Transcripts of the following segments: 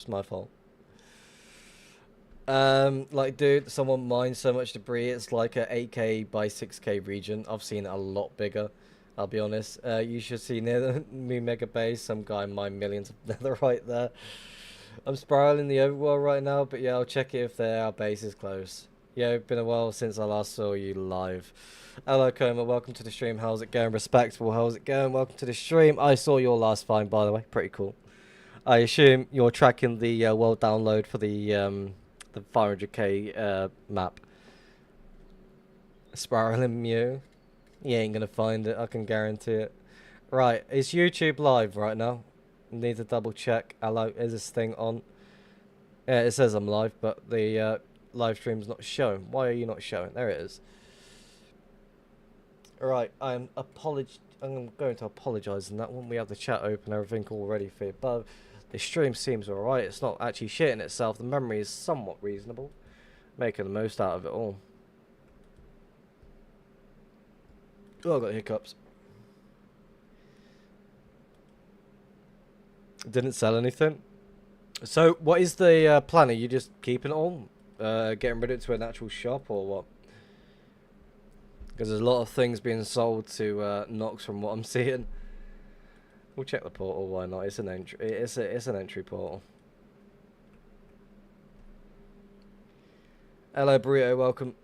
It's my fault. Like, dude, someone mines so much debris, it's like a 8K by 6K region. I've seen it a lot bigger, I'll be honest. You should see near the new mega base, some guy mined millions of netherite there. I'm spiraling the overworld right now, but yeah, I'll check it if our base is close. Yeah, it's been a while since I last saw you live. Hello, Coma, welcome to the stream. How's it going? Respectable, how's it going? Welcome to the stream. I saw your last find, by the way. Pretty cool. I assume you're tracking the world download for the 500k map. Spiraling Mew. You ain't gonna find it, I can guarantee it. Right, is YouTube live right now? Need to double check. Hello, is this thing on? Yeah, it says I'm live, but the live stream's not showing. Why are you not showing? There it is. Alright, I'm going to apologise in that one. We have the chat open, everything all ready for you. But the stream seems alright. It's not actually shitting itself. The memory is somewhat reasonable. Making the most out of it all. Oh, I got hiccups. Didn't sell anything. So, what is the plan? Are you just keeping it all? Getting rid of it to an actual shop or what? Because there's a lot of things being sold to Nox from what I'm seeing. We'll check the portal, why not? It's an entry. It's an entry portal. Hello, Burrito. Welcome.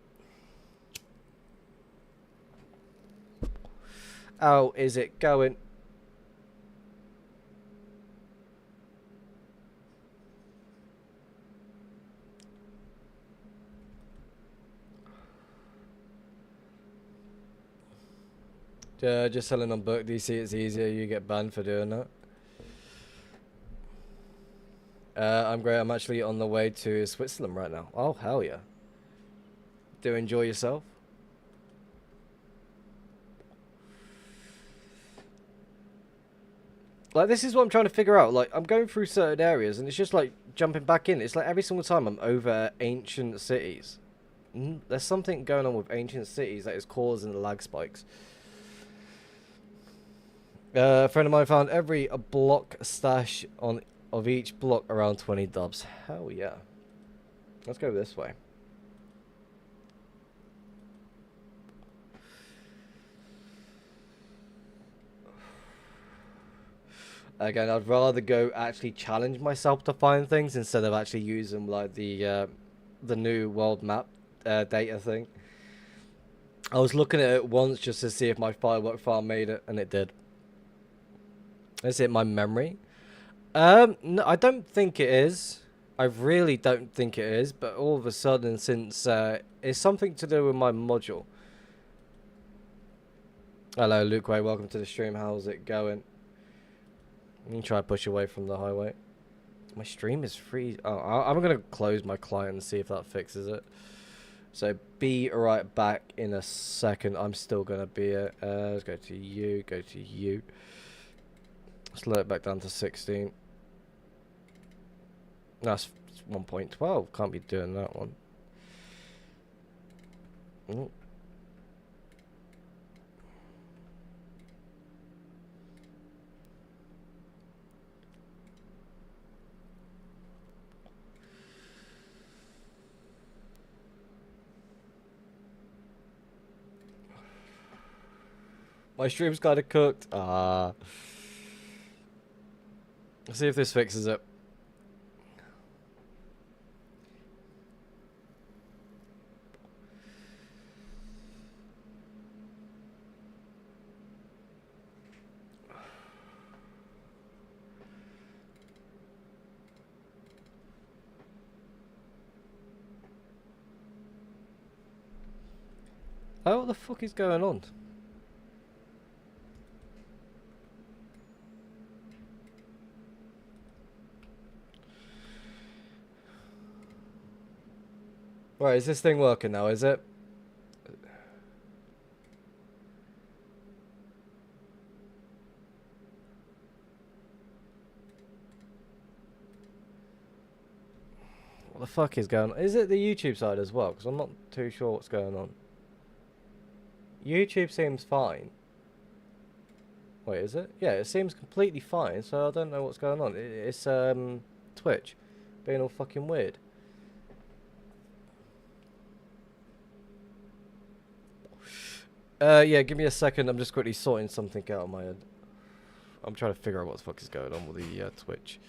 How is it going? Just selling on book DC. It's easier. You get banned for doing that. I'm great. I'm actually on the way to Switzerland right now. Oh, hell yeah. Do enjoy yourself. Like, this is what I'm trying to figure out. Like, I'm going through certain areas, and it's just, like, jumping back in. It's like every single time I'm over ancient cities. There's something going on with ancient cities that is causing the lag spikes. A friend of mine found every block stash of each block around 20 dubs. Hell yeah. Let's go this way. Again, I'd rather go actually challenge myself to find things instead of actually using like the new world map data thing. I was looking at it once just to see if my firework farm made it, and it did. Is it my memory? No, I don't think it is. I really don't think it is, but all of a sudden, since it's something to do with my module. Hello, Luke Way. Welcome to the stream. How's it going? You can try to push away from the highway. My stream is free. Oh, I'm gonna close my client and see if that fixes it. So be right back in a second. I'm still gonna be here. Let's go to you. Go to you. Let's lower it back down to 16. That's 1.12. Can't be doing that one. Ooh. My stream's kind of cooked. Let's see if this fixes it. Oh, what the fuck is going on? Right, is this thing working now, is it? What the fuck is going on? Is it the YouTube side as well? Because I'm not too sure what's going on. YouTube seems fine. Wait, is it? Yeah, it seems completely fine, so I don't know what's going on. It's Twitch. being all fucking weird. Yeah, give me a second. I'm just quickly sorting something out of my head. I'm trying to figure out what the fuck is going on with the Twitch.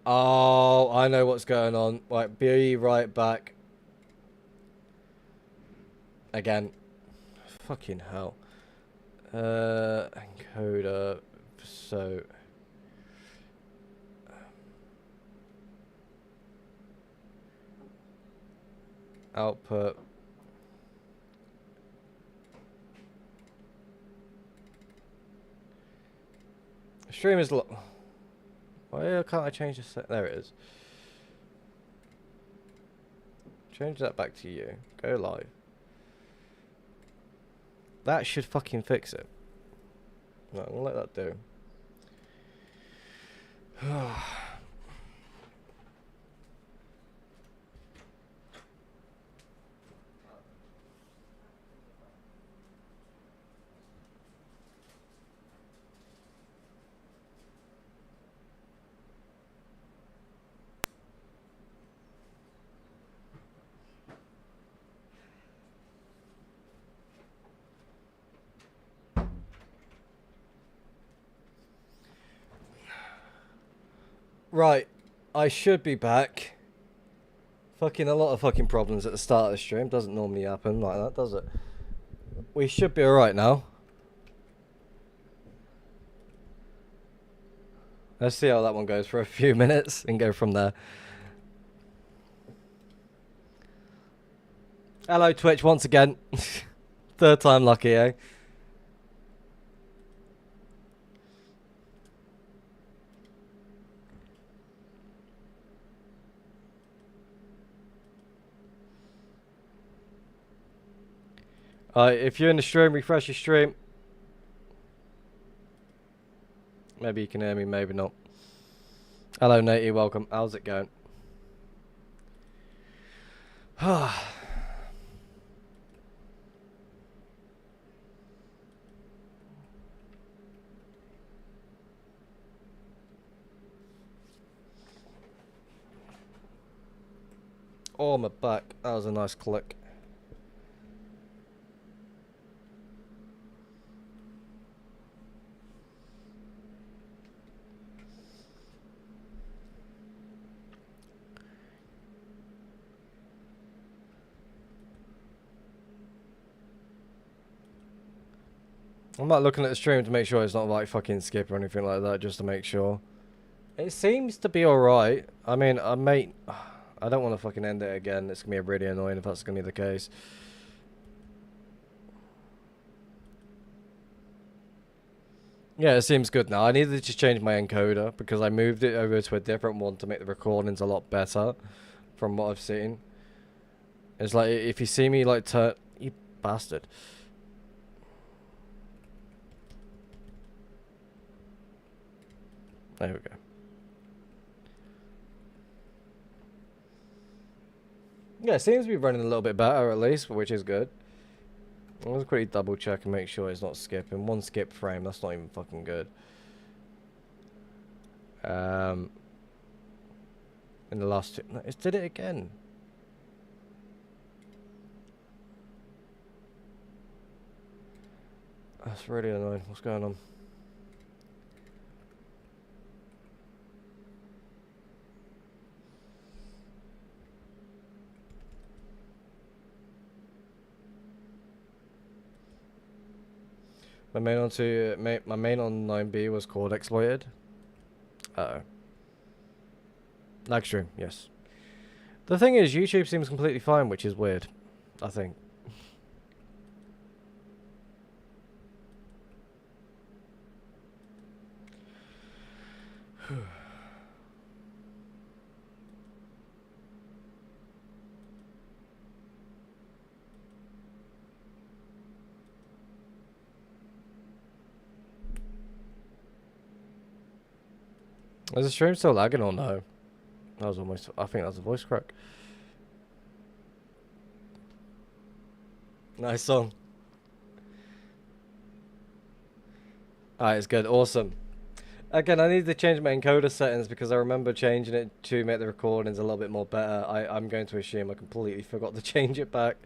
Oh, I know what's going on. Right, be right back. Again. Fucking hell. Encoder. So... output. Stream is... Why can't I change the set? There it is. Change that back to you. Go live. That should fucking fix it. No, I'm gonna let that do. Right, I should be back. Fucking a lot of fucking problems at the start of the stream. Doesn't normally happen like that, does it? We should be alright now. Let's see how that one goes for a few minutes and go from there. Hello Twitch once again. Third time lucky, eh? If you're in the stream, refresh your stream. Maybe you can hear me, maybe not. Hello, Natey, welcome. How's it going? Oh, my back. That was a nice click. I'm not looking at the stream to make sure it's not like fucking skip or anything like that, just to make sure. It seems to be alright. I mean, I don't want to fucking end it again. It's going to be really annoying if that's going to be the case. Yeah, it seems good now. I needed to change my encoder because I moved it over to a different one to make the recordings a lot better from what I've seen. It's like, if you see me like turn... You bastard. There we go. Yeah, it seems to be running a little bit better at least, which is good. Let's quickly double check and make sure it's not skipping. One skip frame, that's not even fucking good. In the last two... No, it did it again. That's really annoying. What's going on? My main on 9B was called exploited. Uh-oh. Lag stream, yes. The thing is, YouTube seems completely fine, which is weird, I think. Is the stream still lagging or no? That was almost... I think that was a voice crack. Nice song. Alright, it's good. Awesome. Again, I need to change my encoder settings because I remember changing it to make the recordings a little bit more better. I'm going to assume I completely forgot to change it back.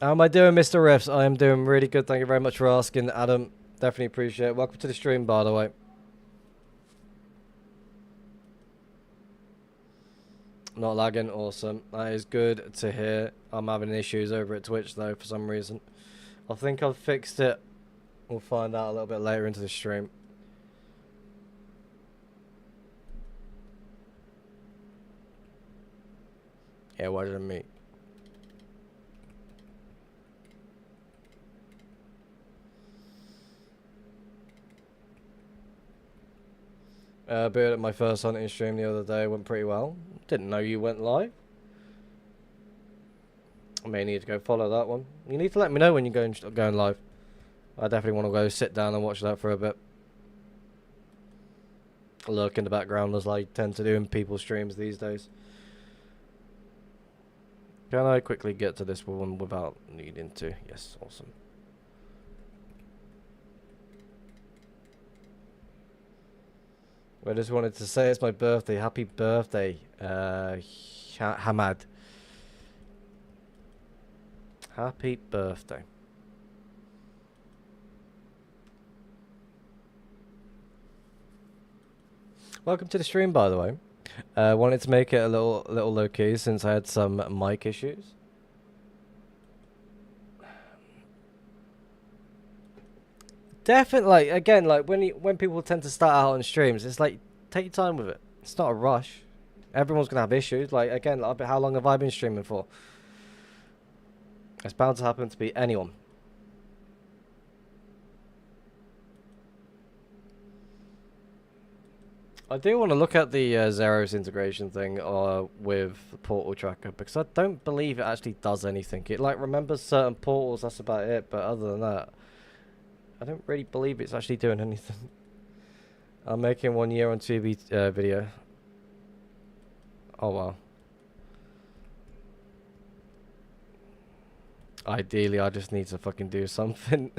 How am I doing, Mr. Riffs? I am doing really good. Thank you very much for asking, Adam. Definitely appreciate it. Welcome to the stream, by the way. Not lagging. Awesome. That is good to hear. I'm having issues over at Twitch, though, for some reason. I think I've fixed it. We'll find out a little bit later into the stream. Yeah, why didn't me? Booted at my first hunting stream the other day. Went pretty well. Didn't know you went live. I may need to go follow that one. You need to let me know when you're going live. I definitely want to go sit down and watch that for a bit. Lurk in the background as I tend to do in people's streams these days. Can I quickly get to this one without needing to? Yes, awesome. I just wanted to say it's my birthday. Happy birthday, Hamad. Happy birthday. Welcome to the stream, by the way. Wanted to make it a little low key since I had some mic issues. Definitely, again, like when people tend to start out on streams, it's like take your time with it. It's not a rush. Everyone's gonna have issues. Like again, like, how long have I been streaming for? It's bound to happen to be anyone. I do want to look at the Zeros integration thing with the portal tracker because I don't believe it actually does anything. It like remembers certain portals, that's about it. But other than that, I don't really believe it's actually doing anything. I'm making 1 year on TV video. Oh wow. Ideally, I just need to fucking do something.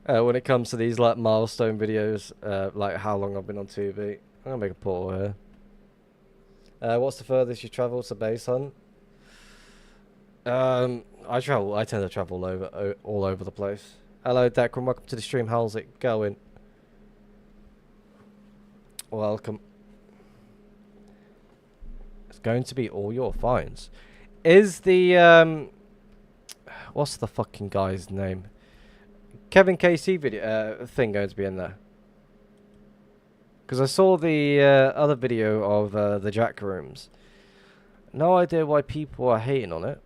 When it comes to these like milestone videos, like how long I've been on TV. I'm gonna make a portal here. What's the furthest you travel to base hunt? I tend to travel all over the place. Hello, Declan. Welcome to the stream. How's it going? Welcome. It's going to be all your finds. Is the what's the fucking guy's name? Kevin KC video thing going to be in there? Because I saw the other video of the Jack rooms. No idea why people are hating on it.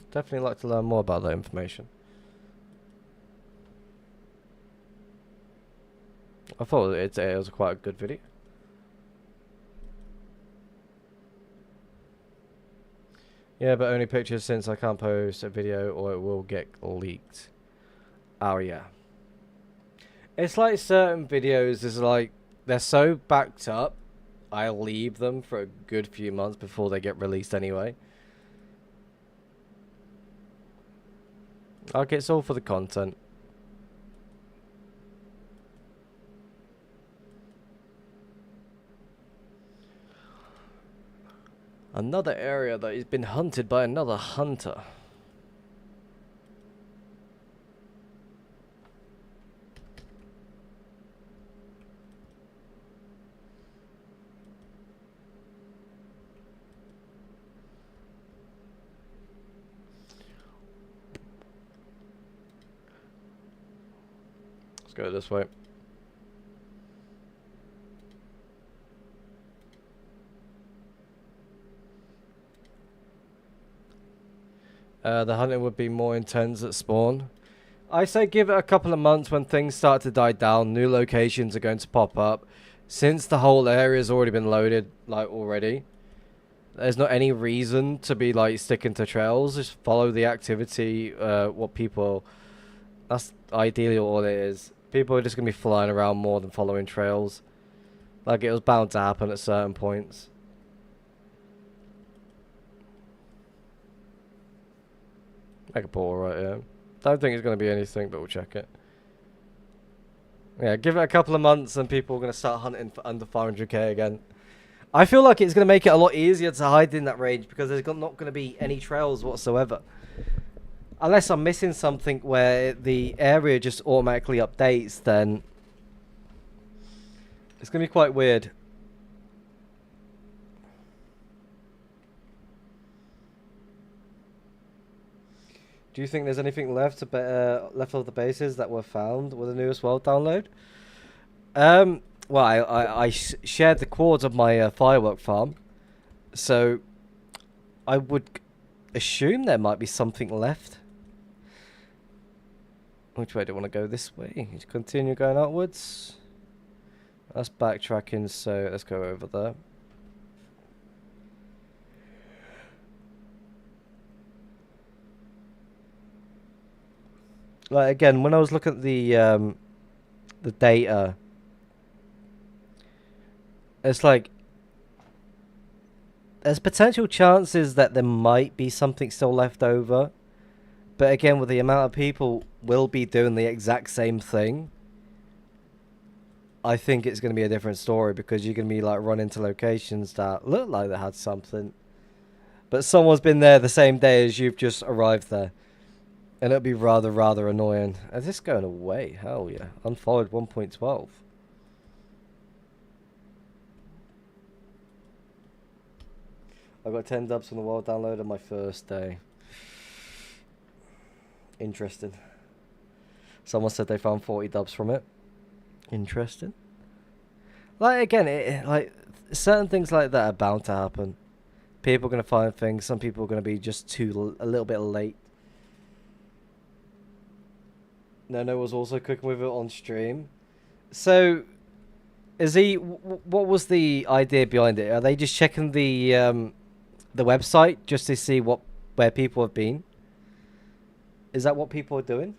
Definitely like to learn more about that information. I thought it was quite a good video. Yeah, but only pictures since I can't post a video or it will get leaked. Oh yeah. It's like certain videos is like they're so backed up, I leave them for a good few months before they get released anyway. Okay, it's all for the content. Another area that has been hunted by another hunter. Let's go this way. The hunting would be more intense at spawn. I say give it a couple of months when things start to die down. New locations are going to pop up. Since the whole area's already been loaded, like already, there's not any reason to be like sticking to trails. Just follow the activity. What people, that's ideally all it is. People are just going to be flying around more than following trails. Like it was bound to happen at certain points. Megaport, right? Yeah. Don't think it's going to be anything, but we'll check it. Yeah, give it a couple of months and people are going to start hunting for under 500k again. I feel like it's going to make it a lot easier to hide in that range because there's not going to be any trails whatsoever. Unless I'm missing something where the area just automatically updates, then it's going to be quite weird. Do you think there's anything left left of the bases that were found with the newest world download? Well, I shared the coords of my firework farm, so I would assume there might be something left. Which way do I want to go? This way. Just continue going outwards. That's backtracking, so let's go over there. Like again, when I was looking at the data, it's like there's potential chances that there might be something still left over, but again, with the amount of people will be doing the exact same thing, I think it's going to be a different story because you're going to be like running to locations that look like they had something, but someone's been there the same day as you've just arrived there. And it'll be rather annoying. Is this going away? Hell yeah. Unfollowed 1.12. I got 10 dubs from the world download on my first day. Interesting. Someone said they found 40 dubs from it. Interesting. Like, again, like certain things like that are bound to happen. People are going to find things. Some people are going to be just a little bit late. Nono was also cooking with it on stream. So, what was the idea behind it? Are they just checking the website just to see where people have been? Is that what people are doing?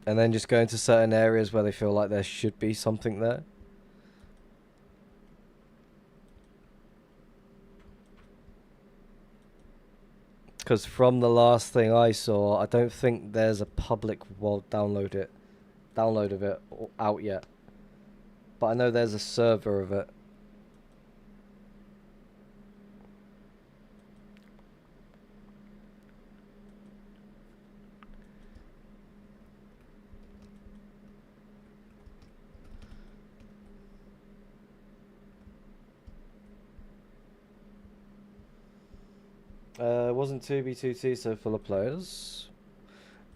And then just going to certain areas where they feel like there should be something there? Because from the last thing I saw, I don't think there's a public world download of it out yet. But I know there's a server of it. Wasn't 2B2T so full of players.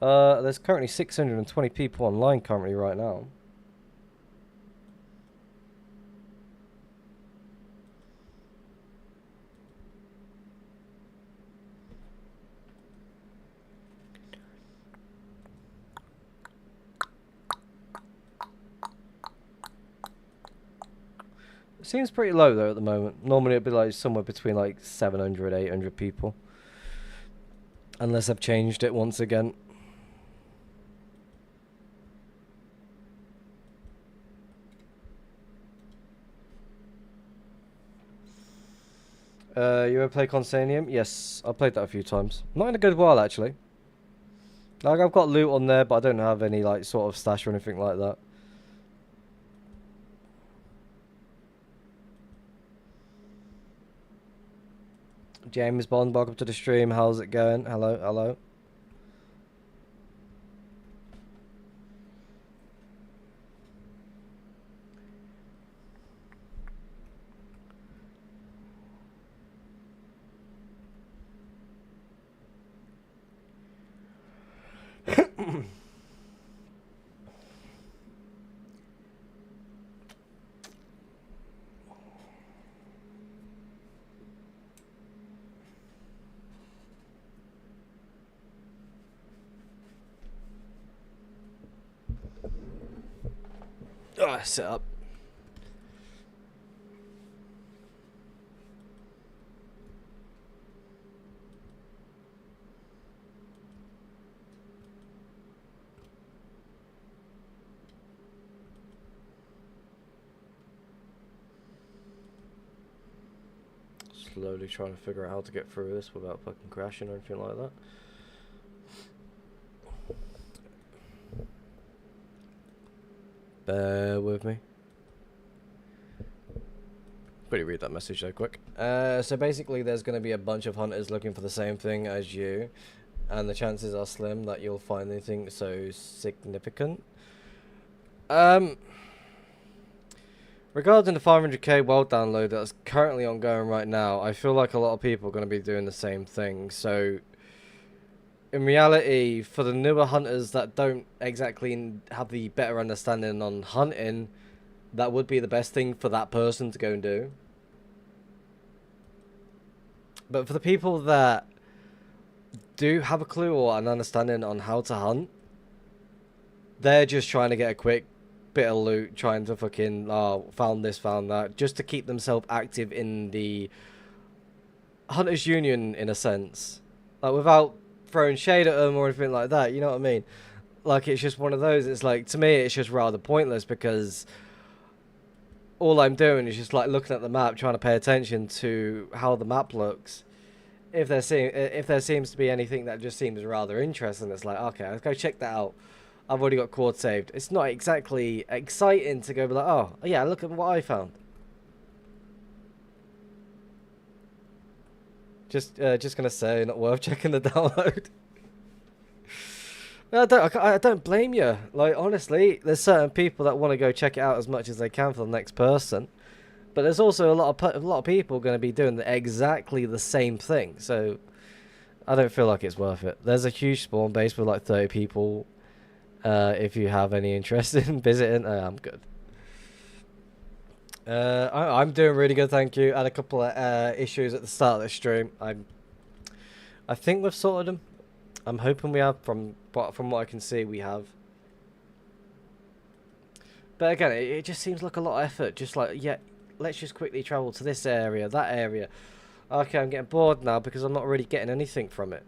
There's currently 620 people online currently right now. It seems pretty low though at the moment. Normally it'd be like somewhere between like 700, 800 people. Unless I've changed it once again. You ever play Consanium? Yes, I played that a few times. Not in a good while actually. Like I've got loot on there, but I don't have any like sort of stash or anything like that. James Bond, welcome to the stream. How's it going? Hello, hello. Sit up. slowly trying to figure out how to get through this without fucking crashing or anything like that. Bear with me. Quickly read that message though, quick. So basically there's going to be a bunch of hunters looking for the same thing as you, and the chances are slim that you'll find anything so significant. Regarding the 500k world download that's currently ongoing right now, I feel like a lot of people are going to be doing the same thing. So in reality, for the newer hunters that don't exactly have the better understanding on hunting, that would be the best thing for that person to go and do. But for the people that do have a clue or an understanding on how to hunt, they're just trying to get a quick bit of loot, trying to fucking found this, found that, just to keep themselves active in the Hunters Union in a sense, like without throwing shade at them or anything like that, you know what I mean? Like, it's just one of those. It's like, to me, it's just rather pointless, because all I'm doing is just like looking at the map, trying to pay attention to how the map looks. If there seems to be anything that just seems rather interesting, it's like, okay, let's go check that out. I've already got quad saved. It's not exactly exciting to go be like, oh yeah, look at what I found. Just gonna say, not worth checking the download. I don't blame you. Like, honestly, there's certain people that want to go check it out as much as they can for the next person, but there's also a lot of people going to be doing exactly the same thing. So I don't feel like it's worth it. There's a huge spawn base with like 30 people. If you have any interest in visiting, I'm good. I'm doing really good, thank you. I had a couple of issues at the start of the stream. I think we've sorted them. I'm hoping we have. From what I can see, we have. But again, it just seems like a lot of effort. Just like, yeah, let's just quickly travel to this area, that area. Okay, I'm getting bored now because I'm not really getting anything from it.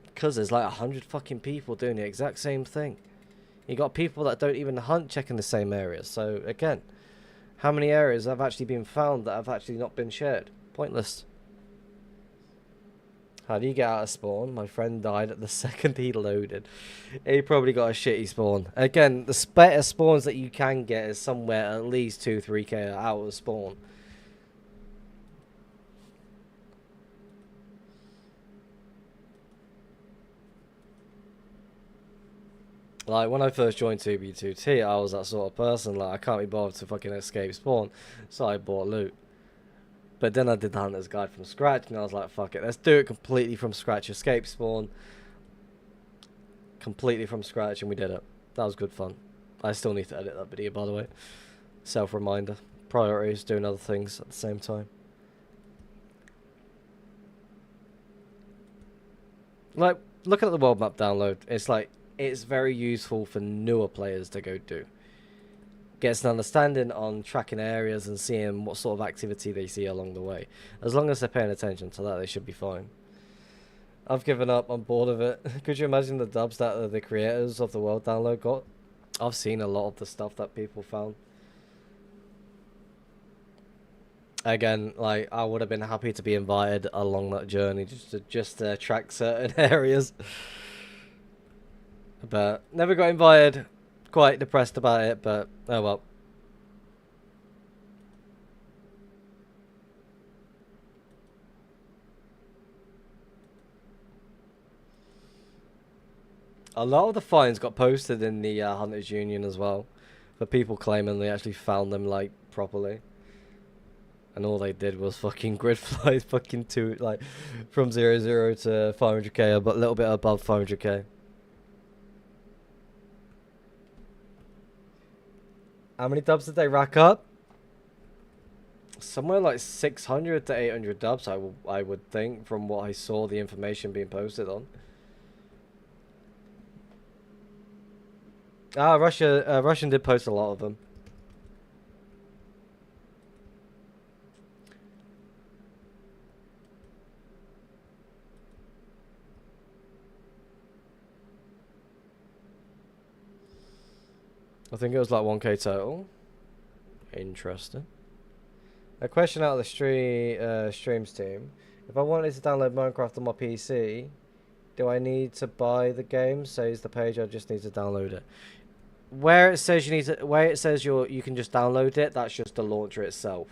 Because there's like 100 fucking people doing the exact same thing. You got people that don't even hunt checking the same areas. So again, how many areas have actually been found that have actually not been shared? Pointless. How do you get out of spawn? My friend died at the second he loaded. He probably got a shitty spawn. Again, the better spawns that you can get is somewhere at least 2-3k out of spawn. Like, when I first joined 2B2T, I was that sort of person. Like, I can't be bothered to fucking escape spawn, so I bought loot. But then I did the Hunter's Guide from scratch, and I was like, fuck it, let's do it completely from scratch. Escape spawn. Completely from scratch, and we did it. That was good fun. I still need to edit that video, by the way. Self-reminder. Priorities, doing other things at the same time. Like, looking at the world map download, it's like, it's very useful for newer players to go do. Gets an understanding on tracking areas and seeing what sort of activity they see along the way. As long as they're paying attention to that, they should be fine. I've given up. I'm bored of it. Could you imagine the dubs that the creators of the world download got? I've seen a lot of the stuff that people found. Again, like, I would have been happy to be invited along that journey just to track certain areas. But never got invited. Quite depressed about it, but oh well. A lot of the finds got posted in the Hunters Union as well, for people claiming they actually found them like properly. And all they did was fucking grid fly fucking like from 0 to 500k, but a little bit above 500k. How many dubs did they rack up? Somewhere like 600 to 800 dubs, I would think, from what I saw the information being posted on. Russian did post a lot of them. I think it was like 1k total. Interesting. A question out of the streams team. If I wanted to download Minecraft on my PC, do I need to buy the game? Says the page. I just need to download it. Where it says you can just download it, that's just the launcher itself.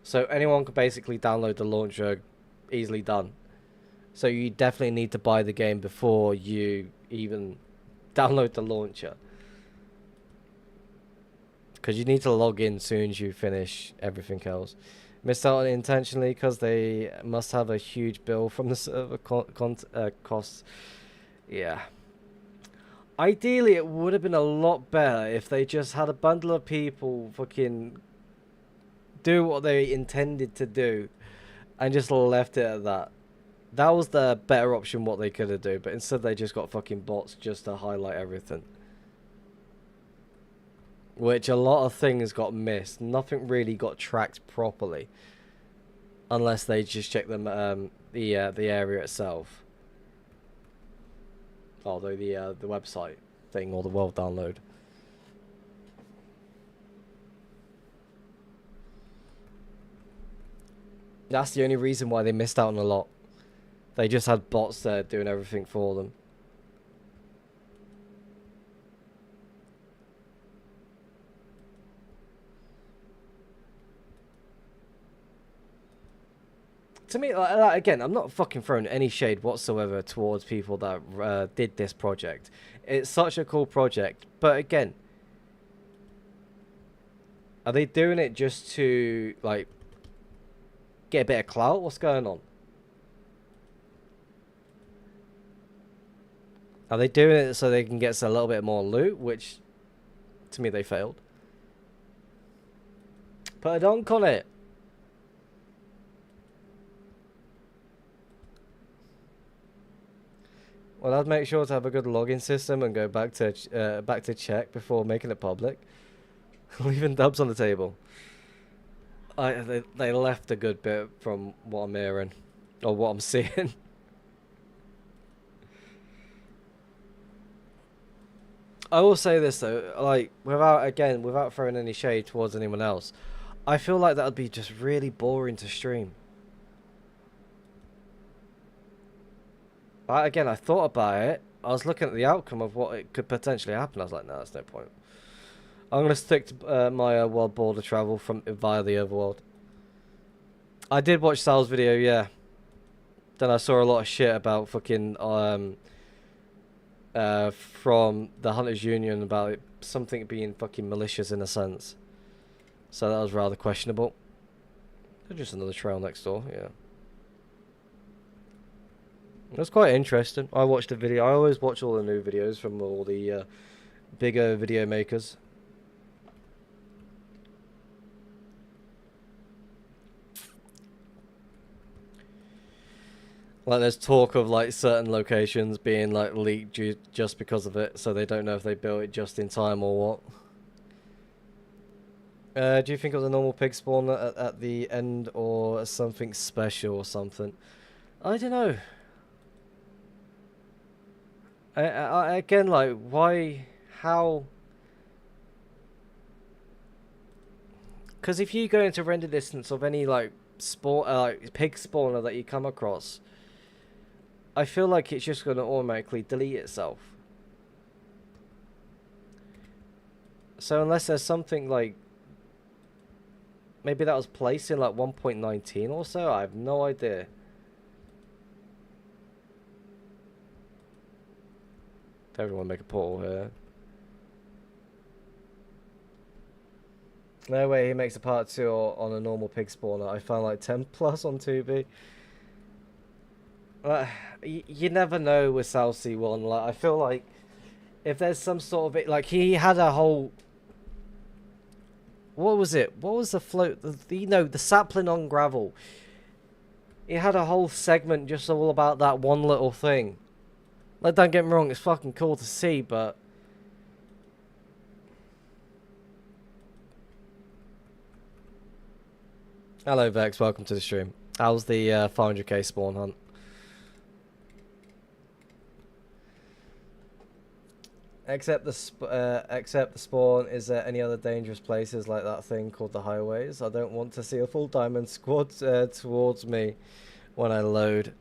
So anyone could basically download the launcher, easily done. So you definitely need to buy the game before you even download the launcher. Because you need to log in as soon as you finish everything else. Missed out on it intentionally because they must have a huge bill from the server costs. Yeah. Ideally, it would have been a lot better if they just had a bundle of people fucking do what they intended to do and just left it at that. That was the better option what they could have done, but instead they just got fucking bots just to highlight everything. Which a lot of things got missed. Nothing really got tracked properly. Unless they just check them the area itself. Although the website thing or the world download. That's the only reason why they missed out on a lot. They just had bots there doing everything for them. To me, like, again, I'm not fucking throwing any shade whatsoever towards people that did this project. It's such a cool project, but again, are they doing it just to like get a bit of clout? What's going on? Are they doing it so they can get a little bit more loot? Which, to me, they failed. Put a donk on it. Well, I'd make sure to have a good login system and go back to check before making it public. Leaving dubs on the table. They left a good bit from what I'm hearing, or what I'm seeing. I will say this though, like without throwing any shade towards anyone else, I feel like that would be just really boring to stream. Again, I thought about it. I was looking at the outcome of what it could potentially happen. I was like, no, there's no point. I'm gonna stick to my world border travel via the overworld. I did watch Sal's video, yeah. Then I saw a lot of shit about fucking from the Hunters Union about something being fucking malicious in a sense. So that was rather questionable. There's just another trail next door, yeah. It was quite interesting. I watched the video. I always watch all the new videos from all the bigger video makers. Like there's talk of like certain locations being like leaked just because of it, so they don't know if they built it just in time or what. Do you think it was a normal pig spawn at the end or something special or something? I don't know. Again, like, why, how? Because if you go into render distance of any, like, pig spawner that you come across, I feel like it's just going to automatically delete itself. So unless there's something, like, maybe that was placed in, like, 1.19 or so, I have no idea. Everyone make a portal here. No way he makes a part 2 on a normal pig spawner. I found like 10 plus on 2B. You never know with South C1. Like, I feel like if there's some sort of it, like he had a whole. What was it? What was the float? The sapling on gravel. He had a whole segment just all about that one little thing. Like, don't get me wrong, it's fucking cool to see, but... Hello, Vex, welcome to the stream. How's the 500k spawn hunt? Except except the spawn, is there any other dangerous places like that thing called the highways? I don't want to see a full diamond squad towards me when I load.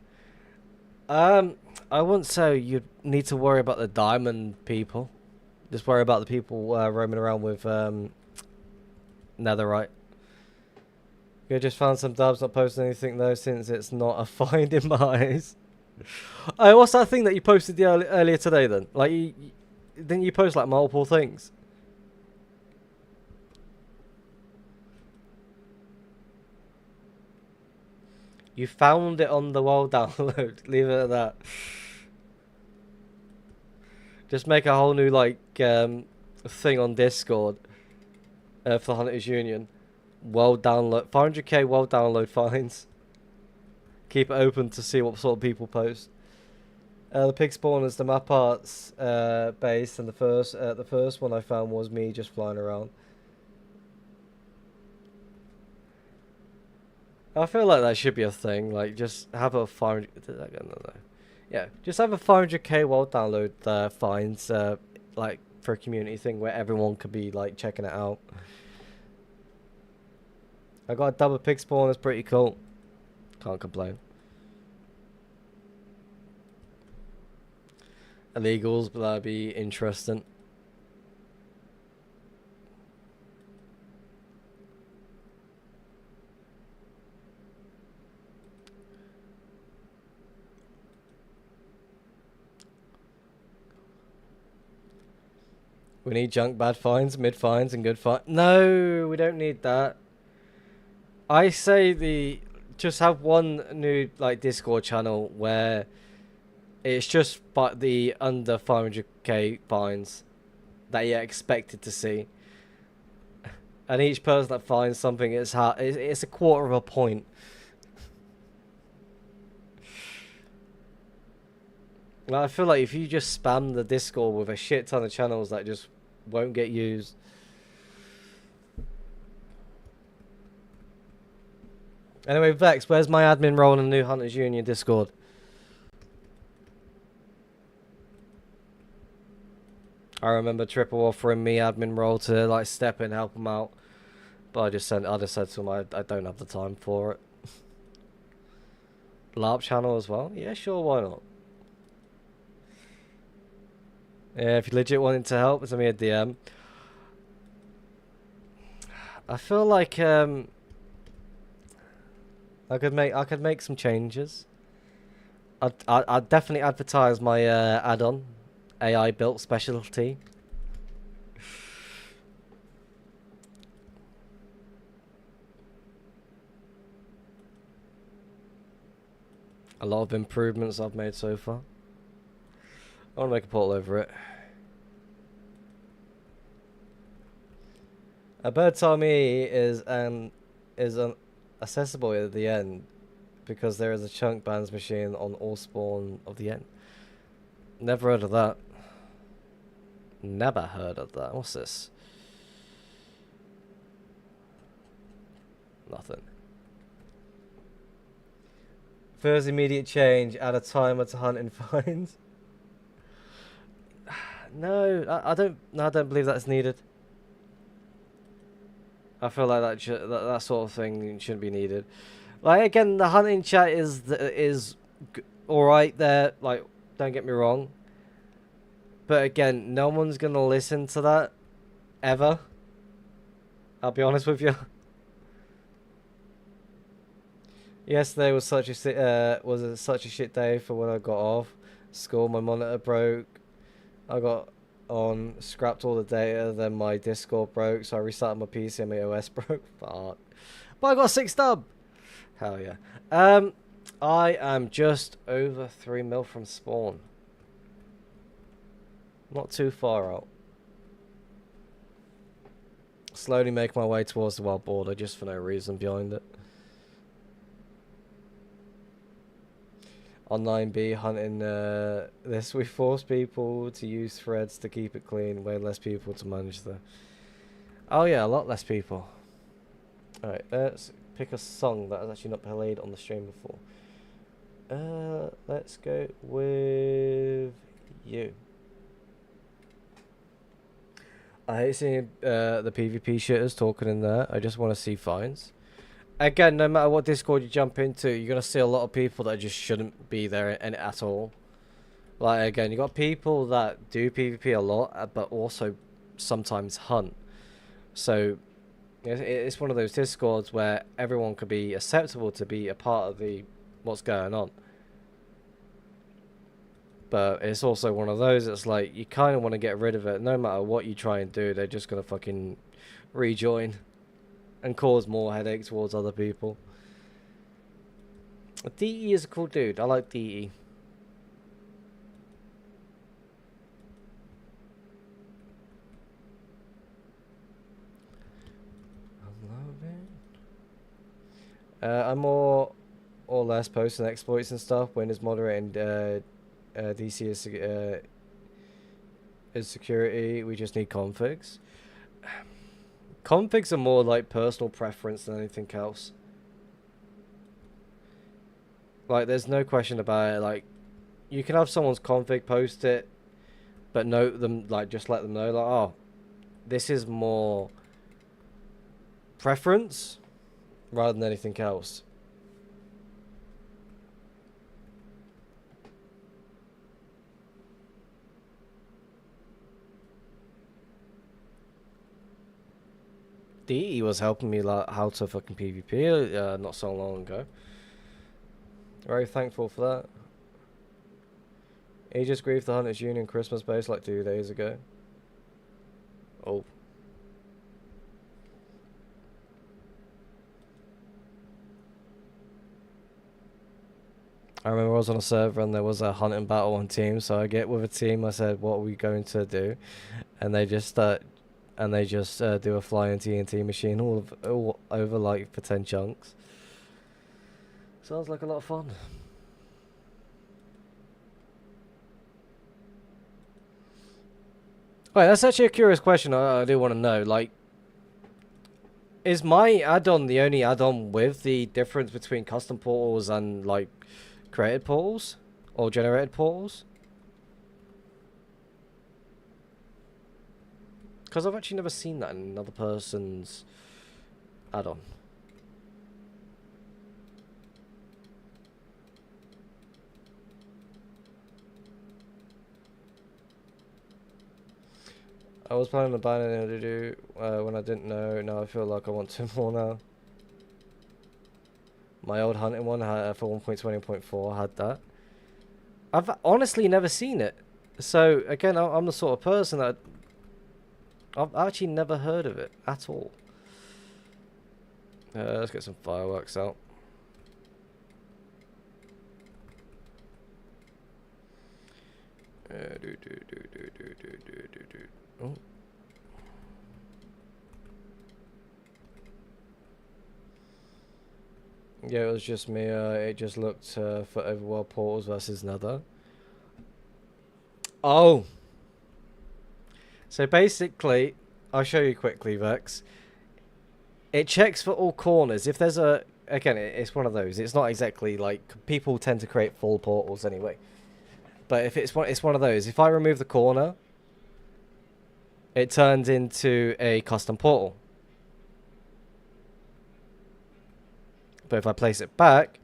I wouldn't say you need to worry about the diamond people. Just worry about the people roaming around with netherite. You just found some dubs, not posting anything though, since it's not a find in my eyes. Oh, what's that thing that you posted earlier today then? Like, didn't you post like multiple things? You found it on the world download. Leave it at that. Just make a whole new like thing on Discord for the Hunters Union. World download, 500k world download finds. Keep it open to see what sort of people post. The pig spawners, the map arts base, and the first one I found was me just flying around. I feel like that should be a thing. Like, just have a 500. No. Yeah, just have a 500k world download finds, like for a community thing where everyone could be like checking it out. I got a double pig spawn. It's pretty cool. Can't complain. Illegals, but that'd be interesting. We need junk bad finds, mid finds, and good finds. No, we don't need that. I say just have one new like Discord channel where it's just the under 500k finds that you're expected to see, and each person that finds something it's a quarter of a point. I feel like if you just spam the Discord with a shit ton of channels that just won't get used. Anyway, Vex, where's my admin role in the new Hunters Union Discord? I remember Triple offering me admin role to like step in and help him out, but I just said to him I don't have the time for it. LARP channel as well? Yeah, sure, why not? Yeah, if you legit wanted to help, send me a DM. I feel like I could make some changes. I'd definitely advertise my add-on, AI built specialty. A lot of improvements I've made so far. I want to make a portal over it. A bird's army is accessible at the end because there is a chunk bands machine on all spawn of the end. Never heard of that. Never heard of that. What's this? Nothing. First immediate change, add a timer to hunt and find. No, I don't believe that's needed. I feel like that sort of thing shouldn't be needed. Like, again, the hunting chat is all right there. Like, don't get me wrong. But again, no one's gonna listen to that ever. I'll be honest with you. Yesterday was such a shit day for when I got off school. My monitor broke. I got on, scrapped all the data, then my Discord broke, so I restarted my PC and my OS broke. Fuck. But I got a 6 dub. Hell yeah. I am just over 3 mil from spawn. Not too far out. Slowly make my way towards the wild border just for no reason behind it. On 9B hunting this, we force people to use threads to keep it clean, way less people to manage the... Oh yeah, a lot less people. Alright, let's pick a song that has actually not played on the stream before. Let's go with you. I hate seeing the PvP shitters talking in there. I just want to see fines. Again, no matter what Discord you jump into, you're gonna see a lot of people that just shouldn't be there in at all. Like again, you got people that do PvP a lot, but also sometimes hunt. So it's one of those Discords where everyone could be acceptable to be a part of the what's going on. But it's also one of those, it's like, you kind of want to get rid of it. No matter what you try and do, they're just going to fucking rejoin and cause more headaches towards other people. DE is a cool dude. I like DE. I'm more or less posting exploits and stuff. Windows moderating DC is security. We just need configs. Configs are more like personal preference than anything else. Like, there's no question about it. Like, you can have someone's config, post it, but note them, like, just let them know, like, oh, this is more preference rather than anything else. DE was helping me like how to fucking PvP not so long ago. Very thankful for that. He just griefed the Hunters Union Christmas base like 2 days ago. Oh. I remember I was on a server and there was a hunting battle on team, so I get with a team, I said, what are we going to do? And they just do a flying TNT machine all over like for 10 chunks. Sounds like a lot of fun. Wait, that's actually a curious question I do want to know. Like, is my add-on the only add-on with the difference between custom portals and, like, created portals? Or generated portals? Because I've actually never seen that in another person's add-on. I was planning on buying an to when I didn't know. Now I feel like I want to more now. My old hunting one had, for 1.20.4 had that. I've honestly never seen it. So again, I'm the sort of person that I've actually never heard of it at all. Let's get some fireworks out. Oh. Yeah, it was just me. It just looked for overworld portals versus Nether. Oh. So basically, I'll show you quickly, Vex. It checks for all corners. If there's a... Again, it's one of those. It's not exactly like... People tend to create full portals anyway. But if it's one of those. If I remove the corner, it turns into a custom portal. But if I place it back...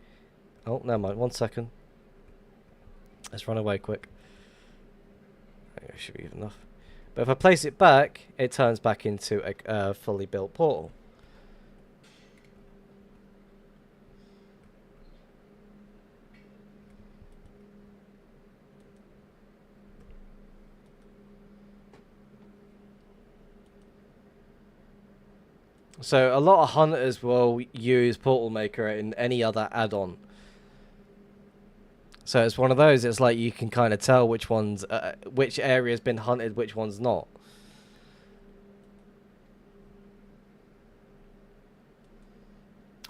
Oh, never mind. 1 second. Let's run away quick. It should be enough. But if I place it back, it turns back into a fully built portal. So a lot of hunters will use Portal Maker in any other add-on. So it's one of those, it's like you can kind of tell which one's, which area's been hunted, which one's not.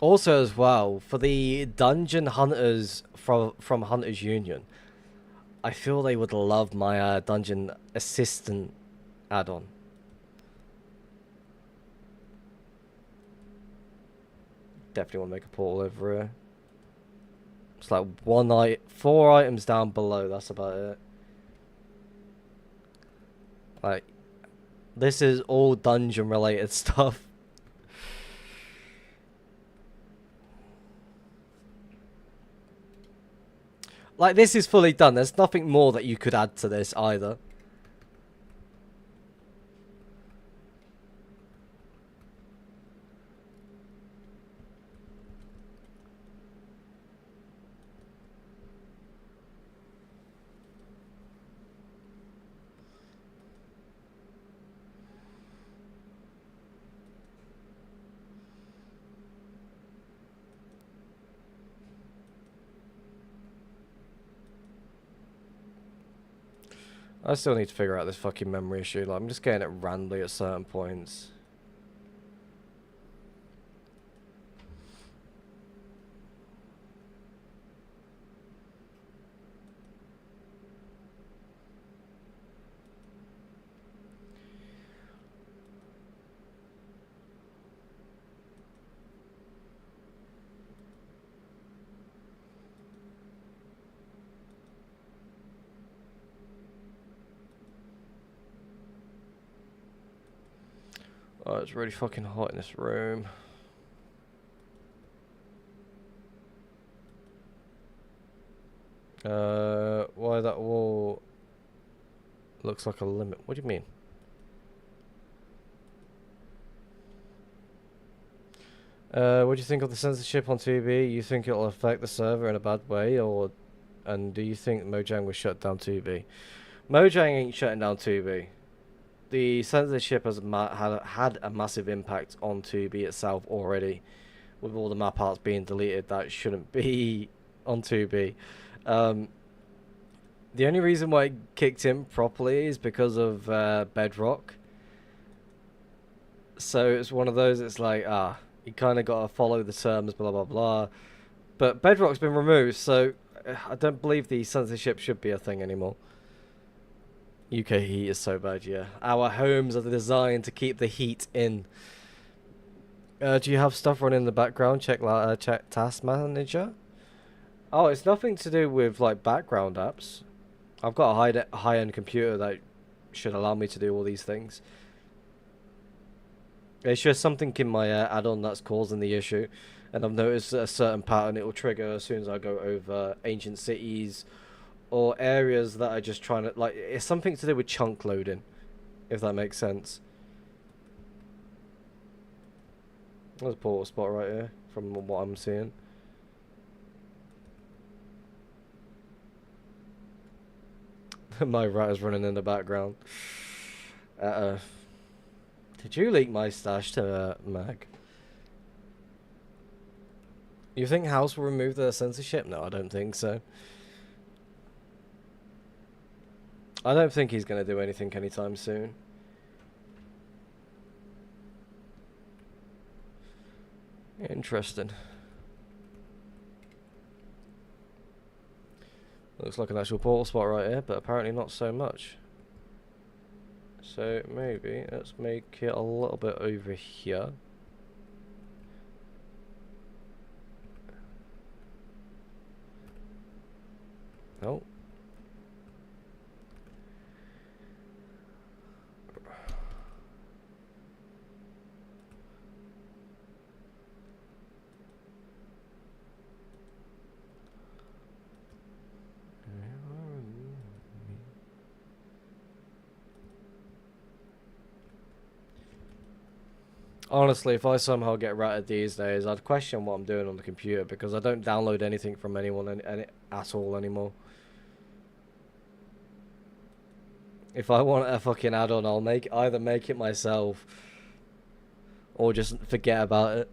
Also as well, for the dungeon hunters from Hunters Union, I feel they would love my dungeon assistant add-on. Definitely want to make a portal over here. It's like 4 items down below, that's about it. Like, This is all dungeon related stuff. Like, this is fully done. There's nothing more that you could add to this either. I still need to figure out this fucking memory issue. Like, I'm just getting it randomly at certain points. Oh, it's really fucking hot in this room. Why that wall looks like a limit? What do you mean? What do you think of the censorship on TV? You think it'll affect the server in a bad way, and do you think Mojang will shut down TV? Mojang ain't shutting down TV. The censorship has had a massive impact on Tubi itself already, with all the map arts being deleted that shouldn't be on Tubi. The only reason why it kicked in properly is because of Bedrock. So it's one of those, it's like, you kind of got to follow the terms, blah, blah, blah. But Bedrock's been removed, so I don't believe the censorship should be a thing anymore. UK heat is so bad, yeah. Our homes are designed to keep the heat in. Do you have stuff running in the background? Check Task Manager. Oh, it's nothing to do with like background apps. I've got a high-end computer that should allow me to do all these things. It's just something in my add-on that's causing the issue, and I've noticed a certain pattern it will trigger as soon as I go over ancient cities or areas that are just trying to, like, it's something to do with chunk loading, if that makes sense. There's a portal spot right here, from what I'm seeing. My router's running in the background. Did you leak my stash to Mag? You think House will remove the censorship? No, I don't think so. I don't think he's going to do anything anytime soon. Interesting. Looks like an actual portal spot right here, but apparently not so much. So maybe let's make it a little bit over here. Oh. Honestly, if I somehow get ratted these days, I'd question what I'm doing on the computer, because I don't download anything from anyone at all anymore. If I want a fucking add-on, I'll either make it myself or just forget about it.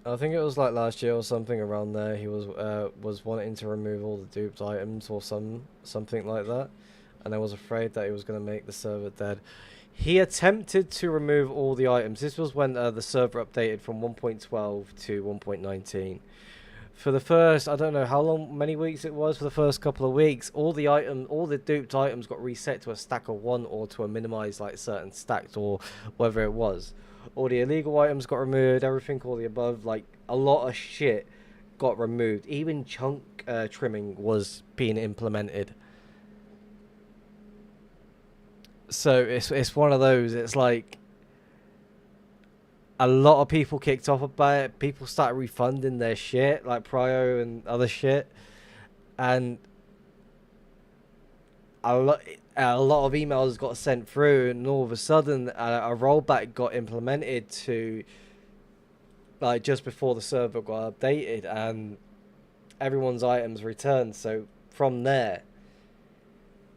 I think it was like last year or something around there. He was wanting to remove all the duped items or something like that, and I was afraid that he was going to make the server dead. He attempted to remove all the items. This was when the server updated from 1.12 to 1.19. For the first, I don't know many weeks it was. For the first couple of weeks, all the duped items got reset to a stack of 1 or to a minimized like certain stacks or whatever it was. All the illegal items got removed, everything, all the above, like a lot of shit got removed. Even chunk trimming was being implemented. So it's one of those. It's like a lot of people kicked off about it. People started refunding their shit, like Prio and other shit, and a lot of emails got sent through, and all of a sudden a rollback got implemented to like just before the server got updated, and everyone's items returned. So from there,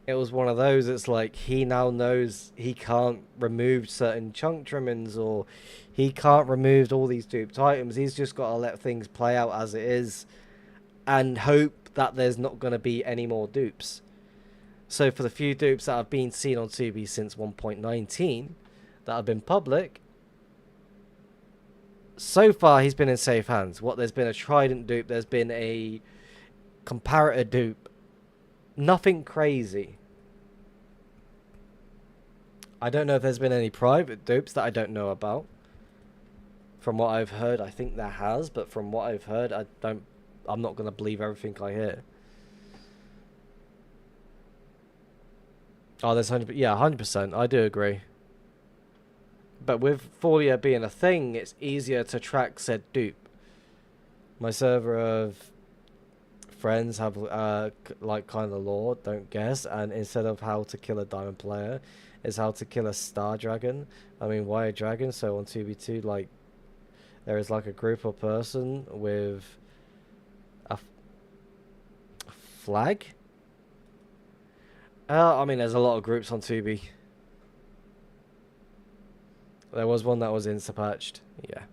it was one of those. It's like he now knows he can't remove certain chunk trimmings, or he can't remove all these duped items. He's just got to let things play out as it is and hope that there's not going to be any more dupes. So for the few dupes that have been seen on Tubi since 1.19 that have been public, so far he's been in safe hands. There's been a Trident dupe, there's been a comparator dupe. Nothing crazy. I don't know if there's been any private dupes that I don't know about. From what I've heard, I think there has, but from what I've heard, I'm not going to believe everything I hear. Oh, there's 100%. Yeah, 100%. I do agree. But with Folia being a thing, it's easier to track said dupe. My server of friends have like kind of lore, don't guess, and instead of how to kill a diamond player, is how to kill a star dragon. I mean, why a dragon? So on 2v2, like, there is like a group or person with a flag. I mean, there's a lot of groups on 2B. There was one that was insta-patched. Yeah.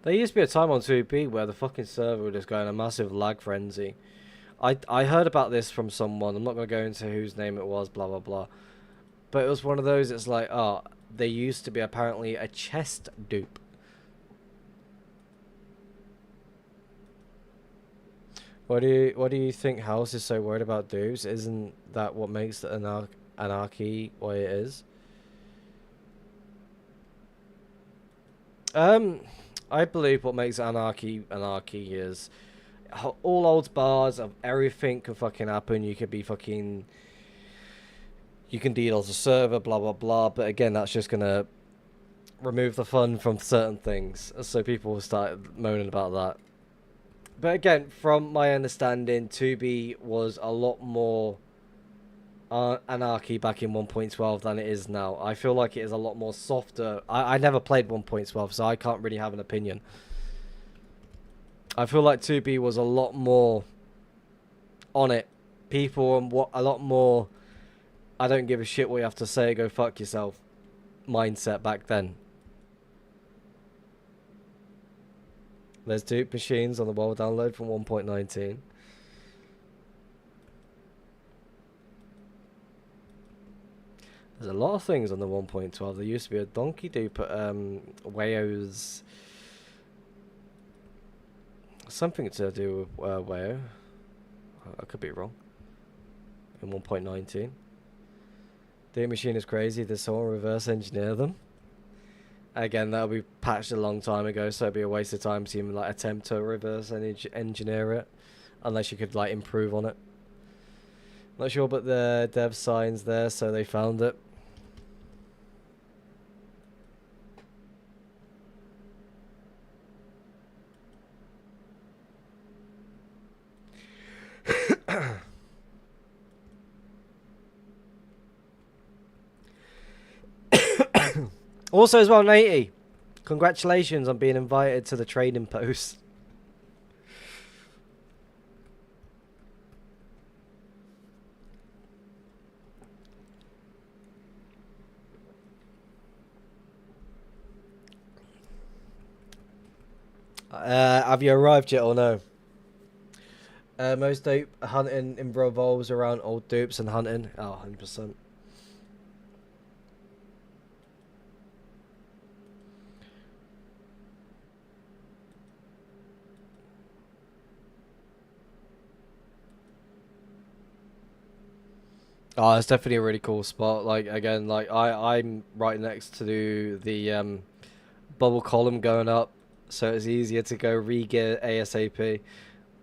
There used to be a time on 2B where the fucking server would just go in a massive lag frenzy. I heard about this from someone. I'm not going to go into whose name it was, blah, blah, blah. But it was one of those, it's like, oh, there used to be apparently a chest dupe. What do you think House is so worried about dupes? Isn't that what makes the anarchy what it is? I believe what makes anarchy is all old bars of everything can fucking happen. You could be fucking, you can DDoS a server, blah blah blah. But again, that's just gonna remove the fun from certain things, so people will start moaning about that. But again, from my understanding, 2B was a lot more anarchy back in 1.12 than it is now. I feel like it is a lot more softer. I never played 1.12, so I can't really have an opinion. I feel like 2B was a lot more on it. People and a lot more, I don't give a shit what you have to say, go fuck yourself mindset back then. There's dupe machines on the world download from 1.19. There's a lot of things on the 1.12. There used to be a donkey dupe at Wayo's. Something to do with Wayo. I could be wrong. In 1.19. Dupe machine is crazy. Did someone reverse engineer them? Again, that'll be patched a long time ago, so it'd be a waste of time to even like attempt to reverse engineer it, unless you could like improve on it. Not sure, but the dev sign's there, so they found it. Also as well, Natey, congratulations on being invited to the trading post. Have you arrived yet or no? Most dupe hunting revolves around old dupes and hunting. Oh, 100%. Oh, it's definitely a really cool spot. Like, again, like I'm right next to the bubble column going up. so it's easier to go re-gear ASAP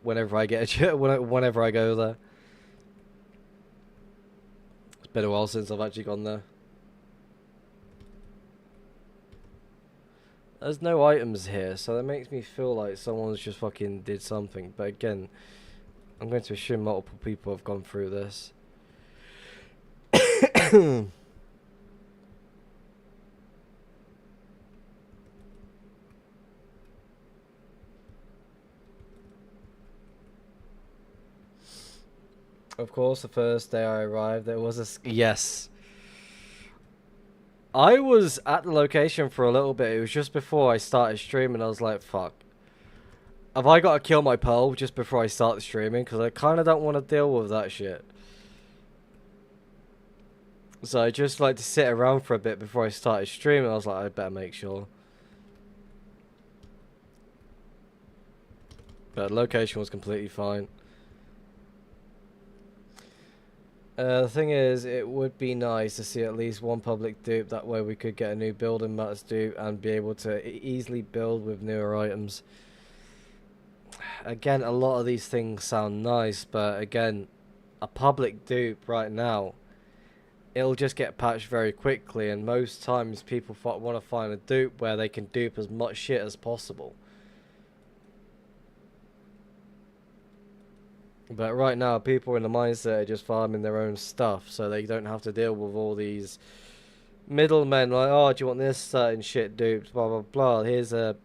whenever I get a whenever I go there. It's been a while since I've actually gone there. There's no items here, so that makes me feel like someone's just fucking did something. But again, I'm going to assume multiple people have gone through this. Of course, the first day I arrived, there was a... Yes. I was at the location for a little bit. It was just before I started streaming. I was like, fuck. Have I got to kill my pearl just before I start streaming? Because I kind of don't want to deal with that shit. So I just like to sit around for a bit before I started streaming. I was like, I better make sure. But the location was completely fine. The thing is, it would be nice to see at least one public dupe. That way we could get a new building mats dupe and be able to easily build with newer items. Again, a lot of these things sound nice, but again, a public dupe right now, it'll just get patched very quickly, and most times people want to find a dupe where they can dupe as much shit as possible. But right now, people are in the mindset of just farming their own stuff, so they don't have to deal with all these middlemen like, oh, do you want this certain shit duped, blah, blah, blah. Here's a...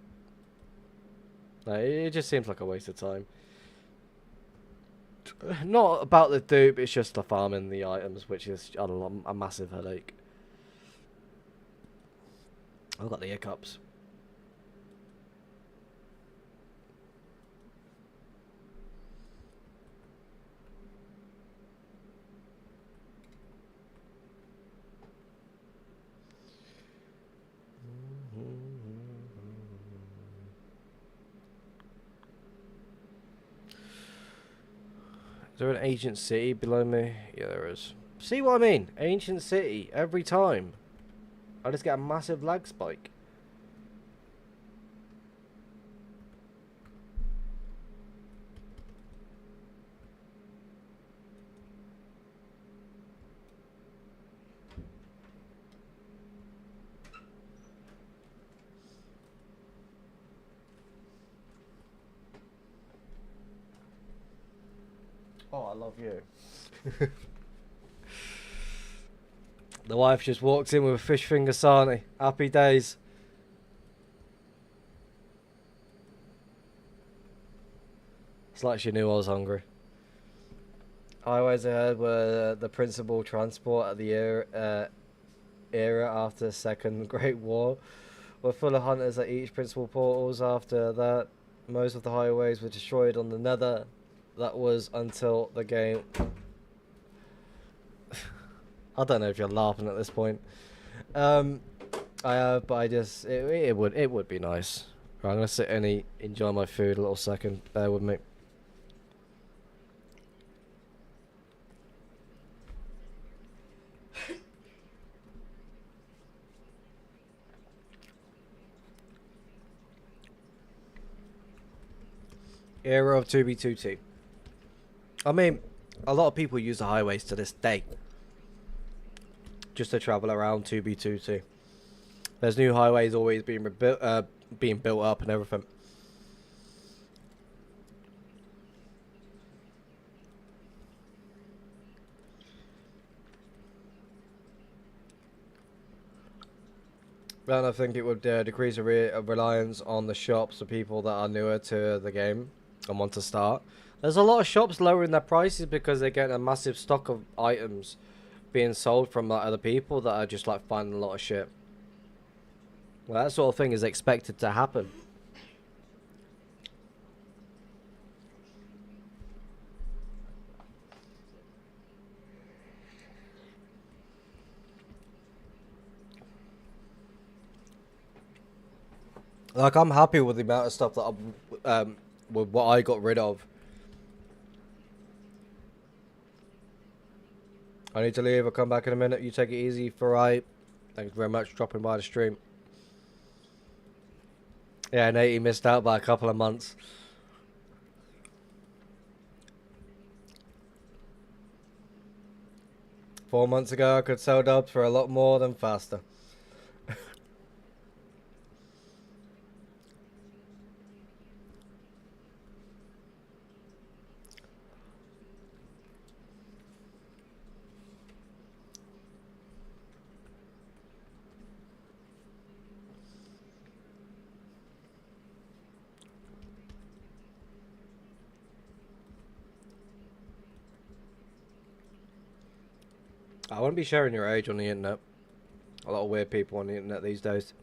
Like, it just seems like a waste of time. Not about the dupe, it's just the farming the items, which is, I don't know, a massive headache. I've got the hiccups. Is there an ancient city below me? Yeah, there is. See what I mean? Ancient city, every time. I just get a massive lag spike. Oh, I love you. The wife just walked in with a fish finger sarnie. Happy days. It's like she knew I was hungry. Highways ahead were the principal transport at the era after the Second Great War. Were full of hunters at each principal portals. After that, most of the highways were destroyed on the Nether. That was until the game... I don't know if you're laughing at this point. But I just... It would be nice. Right, I'm going to sit and enjoy my food a little second. Bear with me. Era of 2B2T. I mean, a lot of people use the highways to this day. Just to travel around 2B2T. There's new highways always being built up and everything. And I think it would decrease the reliance on the shops for people that are newer to the game and want to start. There's a lot of shops lowering their prices because they're getting a massive stock of items being sold from like, other people that are just like finding a lot of shit. Well, that sort of thing is expected to happen. Like, I'm happy with the amount of stuff that with what I got rid of. I need to leave. I'll come back in a minute. You take it easy for right. Thanks very much for dropping by the stream. Yeah, Nate, he missed out by a couple of months. $4 months ago, I could sell dubs for a lot more than faster. I wouldn't be sharing your age on the internet. A lot of weird people on the internet these days.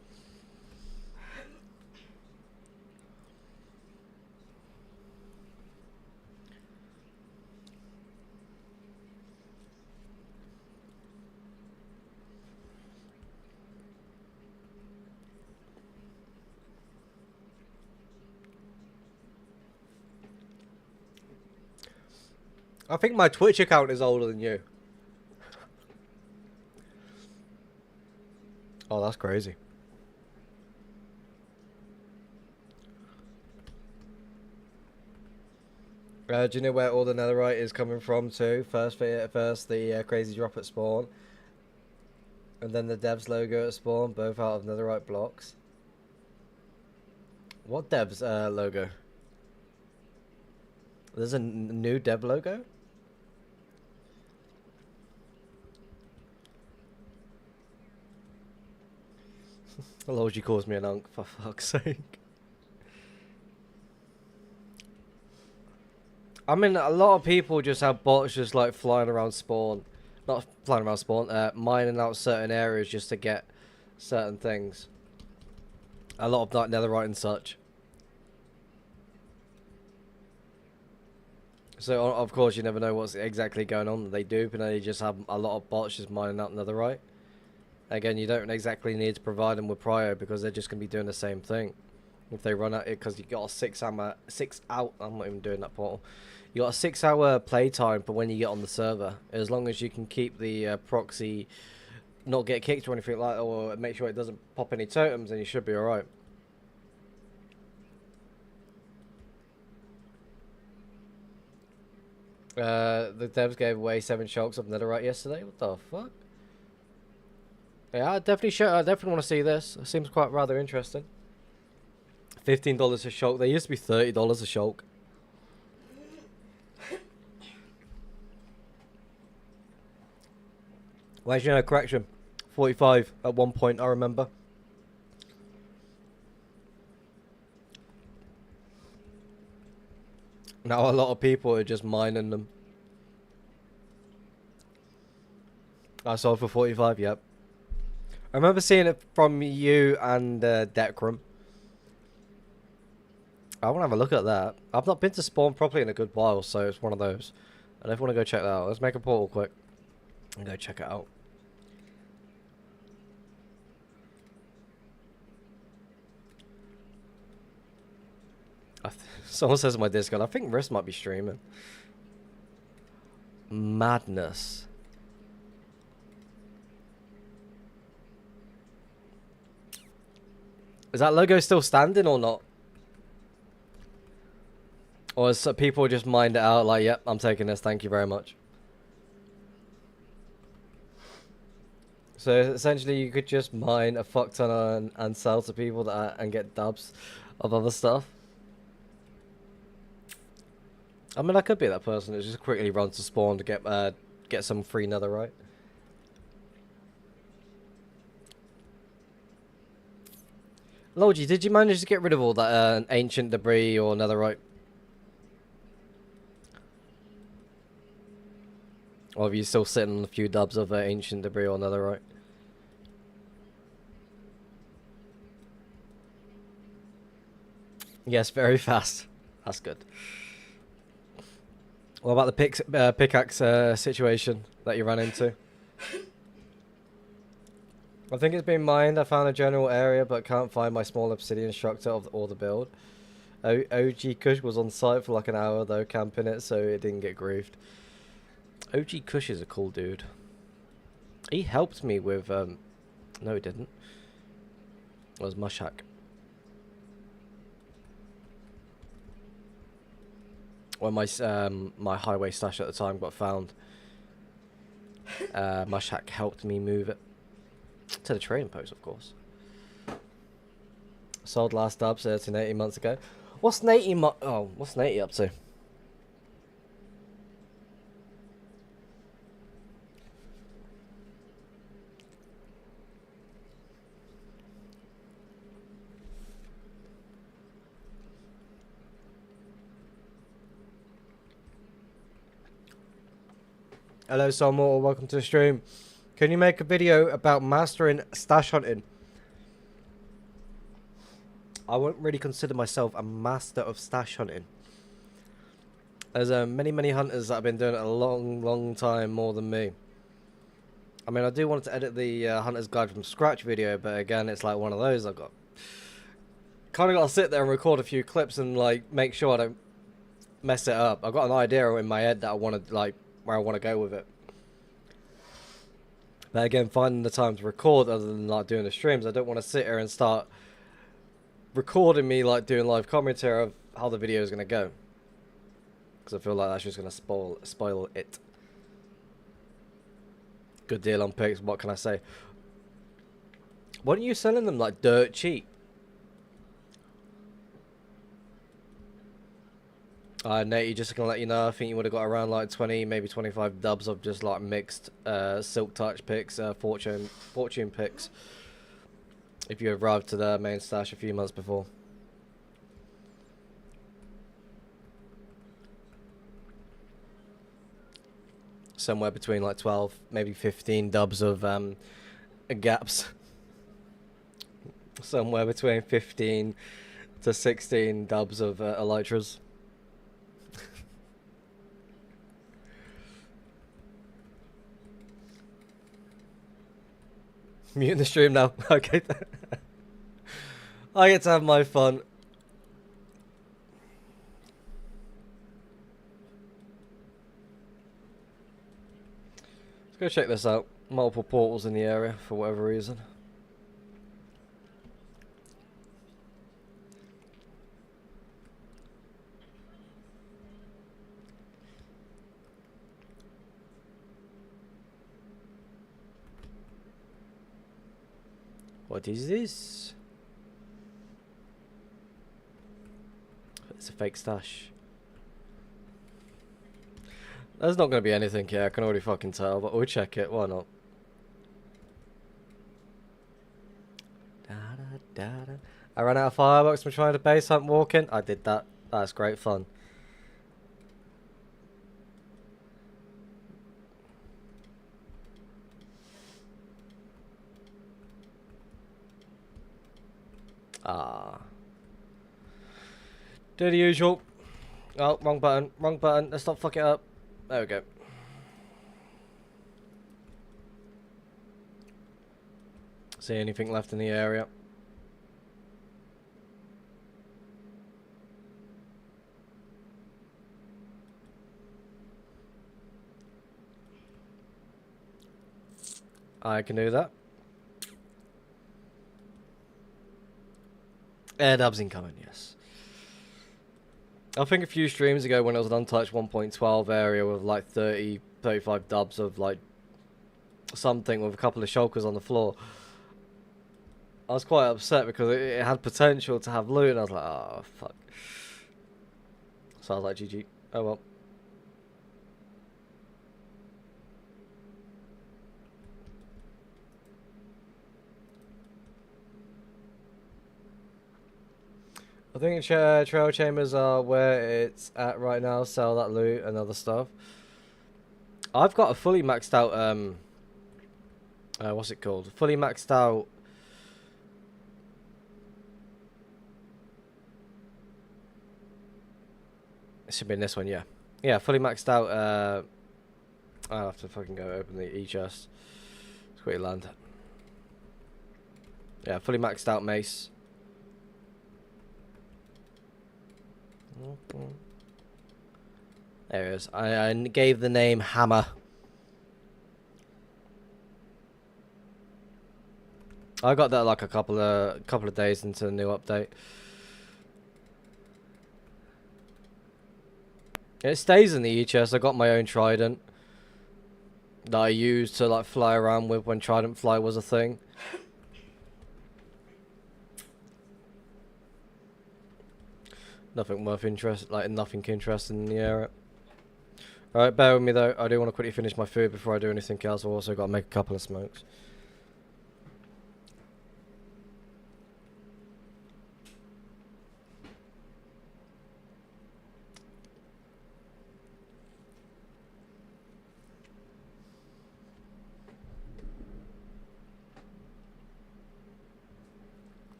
I think my Twitch account is older than you. Oh, that's crazy. Do you know where all the netherite is coming from too? First, the crazy drop at spawn, and then the devs logo at spawn, both out of netherite blocks. What devs logo? There's a new dev logo? Lord, you calls me an unk, for fuck's sake. I mean, a lot of people just have bots just like flying around spawn. Not flying around spawn, mining out certain areas just to get certain things. A lot of like netherite and such. So, of course, you never know what's exactly going on that they do, but then you just have a lot of bots just mining out netherite. Again, you don't exactly need to provide them with prio because they're just going to be doing the same thing. If they run out, because you got a 6 hour, I'm not even doing that portal. You got a 6 hour playtime for when you get on the server. As long as you can keep the proxy, not get kicked or anything like that, or make sure it doesn't pop any totems, then you should be alright. The devs gave away 7 shulks of netherite yesterday. What the fuck? Yeah, I definitely want to see this. It seems quite rather interesting. $15 a shulk. They used to be $30 a shulk. Where's your correction? 45 at one point, I remember. Now a lot of people are just mining them. I sold for 45, yep. I remember seeing it from you and Decrum. I want to have a look at that. I've not been to spawn properly in a good while, so it's one of those. I definitely want to go check that out. Let's make a portal quick and go check it out. Someone says in my Discord, I think Risk might be streaming. Madness. Is that logo still standing or not? Or is people just mined it out like, yep, I'm taking this, thank you very much. So essentially you could just mine a fuck ton and sell to people that and get dubs of other stuff. I mean, I could be that person that just quickly runs to spawn to get some free netherite. Logi, did you manage to get rid of all that ancient debris or netherite? Or are you still sitting on a few dubs of ancient debris or netherite? Yes, very fast. That's good. What about the pickaxe situation that you ran into? I think it's been mined. I found a general area, but can't find my small obsidian structure or the build. OG Kush was on site for like an hour though, camping it, so it didn't get griefed. OG Kush is a cool dude. He helped me with no he didn't. It was Mushhack. when my highway stash at the time got found, my shack helped me move it to the trading post, of course. Sold last dubs 13, 18 months ago. What's Natey what's Natey up to? Hello, Soulmortal, welcome to the stream. Can you make a video about mastering stash hunting? I wouldn't really consider myself a master of stash hunting. There's many hunters that have been doing it a long time more than me. I mean, I do want to edit the Hunter's Guide from Scratch video, but again, it's like one of those. I've got kind of got to sit there and record a few clips and like make sure I don't mess it up. I've got an idea in my head that I want to like where I want to go with it. But again, finding the time to record other than like doing the streams, I don't want to sit here and start recording me like doing live commentary of how the video is going to go, because I feel like that's just going to spoil it. Good deal on picks, what can I say? Why aren't you selling them like dirt cheap? Nate, just gonna let you know, I think you would have got around like 20, maybe 25 dubs of just like mixed Silk Touch picks, Fortune picks, if you arrived to the main stash a few months before. Somewhere between like 12, maybe 15 dubs of gaps. Somewhere between 15 to 16 dubs of elytras. Mute the stream now. Okay. I get to have my fun. Let's go check this out. Multiple portals in the area for whatever reason. What is this? It's a fake stash. There's not going to be anything here, I can already fucking tell, but we'll check it, why not? I ran out of fireworks from trying to base hunt walking. I did that. That's great fun. Do the usual. Oh, wrong button. Wrong button. Let's not fuck it up. There we go. See anything left in the area? I can do that. Air dubs incoming, yes. I think a few streams ago when it was an untouched 1.12 area with like 30, 35 dubs of like something with a couple of shulkers on the floor, I was quite upset because it had potential to have loot and I was like, oh fuck. So I was like, GG. Oh well. I think trail chambers are where it's at right now. Sell that loot and other stuff. I've got a fully maxed out what's it called? Fully maxed out. It should be in this one, yeah. Yeah, fully maxed out. I'll have to fucking go open the e-chest. Let's quickly land. Yeah, fully maxed out mace. There it is. I gave the name Hammer. I got that like a couple of days into the new update. It stays in the E-chest. I got my own trident that I used to like fly around with when trident fly was a thing. Nothing worth interest, like nothing interesting in the area. Alright, bear with me though. I do want to quickly finish my food before I do anything else. I've also got to make a couple of smokes.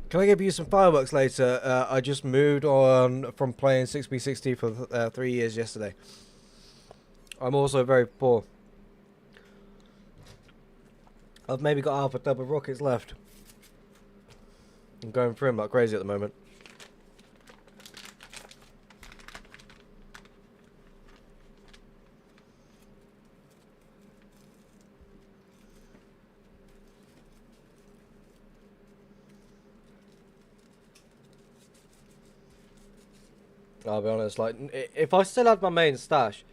Can I give you some fireworks later? I just moved on from playing 6v60 for 3 years yesterday. I'm also very poor. I've maybe got half a tub of rockets left. I'm going through them like crazy at the moment. I'll be honest, like, if I still had my main stash,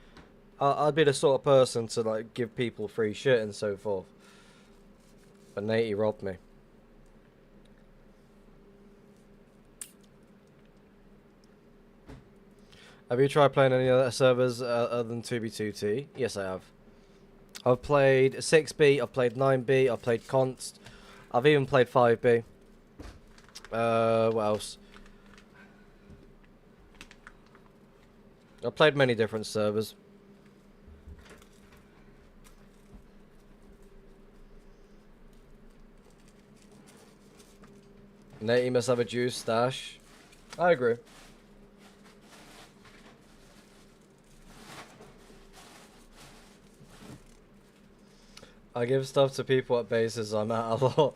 I'd be the sort of person to, like, give people free shit and so forth. But Natey robbed me. Have you tried playing any other servers other than 2b2t? Yes, I have. I've played 6b, I've played 9b, I've played Const, I've even played 5b. What else? I've played many different servers. Natey must have a juice stash. I agree. I give stuff to people at bases I'm at a lot.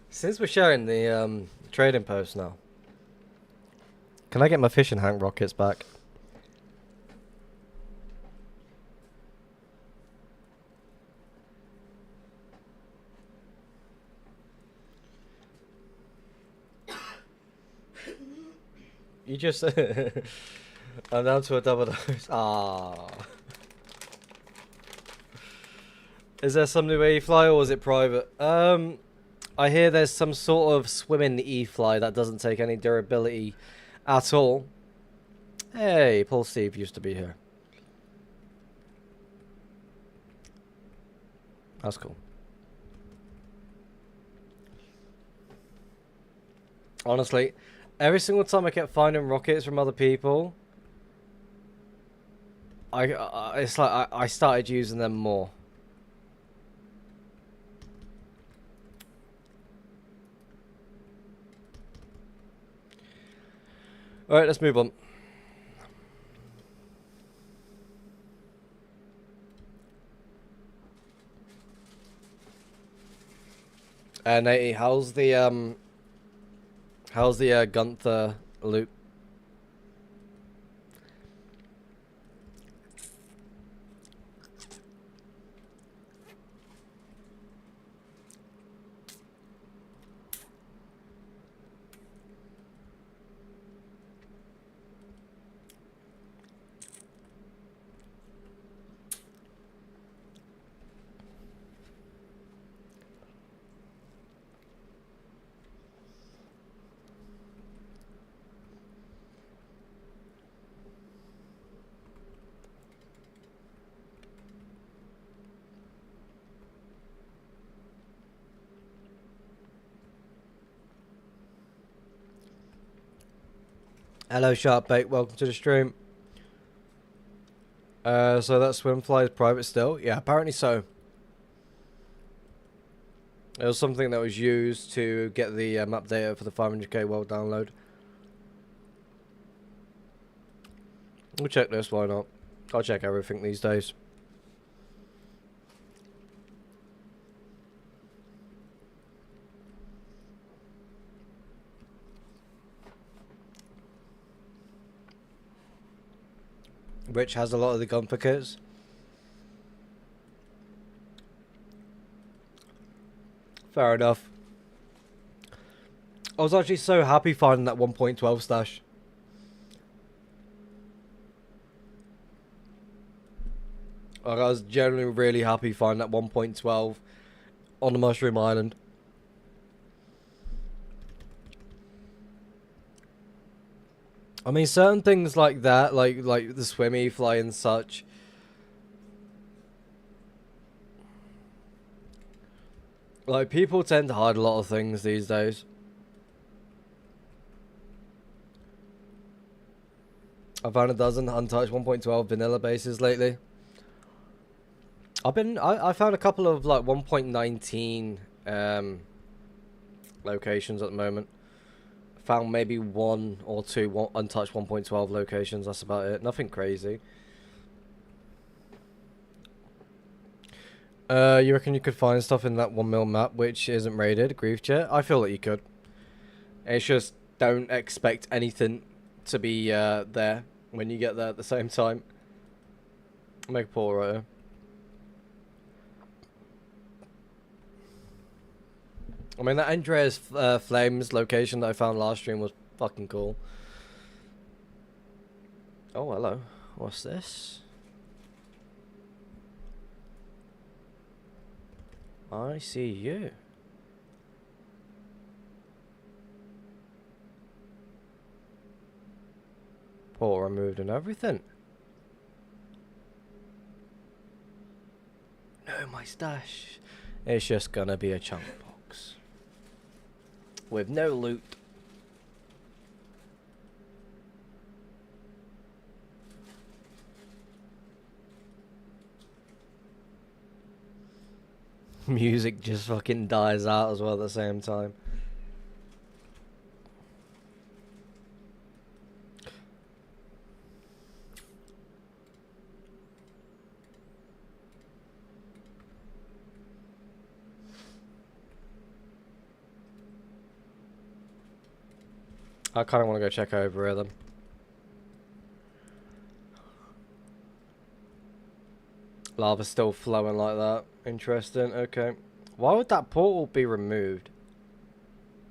Since we're sharing the trading post now, can I get my fishing hank rockets back? You just... I'm down to a double dose. Ah. Is there some new E-fly or is it private? I hear there's some sort of swimming E-fly that doesn't take any durability at all. Hey, Paul Steve used to be here. That's cool. Honestly, every single time I kept finding rockets from other people, it's like I started using them more. Alright, let's move on. Natey, how's the Gunther loop? Hello, Sharpbait. Welcome to the stream. So that Swimfly is private still? Yeah, apparently so. It was something that was used to get the map data for the 500k world download. We'll check this, why not? I'll check everything these days. Which has a lot of the Gunther kits. Fair enough. I was actually so happy finding that 1.12 stash. Like, I was genuinely really happy finding that 1.12 on the Mushroom Island. I mean, certain things like that, like the swimmy fly and such. Like, people tend to hide a lot of things these days. I found a dozen untouched 1.12 vanilla bases lately. I found a couple of like 1.19 locations at the moment. Found maybe one or two untouched 1.12 locations. That's about it. Nothing crazy. You reckon you could find stuff in that 1 mil map which isn't raided, Grief Jet? I feel that you could. It's just don't expect anything to be there when you get there at the same time. Make a pull right here. I mean, that Andreas Flames location that I found last stream was fucking cool. Oh, hello. What's this? I see you. Portal removed and everything. No, my stash. It's just gonna be a chunk box. With no loot. Music just fucking dies out as well at the same time. I kind of want to go check over here then. Lava's still flowing like that. Interesting, okay. Why would that portal be removed?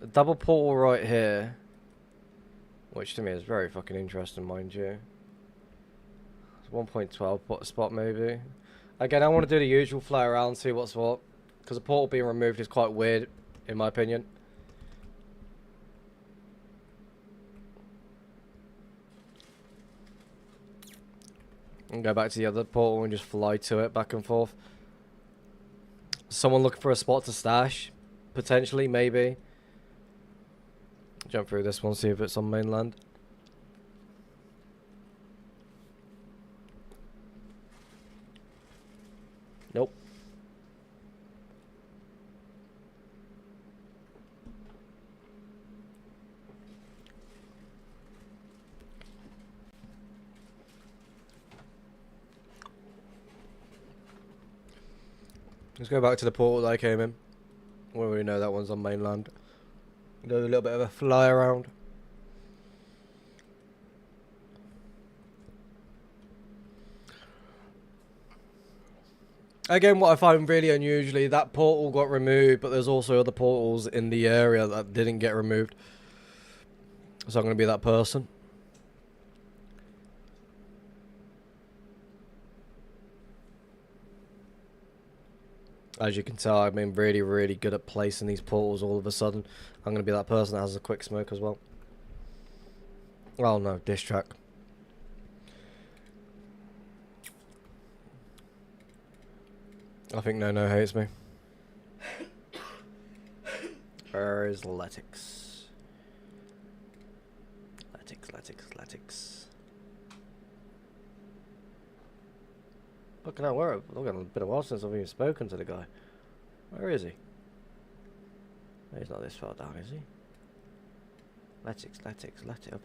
A double portal right here. Which to me is very fucking interesting, mind you. It's 1.12 spot maybe. Again, I want to do the usual fly around, see what's what. Because the portal being removed is quite weird, in my opinion. And go back to the other portal and just fly to it back and forth. Someone looking for a spot to stash? Potentially, maybe. Jump through this one, see if it's on mainland. Nope. Let's go back to the portal that I came in. We already know that one's on mainland. Do a little bit of a fly around. Again, what I find really unusually, that portal got removed, but there's also other portals in the area that didn't get removed. So I'm going to be that person. As you can tell, I've been really, really good at placing these portals all of a sudden. I'm going to be that person that has a quick smoke as well. Well, no, diss track. I think No hates me. Where is Letix? Letix. Fucking hell, where? Look, it's been a while since I've even spoken to the guy. Where is he? He's not this far down, is he? Letix. Have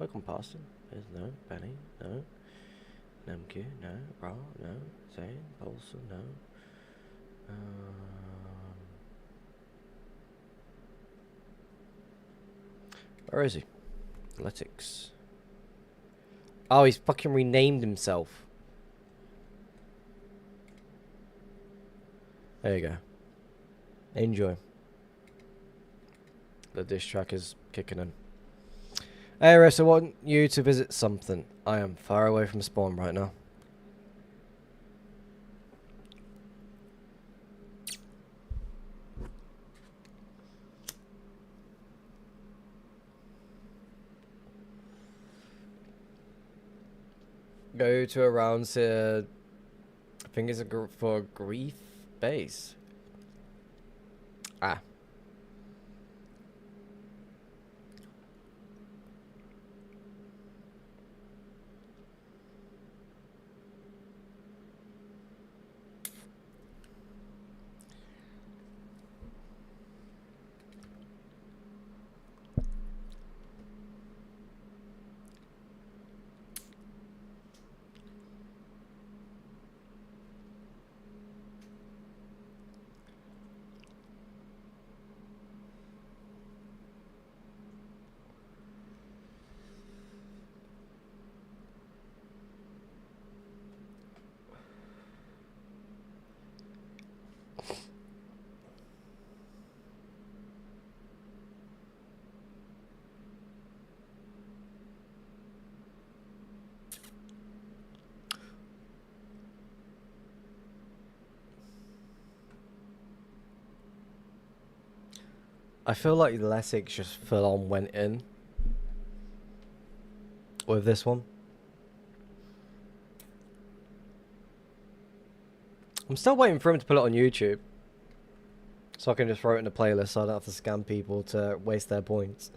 I gone past him? There's no. Benny, no. Nemq, no. Ra, no. Zane, Bolson, no. Where is he? Letix. Oh, he's fucking renamed himself. There you go. Enjoy. The diss track is kicking in. Hey, Rest, I want you to visit something. I am far away from spawn right now. Go to around to, I think it's for grief base. Ah. I feel like Lessig just full on went in with this one. I'm still waiting for him to put it on YouTube, so I can just throw it in a playlist so I don't have to scam people to waste their points.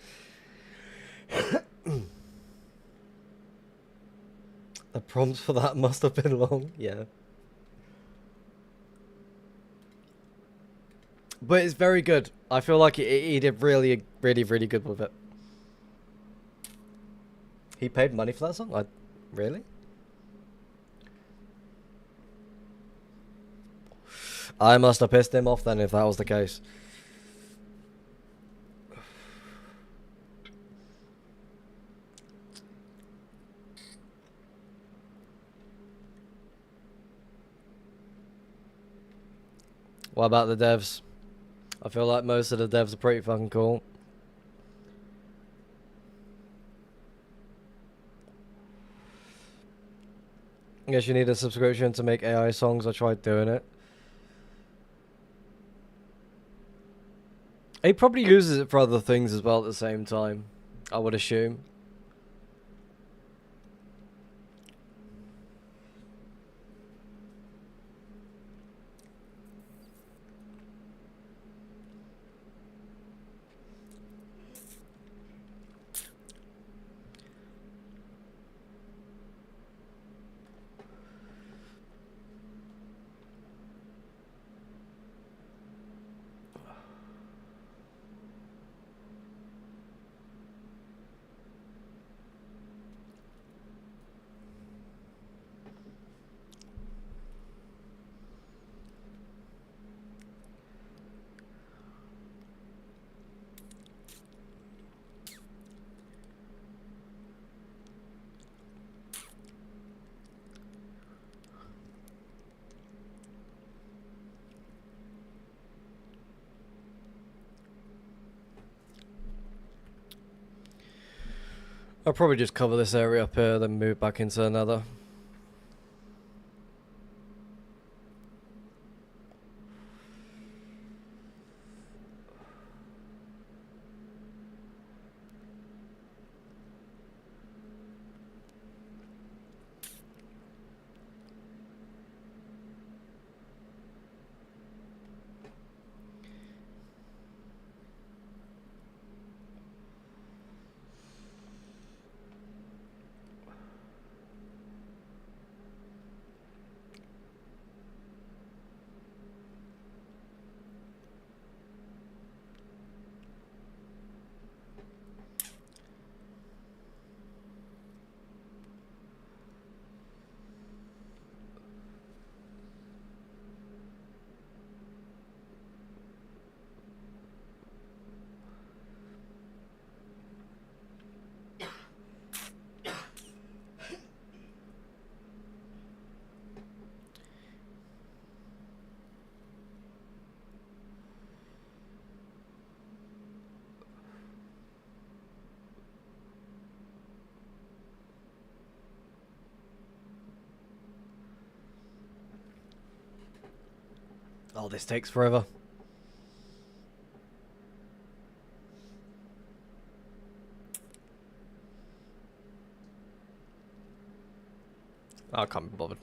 The prompts for that must have been long, yeah. But it's very good. I feel like he did really good with it. He paid money for that song? Really? I must have pissed him off then if that was the case. What about the devs? I feel like most of the devs are pretty fucking cool. I guess you need a subscription to make AI songs. I tried doing it. He probably uses it for other things as well at the same time, I would assume. I'll probably just cover this area up here, then move back into another. Oh, this takes forever. I can't be bothered.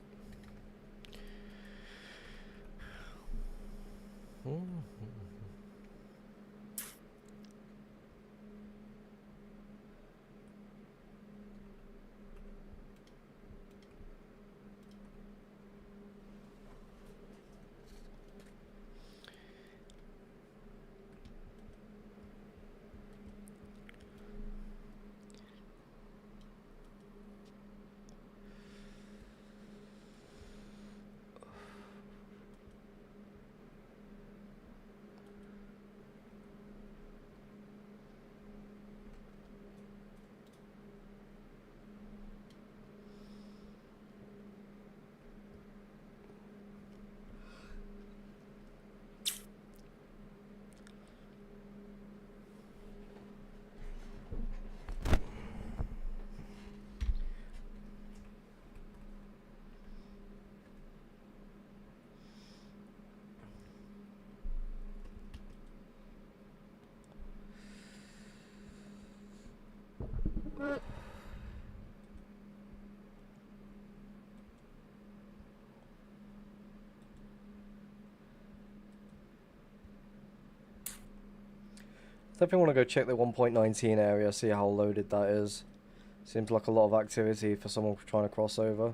Definitely want to go check the 1.19 area, see how loaded that is. Seems like a lot of activity for someone trying to cross over.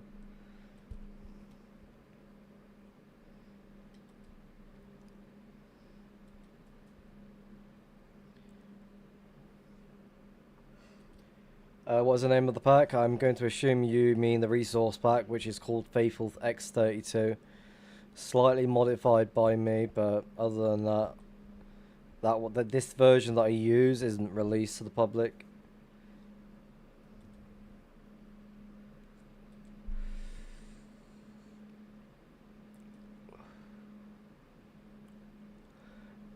What's the name of the pack? I'm going to assume you mean the resource pack, which is called Faithful X32. Slightly modified by me, but other than that, this version that I use isn't released to the public.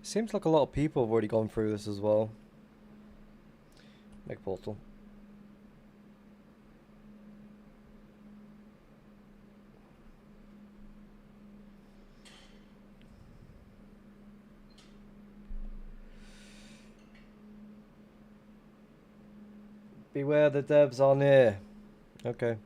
Seems like a lot of people have already gone through this as well. Make portal. Beware the devs are near. Okay.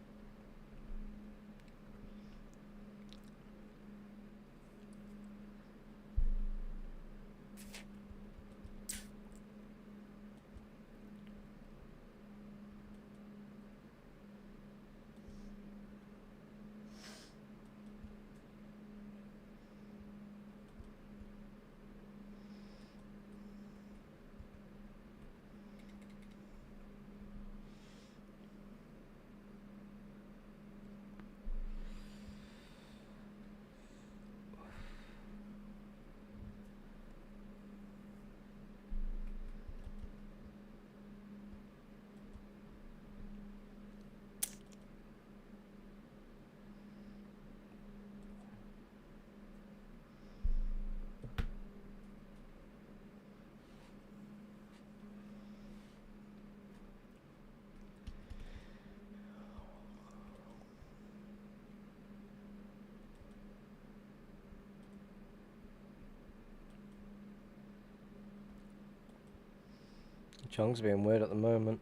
Chung's being weird at the moment.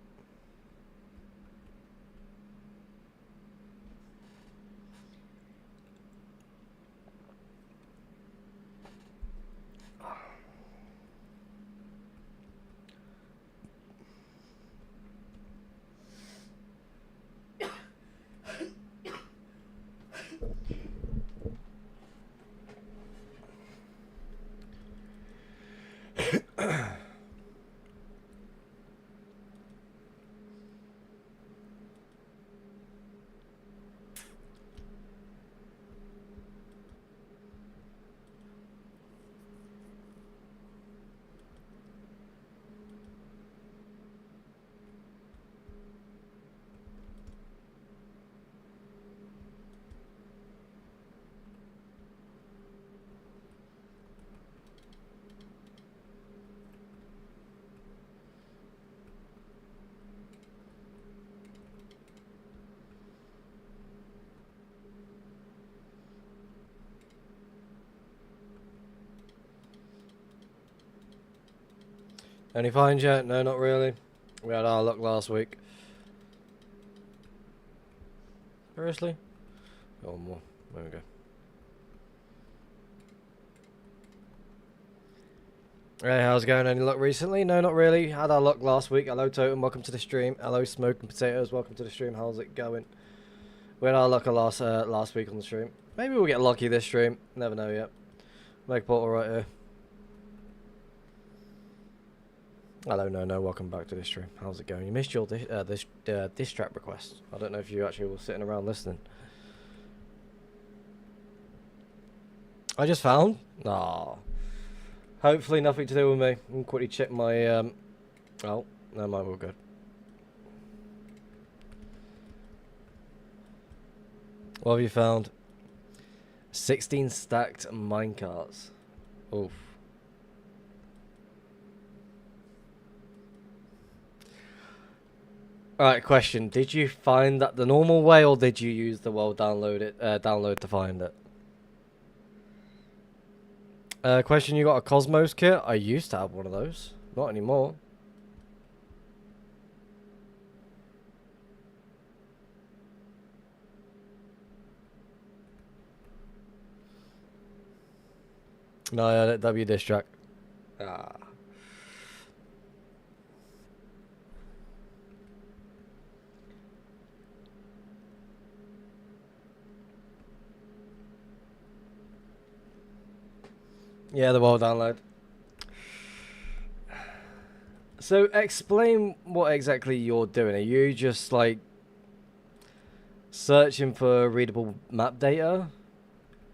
Any finds yet? No, not really. We had our luck last week. Seriously? Oh, more. There we go. Hey, how's it going? Any luck recently? No, not really. Had our luck last week. Hello, Totem. Welcome to the stream. Hello, Smoking Potatoes. Welcome to the stream. How's it going? We had our luck last week on the stream. Maybe we'll get lucky this stream. Never know yet. Make portal right here. Hello, no. Welcome back to the stream. How's it going? You missed your diss track request. I don't know if you actually were sitting around listening. I just found? Aww. Hopefully nothing to do with me. I can quickly check my, oh, no mind, we're good. What have you found? 16 stacked minecarts. Oof. Alright, question. Did you find that the normal way, or did you use the download to find it? Question, you got a Cosmos kit? I used to have one of those. Not anymore. No, I had W diss track. Ah. Yeah, the world download. So explain what exactly you're doing. Are you just like searching for readable map data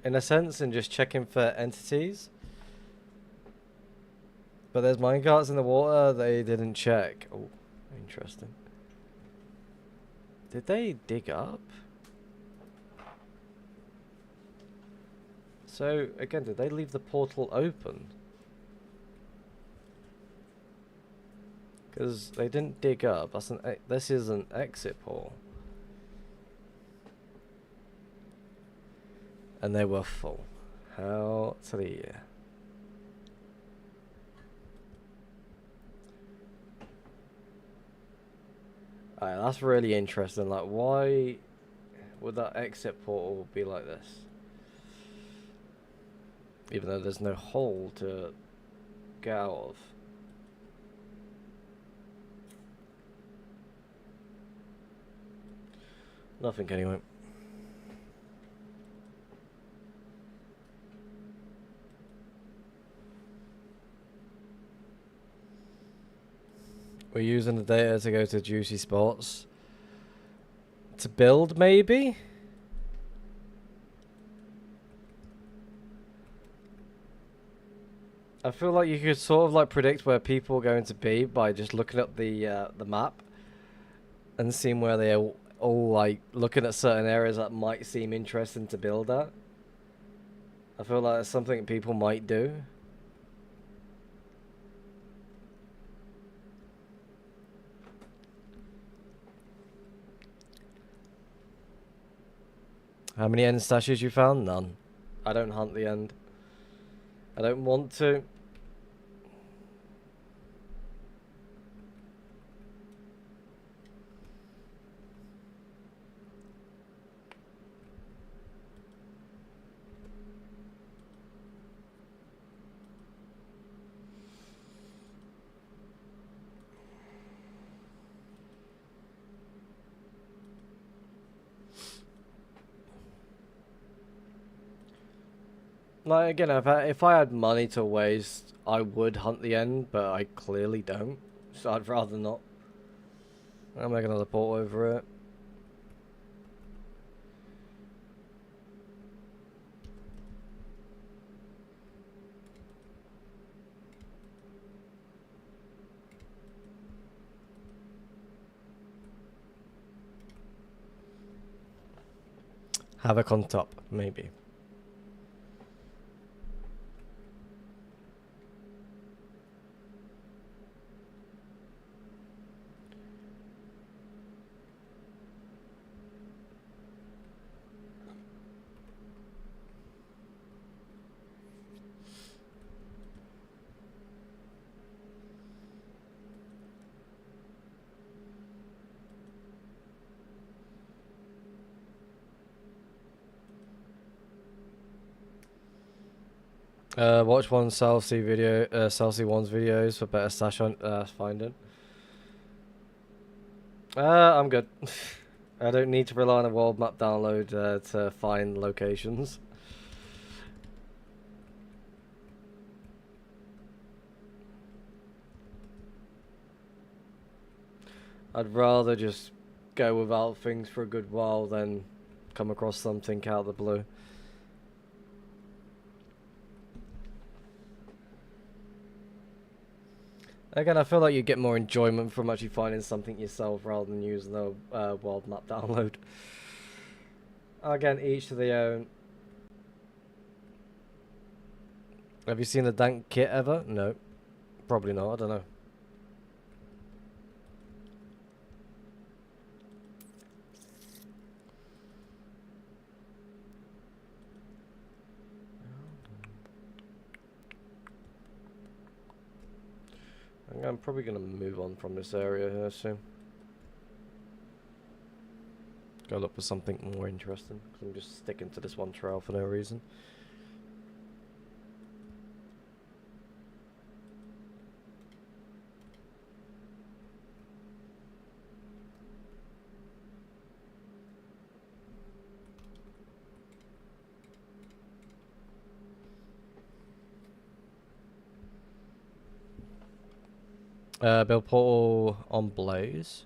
in a sense and just checking for entities? But there's minecarts in the water they didn't check. Oh, interesting. Did they dig up? So, again, did they leave the portal open? Because they didn't dig up. This is an exit port. And they were full. How to the year. Alright, that's really interesting. Like, why would that exit portal be like this? Even though there's no hole to get out of. Nothing anyway. We're using the data to go to juicy spots. To build, maybe? I feel like you could sort of like predict where people are going to be by just looking at the map and seeing where they are all like looking at certain areas that might seem interesting to build at. I feel like that's something people might do. How many end stashes you found? None. I don't hunt the end. I don't want to. Like, again, if I had money to waste, I would hunt the end, but I clearly don't. So I'd rather not. I'll make another port over it. Havoc on top, maybe. Watch one Salsi video, Salsi one's videos for better stash on finding. I'm good. I don't need to rely on a world map download to find locations. I'd rather just go without things for a good while than come across something out of the blue. Again, I feel like you get more enjoyment from actually finding something yourself rather than using the world map download. Again, each to their own. Have you seen the dank kit ever? No. Probably not, I don't know. I'm probably going to move on from this area here soon. Go look for something more interesting, because I'm just sticking to this one trail for no reason. Build portal on Blaze.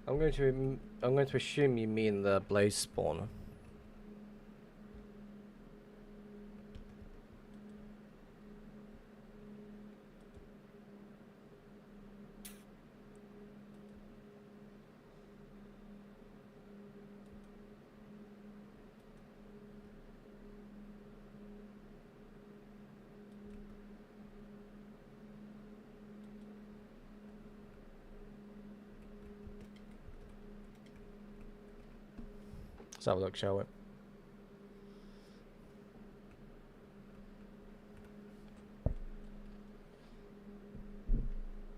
I'm going to assume you mean the Blaze spawner. Let's have a look, shall we?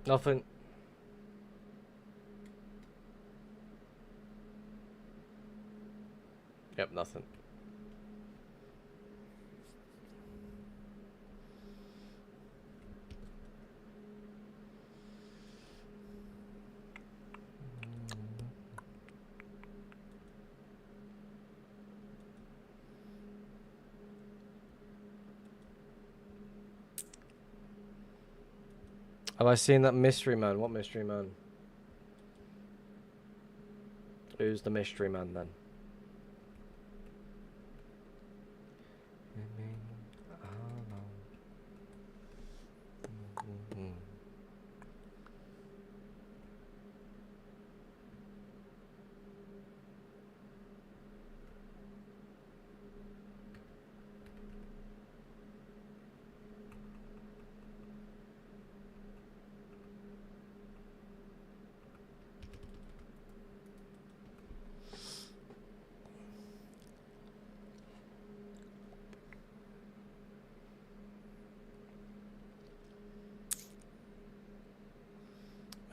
Nothing. Yep, nothing. Have I seen that mystery man? What mystery man? Who's the mystery man then?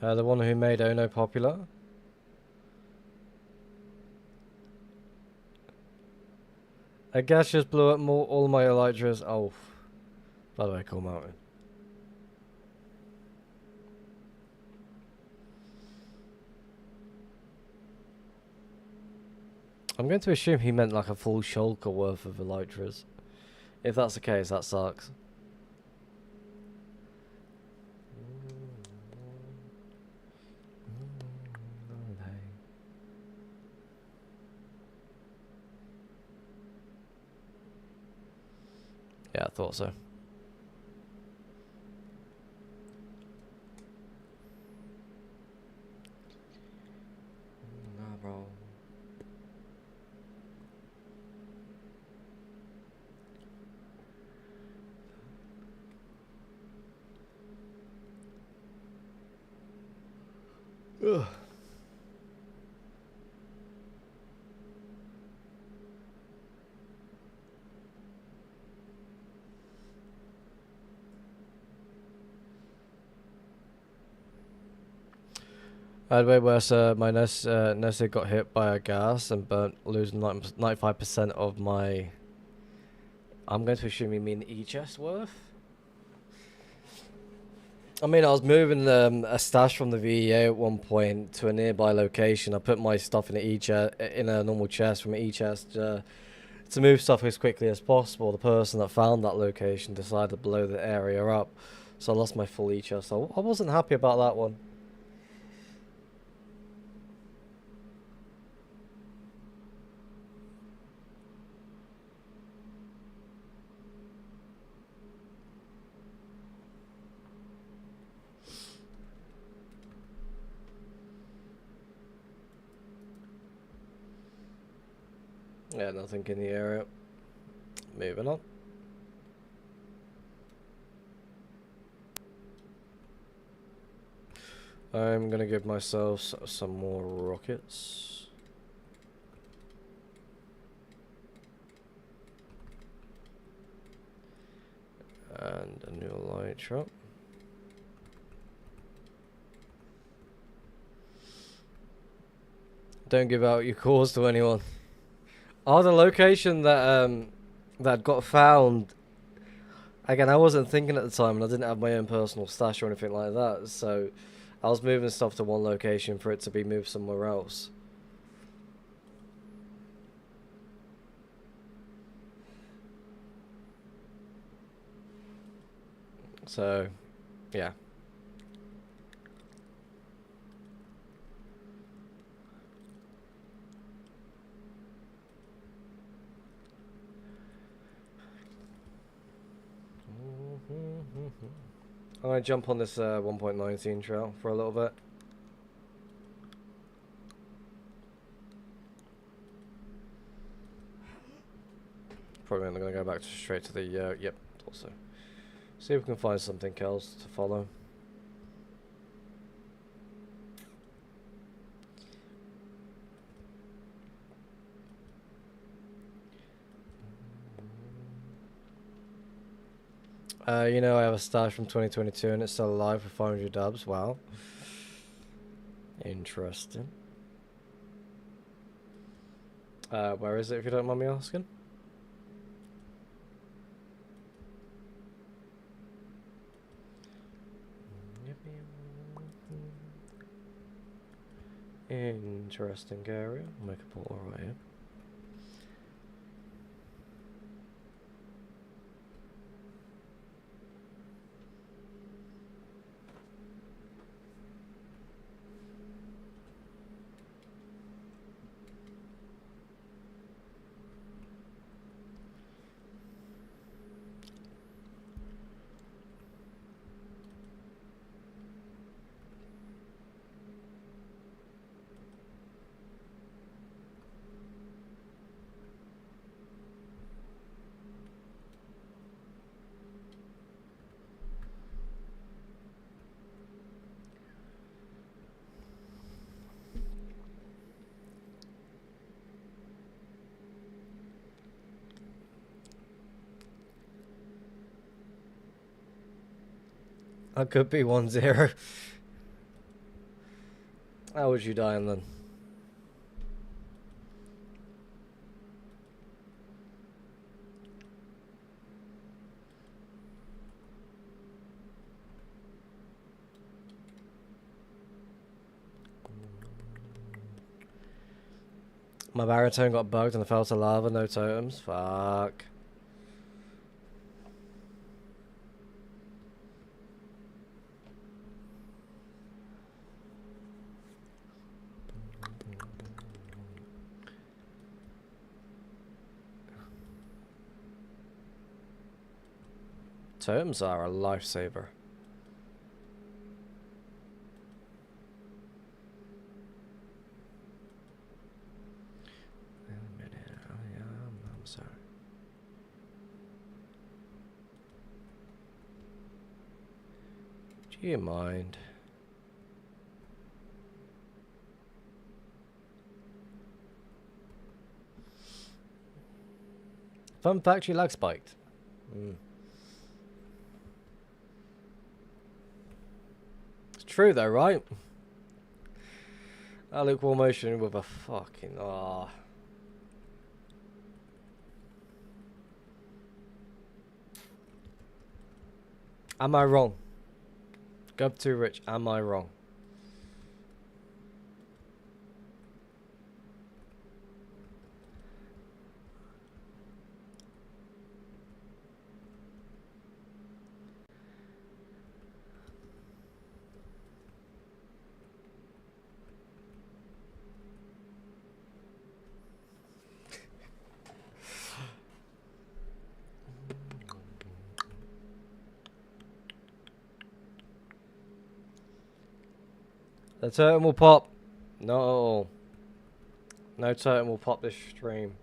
The one who made Ono popular. I guess just blew up all my elytras. Oh, by the way, cool mountain. I'm going to assume he meant like a full shulker worth of elytras. If that's the case, that sucks. Yeah, I thought so. Nah, bro. Ugh. I had way worse. My Nessa got hit by a gas and burnt, losing 95% of my I'm going to assume you mean E-chest worth? I mean, I was moving a stash from the VEA at one point to a nearby location. I put my stuff in in a normal chest from an E-chest to move stuff as quickly as possible. The person that found that location decided to blow the area up, so I lost my full E-chest. So I wasn't happy about that one. Yeah, nothing in the area. Moving on. I'm gonna give myself some more rockets. And a new light trap. Don't give out your cores to anyone. Oh, the location that that got found. Again, I wasn't thinking at the time, and I didn't have my own personal stash or anything like that. So, I was moving stuff to one location for it to be moved somewhere else. So, yeah. I'm going to jump on this 1.19 trail for a little bit. Probably going to go back straight to the, yep, also. See if we can find something else to follow. You know, I have a stash from 2022 and it's still alive for 500 dubs. Wow. Interesting. Where is it, if you don't mind me asking? Interesting area. Make a portal right here. I could be 1-0. How would you die then? My baritone got bugged and I fell to lava, no totems. Fuck. Totems are a lifesaver. I'm sorry. Do you mind? Fun fact, your lag spiked. It's true though, right? That lukewarm motion with a fucking Am I wrong? Gub too rich. Am I wrong? The totem will pop. No. No totem will pop this stream.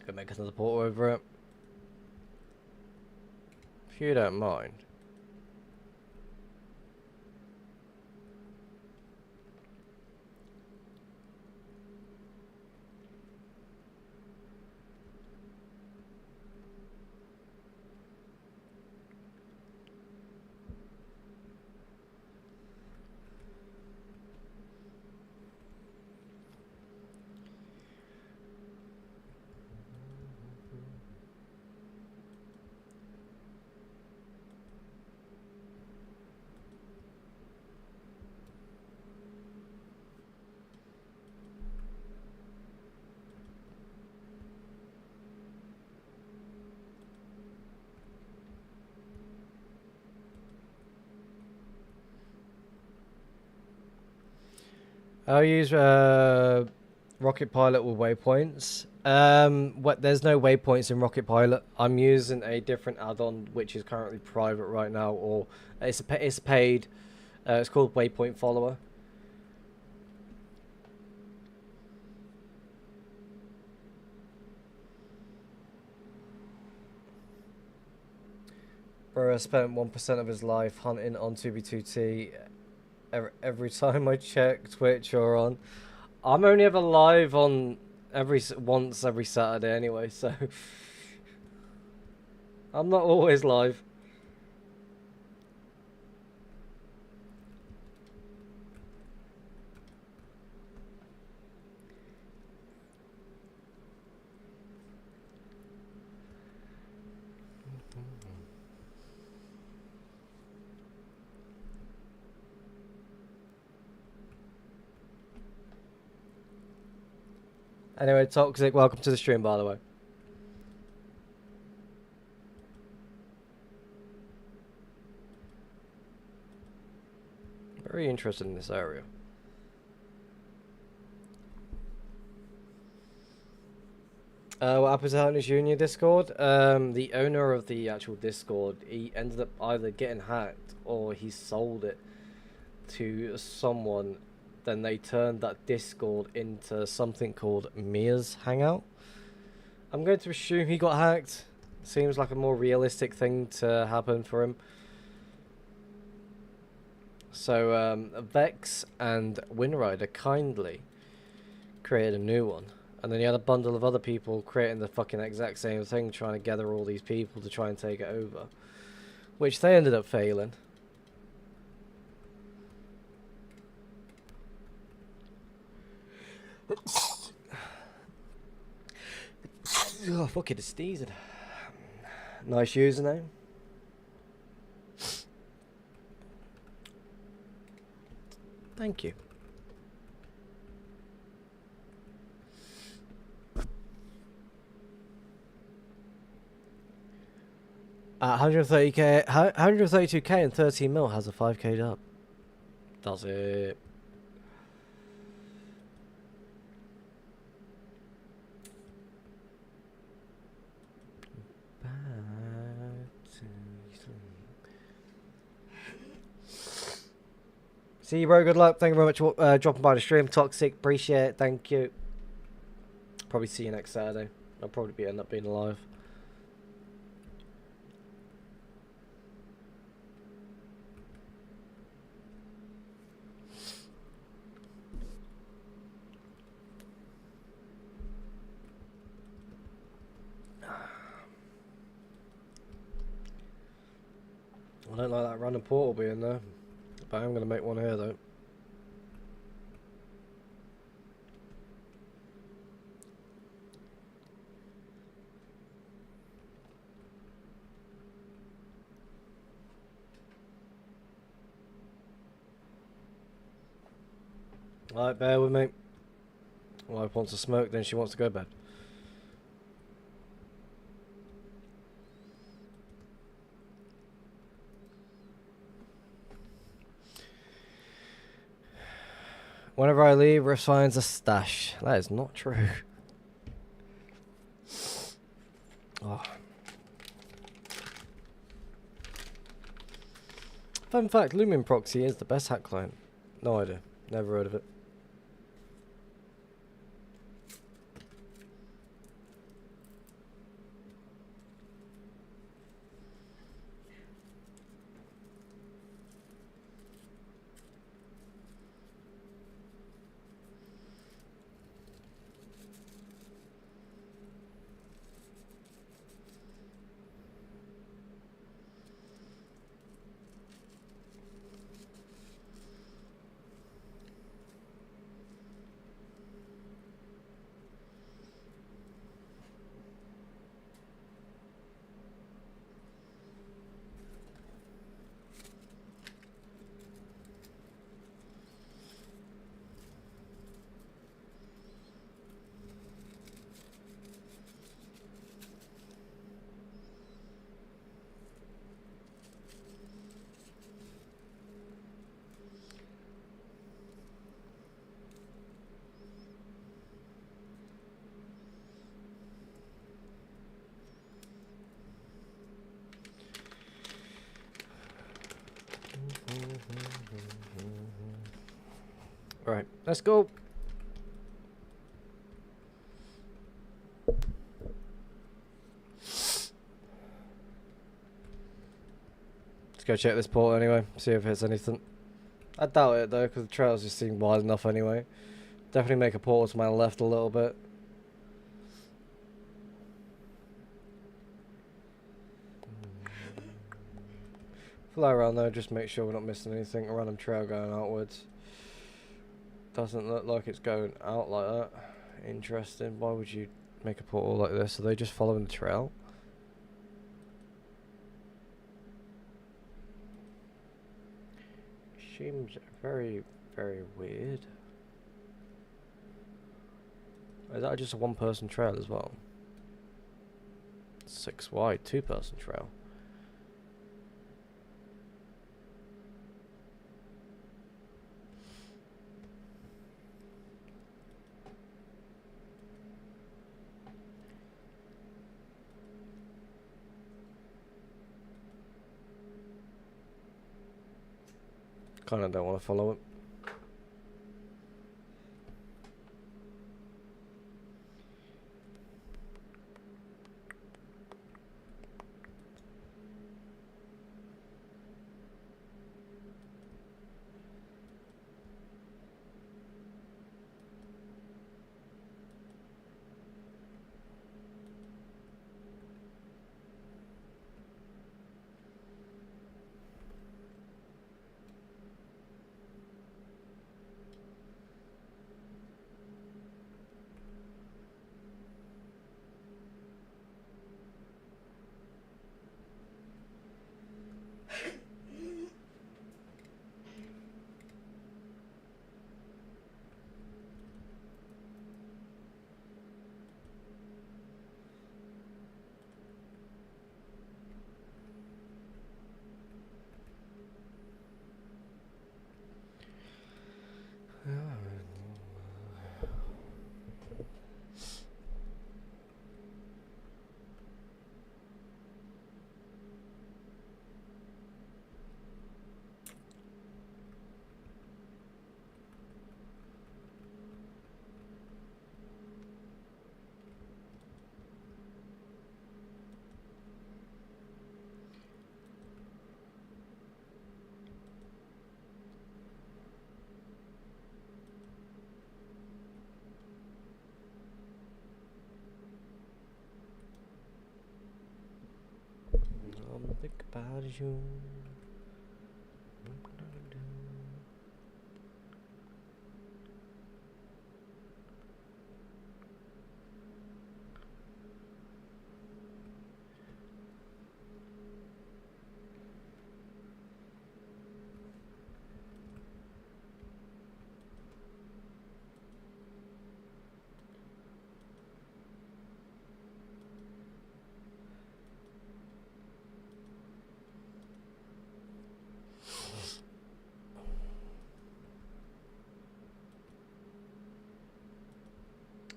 Could make another portal over it. If you don't mind. I'll use Rocket Pilot with waypoints. There's no waypoints in Rocket Pilot. I'm using a different add-on which is currently private right now, or it's paid. It's called Waypoint Follower. Bro spent 1% of his life hunting on 2B2T. Every time I check Twitch or on, I'm only ever live on once every Saturday anyway, so I'm not always live. Anyway, Toxic, welcome to the stream, by the way. Very interested in this area. What happens out in his Junior Discord? The owner of the actual Discord, he ended up either getting hacked or he sold it to someone. Then they turned that Discord into something called Mia's Hangout. I'm going to assume he got hacked. Seems like a more realistic thing to happen for him. So Vex and Winrider kindly created a new one. And then you had a bundle of other people creating the fucking exact same thing, trying to gather all these people to try and take it over. Which they ended up failing. Oh, fuck it, it's sneezing. Nice username. Thank you. 130k, 132k and 13 mil has a 5k up. Does it? See you, bro. Good luck. Thank you very much for dropping by the stream. Toxic. Appreciate it. Thank you. Probably see you next Saturday. I'll probably end up being alive. I don't like that random portal being there, but I'm going to make one here though. Alright, bear with me. Wife wants to smoke, then she wants to go to bed. Whenever I leave, Riff finds a stash. That is not true. Oh. Fun fact, Lumen Proxy is the best hack client. No idea. Never heard of it. Right, let's go. Let's go check this portal anyway, see if it's anything. I doubt it though, because the trails just seem wide enough anyway. Definitely make a portal to my left a little bit. Fly around though, just make sure we're not missing anything. A random trail going outwards. Doesn't look like it's going out like that. Interesting. Why would you make a portal like this? Are they just following the trail? Seems very, very weird. Is that just a one-person trail as well? 6 wide, 2-person trail. Kinda don't want to follow it. Think about you.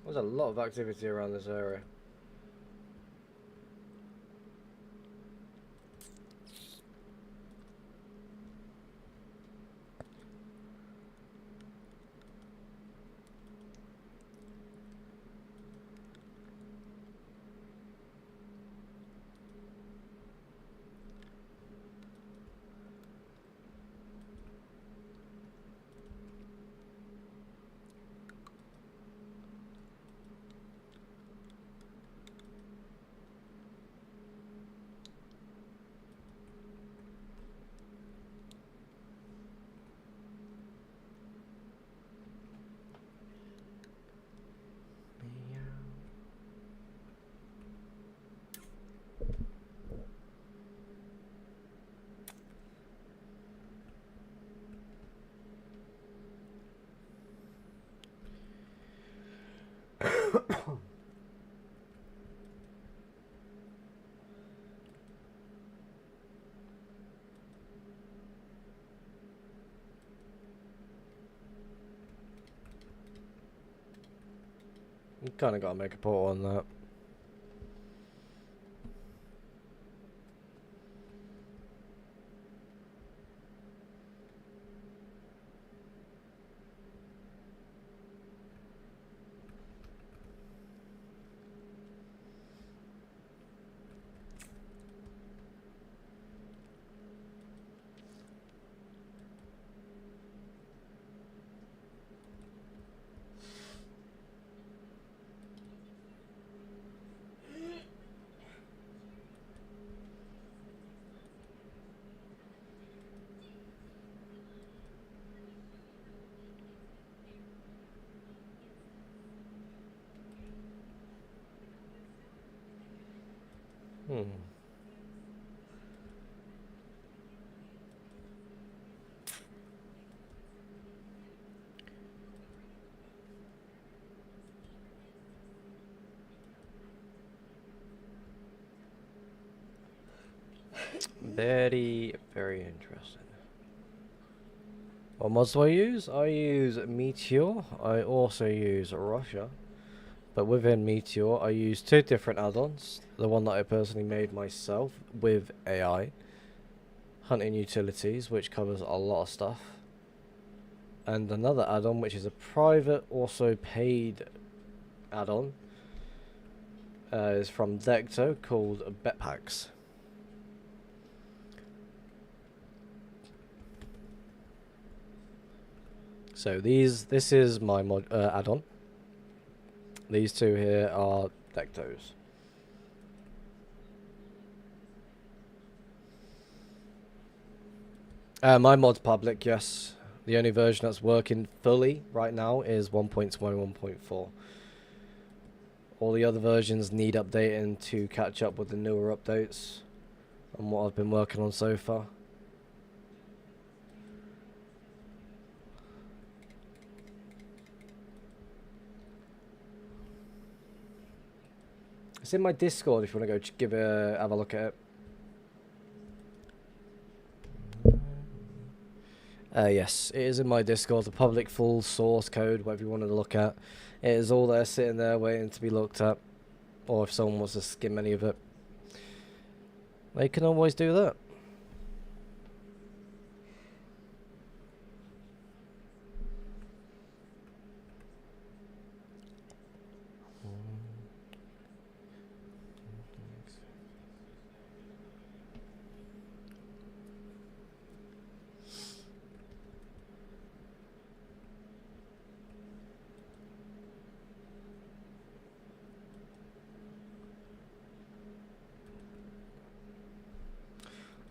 There's a lot of activity around this area. You kind of got to make a port on that. Very, very interesting. What mods do I use? I use Meteor. I also use Russia. But within Meteor, I use two different add-ons. The one that I personally made myself with AI. Hunting Utilities, which covers a lot of stuff. And another add-on, which is a private, also paid add-on, is from Decto, called Betpacks. So this is my mod add-on. These two here are Dectos. My mod's public, yes. The only version that's working fully right now is 1.21.4. All the other versions need updating to catch up with the newer updates and what I've been working on so far. It's in my Discord if you want to go have a look at it. Yes, it is in my Discord, the public full source code, whatever you wanted to look at. It is all there sitting there waiting to be looked at. Or if someone wants to skim any of it, they can always do that.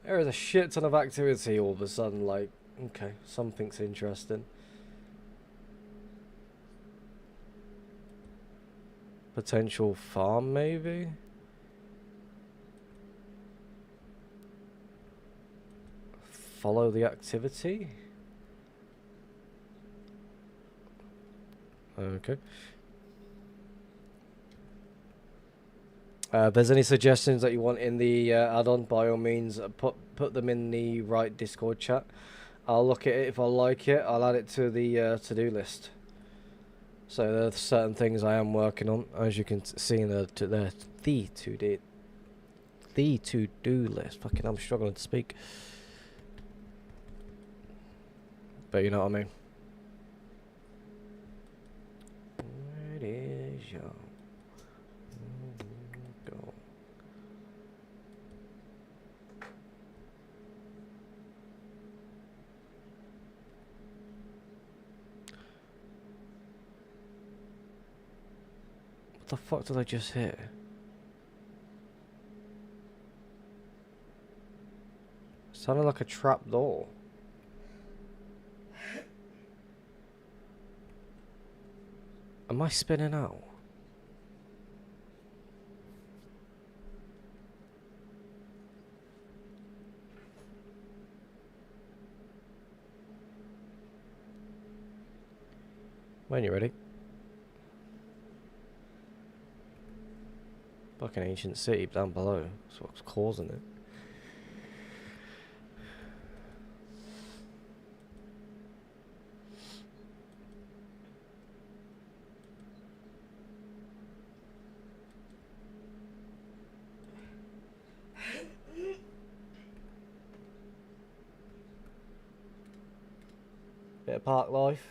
There is a shit ton of activity all of a sudden, like, okay, something's interesting. Potential farm, maybe? Follow the activity? Okay. If there's any suggestions that you want in the add-on, by all means, put them in the right Discord chat. I'll look at it. If I like it, I'll add it to the to-do list. So there are certain things I am working on, as you can see in the to-do list. Fucking, I'm struggling to speak. But you know what I mean. Where is your... go? What the fuck did I just hit? Sounded like a trap door. Am I spinning out? When you're ready. Fucking ancient city down below. That's what's causing it. Bit of park life.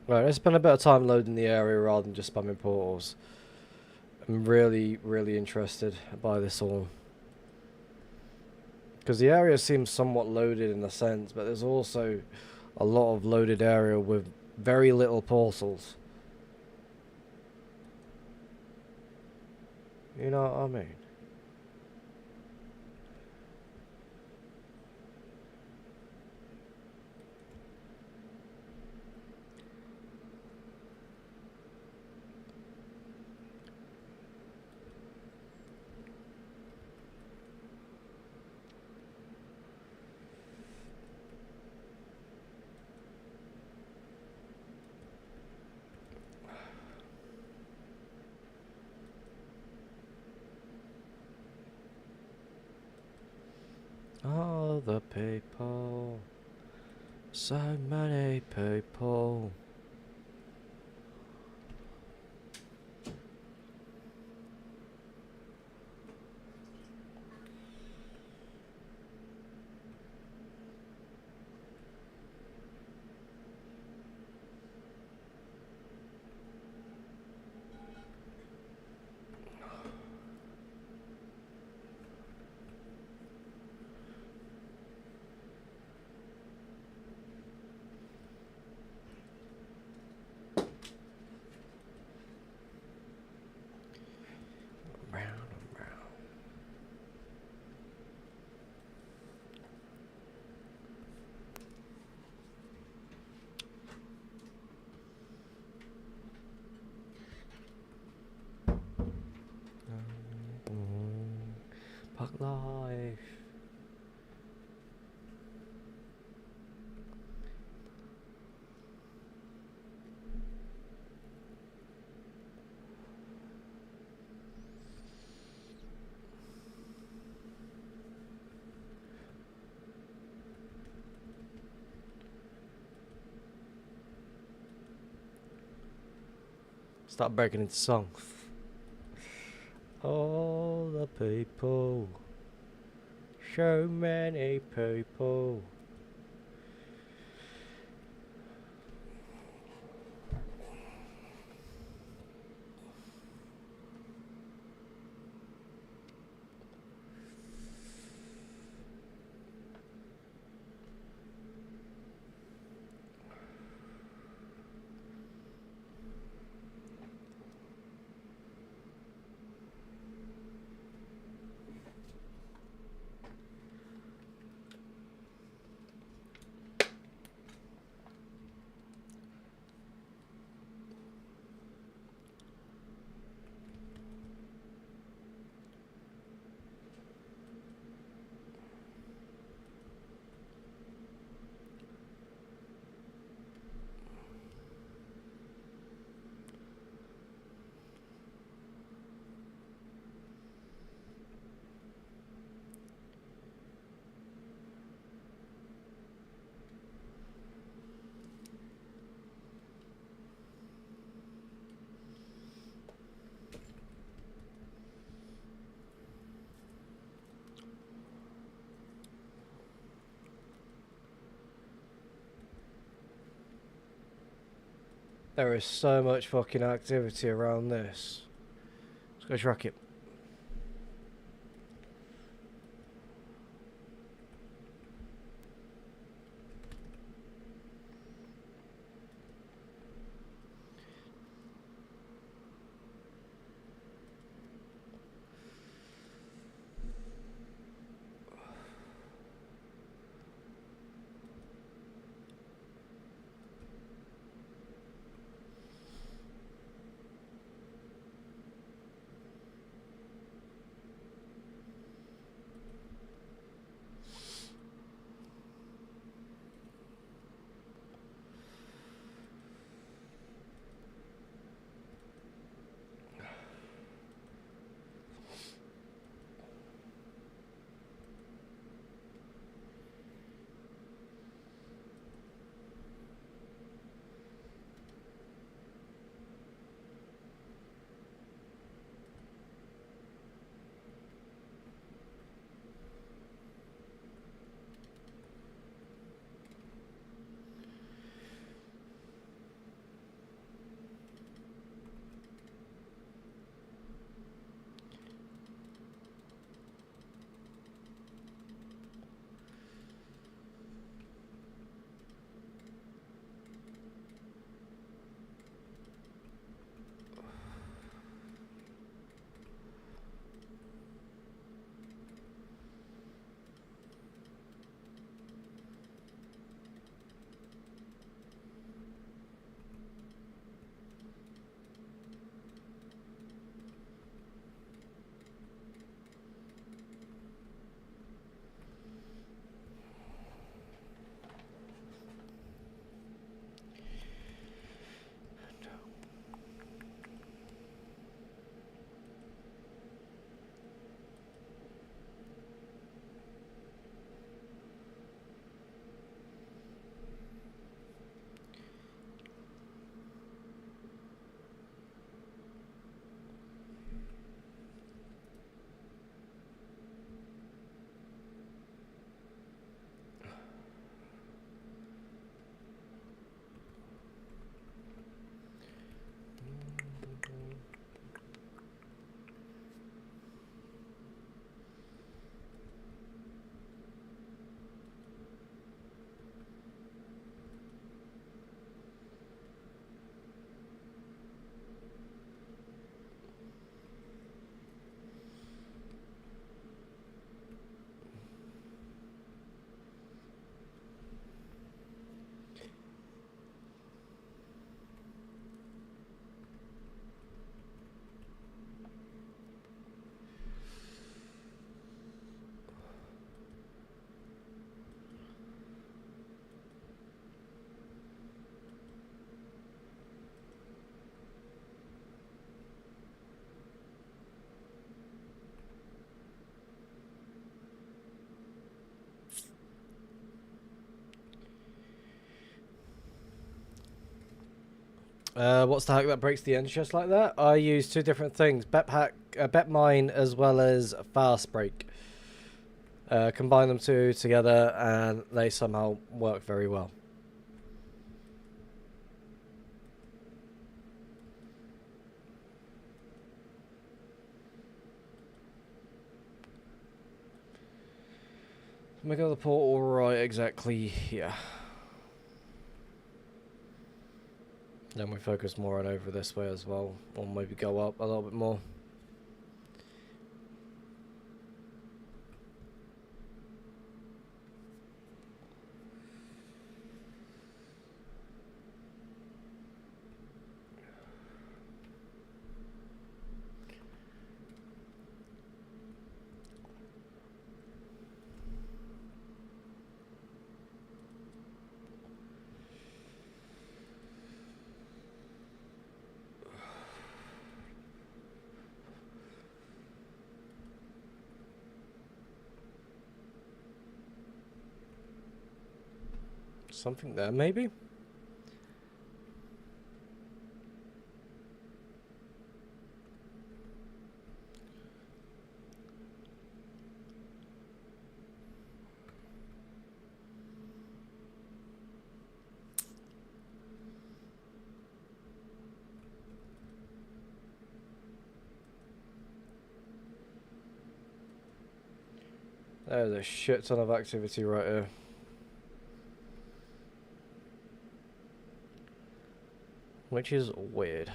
Right, let's spend a bit of time loading the area rather than just spamming portals. I'm really, really interested by this all. Because the area seems somewhat loaded in a sense, but there's also a lot of loaded area with very little portals. You know what I mean? All the people, so many people. Park life. Start breaking into song. All the people, so many people. There is so much fucking activity around this. Let's go track it. What's the hack that breaks the engine chest like that? I use two different things: bet mine as well as fast break. Combine them two together, and they somehow work very well. Make the portal right exactly here. Then we focus more on over this way as well, or maybe go up a little bit more. Something there, maybe? There's a shit ton of activity right here. Which is weird.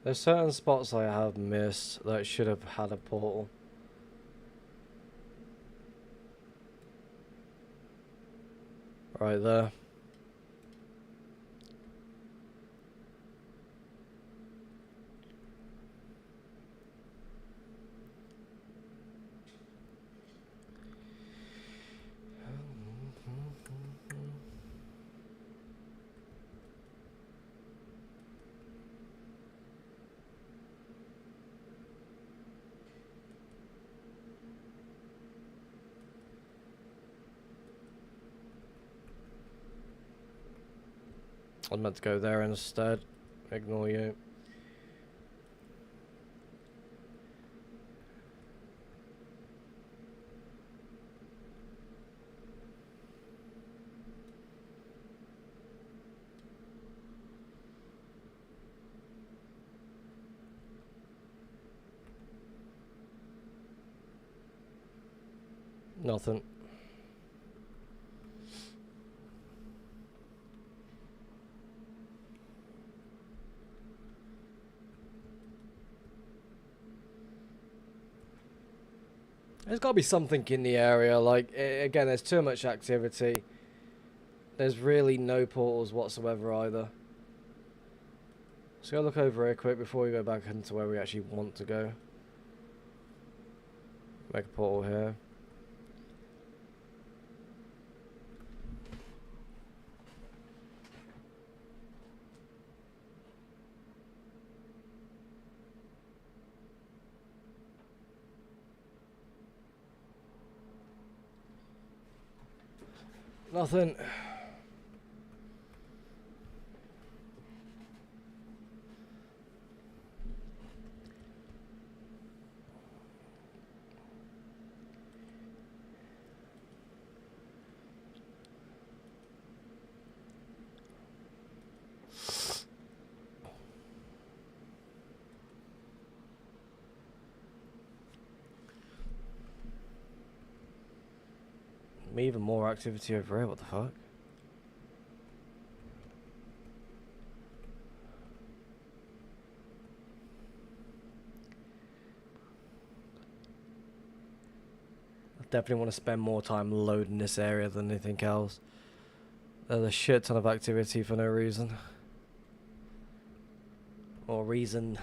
There's certain spots I have missed that should have had a portal. Right there. I meant to go there instead. Ignore you. Nothing. There's got to be something in the area. Like, again, there's too much activity. There's really no portals whatsoever either. So go look over here quick before we go back into where we actually want to go. Make a portal here. Nothing. Even more activity over here, what the fuck? I definitely want to spend more time loading this area than anything else. There's a shit ton of activity for no reason. Or reason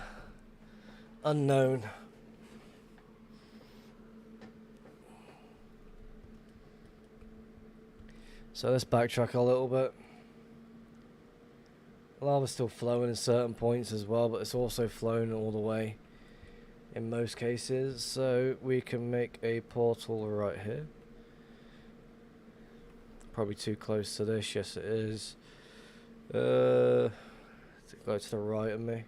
unknown. So let's backtrack a little bit. Lava's still flowing in certain points as well, but it's also flowing all the way in most cases. So we can make a portal right here. Probably too close to this. Yes, it is. To go to the right of me.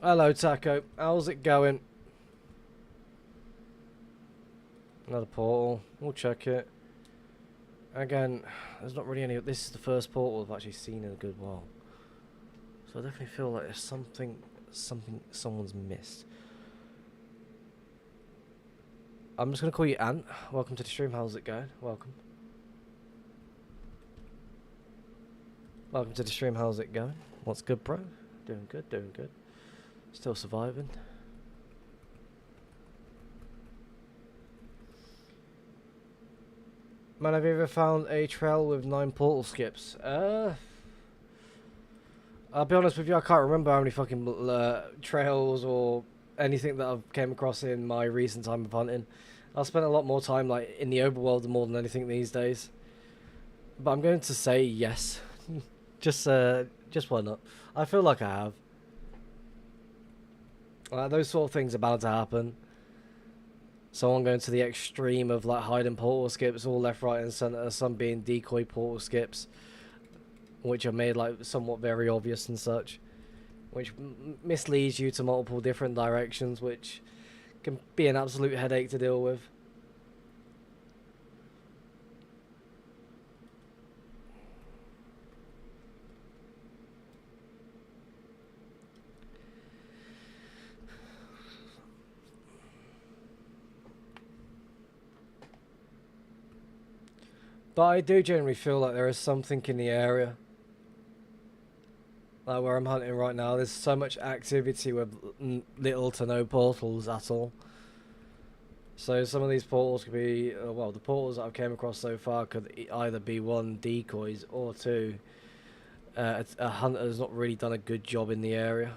Hello, Taco. How's it going? Another portal. We'll check it. Again, there's not really any. This is the first portal I've actually seen in a good while. So I definitely feel like there's something someone's missed. I'm just gonna call you Ant. Welcome to the stream. How's it going? Welcome. Welcome to the stream. How's it going? What's good, bro? Doing good. Doing good. Still surviving. Man, have you ever found a trail with 9 portal skips? I'll be honest with you, I can't remember how many fucking trails or anything that I've came across in my recent time of hunting. I've spent a lot more time like in the overworld more than anything these days. But I'm going to say yes. just why not? I feel like I have. Those sort of things are bound to happen. Someone going to the extreme of like hiding portal skips all left, right and centre, some being decoy portal skips, which are made like somewhat very obvious and such, which misleads you to multiple different directions, which can be an absolute headache to deal with. But I do generally feel like there is something in the area. Like where I'm hunting right now, there's so much activity with little to no portals at all. So some of these portals could be, well, the portals that I've came across so far could either be 1, decoys, or 2, a hunter has not really done a good job in the area.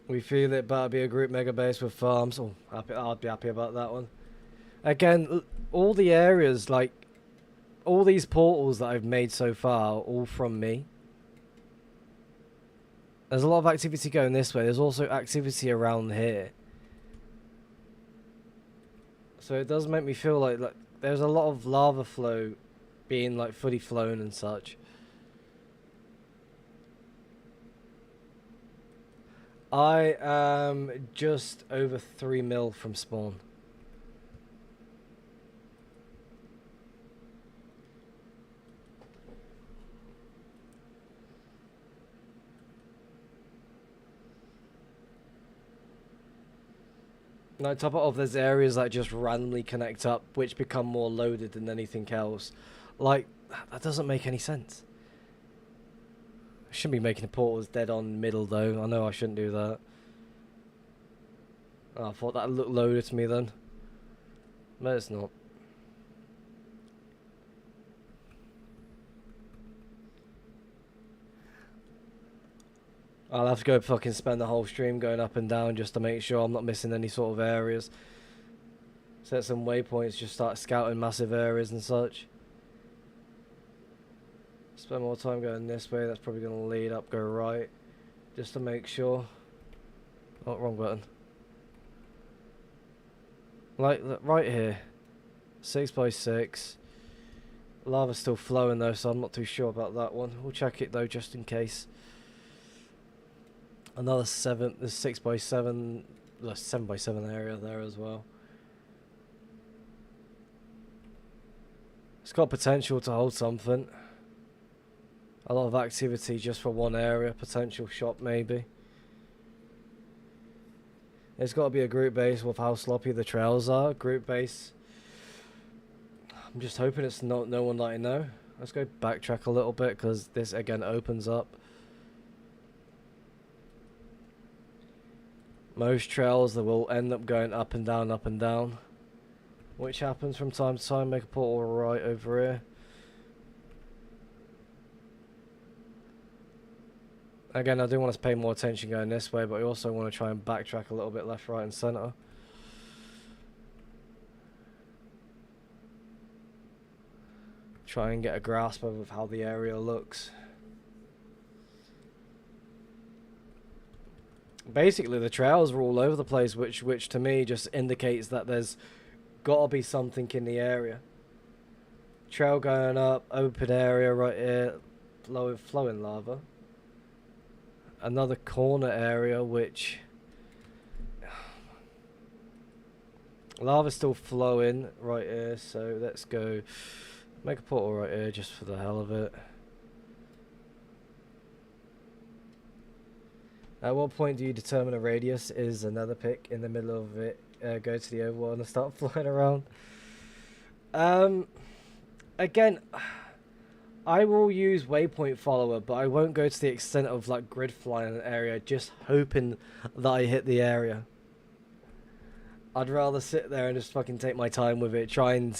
We feel it better be a group mega base with farms. Oh, I'd be happy about that one. Again, all the areas, like, all these portals that I've made so far are all from me. There's a lot of activity going this way. There's also activity around here. So it does make me feel like there's a lot of lava flow being like fully flown and such. I am just over 3 mil from spawn. No, top it off, there's areas that just randomly connect up, which become more loaded than anything else. Like, that doesn't make any sense. I shouldn't be making the portals dead on middle, though. I know I shouldn't do that. Oh, I thought that looked loaded to me then. But it's not. I'll have to go fucking spend the whole stream going up and down just to make sure I'm not missing any sort of areas. Set some waypoints, just start scouting massive areas and such. Spend more time going this way, that's probably going to lead up, go right. Just to make sure. Oh, wrong button. Like, right here. 6x6. Lava's still flowing though, so I'm not too sure about that one. We'll check it though, just in case. Another 7, there's 6x7, 7x7 area there as well. It's got potential to hold something. A lot of activity just for one area. Potential shop maybe. It's got to be a group base with how sloppy the trails are. Group base. I'm just hoping it's not no one that I know. Let's go backtrack a little bit because this again opens up. Most trails that will end up going up and down. Which happens from time to time. Make a portal right over here. Again, I do want to pay more attention going this way, but I also want to try and backtrack a little bit left, right, and center. Try and get a grasp of how the area looks. Basically, the trails are all over the place, which to me just indicates that there's got to be something in the area. Trail going up, open area right here, flowing lava. Another corner area which lava's still flowing right here, so let's go make a portal right here just for the hell of it. At what point do you determine a radius is another pick in the middle of it? Go to the overworld and start flying around. Again, I will use waypoint follower, but I won't go to the extent of like grid flying an area, just hoping that I hit the area. I'd rather sit there and just fucking take my time with it, try and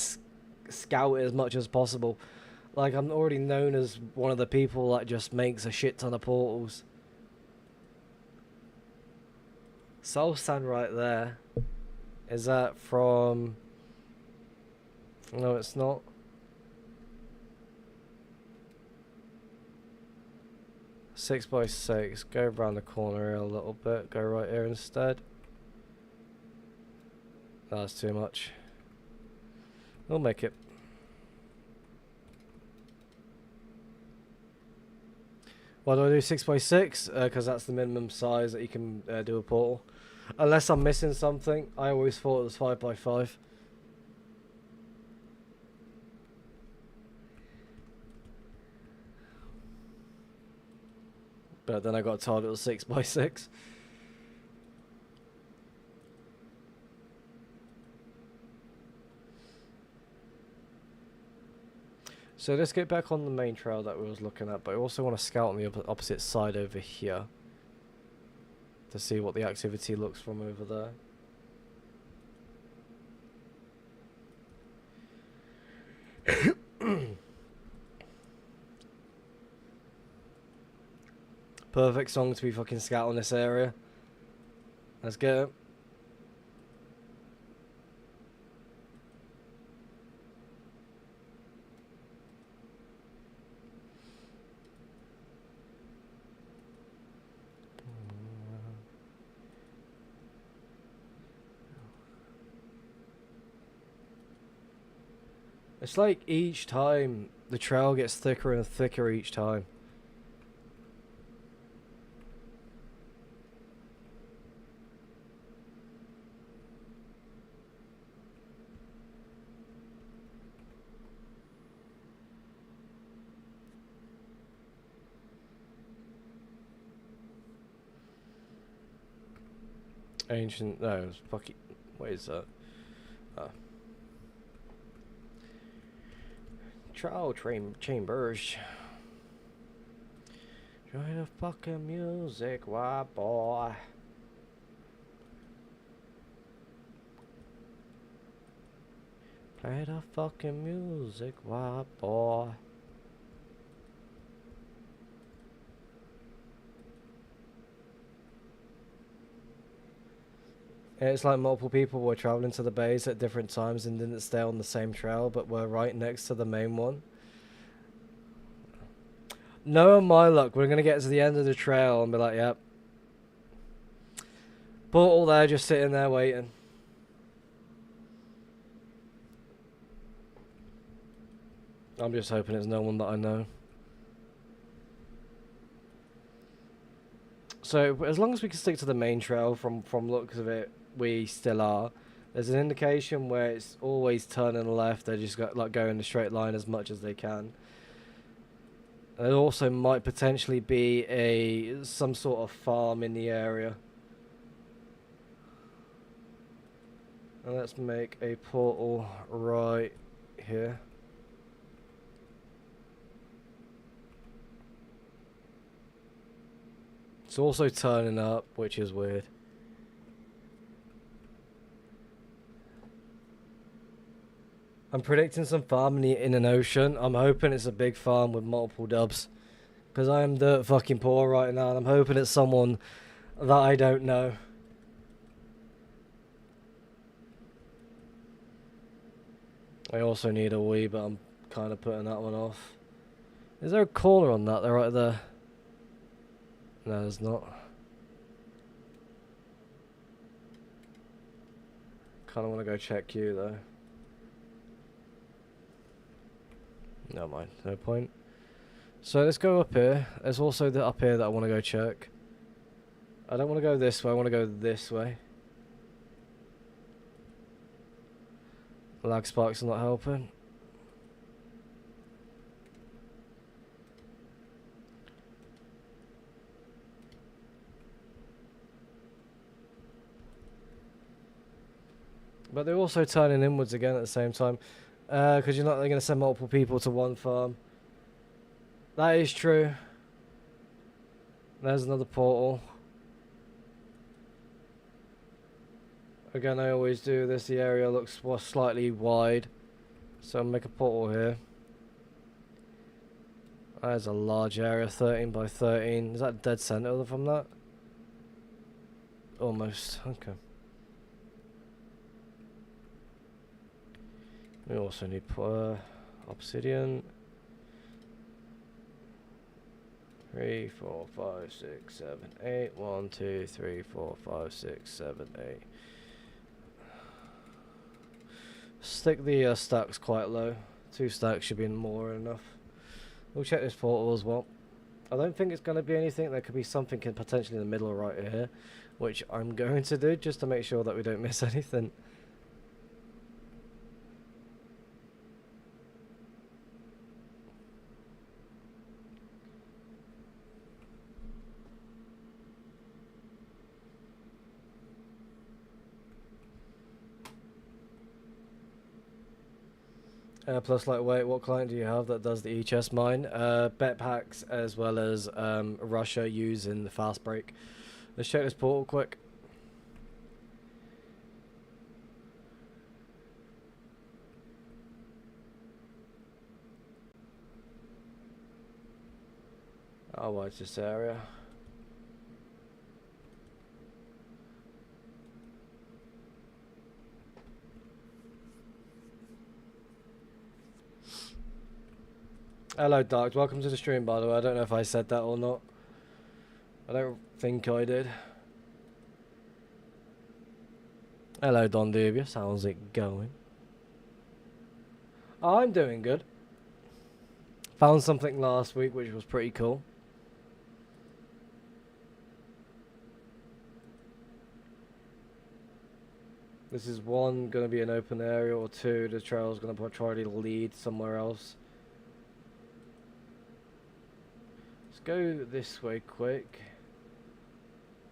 scout it as much as possible. Like, I'm already known as one of the people that just makes a shit ton of portals. Soul Sand right there. Is that from... No, it's not. Six by 6. Go around the corner here a little bit. Go right here instead. That's too much. We'll make it. Why do I do 6 by 6? Because that's the minimum size that you can do a portal. Unless I'm missing something. I always thought it was 5 by 5. But then I got told it was 6 by 6. So let's get back on the main trail that we was looking at, but I also want to scout on the opposite side over here to see what the activity looks from over there. Perfect song to be fucking scout on this area. Let's get it. It's like each time the trail gets thicker and thicker each time. Ancient, no, it was fucking, what is that? Trial chambers. Join the fucking music, why boy? Play the fucking music, why boy? It's like multiple people were traveling to the base at different times and didn't stay on the same trail, but were right next to the main one. Knowing my luck, we're going to get to the end of the trail and be like, yep. Portal there, just sitting there waiting. I'm just hoping it's no one that I know. So, as long as we can stick to the main trail from looks of it, we still are. There's an indication where it's always turning left. They just got like go in a straight line as much as they can. There also might potentially be some sort of farm in the area. And let's make a portal right here. It's also turning up, which is weird. I'm predicting some farm in an ocean. I'm hoping it's a big farm with multiple dubs. Because I am dirt fucking poor right now, and I'm hoping it's someone that I don't know. I also need a wee, but I'm kind of putting that one off. Is there a caller on that? They're right there. No, there's not. Kind of want to go check you, though. Never mind, no point. So let's go up here. There's also the up here that I want to go check. I don't want to go this way, I want to go this way. Lag spikes are not helping. But they're also turning inwards again at the same time. Because you're not going to send multiple people to one farm. That is true. There's another portal. Again, I always do this. The area looks slightly wide. So I'll make a portal here. There's a large area, 13 by 13. Is that dead center from that? Almost. Okay. We also need obsidian. 3, 4, 5, 6, 7, 8. 1, 2, 3, 4, 5, 6, 7, 8. Stick the stacks quite low. 2 stacks should be more enough. We'll check this portal as well. I don't think it's going to be anything. There could be something potentially in the middle right here, which I'm going to do just to make sure that we don't miss anything. Plus lightweight, what client do you have that does the e-chest mine? Bet packs as well as Russia using the fast break. Let's check this portal quick. Oh, what's this area? Hello, Dark. Welcome to the stream, by the way. I don't know if I said that or not. I don't think I did. Hello, Don Dubious. How's it going? Oh, I'm doing good. Found something last week, which was pretty cool. This is 1 going to be an open area, or 2, the trail's going to try to lead somewhere else. Go this way quick,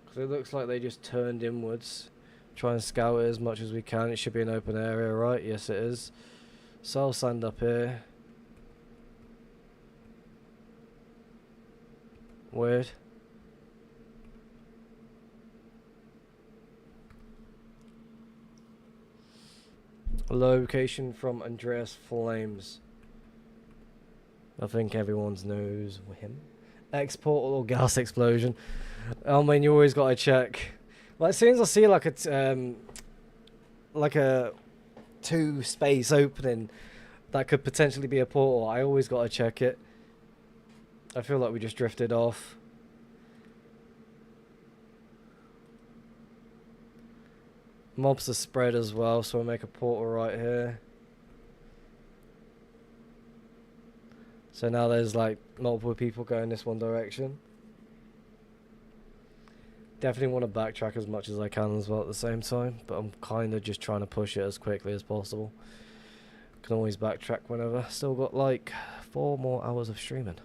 because it looks like they just turned inwards. Try and scout it as much as we can. It should be an open area, right? Yes, it is. So I'll stand up here. Weird. Location from Andreas Flames. I think everyone knows him. X portal or gas explosion. I mean, you always gotta check. Like, as soon as I see like a 2 space opening that could potentially be a portal, I always gotta check it. I feel like we just drifted off. Mobs are spread as well, so we'll make a portal right here. So now there's like multiple people going this one direction. Definitely want to backtrack as much as I can as well at the same time, but I'm kind of just trying to push it as quickly as possible. Can always backtrack whenever. Still got like 4 more hours of streaming.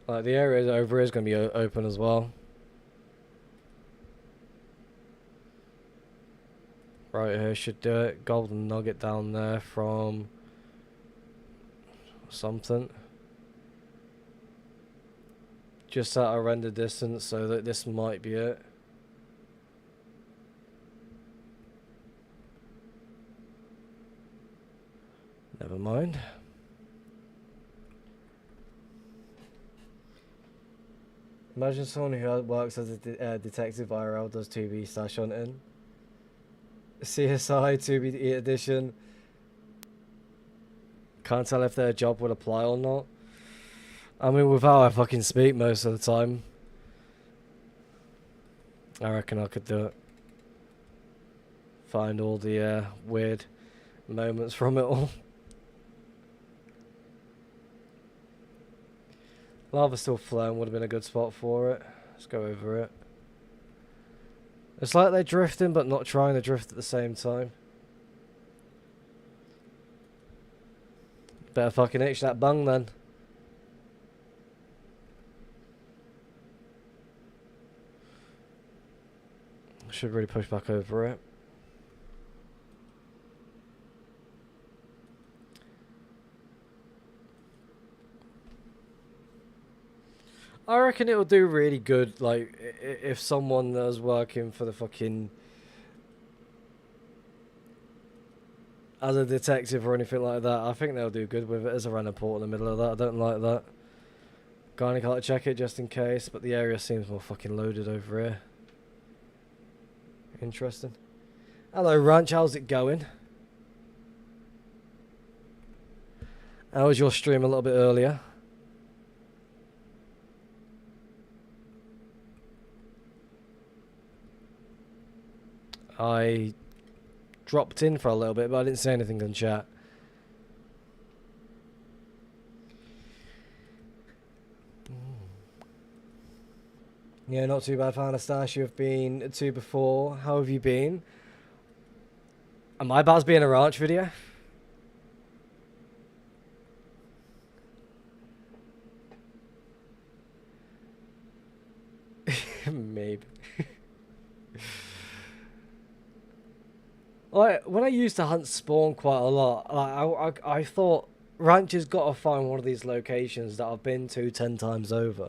Like the area over here is going to be open as well. Right here should do it. Golden nugget down there from something. Just at a render distance, so that this might be it. Never mind. Imagine someone who works as a detective IRL does 2B stash hunting. CSI 2B edition. Can't tell if their job would apply or not. I mean, with how I fucking speak most of the time, I reckon I could do it. Find all the weird moments from it all. Lava still flowing would have been a good spot for it. Let's go over it. It's like they're drifting but not trying to drift at the same time. Better fucking itch that bung then. Should really push back over it. I reckon it'll do really good, like, if someone that's working for the fucking... as a detective or anything like that, I think they'll do good with it as a random port in the middle of that. I don't like that. Kinda can't check it just in case, but the area seems more fucking loaded over here. Interesting. Hello, Ranch, how's it going? How was your stream a little bit earlier? I dropped in for a little bit, but I didn't say anything on chat. Yeah, not too bad for Anastasia. You've been to before. How have you been? Am I about to be in a ranch video? Maybe. Like, when I used to hunt spawn quite a lot, like I thought rancher's got to find one of these locations that I've been to 10 times over.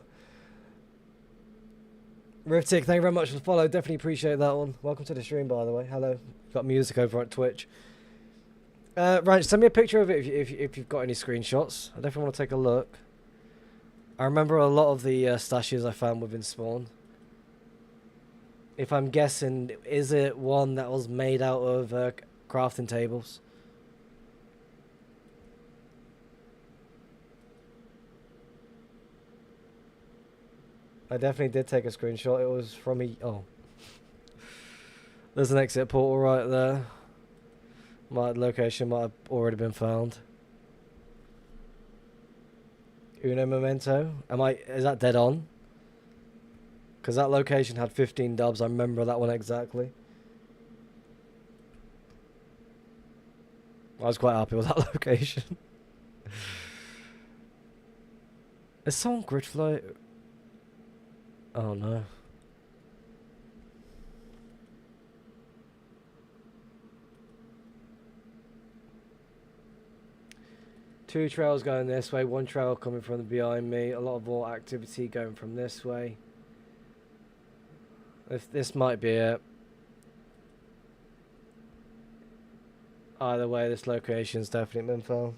Riftic, thank you very much for the follow. Definitely appreciate that one. Welcome to the stream, by the way. Hello. Got music over on Twitch. Ranch, send me a picture of it if you've got any screenshots. I definitely want to take a look. I remember a lot of the stashes I found within spawn. If I'm guessing, is it one that was made out of crafting tables? I definitely did take a screenshot. It was from a... oh. There's an exit portal right there. My location might have already been found. Uno Memento? Is that dead on? Because that location had 15 dubs. I remember that one exactly. I was quite happy with that location. Is someone grid flow? Oh no. Two trails going this way, one trail coming from behind me. A lot of more activity going from this way. If this might be it. Either way, this location's definitely been found.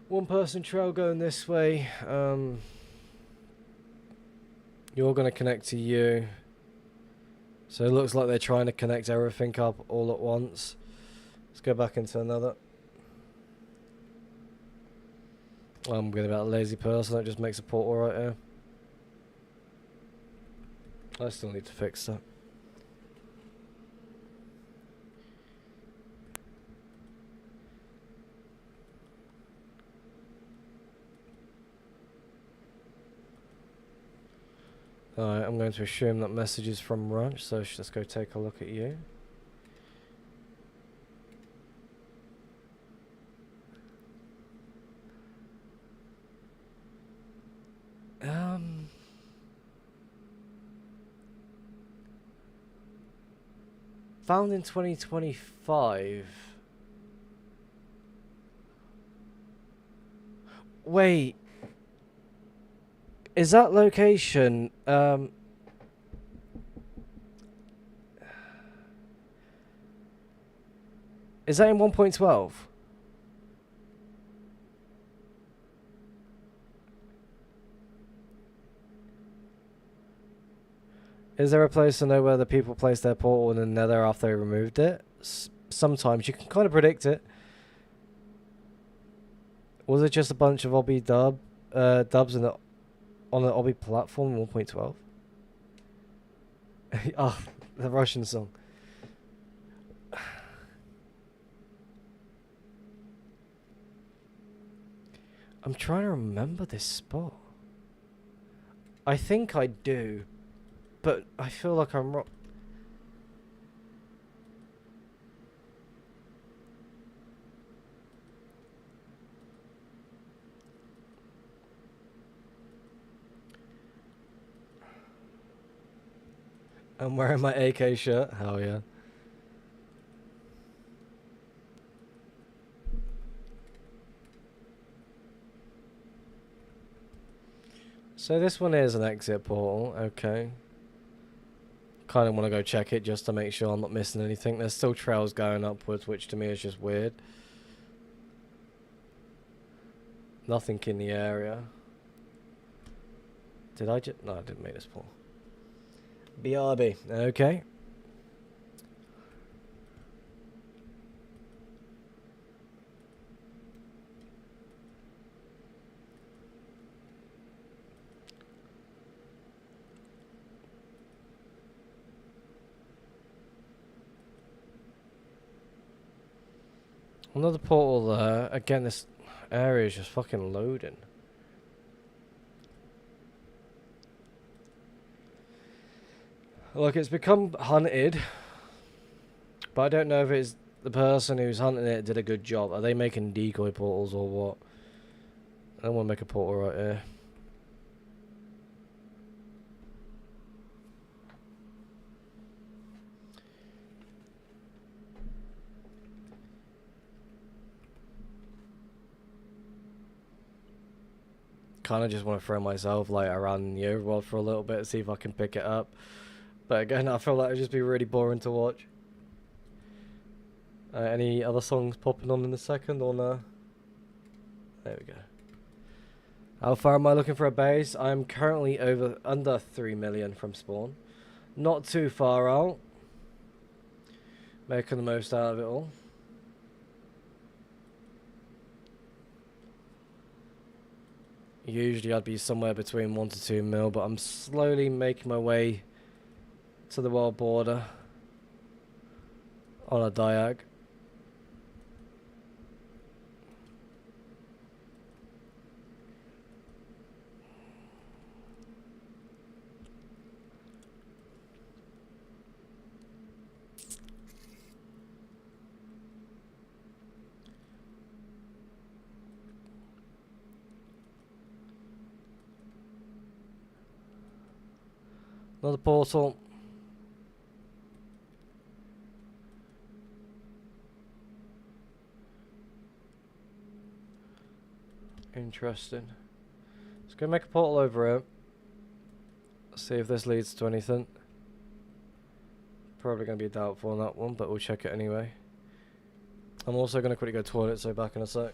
One person trail going this way. You're going to connect to you. So it looks like they're trying to connect everything up all at once. Let's go back into another. I'm good about a lazy person that just makes a portal right here. I still need to fix that. Alright, I'm going to assume that message is from Ranch, so let's go take a look at you. Found in 2025. Wait. Is that location, is that in 1.12? Is there a place to know where the people placed their portal in the nether after they removed it? Sometimes you can kind of predict it. Was it just a bunch of obby dubs on the obby platform in 1.12? Oh, the Russian song. I'm trying to remember this spot. I think I do, but I feel like I'm wrong. I'm wearing my AK shirt. Hell yeah. So this one is an exit portal. Okay. Kind of want to go check it just to make sure I'm not missing anything. There's still trails going upwards, which to me is just weird. Nothing in the area. Did I just... No, I didn't make this portal. BRB. Okay. Another portal there. Again, this area is just fucking loading. Look, it's become hunted, but I don't know if it's the person who's hunting it did a good job. Are they making decoy portals or what? I don't want to make a portal right here. Kind of just want to throw myself like around the overworld for a little bit, see if I can pick it up. But again, I feel like it'd just be really boring to watch. Any other songs popping on in a second or no? There we go. How far am I looking for a base? I'm currently under 3 million from spawn. Not too far out. Making the most out of it all. Usually I'd be somewhere between 1 to 2 mil, but I'm slowly making my way to the world border on a diag. Another portal. Interesting. Let's go make a portal over here. See if this leads to anything. Probably going to be doubtful on that one, but we'll check it anyway. I'm also going to quickly go toilet, so back in a sec.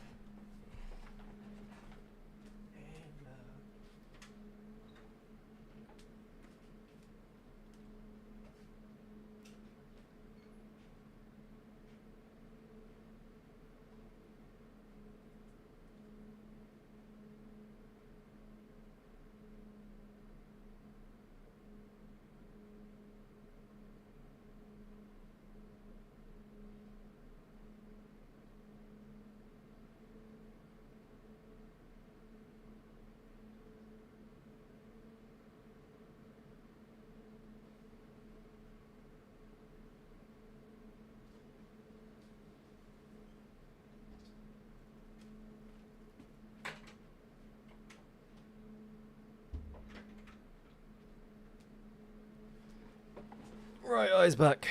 he's back.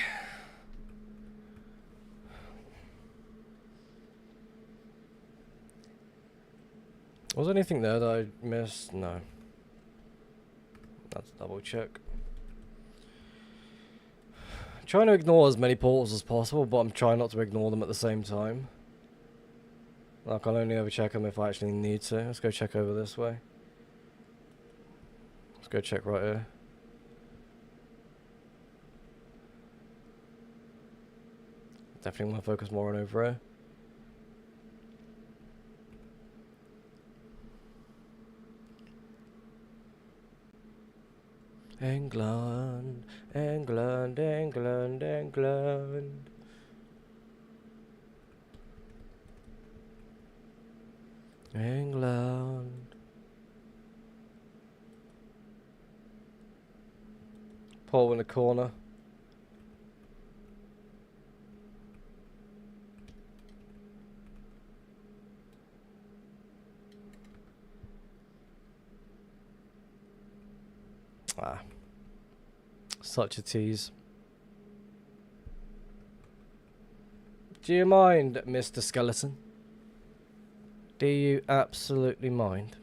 Was there anything there that I missed? No. Let's double check. I'm trying to ignore as many portals as possible, but I'm trying not to ignore them at the same time. Like, I'll only ever check them if I actually need to. Let's go check over this way. Let's go check right here. Definitely want to focus more on over here. England, England, England, England. England. Paul in the corner. Ah. Such a tease. Do you mind, Mr. Skeleton? Do you absolutely mind?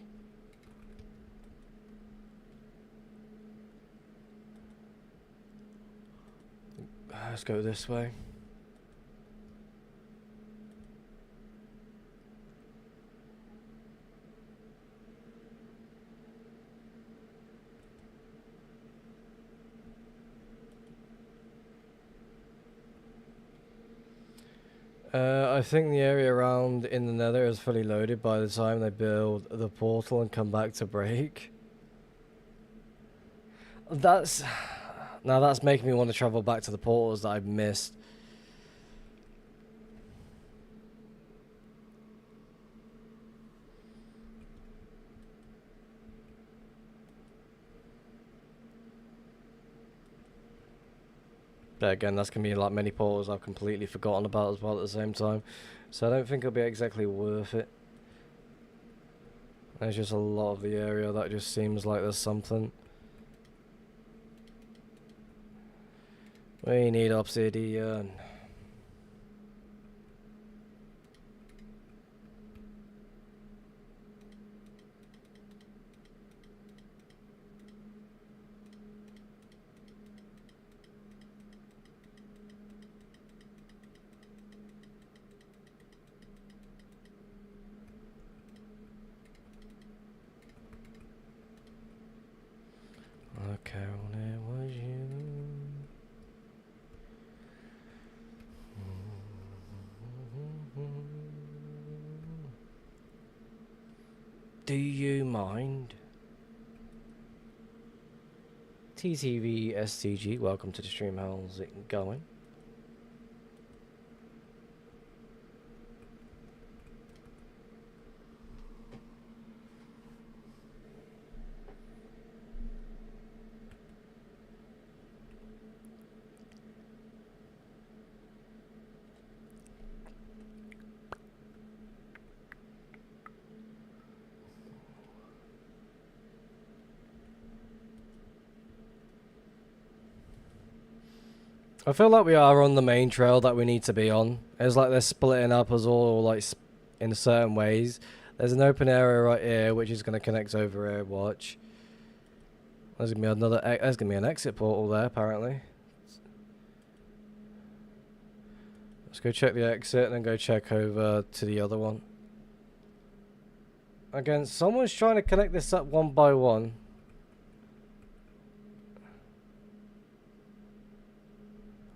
Let's go this way. I think the area around in the Nether is fully loaded by the time they build the portal and come back to break. That's making me want to travel back to the portals that I've missed. But again, that's going to be like many portals I've completely forgotten about as well at the same time. So I don't think it'll be exactly worth it. There's just a lot of the area that just seems like there's something. We need obsidian. Okay, well, it was you. Do you mind? TTV STG, welcome to the stream. How's it going? I feel like we are on the main trail that we need to be on. It's like they're splitting up us all like in certain ways. There's an open area right here which is going to connect over here. Watch. There's going to be there's going to be an exit portal there apparently. Let's go check the exit and then go check over to the other one. Again, someone's trying to connect this up one by one.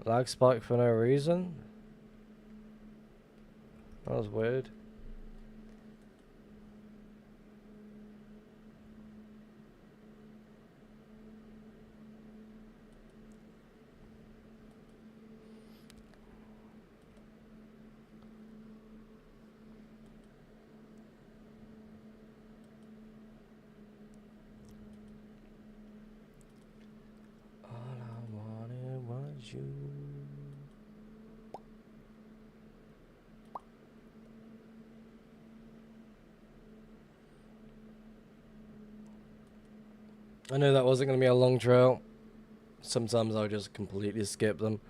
Lag spike for no reason. That was weird. All I wanted was you. I knew that wasn't going to be a long trail. Sometimes I'll just completely skip them.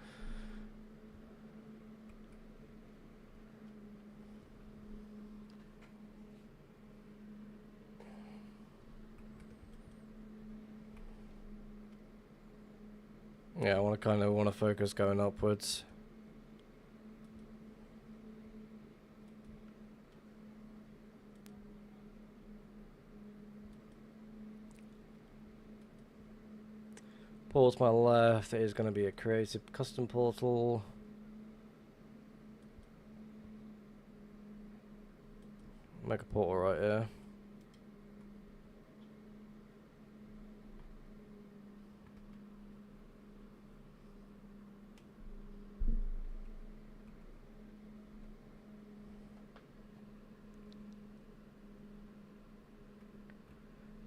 Yeah, I want to focus going upwards. Portal to my left is going to be a creative custom portal. Make a portal right here.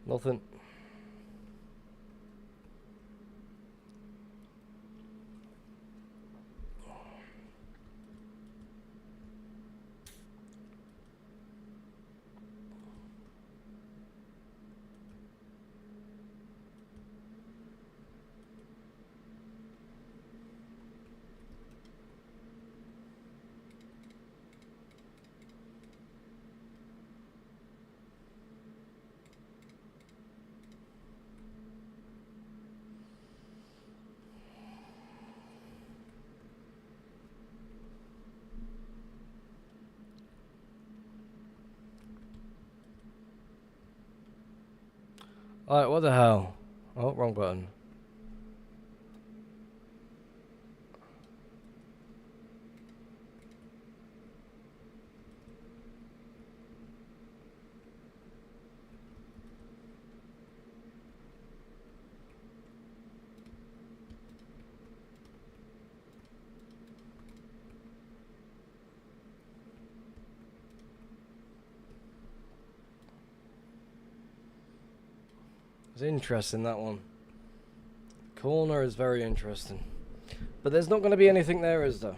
Nothing. Alright, what the hell? Oh, wrong button. It's interesting, that one. Corner is very interesting. But there's not going to be anything there, is there?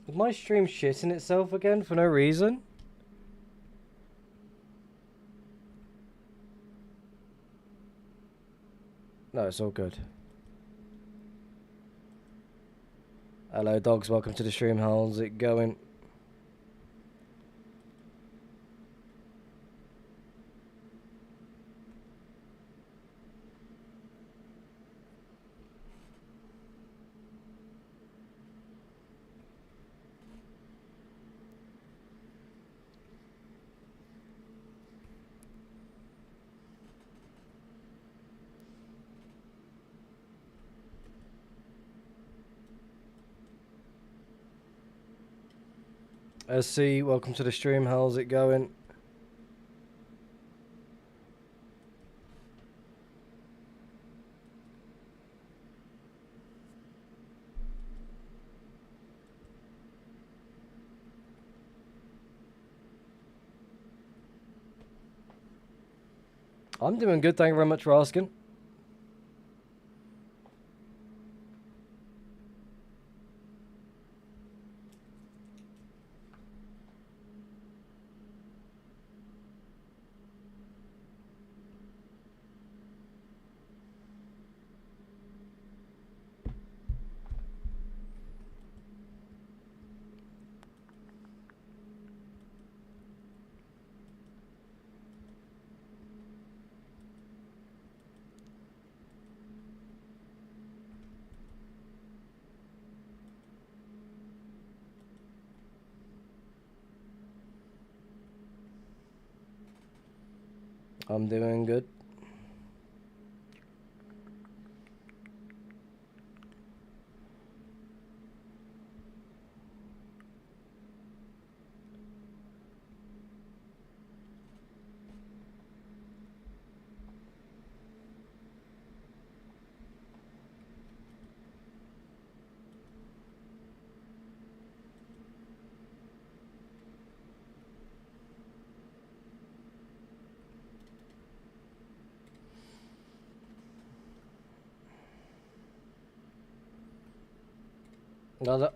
Is my stream shitting itself again for no reason? No, it's all good. Hello dogs, welcome to the stream. How's it going? SC, welcome to the stream. How's it going? I'm doing good, thank you very much for asking. I'm doing good.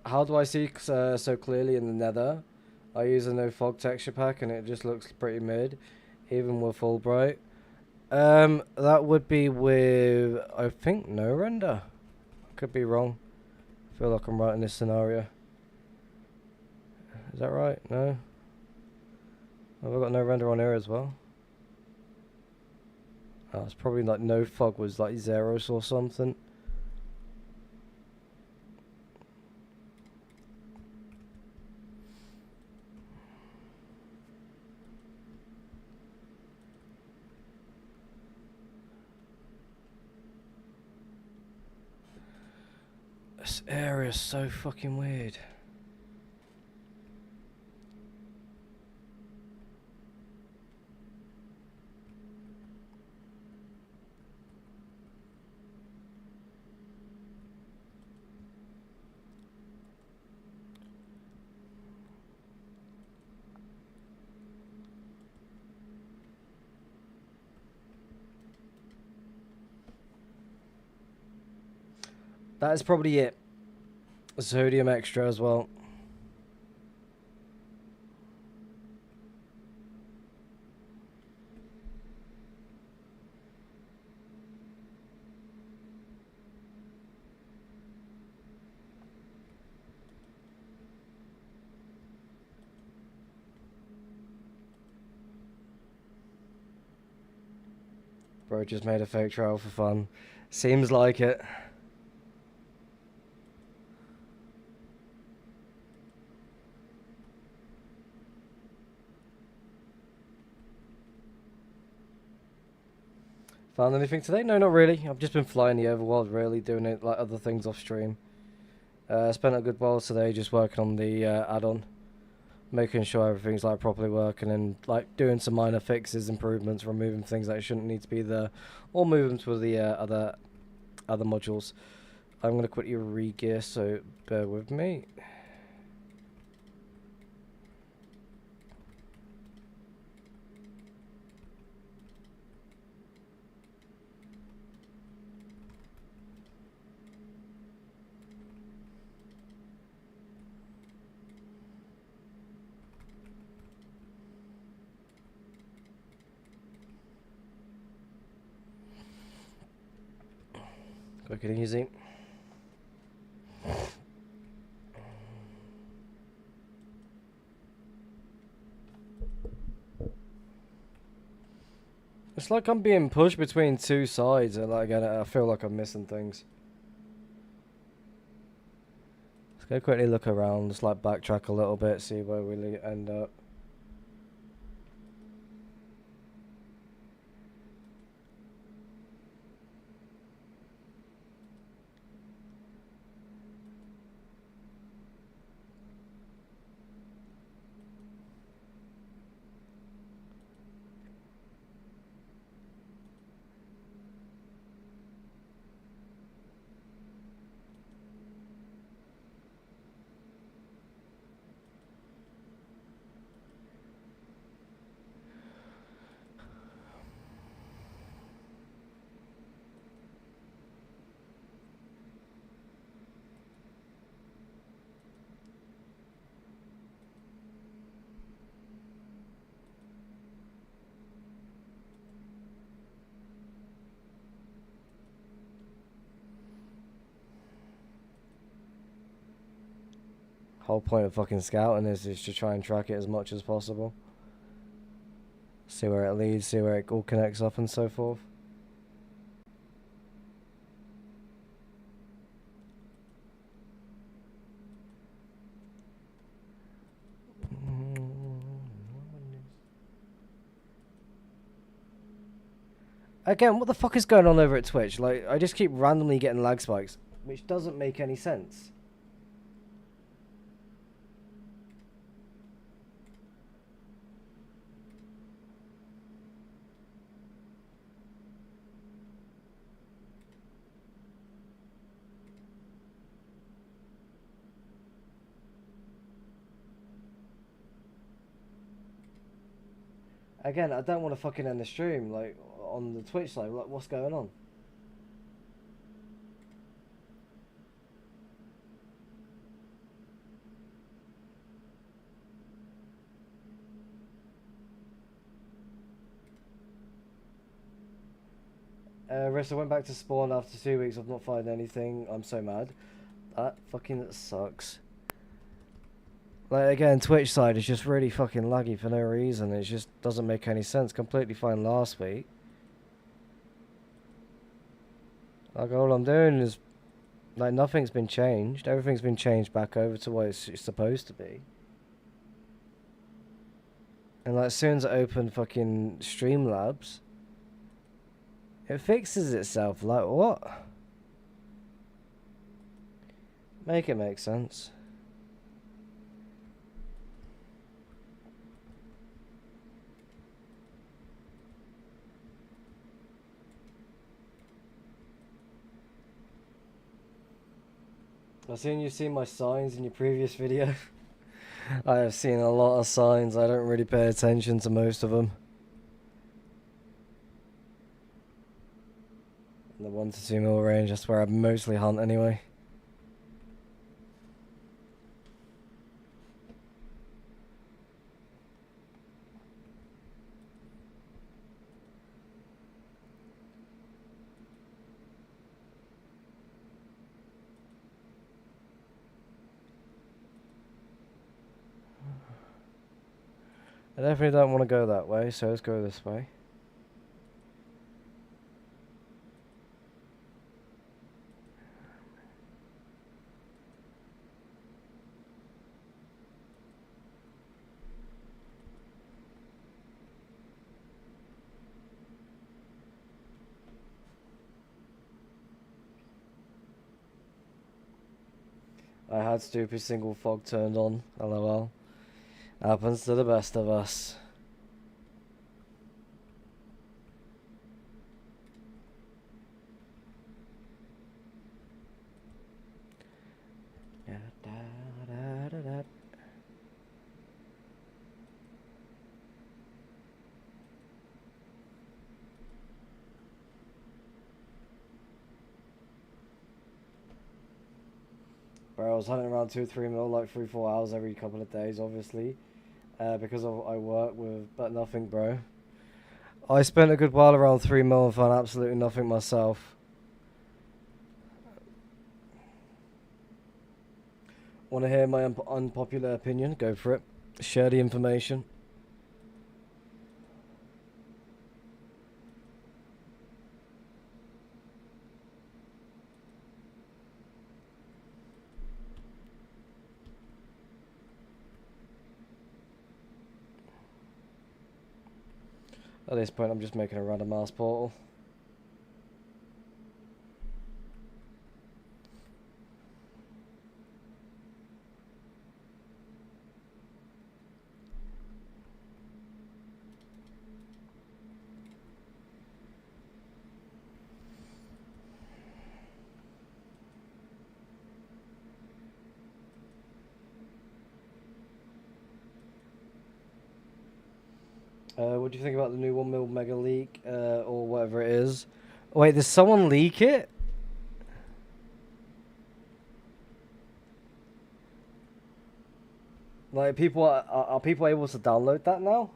How do I see so clearly in the nether? I use a no fog texture pack and it just looks pretty mid, even with full bright. That would be with, I think, no render. Could be wrong. I feel like I'm right in this scenario. Is that right? No? Have I got no render on here as well? Oh, it's probably like no fog was like zeros or something. This area is so fucking weird. That is probably it. Sodium extra as well. Bro just made a fake trail for fun. Seems like it. Found anything today? No, not really. I've just been flying the overworld, really, doing it like other things off stream. Spent a good while today just working on the add-on, making sure everything's like properly working and like doing some minor fixes, improvements, removing things that shouldn't need to be there, or moving to the other modules. I'm gonna quickly re-gear, so bear with me. Quick and easy. It's like I'm being pushed between two sides, and like I feel like I'm missing things. Let's go quickly look around, just like backtrack a little bit, see where we end up. Whole point of fucking scouting is to try and track it as much as possible. See where it leads, see where it all connects up and so forth. Again, what the fuck is going on over at Twitch? Like, I just keep randomly getting lag spikes, which doesn't make any sense. Again, I don't want to fucking end the stream, like, on the Twitch side. Like, what's going on? Rissa went back to spawn after 2 weeks of not finding anything. I'm so mad. That fucking sucks. Like, again, Twitch side is just really fucking laggy for no reason. It just doesn't make any sense. Completely fine last week. Like, all I'm doing is, like, nothing's been changed. Everything's been changed back over to what it's supposed to be. And, like, as soon as I open fucking Streamlabs, it fixes itself. Like, what? Make it make sense. I've seen you see my signs in your previous video. I have seen a lot of signs. I don't really pay attention to most of them. In the 1 to 2 mil range, that's where I mostly hunt anyway. I definitely don't want to go that way, so let's go this way. I had stupid single fog turned on, lol. Happens to the best of us. Bro, I was hunting around 2-3 mil, like 3-4 hours every couple of days, obviously. Because I work with, but nothing, bro. I spent a good while around 3 mil and found absolutely nothing myself. Want to hear my unpopular opinion? Go for it. Share the information. At this point, I'm just making a random ass portal. What do you think about the new 1 mil mega leak, or whatever it is? Wait, did someone leak it? Like, people are people able to download that now?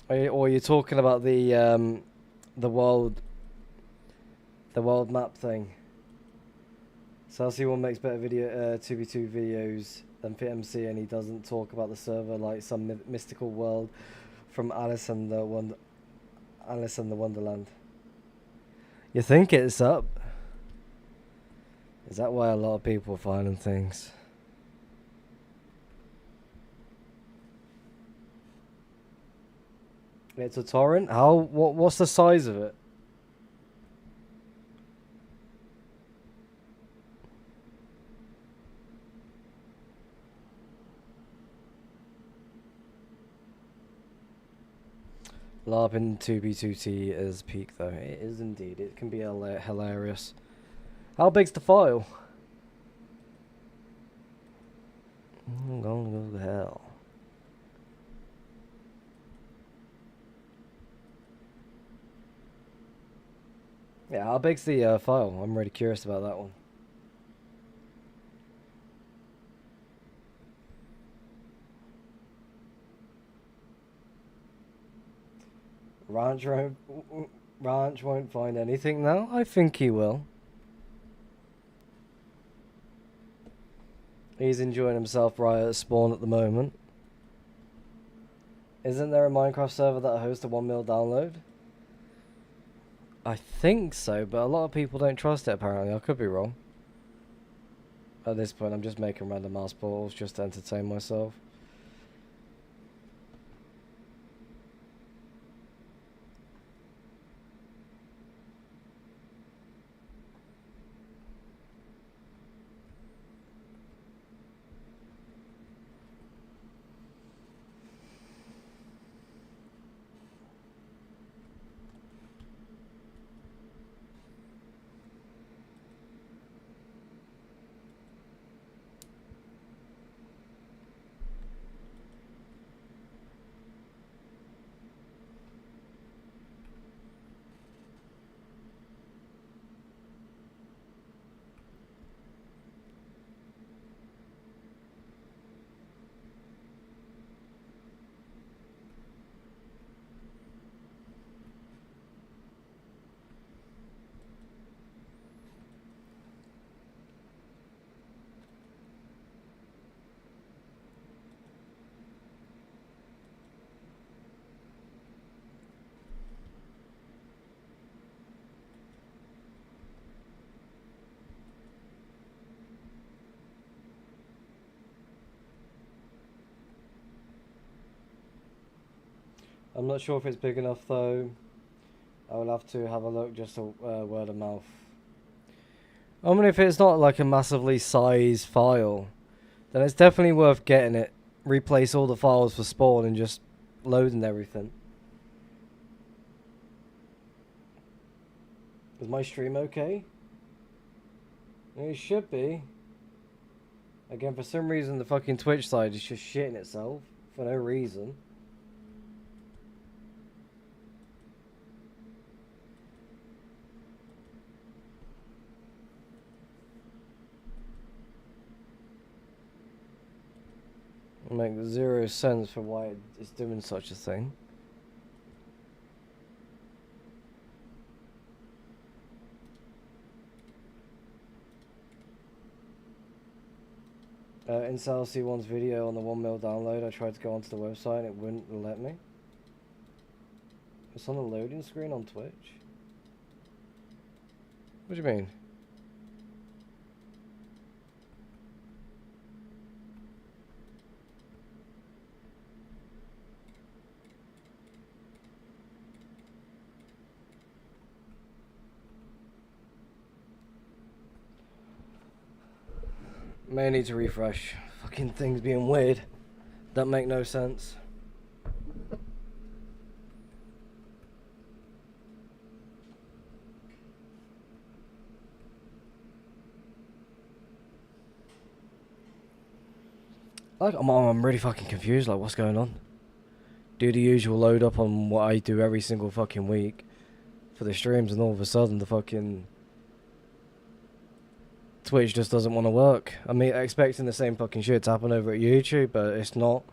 Or you're talking about the world map thing? So LC1 makes better video 2v2 videos than FitMC, and he doesn't talk about the server like some mystical world from Alice and the Wonderland. You think it's up? Is that why a lot of people are finding things? It's a torrent? How? What's the size of it? LARPing 2B2T is peak though. It is indeed. It can be hilarious. How big's the file? I'm gonna go to hell. Yeah, how big's the file? I'm really curious about that one. Ranch won't find anything now? I think he will. He's enjoying himself right at spawn at the moment. Isn't there a Minecraft server that hosts a 1 mil download? I think so, but a lot of people don't trust it apparently. I could be wrong. At this point, I'm just making random ass portals just to entertain myself. I'm not sure if it's big enough though. I will have to have a look, just a word of mouth. I mean, if it's not like a massively sized file, then it's definitely worth getting it. Replace all the files for spawn and just loading everything. Is my stream okay? It should be. Again, for some reason the fucking Twitch side is just shitting itself for no reason. It makes zero sense for why it's doing such a thing. In C1's video on the 1 mil download, I tried to go onto the website and it wouldn't let me. It's on the loading screen on Twitch. What do you mean? May need to refresh. Fucking things being weird. That make no sense. Like, I'm really fucking confused. Like, what's going on? Do the usual load up on what I do every single fucking week for the streams, and all of a sudden the fucking Twitch just doesn't want to work. I mean, expecting the same fucking shit to happen over at YouTube, but it's not.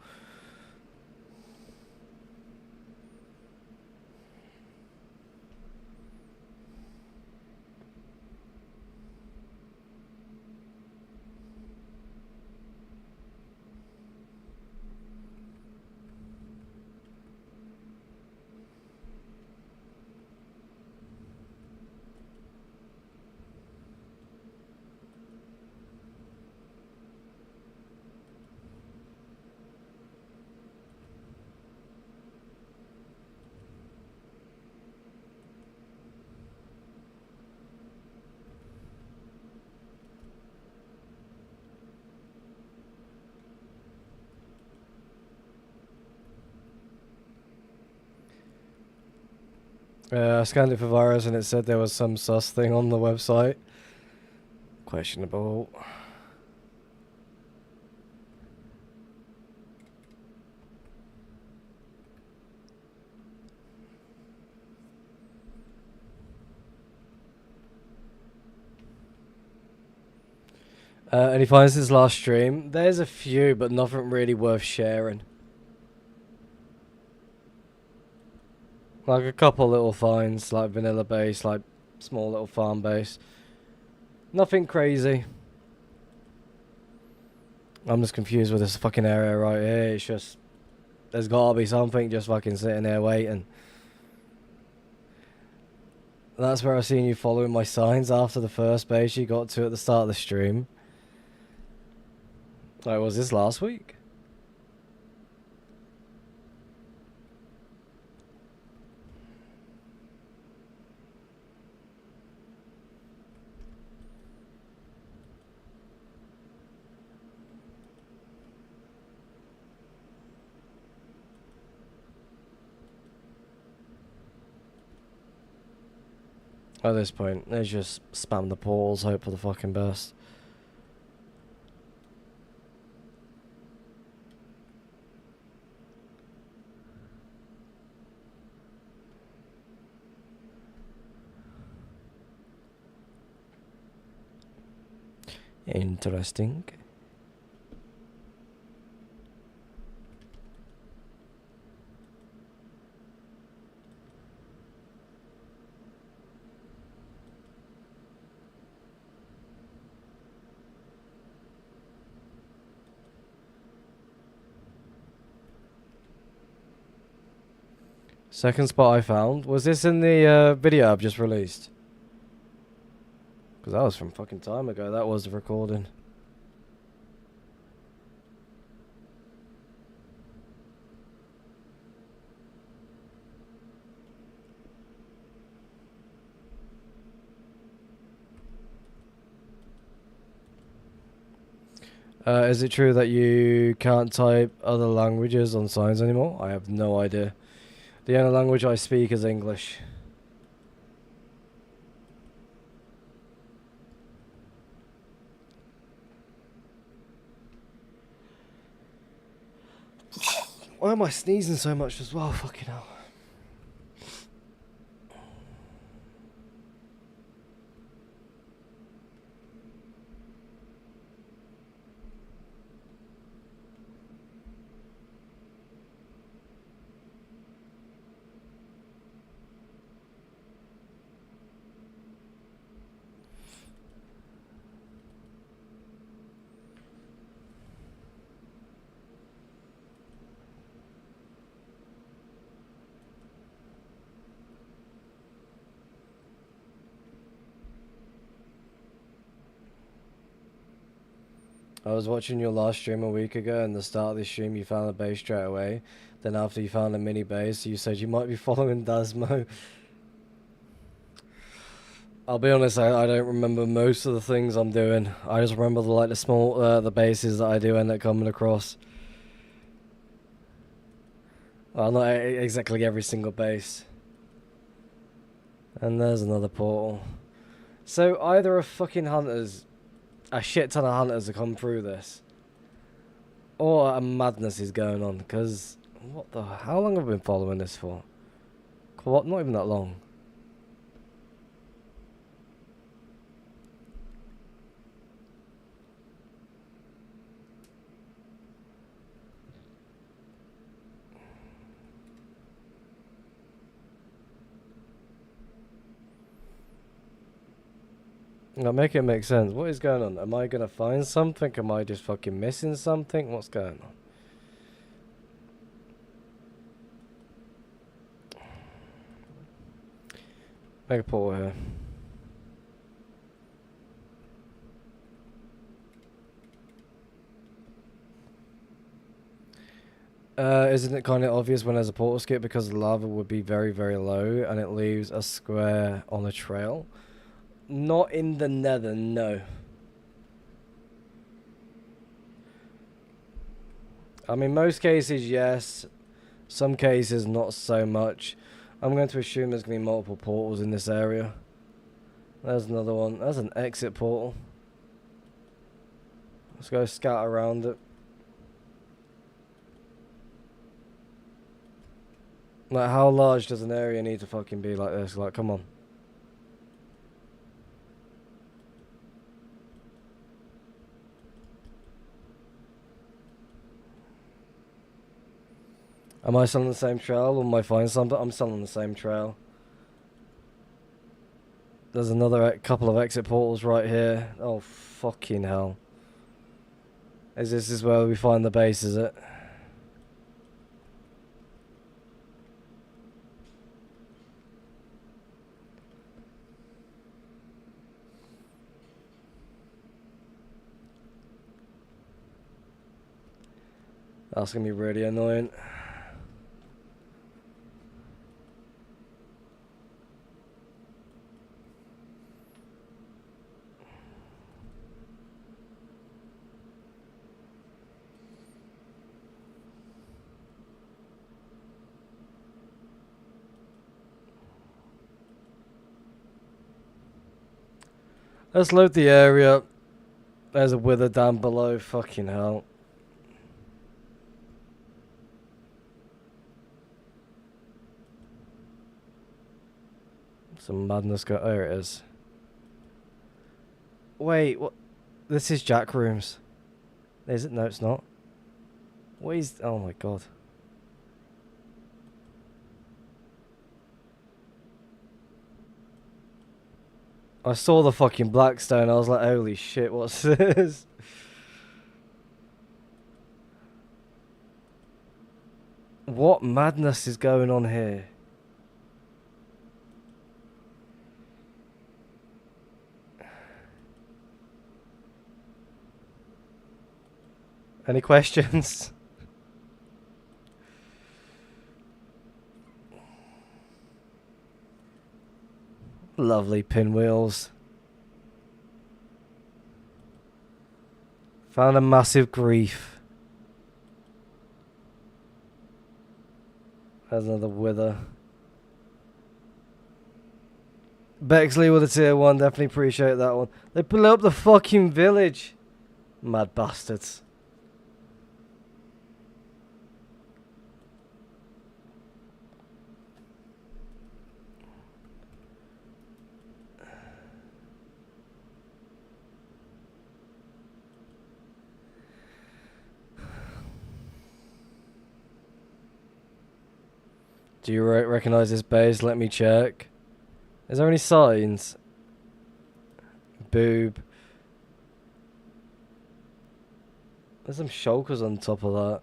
I scanned it for virus and it said there was some sus thing on the website. Questionable. And he finds his last stream. There's a few, but nothing really worth sharing. Like a couple little finds, like vanilla base, like small little farm base. Nothing crazy. I'm just confused with this fucking area right here. It's just, there's gotta be something just fucking sitting there waiting. That's where I've seen you following my signs after the first base you got to at the start of the stream. Like, was this last week? At this point, they just spam the portals, hope for the fucking best. Interesting. Second spot I found. Was this in the video I've just released? Because that was from fucking time ago. That was the recording. Is it true that you can't type other languages on signs anymore? I have no idea. The only language I speak is English. Why am I sneezing so much as well? Fucking hell. I was watching your last stream a week ago, and the start of the stream you found a base straight away. Then after you found a mini base, you said you might be following Dasmo. I'll be honest, I don't remember most of the things I'm doing. I just remember the small the bases that I do end up coming across. Well, not exactly every single base. And there's another portal. So either a fucking hunters, a shit ton of hunters have come through this, or a madness is going on. Because what the? How long have I been following this for? What? Not even that long. Now make it make sense. What is going on? Am I gonna find something? Am I just fucking missing something? What's going on? Make a portal here. Isn't it kind of obvious when there's a portal skip because the lava would be very, very low and it leaves a square on a trail? Not in the nether, no. I mean, most cases, yes. Some cases, not so much. I'm going to assume there's going to be multiple portals in this area. There's another one. There's an exit portal. Let's go scout around it. Like, how large does an area need to fucking be like this? Like, come on. Am I still on the same trail, or am I finding something? I'm still on the same trail. There's another couple of exit portals right here. Oh, fucking hell. This is where we find the base, is it? That's going to be really annoying. Let's load the area. There's a wither down below. Fucking hell. Some madness go. There it is. Wait, what? This is Jack Rooms. Is it? No, it's not. What is. Oh my god. I saw the fucking Blackstone. I was like, holy shit, what's this? What madness is going on here? Any questions? Lovely pinwheels. Found a massive grief. There's another wither. Bexley with a tier 1. Definitely appreciate that one. They blew up the fucking village. Mad bastards. Do you recognize this base? Let me check. Is there any signs? Boob. There's some shulkers on top of that.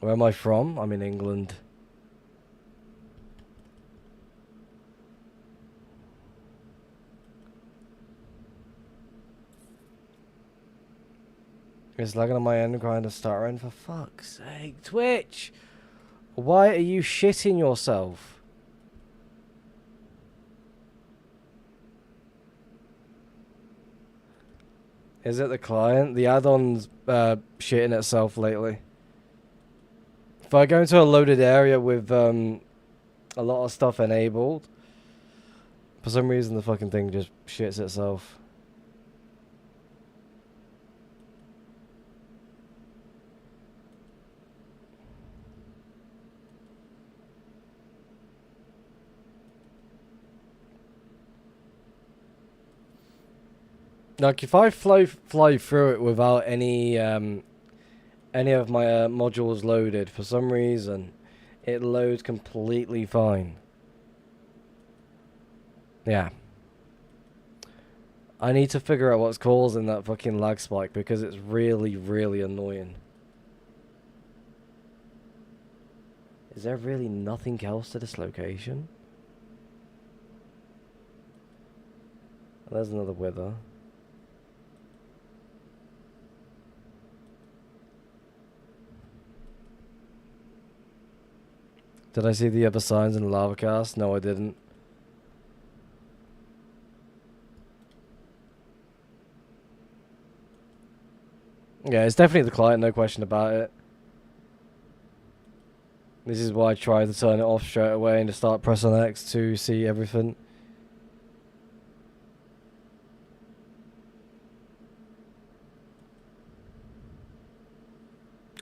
Where am I from? I'm in England. It's lagging on my end, grinder stuttering. For fuck's sake. Twitch! Why are you shitting yourself? Is it the client? The add-on's shitting itself lately. If I go into a loaded area with a lot of stuff enabled, for some reason the fucking thing just shits itself. Like if I fly through it without any of my modules loaded, for some reason it loads completely fine. Yeah. I need to figure out what's causing that fucking lag spike because it's really, really annoying. Is there really nothing else to this location? There's another wither. Did I see the other signs in the lava cast? No, I didn't. Yeah, it's definitely the client, no question about it. This is why I try to turn it off straight away and to start pressing X to see everything.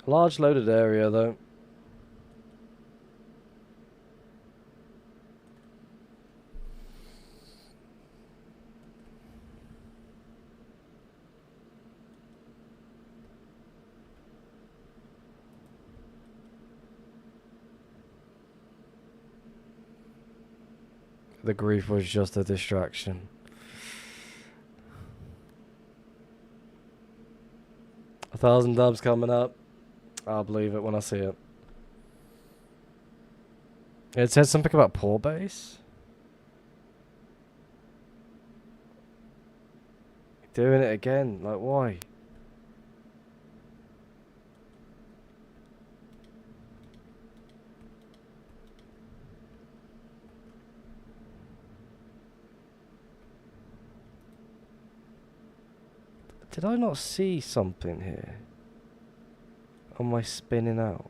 Large loaded area though. The grief was just a distraction. $1,000 coming up. I'll believe it when I see it. It said something about poor base. Doing it again. Like, why? Did I not see something here? Or am I spinning out?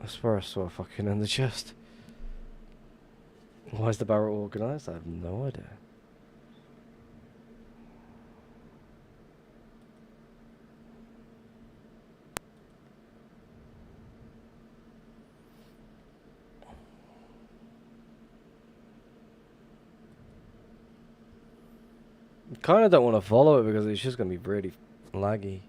I swear I saw a fucking in the chest. Why is the barrel organised? I have no idea. Kind of don't want to follow it because it's just going to be really laggy.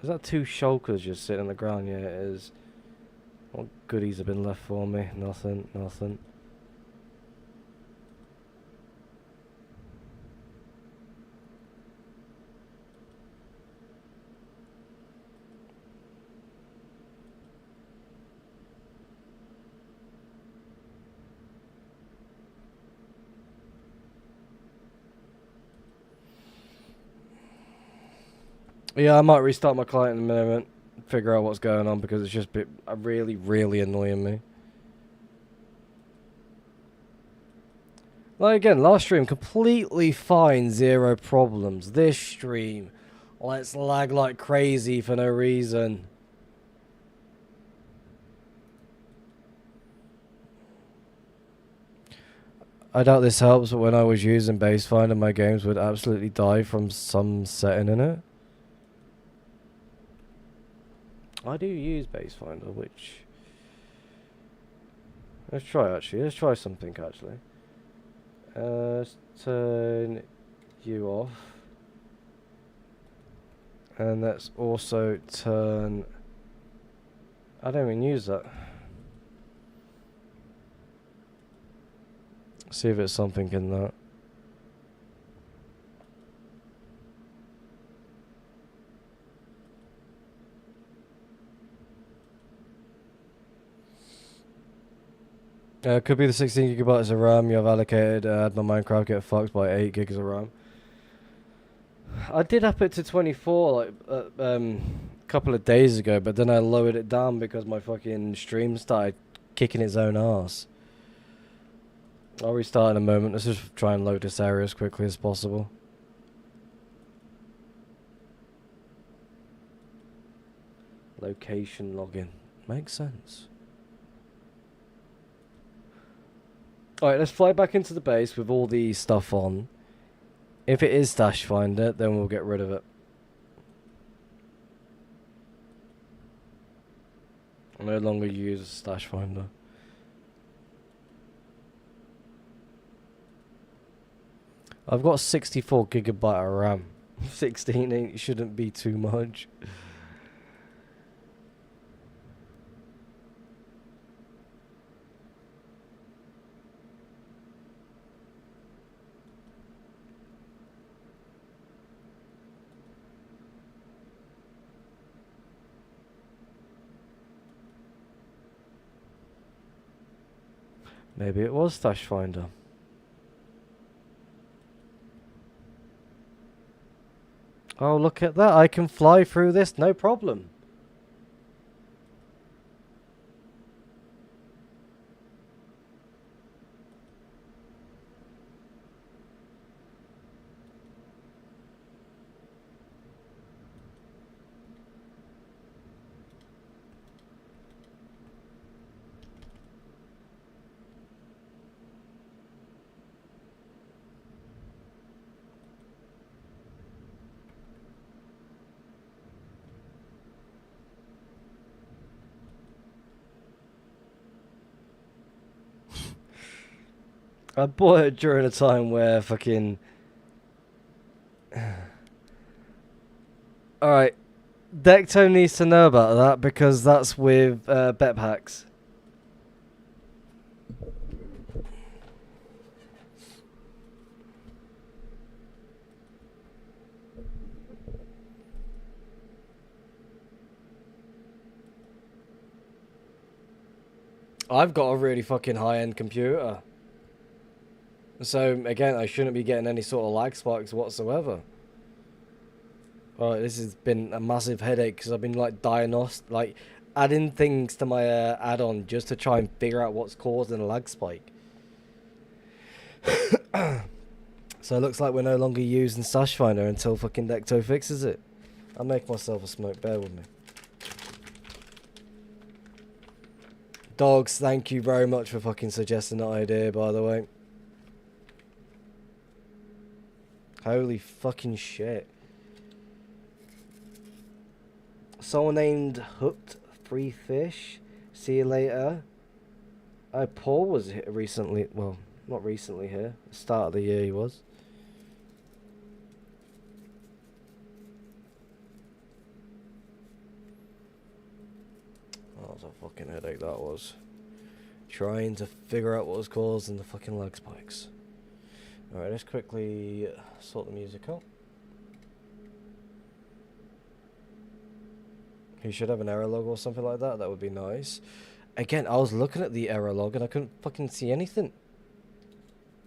Is that 2 shulkers just sitting on the ground? Yeah, it is. What goodies have been left for me? Nothing, nothing. Yeah, I might restart my client in a minute, figure out what's going on because it's just really, really annoying me. Like again, last stream completely fine, 0 problems. This stream, let's lag like crazy for no reason. I doubt this helps, but when I was using Basefinder, my games would absolutely die from some setting in it. I do use Basefinder, which... Let's try actually. Let's try something actually. Let's turn you off. And let's also turn... I don't even use that. See if it's something in that. Could be the 16 gigabytes of RAM you have allocated. Had my Minecraft get fucked by 8 gigs of RAM. I did up it to 24 like a couple of days ago, but then I lowered it down because my fucking stream started kicking its own ass. I'll restart in a moment. Let's just try and load this area as quickly as possible. Location login. Makes sense. Alright, let's fly back into the base with all the stuff on. If it is Stash Finder, then we'll get rid of it. I no longer use Stash Finder. I've got 64 gigabyte of RAM. 16 shouldn't be too much. Maybe it was Stash Finder. Oh, look at that. I can fly through this, no problem. I bought it during a time where fucking... Alright, Decto needs to know about that because that's with bet packs. I've got a really fucking high-end computer. So, again, I shouldn't be getting any sort of lag spikes whatsoever. Alright, this has been a massive headache because I've been, like, like, adding things to my add-on just to try and figure out what's causing a lag spike. So it looks like we're no longer using Stash Finder until fucking Decto fixes it. I'll make myself a smoke, bear with me. Dogs, thank you very much for fucking suggesting that idea, by the way. Holy fucking shit. Someone named Hooked Free Fish. See you later. Oh, Paul was here recently. Well, not recently here. The start of the year he was. Oh, that was a fucking headache that was. Trying to figure out what was causing the fucking lag spikes. Alright, let's quickly sort the music out. You should have an error log or something like that. That would be nice. Again, I was looking at the error log and I couldn't fucking see anything.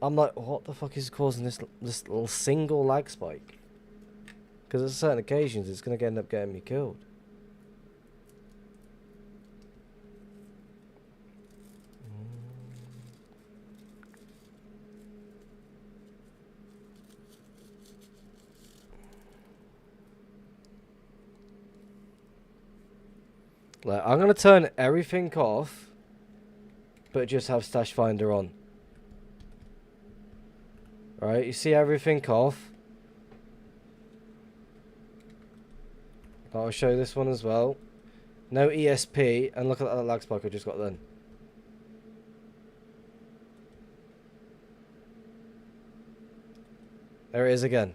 I'm like, what the fuck is causing this little single lag spike? Because at certain occasions, it's going to end up getting me killed. Like, I'm going to turn everything off, but just have Stash Finder on. Alright, you see everything off. I'll show this one as well. No ESP, and look at that lag spike I just got then. There it is again.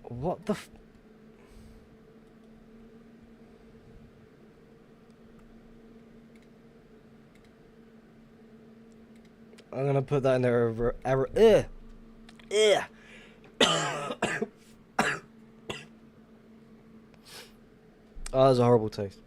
What the f... I'm gonna put that in there. Error. Oh, that's a horrible taste.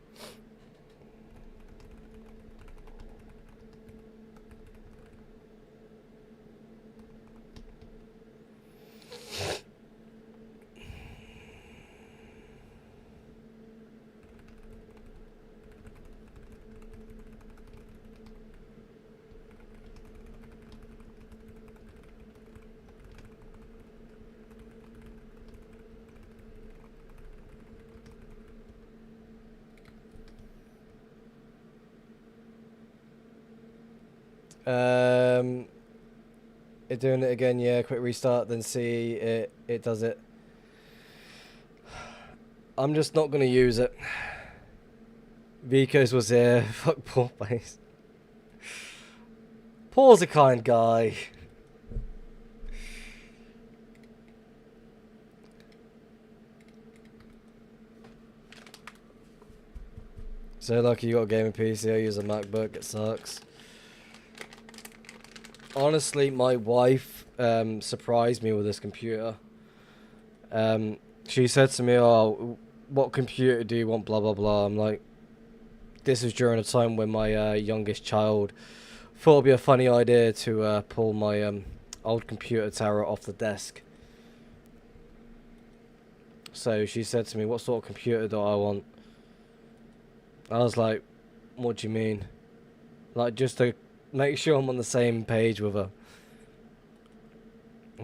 It doing it again, yeah, quick restart, then see it does it. I'm just not gonna use it. Vico's was here, fuck Paul face. Paul's a kind guy. So lucky you got a gaming PC, I use a MacBook, it sucks. Honestly, my wife surprised me with this computer. She said to me, "Oh, what computer do you want?" Blah blah blah. I'm like, this is during a time when my youngest child thought it'd be a funny idea to pull my old computer tower off the desk. So she said to me, "What sort of computer do I want?" I was like, "What do you mean?" Like, just to make sure I'm on the same page with her.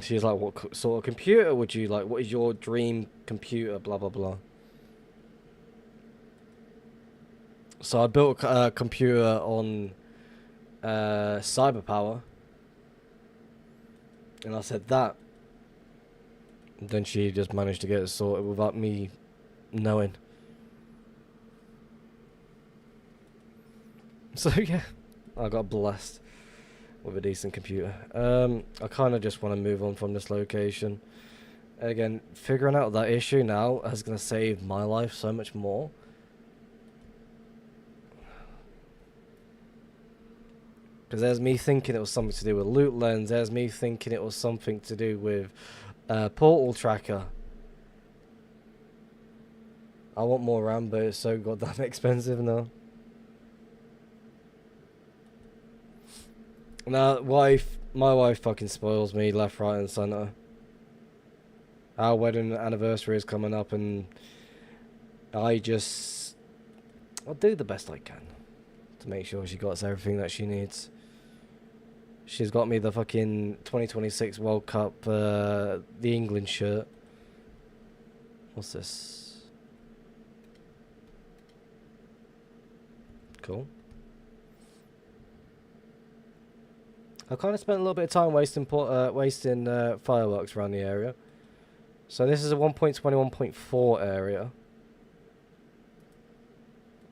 She was like, "What sort of computer would you like? What is your dream computer?" Blah blah blah. So I built a computer on cyberpower, and I said that. And then she just managed to get it sorted without me knowing. So yeah, I got blessed with a decent computer. I kind of just want to move on from this location. Again, figuring out that issue now is going to save my life so much more. Because there's me thinking it was something to do with loot lens. There's me thinking it was something to do with portal tracker. I want more RAM, but it's so goddamn expensive now. Now, my wife fucking spoils me left, right, and centre. Our wedding anniversary is coming up, and I'll do the best I can to make sure she got everything that she needs. She's got me the fucking 2026 World Cup, the England shirt. What's this? Cool. I kind of spent a little bit of time wasting fireworks around the area. So this is a 1.21.4 area.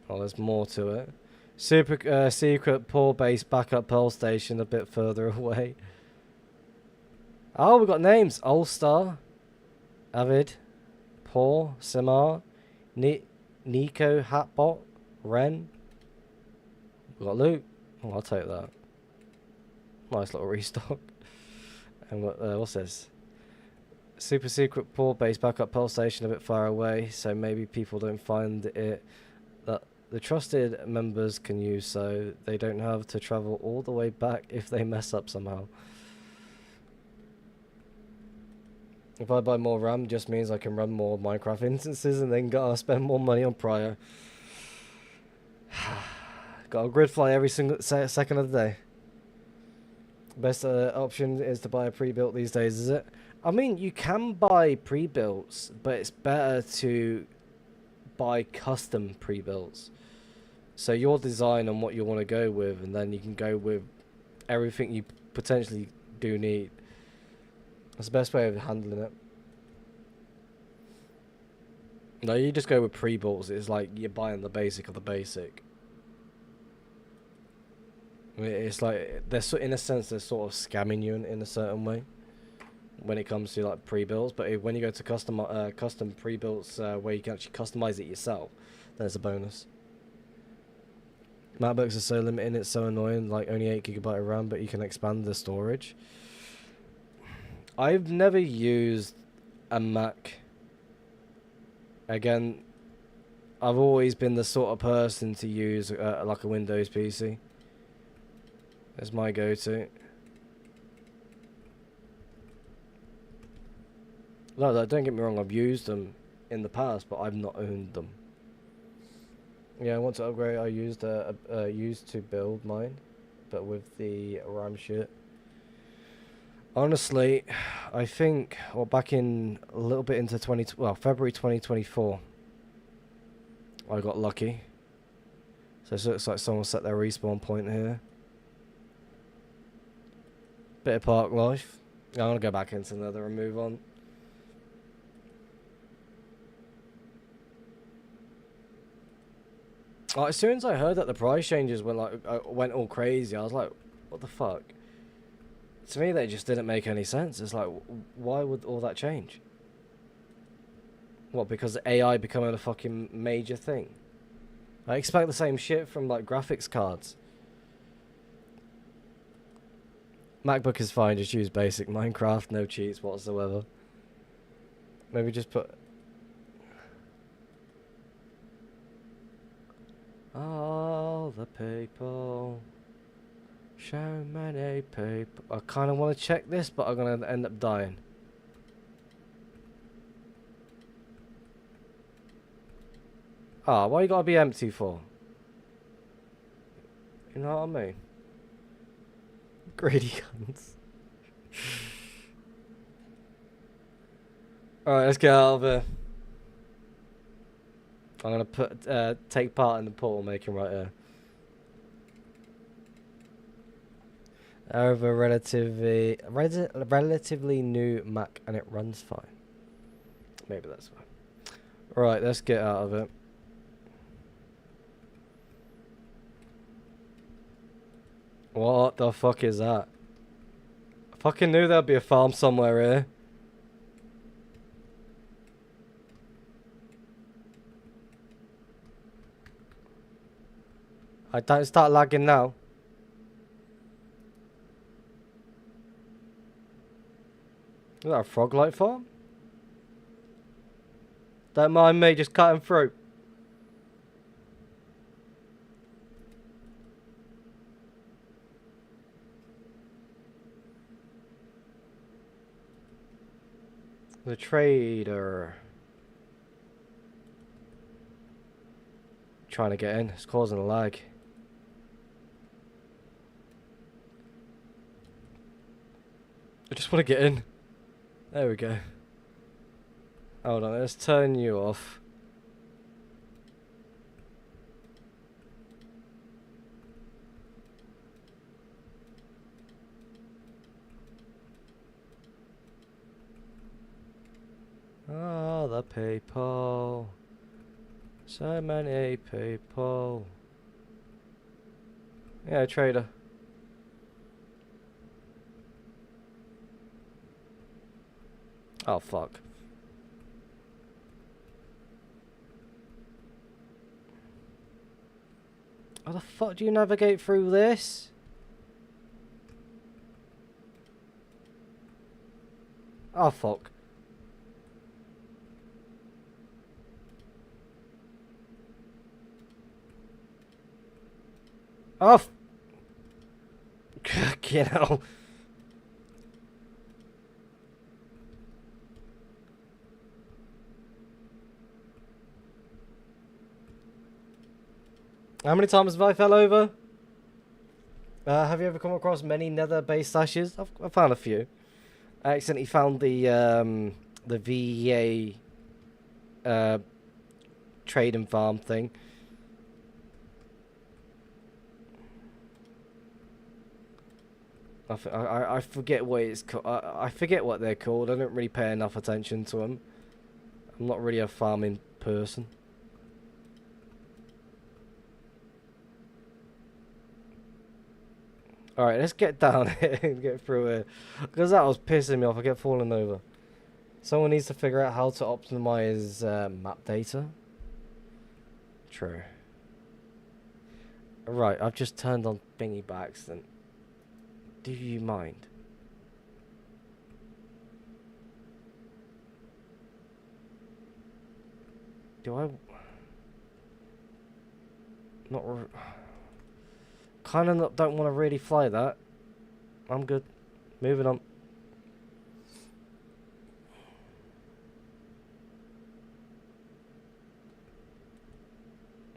Oh, there's more to it. Super secret poor base backup pearl station a bit further away. Oh, we got names. All-Star, Avid, Paul, Simar, Nico, Hatbot, Ren. We got loot. Oh, I'll take that. Nice little restock. And what's this? Super secret poor base backup pearl station a bit far away, so maybe people don't find it that the trusted members can use, so they don't have to travel all the way back if they mess up somehow. If I buy more RAM, just means I can run more Minecraft instances and then gotta spend more money on Prior. Got a grid fly every single second of the day. Best option is to buy a pre-built these days, is it? I mean, you can buy pre-builts, but it's better to buy custom pre-builts. So your design on what you want to go with, and then you can go with everything you potentially do need. That's the best way of handling it. No, you just go with pre-builts. It's like you're buying the basic of the basic. It's like they're in a sense they're sort of scamming you in a certain way when it comes to like pre-builds. But when you go to custom pre-builds where you can actually customize it yourself, then it's a bonus. MacBooks are so limited, it's so annoying. Like only 8GB of RAM, but you can expand the storage. I've never used a Mac. Again, I've always been the sort of person to use like a Windows PC. That's my go-to. No, don't get me wrong, I've used them in the past, but I've not owned them. Yeah, I want to upgrade. I used to build mine, but with the RAM shit. Honestly, I think, well, back in a little bit into February 2024, I got lucky. So it looks like someone set their respawn point here. Bit of park life. I'm gonna go back into Nether and move on. Like, as soon as I heard that the price changes went all crazy, I was like, what the fuck? To me, that just didn't make any sense. It's like, why would all that change? What, because AI becoming a fucking major thing? I expect the same shit from like graphics cards. MacBook is fine, just use basic Minecraft, no cheats whatsoever. Maybe just put the people. So many people. I kind of want to check this, but I'm going to end up dying. Ah, why you gotta be empty for? You know what I mean? Greedy cunts. Alright, let's get out of here. I'm gonna take part in the portal making right here. I have a relatively new Mac and it runs fine. Maybe that's fine. Right, let's get out of it. What the fuck is that? I fucking knew there'd be a farm somewhere here. I don't start lagging now. Is that a frog light farm? Don't mind me, just cutting through. The trader. Trying to get in. It's causing a lag. I just want to get in. There we go. Hold on, let's turn you off. Oh, the people. So many people. Yeah, trader. Oh, fuck. How the fuck do you navigate through this? Oh, fuck. Oh, you know. How many times have I fell over? Have you ever come across many nether-based stashes? I've found a few. I accidentally found the VEA trade and farm thing. I forget what it's called. I forget what they're called. I don't really pay enough attention to them. I'm not really a farming person. Alright, let's get down here and get through here. Because that was pissing me off. I kept falling over. Someone needs to figure out how to optimize map data. True. Right, I've just turned on thingy by accident. Do you mind? Do I... Not... Kind of don't want to really fly that. I'm good. Moving on.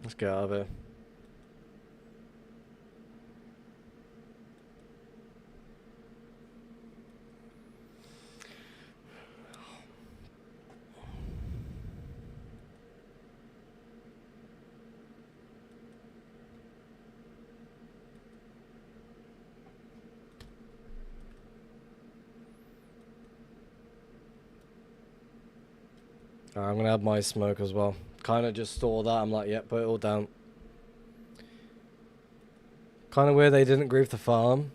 Let's get out of here. Alright, I'm gonna add my smoke as well. Kind of just store that. I'm like, yep, put it all down. Kind of weird they didn't grief the farm.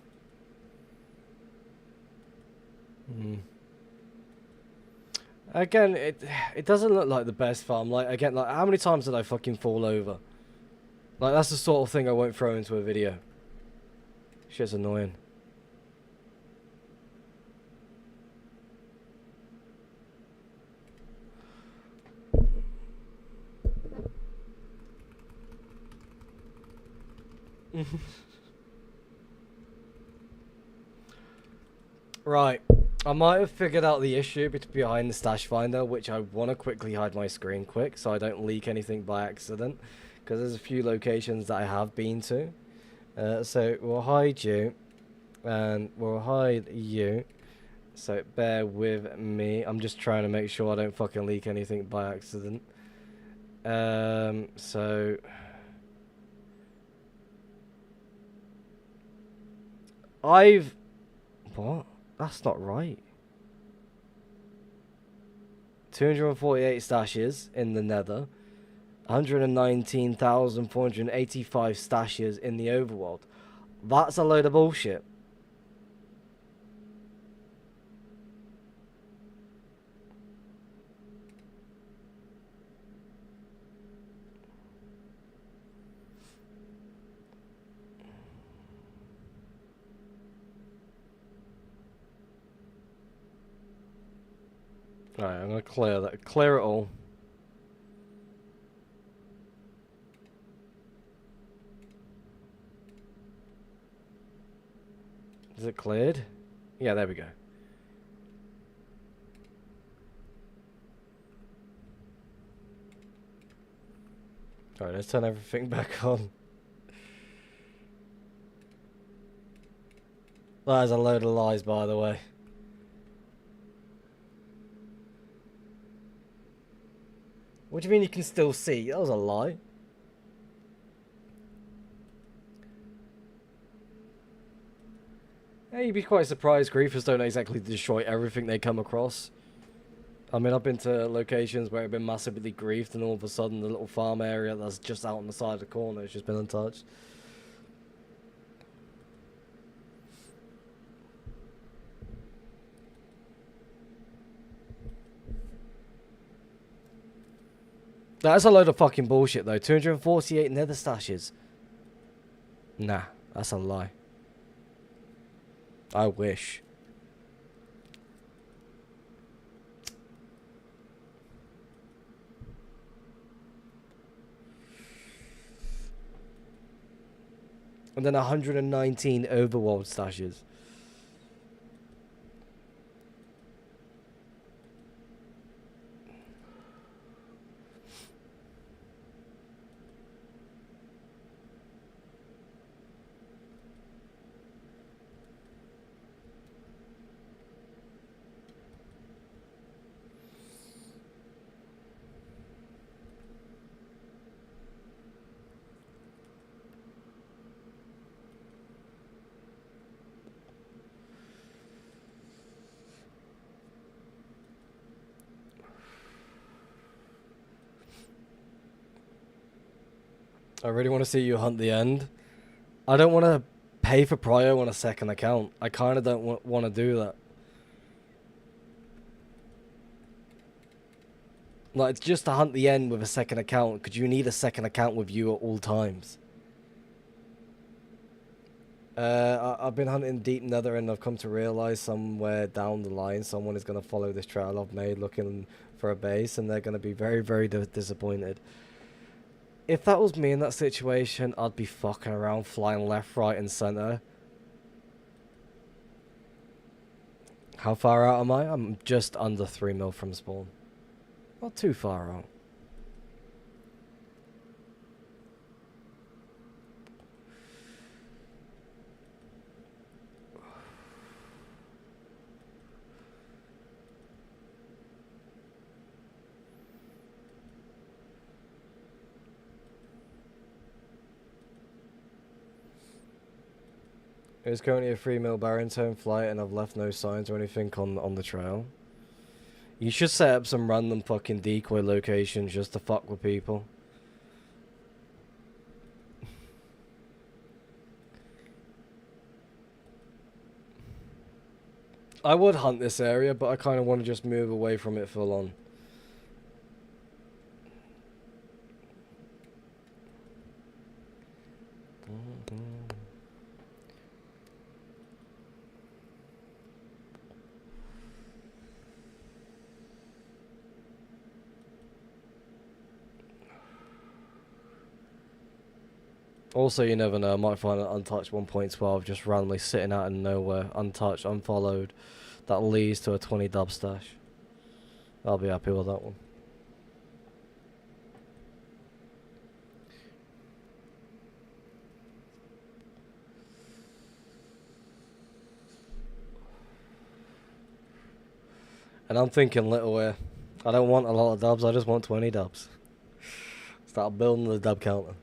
Again, it doesn't look like the best farm. Like, again, like, how many times did I fucking fall over? Like, that's the sort of thing I won't throw into a video. Shit's annoying. Right. I might have figured out the issue behind the stash finder, which I want to quickly hide my screen quick so I don't leak anything by accident. Because there's a few locations that I have been to. So we'll hide you. And we'll hide you. So bear with me. I'm just trying to make sure I don't fucking leak anything by accident. So... What? That's not right. 248 stashes in the nether. 119,485 stashes in the overworld. That's a load of bullshit. Alright, I'm gonna clear that. Clear it all. Is it cleared? Yeah, there we go. Alright, let's turn everything back on. That is a load of lies, by the way. What do you mean you can still see? That was a lie. Hey, you'd be quite surprised. Griefers don't exactly destroy everything they come across. I mean, I've been to locations where I've been massively griefed and all of a sudden the little farm area that's just out on the side of the corner has just been untouched. That's a load of fucking bullshit, though. 248 nether stashes. Nah, that's a lie. I wish. And then 119 overworld stashes. I really want to see you hunt the end. I don't want to pay for prio on a second account. I kind of don't want to do that. Like, it's just to hunt the end with a second account, because you need a second account with you at all times. I've been hunting deep nether and I've come to realize somewhere down the line someone is going to follow this trail I've made looking for a base and they're going to be very, very disappointed. If that was me in that situation, I'd be fucking around, flying left, right, and center. How far out am I? I'm just under 3 mil from spawn. Not too far out. It was currently a 3 mil baritone flight and I've left no signs or anything on the trail. You should set up some random fucking decoy locations just to fuck with people. I would hunt this area, but I kind of want to just move away from it full on. Also, you never know, I might find an untouched 1.12 just randomly sitting out in nowhere, untouched, unfollowed, that leads to a 20 dub stash. I'll be happy with that one. And I'm thinking little here. I don't want a lot of dubs, I just want 20 dubs. Start building the dub counter.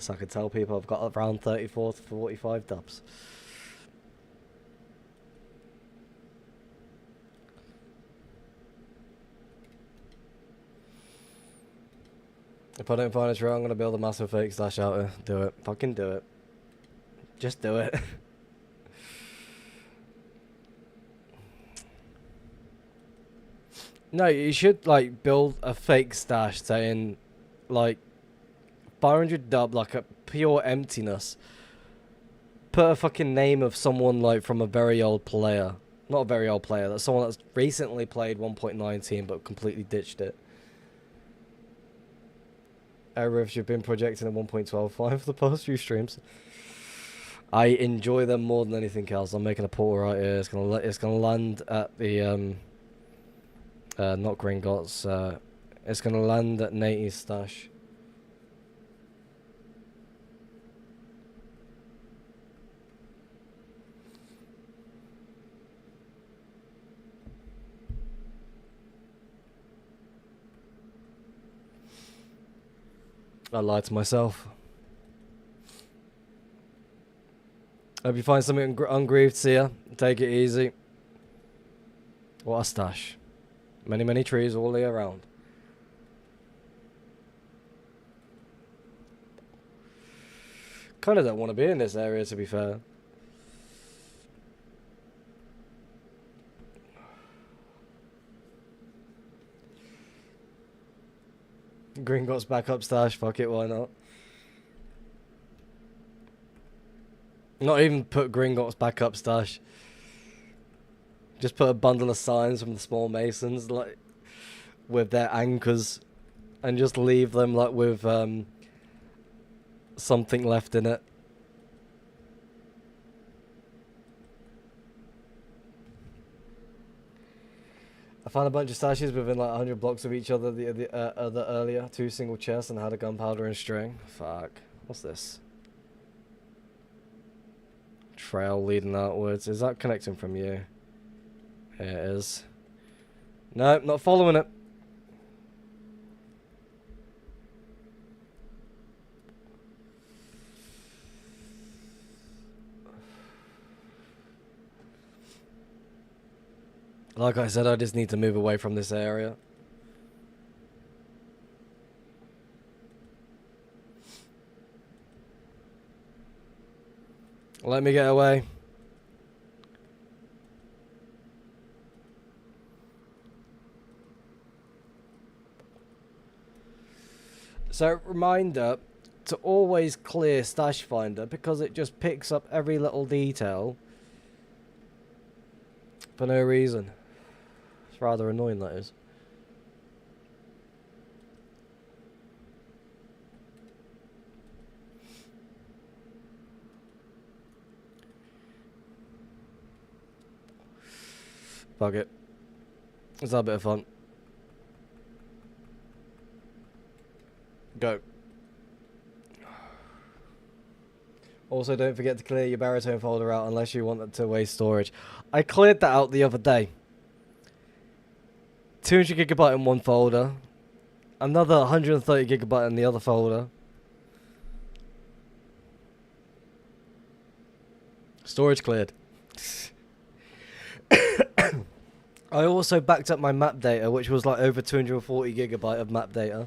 So I can tell people I've got around 34 to 45 dubs. If I don't find a tree, I'm going to build a massive fake stash out here. Do it. Fucking do it. Just do it. No, you should, like, build a fake stash saying, like, 500 dub, like, a pure emptiness. Put a fucking name of someone, like, from a very old player. Not a very old player. That's someone that's recently played 1.19 but completely ditched it. If you've been projecting a 1.12 for the past few streams. I enjoy them more than anything else. I'm making a portal right here. It's gonna land at the not Gringotts. It's gonna land at Nate's stash. I lied to myself. Hope you find something ungrieved, see ya. Take it easy. What a stash. Many, many trees all the way around. Kinda don't want to be in this area, to be fair. Gringotts backup stash, fuck it, why not? Not even put Gringotts backup stash. Just put a bundle of signs from the small masons, like, with their anchors, and just leave them, like, with, something left in it. I found a bunch of stashes within like 100 blocks of each other the earlier. 2 single chests and had a gunpowder and string. Fuck. What's this? Trail leading outwards. Is that connecting from you? Yeah, it is. Nope, not following it. Like I said, I just need to move away from this area. Let me get away. So, reminder to always clear Stash Finder because it just picks up every little detail for no reason. It's rather annoying, that is. Fuck it. Let's have a bit of fun. Go. Also, don't forget to clear your baritone folder out unless you want it to waste storage. I cleared that out the other day. 200 gigabyte in one folder. Another 130 gigabyte in the other folder. Storage cleared. I also backed up my map data, which was like over 240 gigabyte of map data.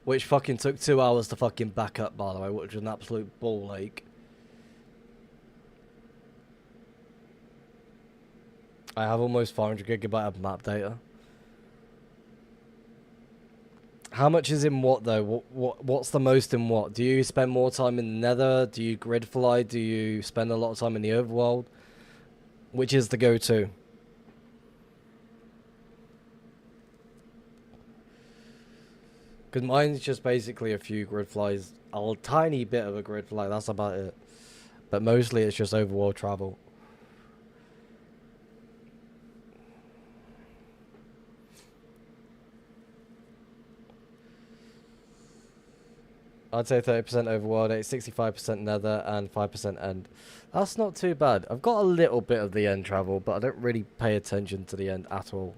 Which fucking took 2 hours to fucking back up, by the way, which was an absolute ball ache. I have almost 500 gigabyte of map data. How much is in what though? What's the most in what? Do you spend more time in the Nether? Do you grid fly? Do you spend a lot of time in the overworld? Which is the go-to? Because mine's just basically a few grid flies, a tiny bit of a grid fly. That's about it. But mostly it's just overworld travel. I'd say 30% overworld, 65% nether, and 5% end. That's not too bad. I've got a little bit of the end travel, but I don't really pay attention to the end at all.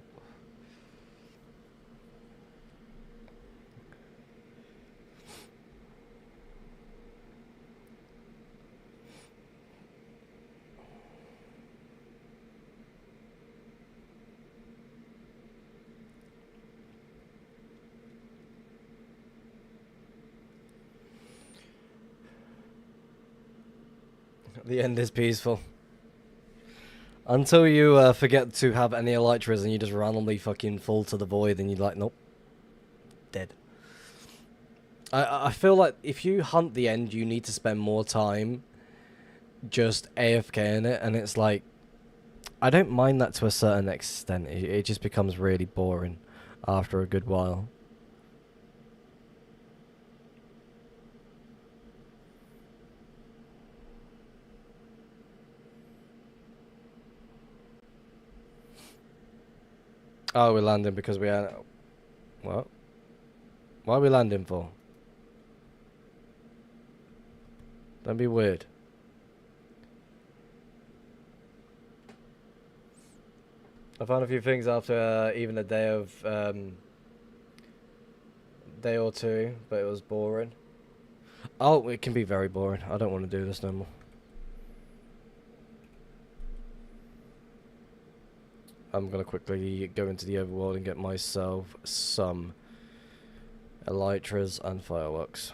The end is peaceful. Until you forget to have any elytras and you just randomly fucking fall to the void and you're like, nope, dead. I feel like if you hunt the end, you need to spend more time just AFK in it, and it's like, I don't mind that to a certain extent. It just becomes really boring after a good while. Oh, we're landing because we are... What? Why are we landing for? Don't be weird. I found a few things after even a day of... day or two, but it was boring. Oh, it can be very boring. I don't want to do this no more. I'm going to quickly go into the overworld and get myself some elytras and fireworks.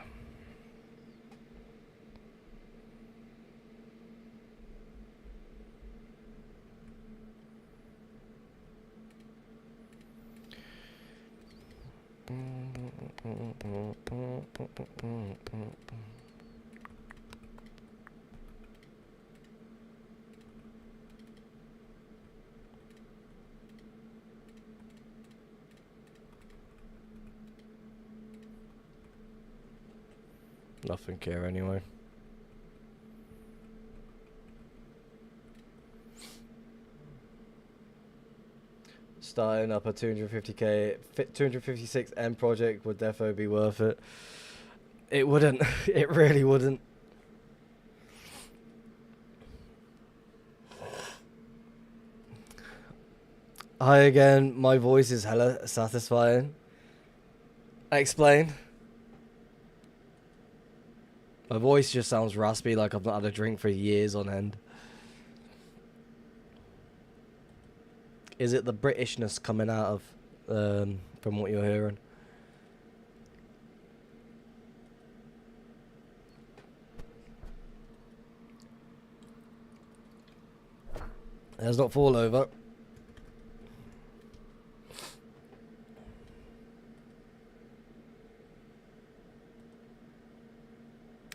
Nothing here anyway. Starting up a 250k, 256 M project would definitely be worth it. It wouldn't. It really wouldn't. Hi again. My voice is hella satisfying. Explain. My voice just sounds raspy, like I've not had a drink for years on end. Is it the Britishness coming out of, from what you're hearing? Let's not fall over.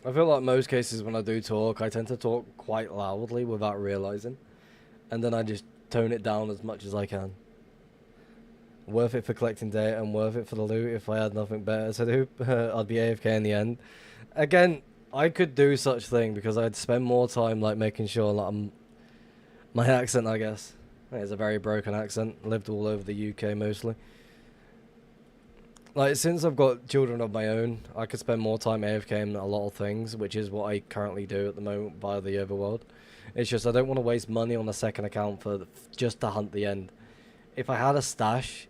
I feel like most cases when I do talk, I tend to talk quite loudly without realizing. And then I just tone it down as much as I can. Worth it for collecting data and worth it for the loot. If I had nothing better to do, I'd be AFK in the end. Again, I could do such thing because I'd spend more time like making sure that I'm... My accent, I guess. It's a very broken accent. Lived all over the UK mostly. Like, since I've got children of my own, I could spend more time AFK in a lot of things, which is what I currently do at the moment via the overworld. It's just I don't want to waste money on a second account for just to hunt the end. If I had a stash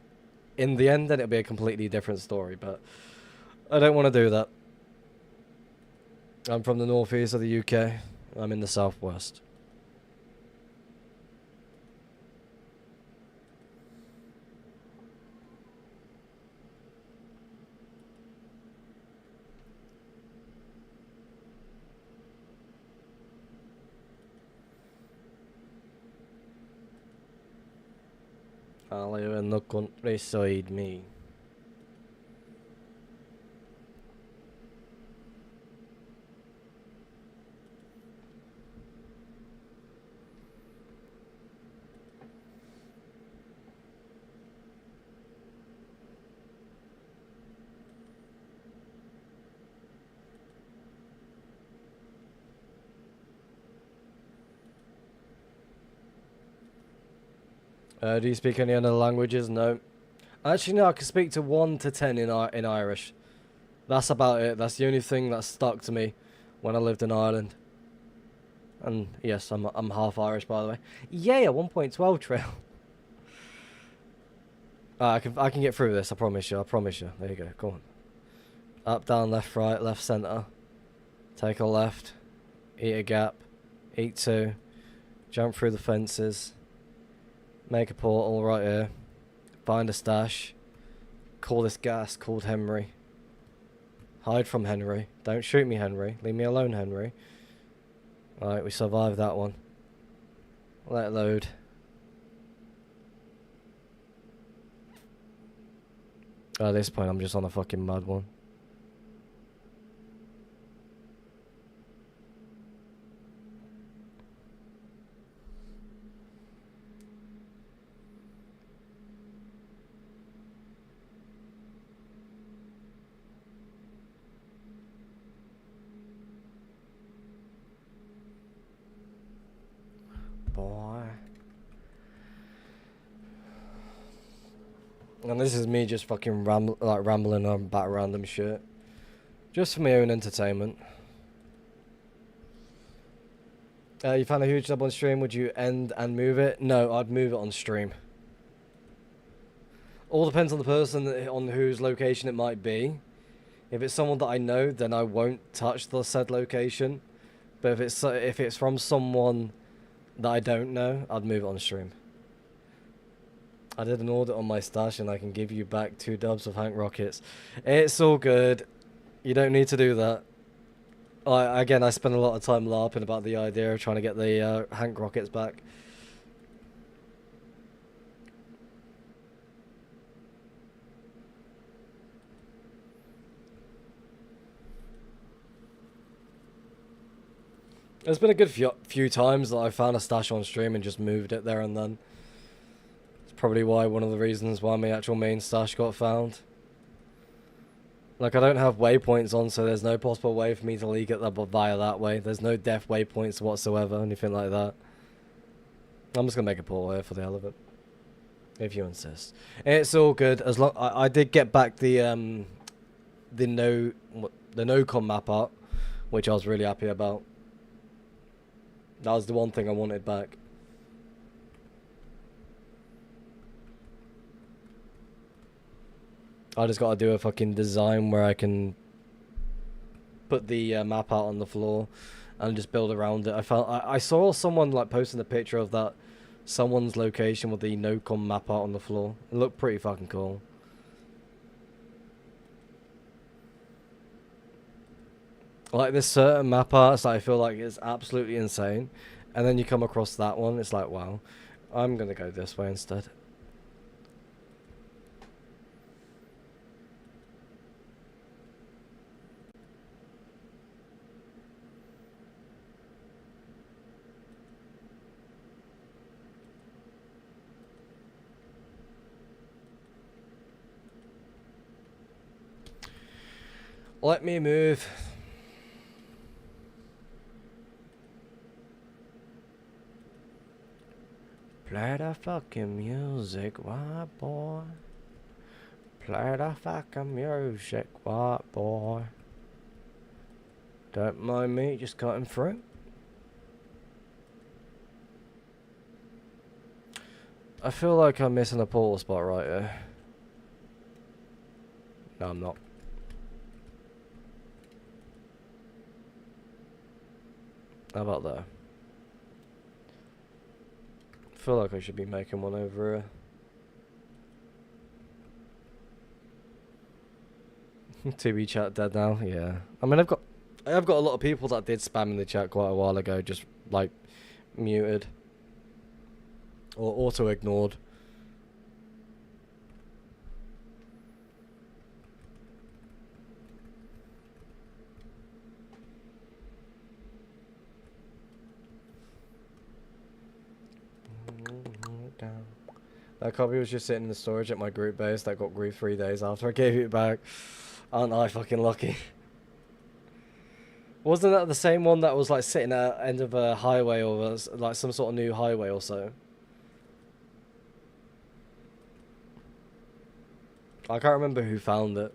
in the end, then it'd be a completely different story, but I don't want to do that. I'm from the northeast of the UK. I'm in the southwest. I live in the countryside, me. Do you speak any other languages? No. Actually, no. I can speak to 1 to 10 in Irish. That's about it. That's the only thing that stuck to me when I lived in Ireland. And yes, I'm half Irish, by the way. Yeah, 1.12 trail. I can get through this. I promise you. I promise you. There you go. Go on. Up, down, left, right, left, center. Take a left. Eat a gap. Eat 2. Jump through the fences. Make a portal right here. Find a stash. Call this gas called Henry. Hide from Henry. Don't shoot me, Henry. Leave me alone, Henry. Alright, we survived that one. Let it load. At this point, I'm just on a fucking mad one. Boy. And this is me just fucking rambling on about random shit. Just for my own entertainment. You found a huge dub on stream, would you end and move it? No, I'd move it on stream. All depends on the person, on whose location it might be. If it's someone that I know, then I won't touch the said location. But if it's from someone that I don't know, I'd move it on stream. I did an audit on my stash and I can give you back 2 dubs of Hank Rockets. It's all good. You don't need to do that. Again, I spent a lot of time LARPing about the idea of trying to get the Hank Rockets back. There's been a good few times that I found a stash on stream and just moved it there and then. It's probably one of the reasons why my actual main stash got found. Like, I don't have waypoints on, so there's no possible way for me to leak it via that way. There's no def waypoints whatsoever, anything like that. I'm just gonna make a portal here for the hell of it, if you insist. It's all good. As long I did get back the no-con map art, which I was really happy about. That was the one thing I wanted back. I just gotta do a fucking design where I can put the map out on the floor and just build around it. I saw someone like posting a picture of that someone's location with the no-con map out on the floor. It looked pretty fucking cool. Like, this certain map arts that I feel like is absolutely insane, and then you come across that one, it's like, wow. I'm gonna go this way instead. Let me move. Play the fucking music, white boy. Play the fucking music, white boy. Don't mind me just cutting through. I feel like I'm missing a portal spot right here. No, I'm not. How about that? I feel like I should be making one over here. TV chat dead now, yeah. I mean, I have got a lot of people that did spam in the chat quite a while ago, just like muted or auto ignored. That copy was just sitting in the storage at my group base that got griefed 3 days after I gave it back. Aren't I fucking lucky? Wasn't that the same one that was like sitting at the end of a highway or like some sort of new highway or so? I can't remember who found it.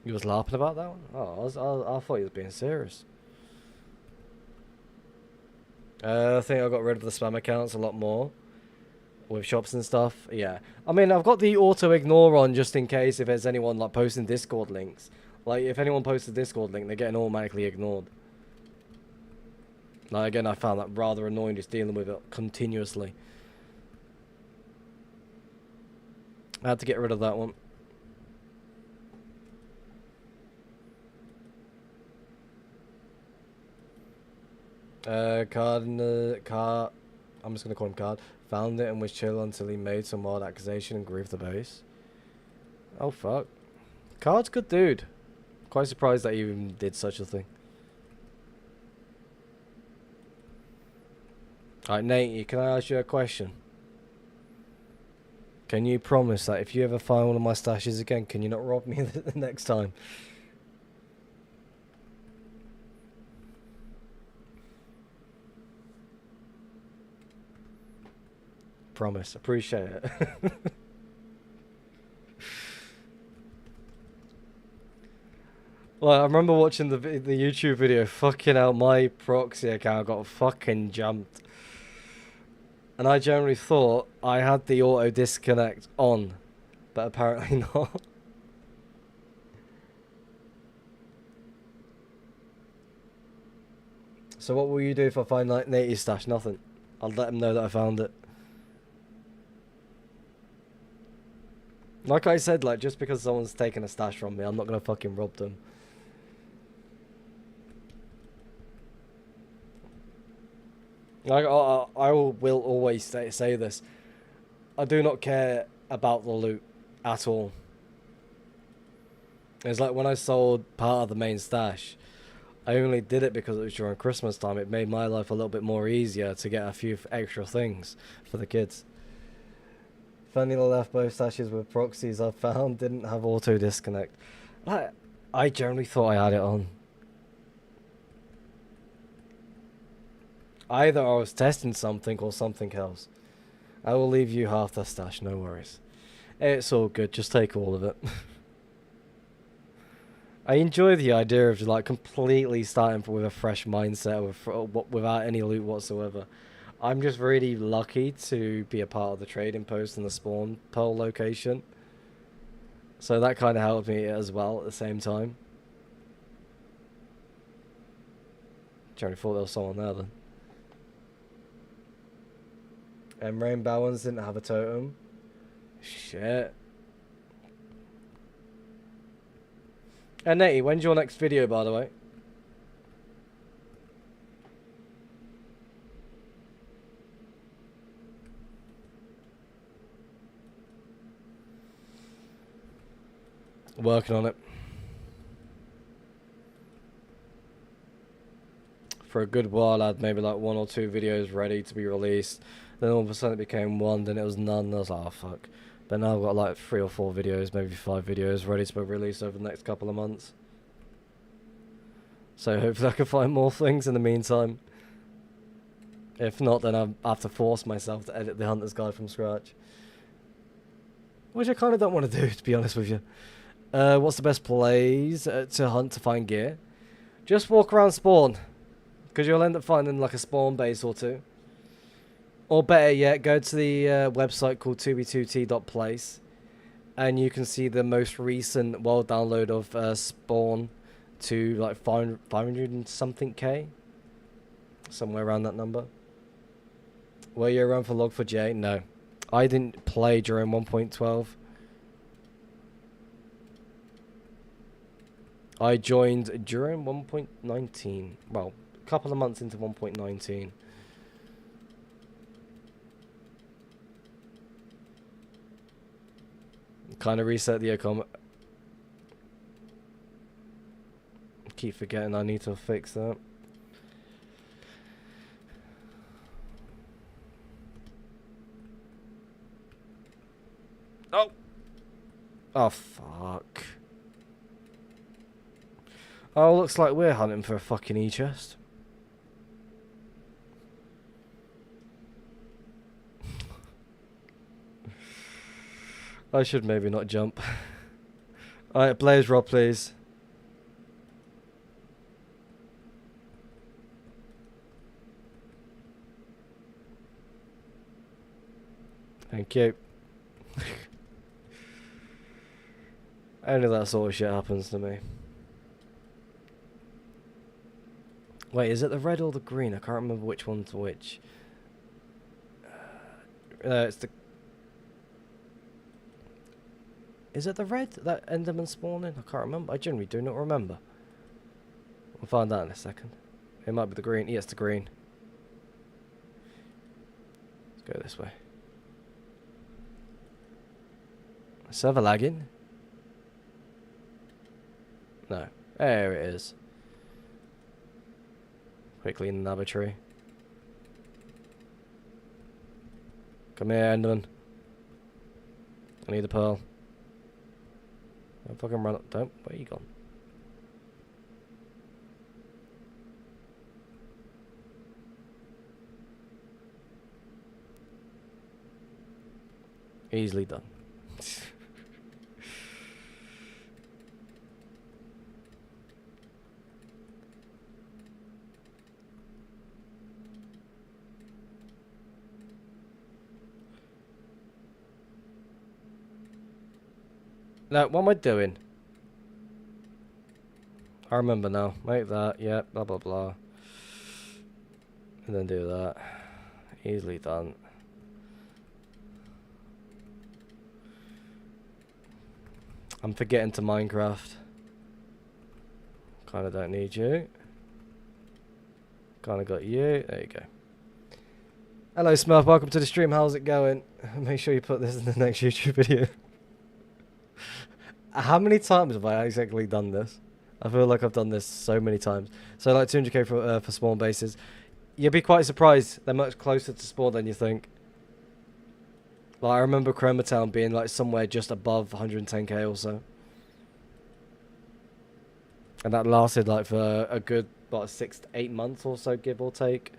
You was laughing about that one? Oh, I thought you was being serious. I think I got rid of the spam accounts a lot more. With shops and stuff, yeah. I mean, I've got the auto-ignore on just in case if there's anyone, like, posting Discord links. Like, if anyone posts a Discord link, they're getting automatically ignored. Like, again, I found that rather annoying just dealing with it continuously. I had to get rid of that one. Card in the car. I'm just gonna call him Card. Found it and was chill until he made some wild accusation and grieved the base. Oh fuck. Card's good dude. Quite surprised that he even did such a thing. Alright, Nate, can I ask you a question? Can you promise that if you ever find one of my stashes again, can you not rob me the next time? Promise. Appreciate it. Well, I remember watching the YouTube video. Fucking hell, my proxy account got fucking jumped. And I generally thought I had the auto disconnect on, but apparently not. So what will you do if I find like Nate's stash? Nothing. I'll let him know that I found it. Like I said, like just because someone's taken a stash from me, I'm not gonna fucking rob them. Like I will always say this. I do not care about the loot at all. It's like when I sold part of the main stash, I only did it because it was during Christmas time. It made my life a little bit more easier to get a few extra things for the kids. Funny enough, both stashes with proxies I found didn't have auto disconnect. I generally thought I had it on. Either I was testing something or something else. I will leave you half the stash, no worries. It's all good, just take all of it. I enjoy the idea of like completely starting with a fresh mindset without any loot whatsoever. I'm just really lucky to be a part of the trading post and the spawn pearl location. So that kind of helped me as well at the same time. Generally thought there was someone there then. And Rain Bowens didn't have a totem. Shit. And Nettie, when's your next video, by the way? Working on it. For a good while, I had maybe like 1 or 2 videos ready to be released. Then all of a sudden it became 1, then it was none. And I was like, oh fuck. But now I've got like 3 or 4 videos, maybe 5 videos ready to be released over the next couple of months. So hopefully I can find more things in the meantime. If not, then I have to force myself to edit the Hunter's Guide from scratch. Which I kind of don't want to do, to be honest with you. What's the best place to hunt to find gear? Just walk around spawn. Because you'll end up finding like a spawn base or 2. Or better yet, go to the website called 2b2t.place. And you can see the most recent world download of spawn to like 500 and something K. Somewhere around that number. Were you around for Log4j? No. I didn't play during 1.12. I joined during 1.19. Well, a couple of months into 1.19. Kind of reset the account. Keep forgetting I need to fix that. Oh! Oh, fuck. Oh, looks like we're hunting for a fucking E-chest. I should maybe not jump. Alright, players roll, please. Thank you. Only that sort of shit happens to me. Wait, is it the red or the green? I can't remember which one's which. It's the... Is it the red that Enderman spawned in? I can't remember. I generally do not remember. We'll find out in a second. It might be the green. Yeah, it's the green. Let's go this way. Server lagging? No. There it is. Quickly in another tree. Come here, Enderman. I need the pearl. Don't fucking run up. Don't. Where are you gone? Easily done. Now, what am I doing? I remember now. Make that, yeah, blah blah blah. And then do that. Easily done. I'm forgetting to Minecraft. Kinda don't need you. Kinda got you. There you go. Hello Smurf, welcome to the stream. How's it going? Make sure you put this in the next YouTube video. How many times have I exactly done this? I feel like I've done this so many times. So like 200k for spawn bases. You'll be quite surprised. They're much closer to spawn than you think. Like I remember Chroma Town being like somewhere just above 110k or so. And that lasted like for a good, what, 6 to 8 months or so, give or take.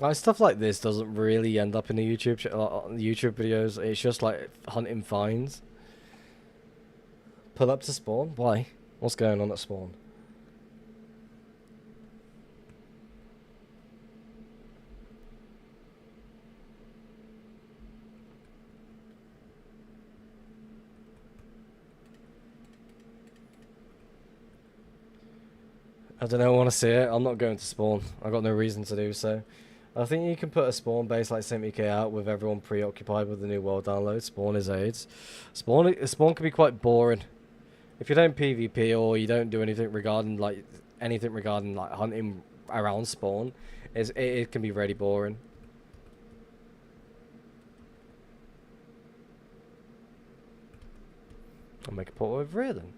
Like stuff like this doesn't really end up in the YouTube videos. It's just like hunting finds. Pull up to spawn. Why? What's going on at spawn? I don't know. I want to see it. I'm not going to spawn. I got no reason to do so. I think you can put a spawn base like 70k out with everyone preoccupied with the new world download. Spawn is AIDS. Spawn can be quite boring. If you don't PvP or you don't do anything regarding like hunting around spawn, it can be really boring. I'll make a portal over here then.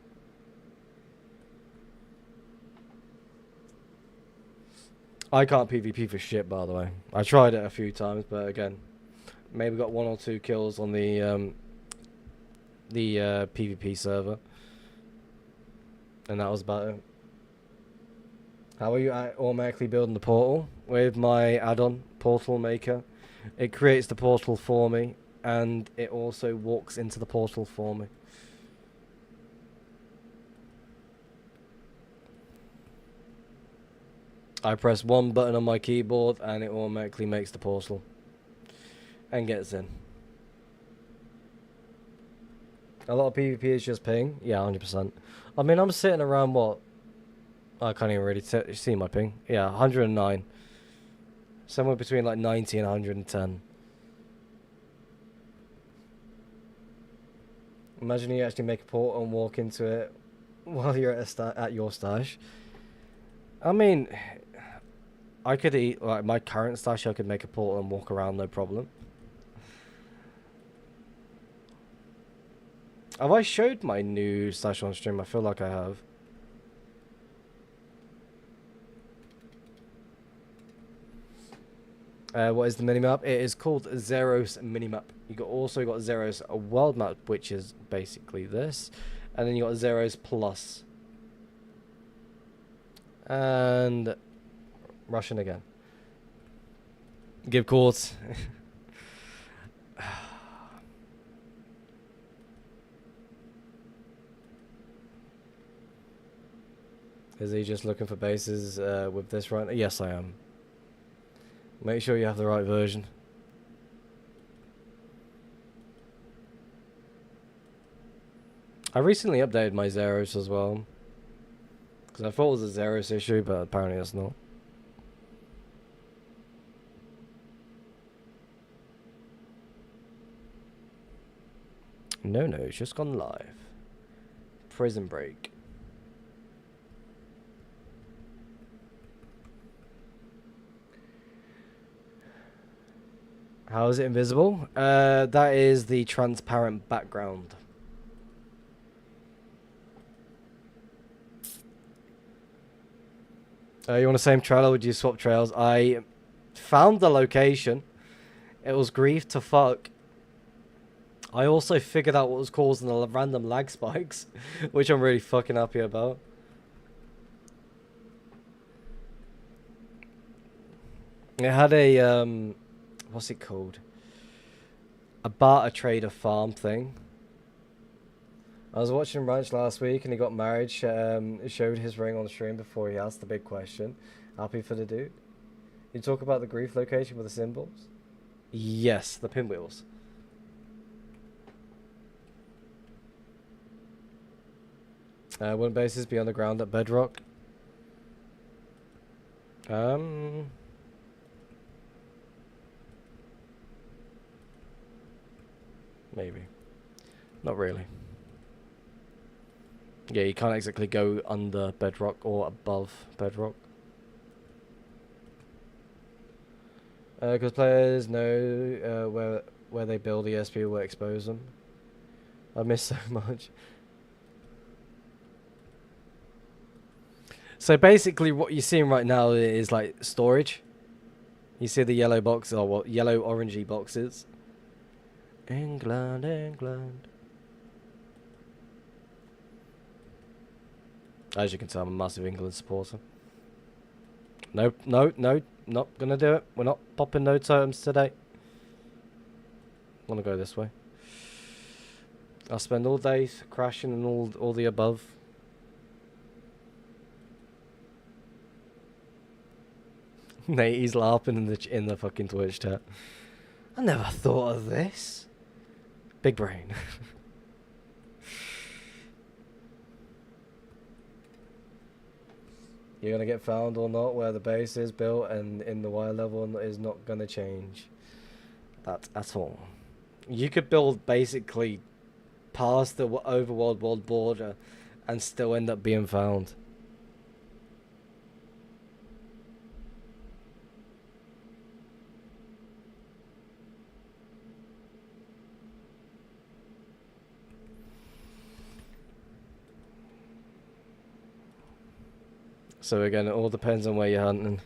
I can't PvP for shit, by the way. I tried it a few times, but again, maybe got 1 or 2 kills on the PvP server, and that was about it. How are you automatically building the portal? With my add-on, Portal Maker. It creates the portal for me, and it also walks into the portal for me. I press one button on my keyboard and it automatically makes the portal and gets in. A lot of PvP is just ping. Yeah, 100%. I mean, I'm sitting around what? I can't even really see my ping. Yeah, 109. Somewhere between like 90 and 110. Imagine you actually make a portal and walk into it while you're at your stash. I mean, I could eat, like, my current stash, I could make a portal and walk around, no problem. Have I showed my new stash on stream? I feel like I have. What is the minimap? It is called Zeros minimap. You also got Zeros a world map, which is basically this. And then you got zeros plus. And Russian again. Give courts. Is he just looking for bases with this right now? Yes, I am. Make sure you have the right version. I recently updated my zeros as well. Because I thought it was a zeros issue, but apparently it's not. No, it's just gone live. Prison Break. How is it invisible? That is the transparent background. You want the same trailer? Would you swap trails? I found the location. It was grief to fuck. I also figured out what was causing the random lag spikes, which I'm really fucking happy about. It had a what's it called? A barter trader farm thing. I was watching Ranch last week and he got married. Showed his ring on stream before he asked the big question. Happy for the dude. You talk about the grief location with the symbols? Yes, the pinwheels. Wouldn't bases be underground at bedrock? Maybe. Not really. Yeah, you can't exactly go under bedrock or above bedrock. Because players know where they build ESP will expose them. I miss so much. So basically what you're seeing right now is like storage. You see the yellow box, or what, yellow orangey boxes. England, England. As you can tell, I'm a massive England supporter. Nope, no, not gonna do it. We're not popping no totems today. Wanna go this way. I'll spend all day crashing and all the above. Nate, he's laughing in the fucking Twitch chat. I never thought of this. Big brain. You're gonna get found or not where the base is built and in the wire level is not gonna change. That at all. You could build basically past the overworld world border and still end up being found. So again, it all depends on where you're hunting.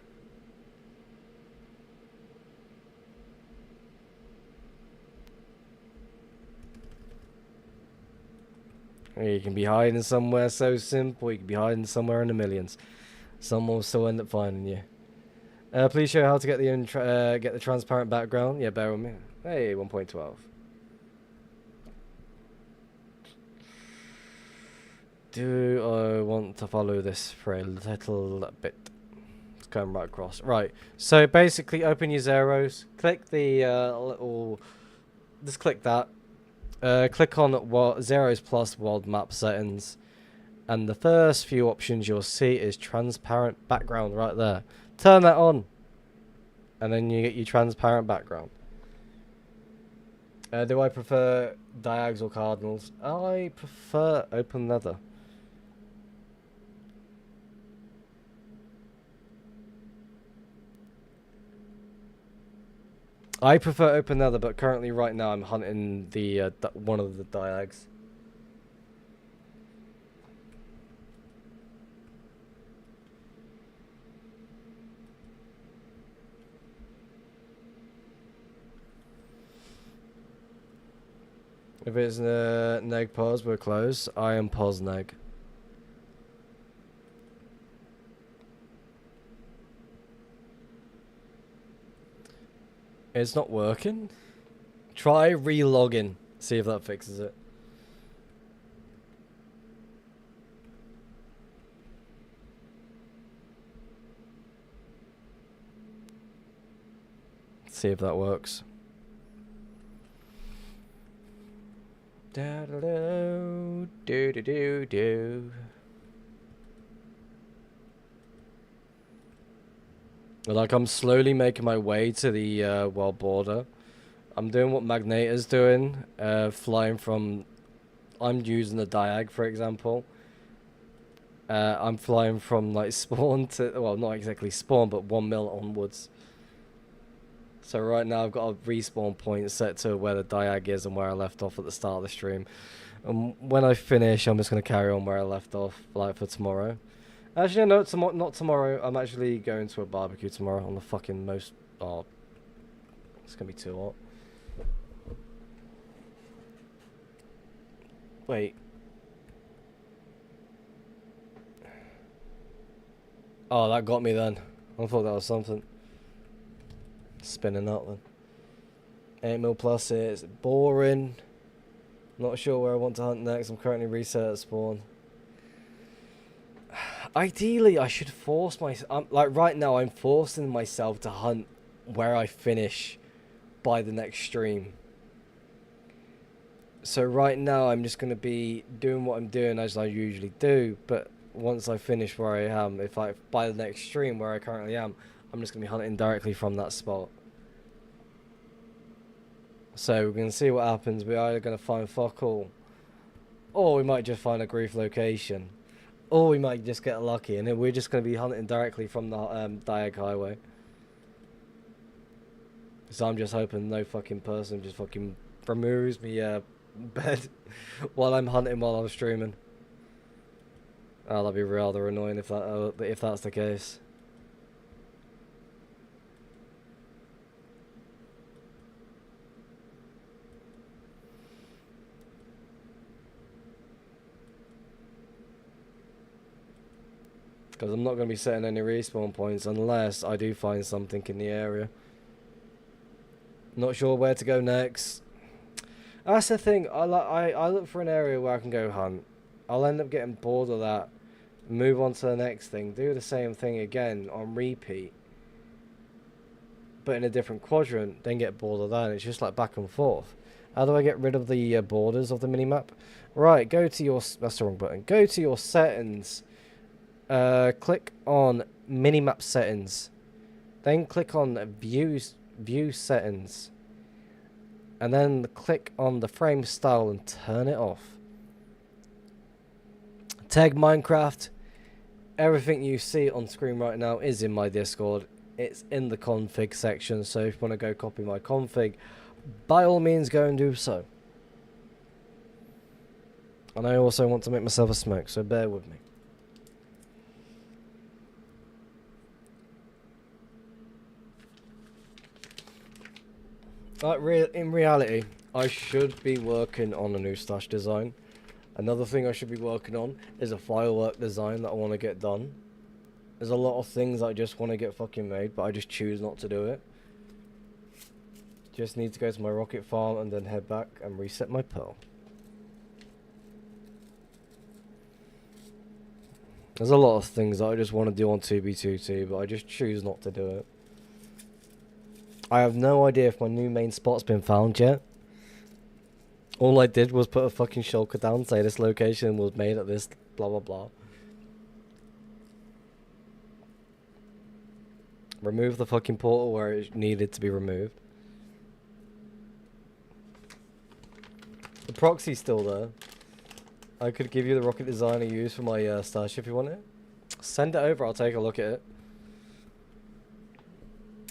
You can be hiding somewhere so simple, you can be hiding somewhere in the millions. Someone will still end up finding you. Please show how to get the transparent background. Yeah, bear with me. Hey, 1.12. Do I want to follow this for a little bit? It's going right across. Right, so basically open your zeros. Click the little... Just click that. Click on zeros plus world map settings. And the first few options you'll see is transparent background right there. Turn that on. And then you get your transparent background. Do I prefer diags or cardinals? I prefer open nether. I prefer open nether, but currently right now I'm hunting the one of the diags. If it's neg pos, we're close. I am pos neg. It's not working. Try re-logging. See if that fixes it. See if that works. Da da do do do do do. Like, I'm slowly making my way to the world border. I'm doing what Magneta's doing, flying from... I'm using the diag, for example. I'm flying from, like, spawn to... Well, not exactly spawn, but 1 mil onwards. So right now I've got a respawn point set to where the diag is and where I left off at the start of the stream. And when I finish, I'm just going to carry on where I left off, like, for tomorrow. Actually, no, not tomorrow. I'm actually going to a barbecue tomorrow on the fucking most... Oh, it's going to be too hot. Wait. Oh, that got me then. I thought that was something. Spinning up then. 8 mil plus is boring. Not sure where I want to hunt next. I'm currently reset at spawn. Ideally, I should force myself... like, right now, I'm forcing myself to hunt where I finish by the next stream. So right now, I'm just going to be doing what I'm doing as I usually do. But once I finish where I am, if I by the next stream where I currently am, I'm just going to be hunting directly from that spot. So we're going to see what happens. We're either going to find fuck all, or we might just find a grief location. Or we might just get lucky, and then we're just going to be hunting directly from the Diag Highway. So I'm just hoping no fucking person just fucking removes me bed while I'm hunting while I'm streaming. Oh, that'd be rather annoying if that's the case. Because I'm not going to be setting any respawn points unless I do find something in the area. Not sure where to go next. That's the thing. I look for an area where I can go hunt. I'll end up getting bored of that. Move on to the next thing. Do the same thing again on repeat. But in a different quadrant. Then get bored of that. And it's just like back and forth. How do I get rid of the borders of the minimap? Right. Go to your... That's the wrong button. Go to your settings. Click on minimap settings, then click on view settings, and then click on the frame style and turn it off. Tag Minecraft. Everything you see on screen right now is in my Discord. It's in the config section, so if you want to go copy my config, by all means go and do so. And I also want to make myself a smoke, so bear with me. In reality, I should be working on a new stash design. Another thing I should be working on is a firework design that I want to get done. There's a lot of things I just want to get fucking made, but I just choose not to do it. Just need to go to my rocket farm and then head back and reset my pearl. There's a lot of things that I just want to do on 2B22, but I just choose not to do it. I have no idea if my new main spot's been found yet. All I did was put a fucking shulker down, say this location was made at this, blah blah blah. Remove the fucking portal where it needed to be removed. The proxy's still there. I could give you the rocket design I use for my stash if you want it. Send it over, I'll take a look at it.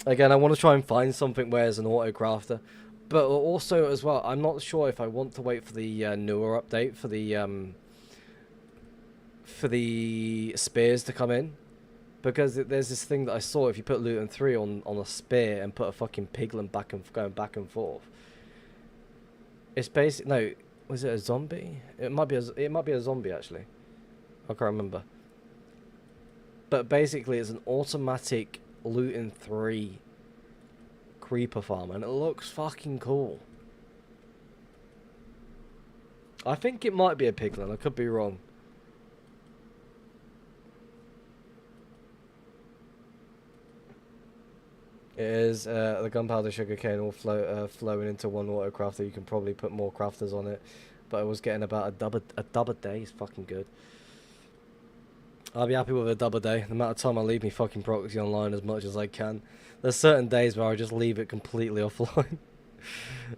Again, I want to try and find something where there's an auto-crafter. But also, as well, I'm not sure if I want to wait for the newer update for the spears to come in. Because there's this thing that I saw, if you put Luton 3 on a spear and put a fucking piglin going back and forth. It's basically... No, Was it a zombie? It might be a zombie actually. I can't remember. But basically, it's an automatic looting 3 creeper farm, and it looks fucking cool. I think it might be a piglin. I could be wrong. It is the gunpowder sugarcane all flowing into one water crafter. You can probably put more crafters on it, but I was getting about a dub a day. Is fucking good. I'll be happy with a dub a day. The amount of time I leave me fucking proxy online as much as I can. There's certain days where I just leave it completely offline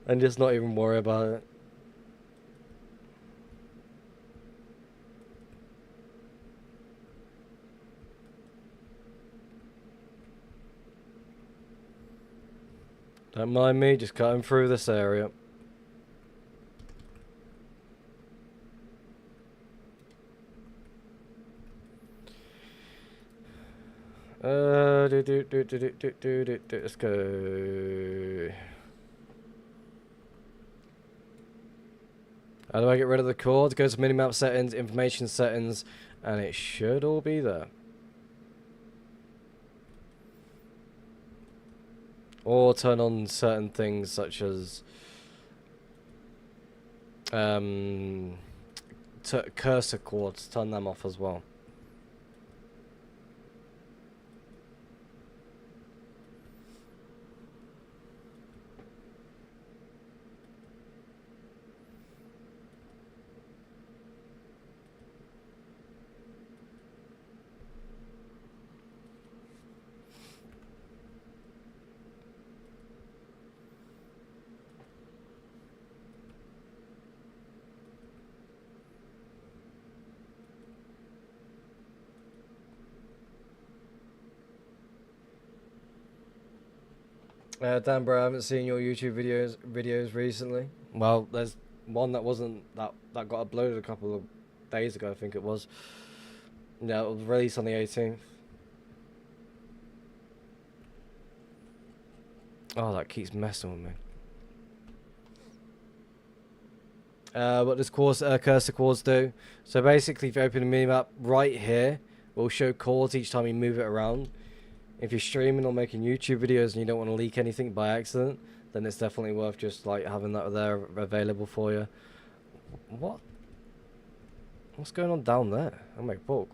and just not even worry about it. Don't mind me, just cutting through this area. Let's go. How do I get rid of the cord? Go to minimap settings, information settings, and it should all be there. Or turn on certain things such as cursor cords, turn them off as well. Dan bro, I haven't seen your YouTube videos recently. Well, there's one that wasn't that got uploaded a couple of days ago, I think it was. Yeah, it was released on the 18th. Oh, that keeps messing with me. What does cursor cords do? So basically, if you open the minimap right here, we'll show cords each time you move it around. If you're streaming or making YouTube videos and you don't want to leak anything by accident, then it's definitely worth just like having that there available for you. What? What's going on down there? Oh my god.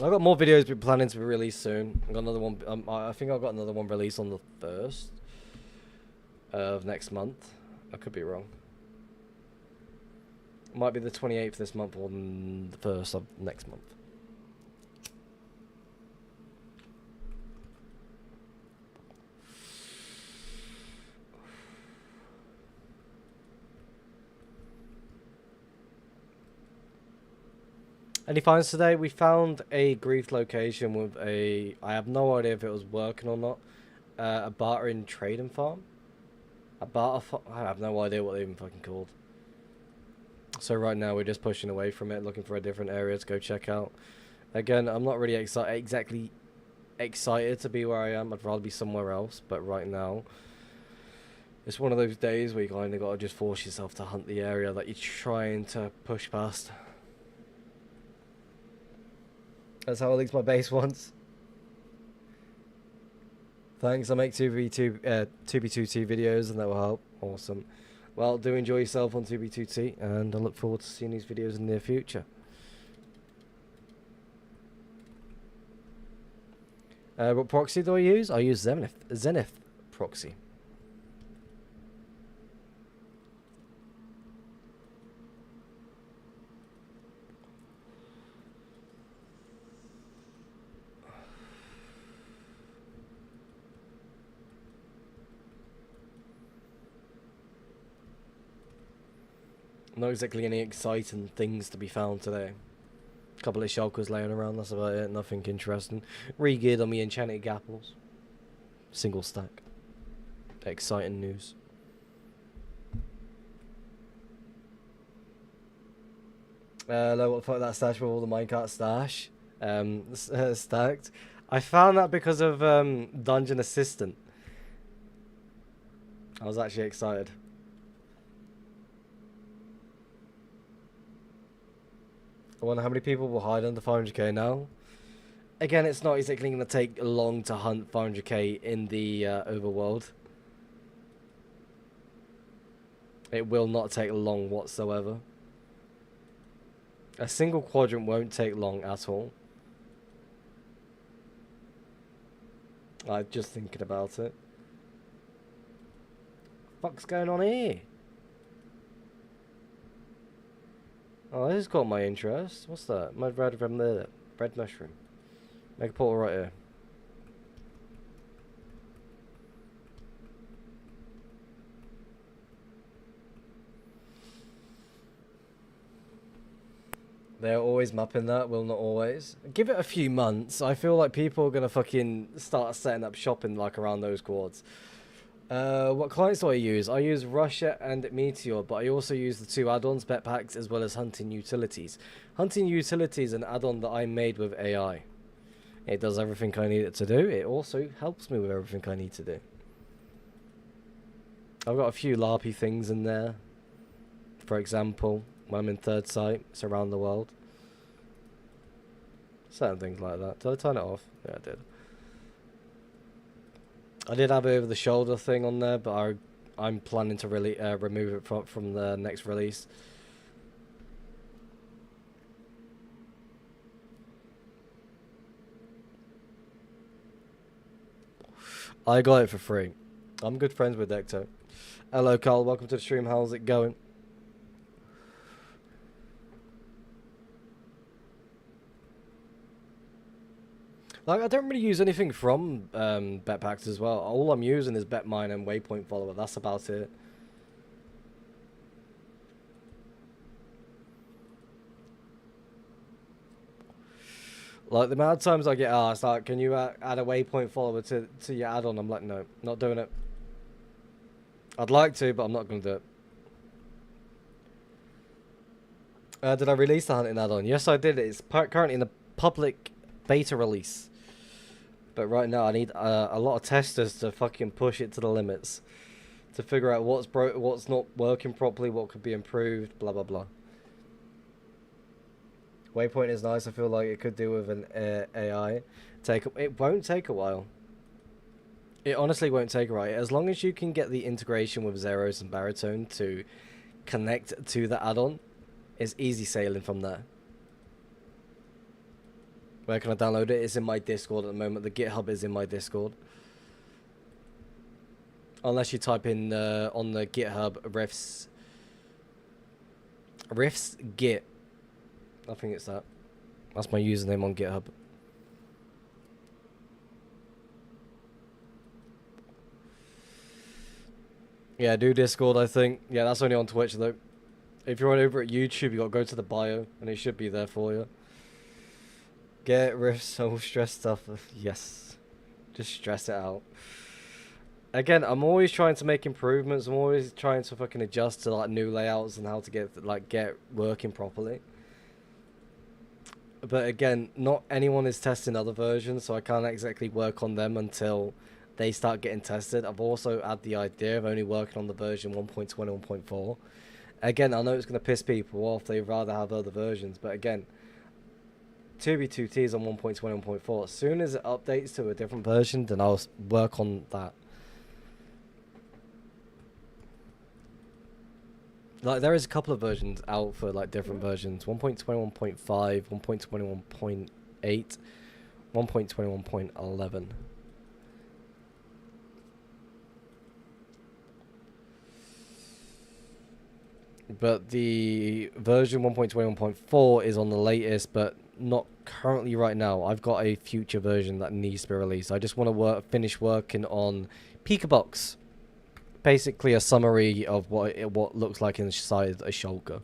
I've got more videos planning to be released soon. I've got another one. I think I've got another one released on the 1st of next month. I could be wrong. It might be the 28th this month or the 1st of next month. Any finds today? We found a grief location with I have no idea if it was working or not. A bartering trading farm. I have no idea what they even fucking called. So right now we're just pushing away from it, looking for a different area to go check out. Again, I'm not really exactly excited to be where I am. I'd rather be somewhere else. But right now, it's one of those days where you kind of got to just force yourself to hunt the area that you're trying to push past. That's how I leaked my base once. Thanks, I make 2v2T videos and that will help. Awesome. Well, do enjoy yourself on 2v2T and I look forward to seeing these videos in the near future. What proxy do I use? I use Zenith proxy. Not exactly any exciting things to be found today. A couple of shulkers laying around, that's about it. Nothing interesting. Re-geared on me enchanted apples. Single stack. Exciting news. No, what the fuck, that stash with all the minecart stash stacked. I found that because of Dungeon Assistant. I was actually excited. I wonder how many people will hide under 500k now. Again, it's not exactly going to take long to hunt 500k in the overworld. It will not take long whatsoever. A single quadrant won't take long at all. I'm just thinking about it. What's going on here? Oh, this has caught my interest. What's that? My red from there. Red mushroom. Make a portal right here. They're always mapping that, well, not always. Give it a few months. I feel like people are going to fucking start setting up shopping like around those quads. What clients do I use? I use Russia and Meteor, but I also use the 2 add-ons, bet packs, as well as hunting utilities. Hunting utilities is an add-on that I made with AI. It does everything I need it to do. It also helps me with everything I need to do. I've got a few LARPy things in there. For example, when I'm in third sight, it's around the world. Certain things like that. Did I turn it off? Yeah, I did. I did have over the shoulder thing on there, but I'm planning to really remove it from the next release. I got it for free. I'm good friends with Decto. Hello, Carl. Welcome to the stream. How's it going? Like, I don't really use anything from bet packs as well. All I'm using is bet mine and waypoint follower. That's about it. Like, the amount of times I get asked, like, can you add a waypoint follower to your add-on? I'm like, no, not doing it. I'd like to, but I'm not going to do it. Did I release the hunting add-on? Yes, I did. It's currently in the public beta release. But right now, I need a lot of testers to fucking push it to the limits. To figure out what's not working properly, what could be improved, blah, blah, blah. Waypoint is nice. I feel like it could do with an AI. It won't take a while. It honestly won't take a while. As long as you can get the integration with Zeros and Baritone to connect to the add-on, it's easy sailing from there. Where can I download it? It's in my Discord at the moment. The GitHub is in my Discord. Unless you type in on the GitHub riffs git. I think it's that. That's my username on GitHub. Yeah, do Discord, I think. Yeah, that's only on Twitch, though. If you're over at YouTube, you got to go to the bio, and it should be there for you. Get rid of so stress stuff. Yes. Just stress it out. Again, I'm always trying to make improvements. I'm always trying to fucking adjust to like new layouts and how to get working properly. But again, not anyone is testing other versions, so I can't exactly work on them until they start getting tested. I've also had the idea of only working on the version 1.20, 1.4. Again, I know it's going to piss people off. They'd rather have other versions, but again, 2B2T is on 1.20, 1.4. As soon as it updates to a different version, then I'll work on that. Like, there is a couple of versions out for, like, different versions. 1.20, 1.5, 1.20, 1.8, 1.20, 1.11. But the version 1.20, 1.4 is on the latest, but not currently right now. I've got a future version that needs to be released. I just want to finish working on Pikabox. Basically a summary of what looks like inside a shulker.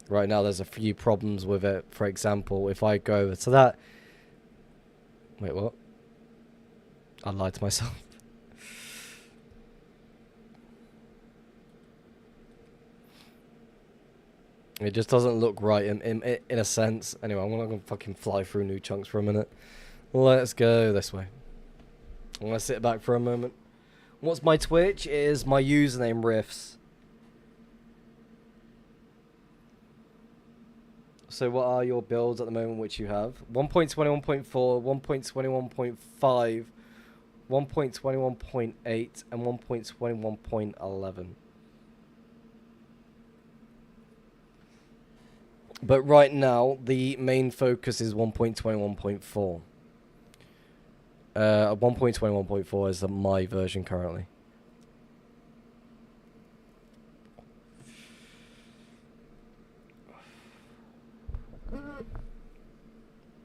Right now there's a few problems with it. For example, if I go over to that... Wait, what? I lied to myself. It just doesn't look right in a sense. Anyway, I'm not going to fucking fly through new chunks for a minute. Let's go this way. I'm gonna sit back for a moment. What's my Twitch? It is my username Riffs. So what are your builds at the moment which you have? 1.21.4, 1.21.5, 1.21.8, and 1.21.11. But right now, the main focus is 1.21.4. 1.21.4 is my version currently.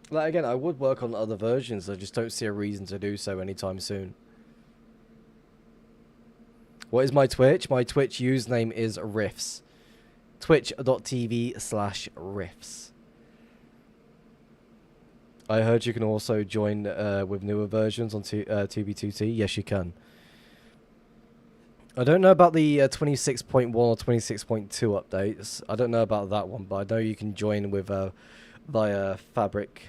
Like, again, I would work on other versions, I just don't see a reason to do so anytime soon. What is my Twitch? My Twitch username is Riffs. Twitch.tv/Riffs. I heard you can also join with newer versions on 2B2T. Yes, you can. I don't know about the 26.1 or 26.2 updates. I don't know about that one, but I know you can join with via Fabric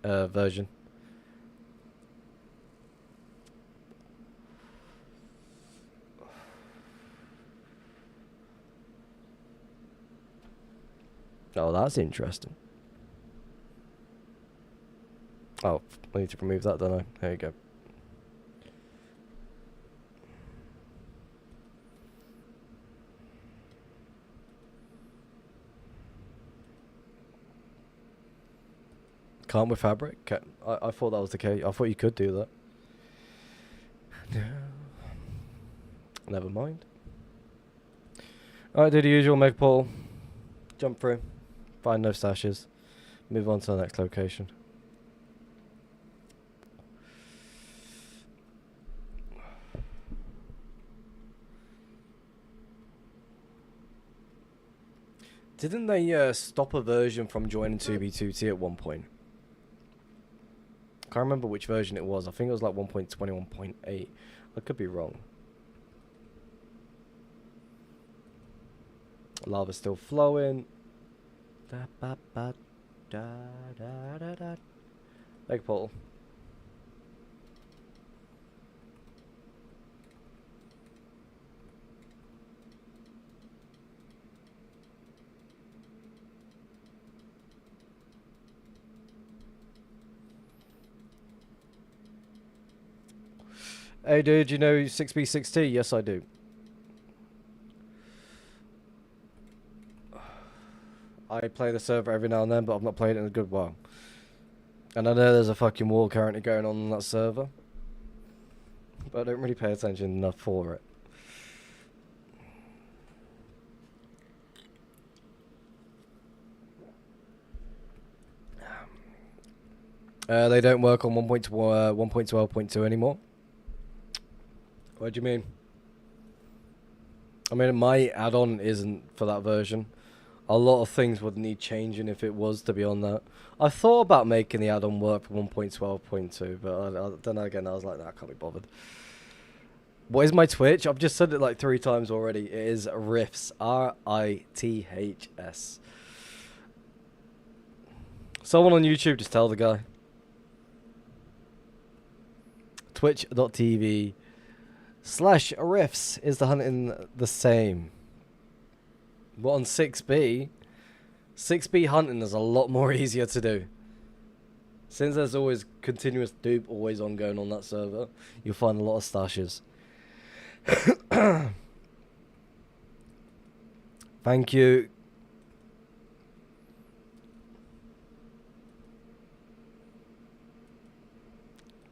version. Oh, that's interesting. Oh, I need to remove that, don't I? There you go. Can't with Fabric? I thought that was the case. I thought you could do that. No. Never mind. Alright, do the usual Meg Portal. Jump through. Find no stashes. Move on to the next location. Didn't they stop a version from joining 2B2T at one point? Can't remember which version it was. I think it was like 1.21.8. I could be wrong. Lava's still flowing. Egg portal. Hey dude, you know 6B6T? Yes, I do. I play the server every now and then, but I've not played it in a good while. And I know there's a fucking war currently going on that server, but I don't really pay attention enough for it. They don't work on 1.12.2 anymore. What do you mean? I mean, my add-on isn't for that version. A lot of things would need changing if it was to be on that. I thought about making the add-on work for 1.12.2, but then again, I was like, nah, I can't be bothered. What is my Twitch? I've just said it like 3 times already. It is Riffs. R-I-T-H-S. Someone on YouTube, just tell the guy. Twitch.tv/Riffs is the hunting the same. But on 6B hunting is a lot more easier to do. Since there's always continuous dupe always on going on that server, you'll find a lot of stashes. Thank you.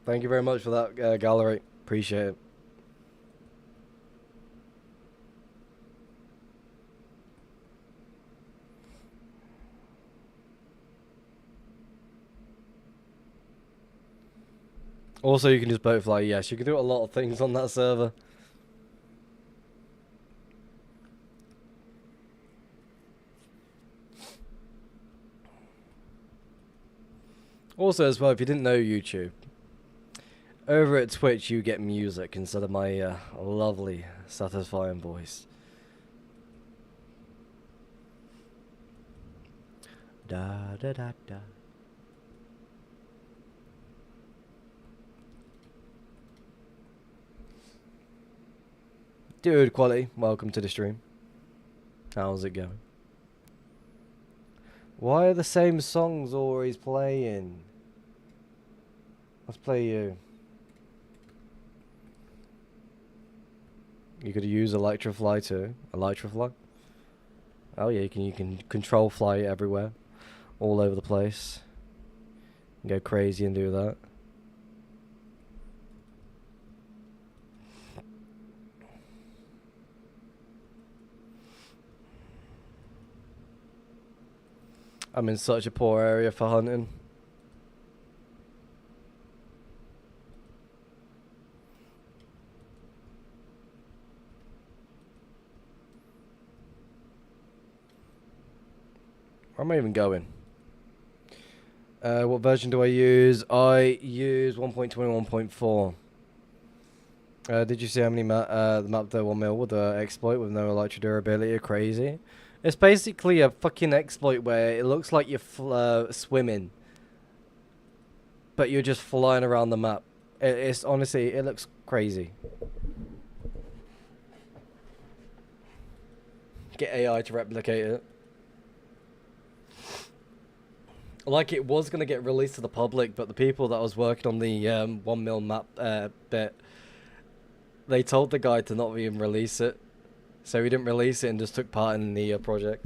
Thank you very much for that, gallery. Appreciate it. Also, you can just both fly. Yes, you can do a lot of things on that server. Also, as well, if you didn't know YouTube, over at Twitch you get music instead of my lovely, satisfying voice. Da da da da. Dude, quality, welcome to the stream. How's it going? Why are the same songs always playing? Let's play you. You could use Electrofly too. Electrofly? Oh yeah, you can control fly everywhere. All over the place. Go crazy and do that. I'm in such a poor area for hunting. Where am I even going? What version do I use? I use 1.21.4. Did you see how many the map the 1 mil with the exploit with no electro durability? Crazy. It's basically a fucking exploit where it looks like you're swimming, but you're just flying around the map. It's honestly, it looks crazy. Get AI to replicate it. Like it was gonna get released to the public, but the people that was working on the 1 mil map bit, they told the guy to not even release it, so he didn't release it and just took part in the project.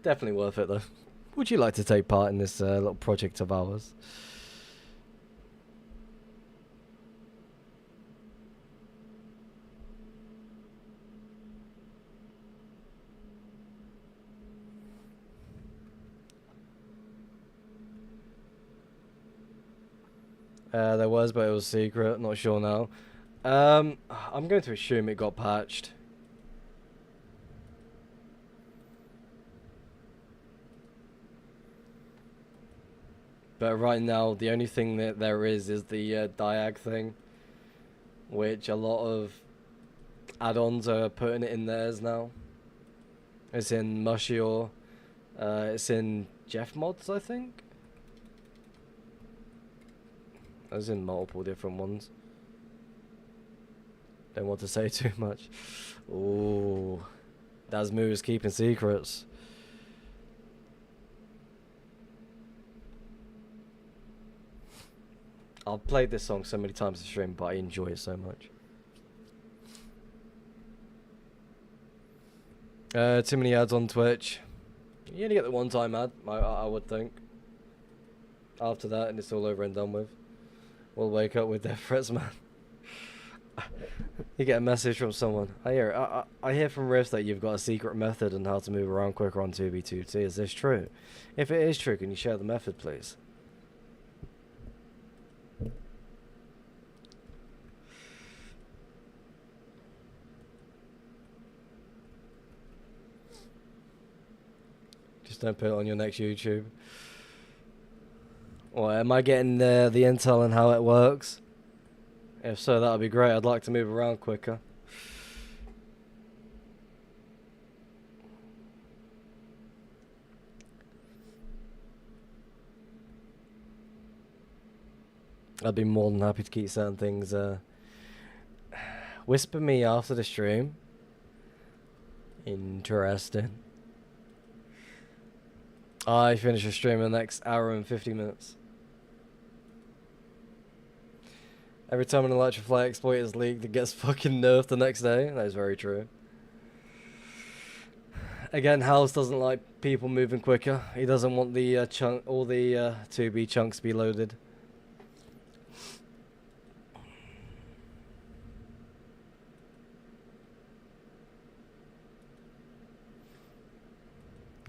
Definitely worth it though. Would you like to take part in this little project of ours? There was, but it was secret. Not sure now. I'm going to assume it got patched. But right now, the only thing that there is the diag thing, which a lot of add-ons are putting it in theirs now. It's in Mushior. It's in Jeff mods, I think. It's in multiple different ones. Don't want to say too much. Ooh, Dasmu's keeping secrets. I've played this song so many times in stream, but I enjoy it so much. Too many ads on Twitch. You only get the one-time ad, I would think. After that, and it's all over and done with. We'll wake up with death threats, man. You get a message from someone. I hear from Rift that you've got a secret method on how to move around quicker on 2B2T. Is this true? If it is true, can you share the method, please? Just don't put it on your next YouTube. Or am I getting the intel on how it works? If so, that would be great. I'd like to move around quicker. I'd be more than happy to keep certain things. Whisper me after the stream. Interesting. I finish the stream in the next hour and 50 minutes. Every time an Electrofly exploit is leaked, it gets fucking nerfed the next day. That is very true. Again, House doesn't like people moving quicker. He doesn't want the all the 2B chunks to be loaded.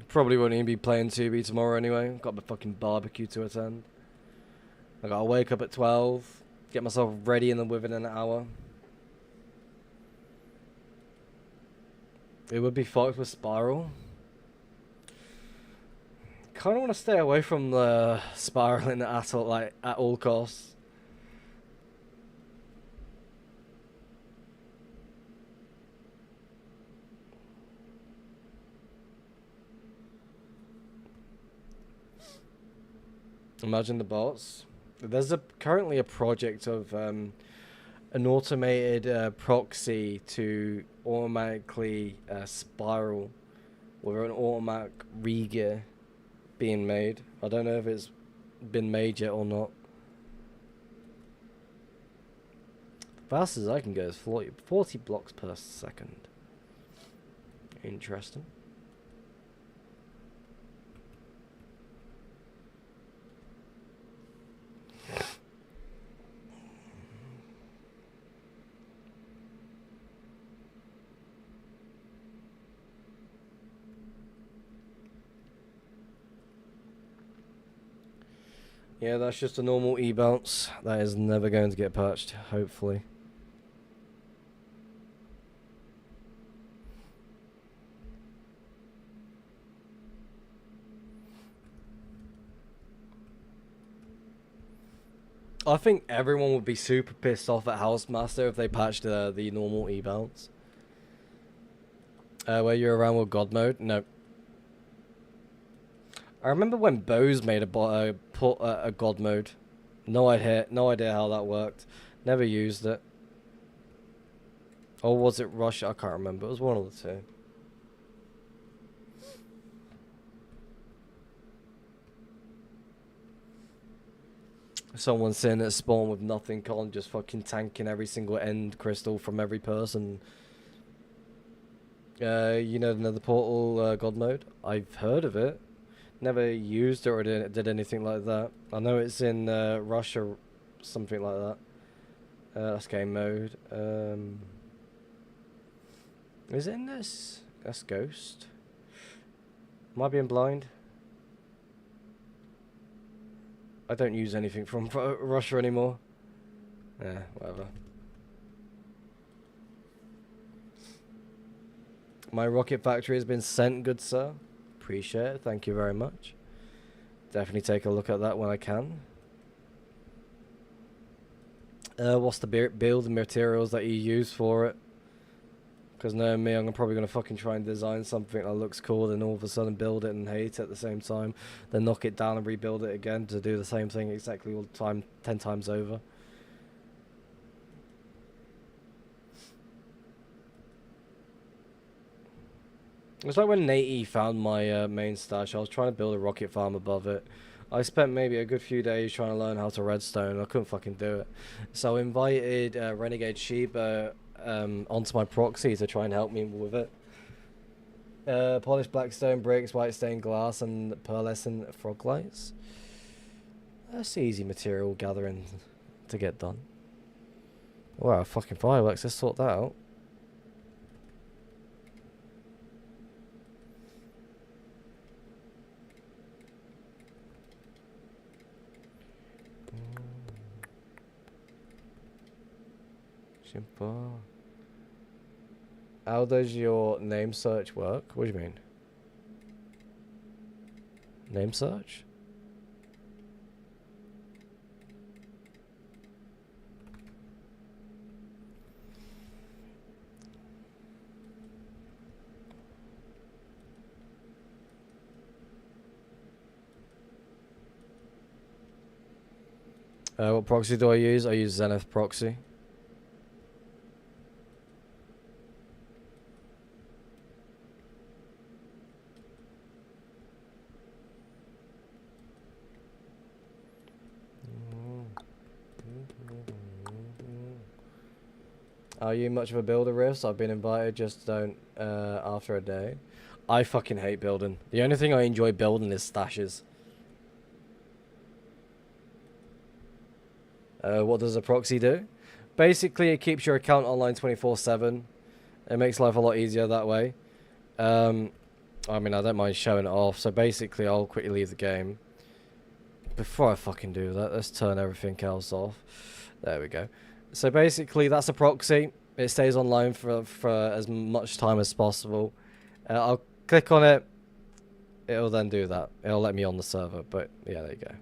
Probably won't even be playing 2B tomorrow anyway. Got my fucking barbecue to attend. I gotta wake up at 12. Get myself ready and then within an hour. It would be fucked with Spiral. Kinda wanna stay away from the spiraling at all costs. Imagine the bots. There's currently a project of an automated proxy to automatically spiral with an automatic regear being made. I don't know if it's been made yet or not. The fastest I can go is 40 blocks per second. Interesting. Yeah, that's just a normal E-bounce. That is never going to get patched, hopefully. I think everyone would be super pissed off at Housemaster if they patched the normal E-bounce. Where you're around with God mode? No. I remember when Bose made a God mode. No idea how that worked. Never used it. Or was it Russia? I can't remember. It was one of the two. Someone sitting at spawn with nothing on, just fucking tanking every single end crystal from every person. You know, another portal God mode? I've heard of it. Never used it or did anything like that. I know it's in Russia, something like that. That's game mode. Is it in this? That's Ghost. Am I being blind? I don't use anything from Russia anymore. Yeah, whatever. My rocket factory has been sent, good sir. Appreciate it. Thank you very much. Definitely take a look at that when I can. What's the build materials that you use for it? Because knowing me, I'm probably going to fucking try and design something that looks cool, then all of a sudden build it and hate it at the same time. Then knock it down and rebuild it again to do the same thing exactly all the time, 10 times over. It's like when Nate found my main stash, I was trying to build a rocket farm above it. I spent maybe a good few days trying to learn how to redstone. I couldn't fucking do it. So I invited Renegade Sheep onto my proxy to try and help me with it. Polished blackstone bricks, white stained glass, and pearlescent frog lights. That's easy material gathering to get done. Wow, fucking fireworks, let's sort that out. Simple. How does your name search work? What do you mean? Name search? What proxy do I use? I use Zenith proxy. Are you much of a builder, Riffs? I've been invited, just don't after a day. I fucking hate building. The only thing I enjoy building is stashes. What does a proxy do? Basically, it keeps your account online 24/7. It makes life a lot easier that way. I mean, I don't mind showing it off. So basically, I'll quickly leave the game. Before I fucking do that, let's turn everything else off. There we go. So basically, that's a proxy. It stays online for as much time as possible. I'll click on it. It'll then do that. It'll let me on the server. But yeah, there you go.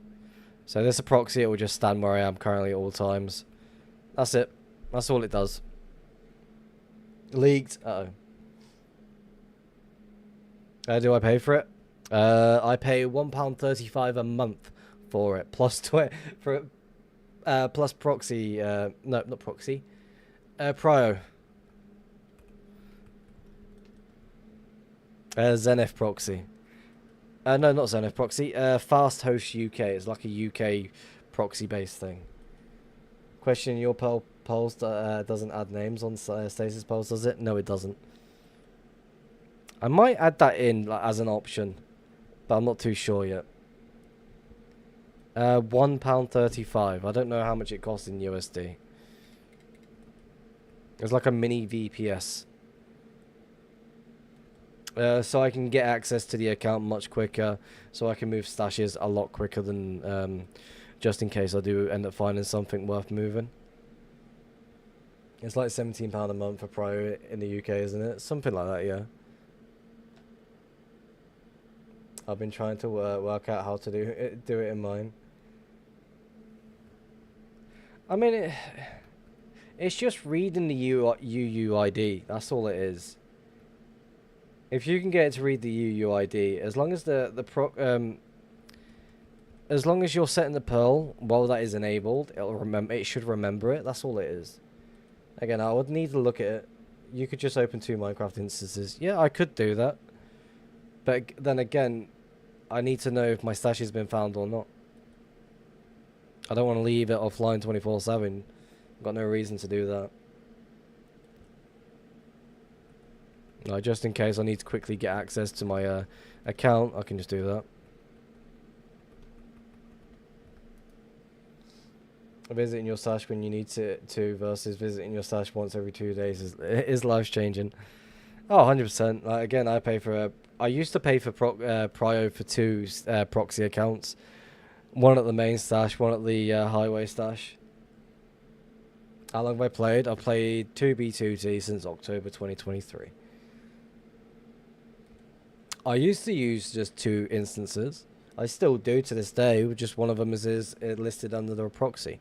So this is a proxy. It will just stand where I am currently at all times. That's it. That's all it does. Leaked. Uh-oh. Do I pay for it? I pay £1.35 a month for it. Plus for plus proxy. No, not proxy. Prio. Zenith proxy. No, not Zenith proxy. Fast Host UK. It's like a UK proxy-based thing. Question: your polls doesn't add names on stasis polls, does it? No, it doesn't. I might add that in like, as an option, but I'm not too sure yet. £1.35. I don't know how much it costs in USD. It's like a mini VPS. So I can get access to the account much quicker, so I can move stashes a lot quicker than just in case I do end up finding something worth moving. It's like £17 a month for Pro in the UK, isn't it? Something like that, yeah. I've been trying to work out how to do it in mine. I mean, it's just reading the UUID. That's all it is. If you can get it to read the UUID, as long as as long as you're setting the Perl while that is enabled, it should remember it. That's all it is. Again, I would need to look at it. You could just open 2 Minecraft instances. Yeah, I could do that. But then again, I need to know if my stash has been found or not. I don't want to leave it offline 24/7. I've got no reason to do that. No, just in case I need to quickly get access to my account, I can just do that. Visiting your stash when you need to versus visiting your stash once every 2 days is life changing. Oh, 100%. Like, again, I used to pay for Prio for 2 proxy accounts. One at the main stash, one at the highway stash. How long have I played? I've played 2B2T since October 2023. I used to use just 2 instances. I still do to this day. Just one of them is listed under the proxy.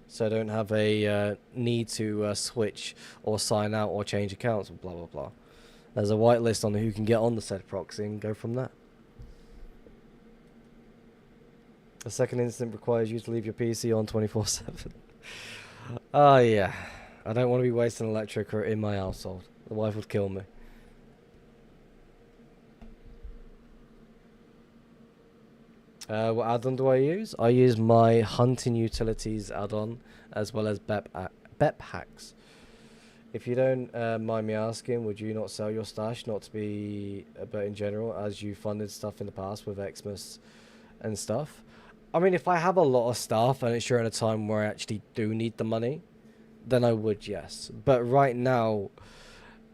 So I don't have a need to switch or sign out or change accounts or blah, blah, blah. There's a whitelist on who can get on the said proxy and go from there. The second instant requires you to leave your PC on 24/7. Oh, yeah. I don't want to be wasting electric in my household. The wife would kill me. What add-on do I use? I use my hunting utilities add-on as well as BEP hacks. If you don't mind me asking, would you not sell your stash? Not to be, but in general, as you funded stuff in the past with Xmas and stuff. I mean, if I have a lot of stuff and it's during a time where I actually do need the money, then I would, yes. But right now,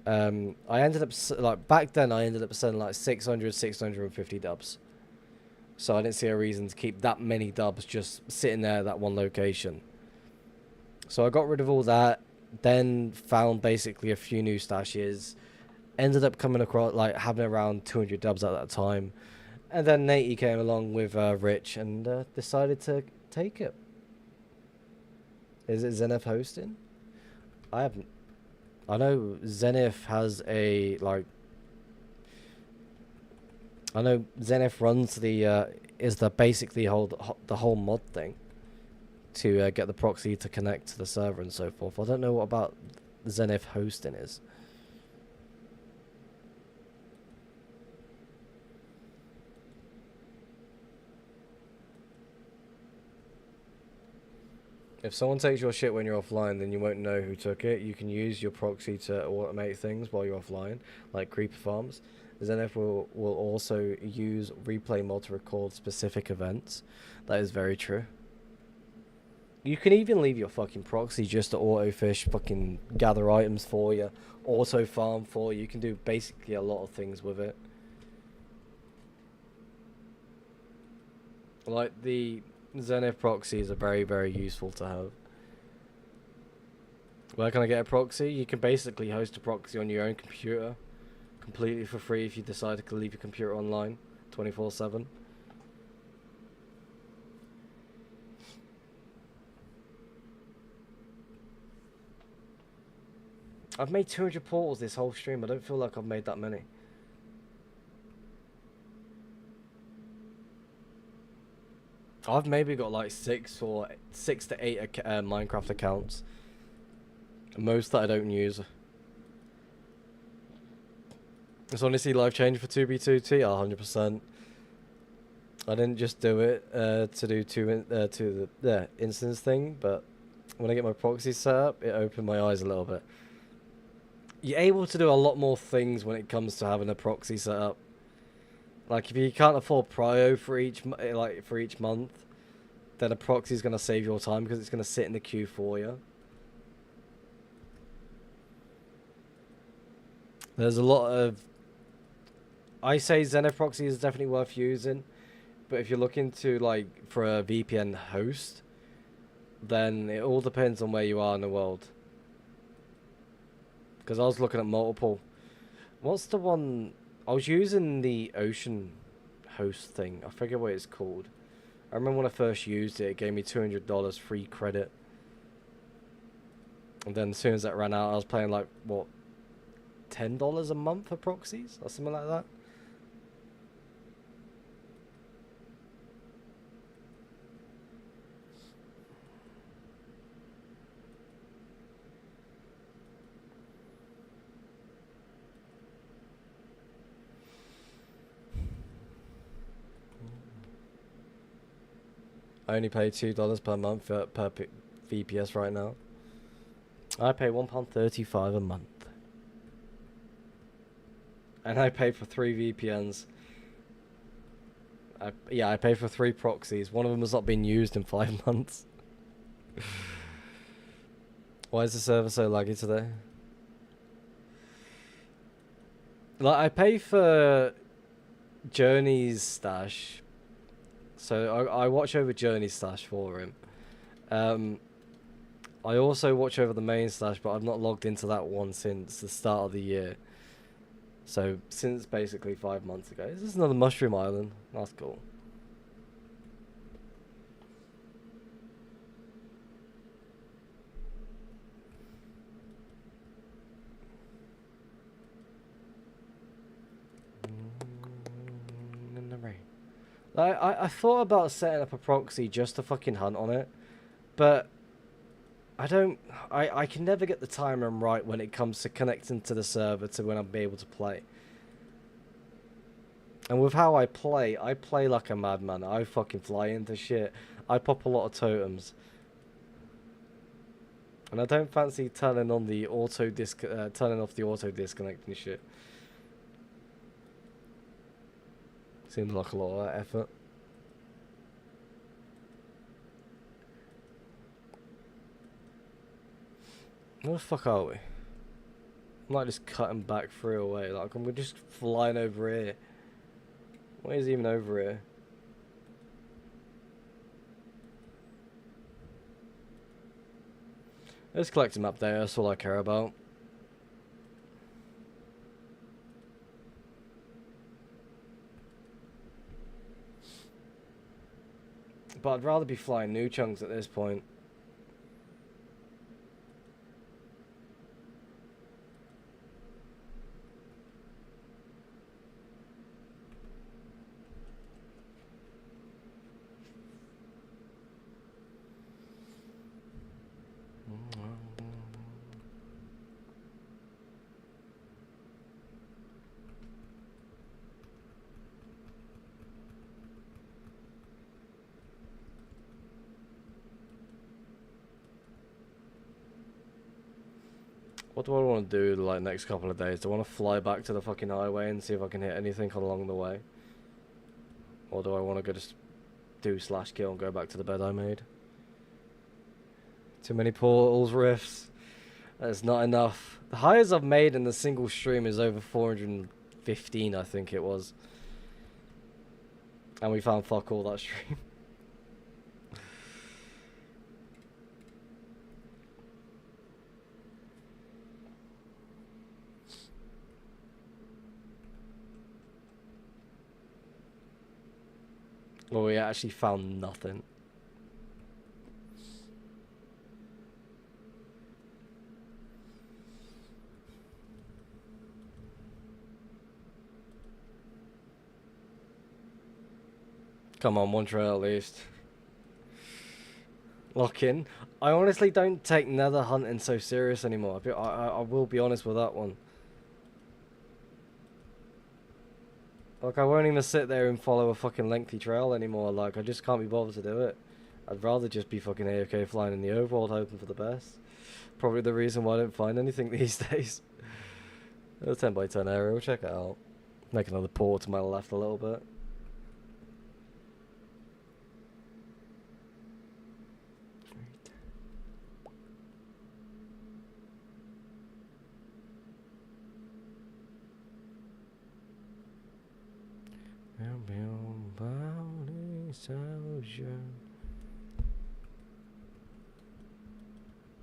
I ended up, like, back then I ended up selling like 650 dubs. So I didn't see a reason to keep that many dubs just sitting there at that one location. So I got rid of all that, then found basically a few new stashes, ended up coming across, like, having around 200 dubs at that time. And then Natey came along with Rich and decided to take it. Is it Zenith hosting? I know Zenith has a, like, I know Zenith runs basically the whole mod thing to get the proxy to connect to the server and so forth. I don't know what about Zenith hosting is. If someone takes your shit when you're offline, then you won't know who took it. You can use your proxy to automate things while you're offline, like creeper farms. Zenith will also use replay mod to record specific events. That is very true. You can even leave your fucking proxy just to auto fish, fucking gather items for you, auto farm for you. You can do basically a lot of things with it. Like, the Zenith proxies are very, very useful to have. Where can I get a proxy? You can basically host a proxy on your own computer completely for free if you decide to leave your computer online 24/7. I've made 200 portals this whole stream. I don't feel like I've made that many. I've maybe got like six to eight Minecraft accounts. Most that I don't use. It's honestly life changing for 2B2T, 100%. I didn't just do it to do the instance thing, but when I get my proxy set up, it opened my eyes a little bit. You're able to do a lot more things when it comes to having a proxy set up. Like if you can't afford prio for each month, then a proxy is going to save your time because it's going to sit in the queue for you. There's a lot of... I say Zenith proxy is definitely worth using, but if you're looking to for a VPN host, then it all depends on where you are in the world. Because I was looking at multiple. What's the one? I was using the ocean host thing. I forget what it's called. I remember when I first used it, it gave me $200 free credit. And then as soon as that ran out, I was paying like, what, $10 a month for proxies? Or something like that. I only pay $2 per month per VPS right now. I pay £1.35 a month. And I pay for 3 VPNs. I pay for 3 proxies. One of them has not been used in 5 months. Why is the server so laggy today? Like, I pay for Journey's stash. So I watch over Journey's stash for him. I also watch over the main stash, but I've not logged into that one since the start of the year. So since basically 5 months ago. This is another mushroom island. That's cool. I thought about setting up a proxy just to fucking hunt on it, but I can never get the timer right when it comes to connecting to the server to when I'll be able to play. And with how I play like a madman. I fucking fly into shit. I pop a lot of totems. And I don't fancy turning on the turning off the auto disconnect and shit. Seems like a lot of effort. Where the fuck are we? I'm like just cutting back through away. Like I'm just flying over here. What is even over here? Let's collect a map there. That's all I care about. But I'd rather be flying new chunks at this point. What do I want to do like next couple of days? Do I want to fly back to the fucking highway and see if I can hit anything along the way? Or do I want to go just do /kill and go back to the bed I made? Too many portals, rifts. That's not enough. The highest I've made in the single stream is over 415, I think it was. And we found fuck all that stream. Well, we actually found nothing. Come on, one trail at least. Lock in. I honestly don't take nether hunting so serious anymore. I will be honest with that one. Like, I won't even sit there and follow a fucking lengthy trail anymore. Like, I just can't be bothered to do it. I'd rather just be fucking AFK flying in the overworld, hoping for the best. Probably the reason why I don't find anything these days. A 10x10 area, we'll check it out. Make another port to my left a little bit.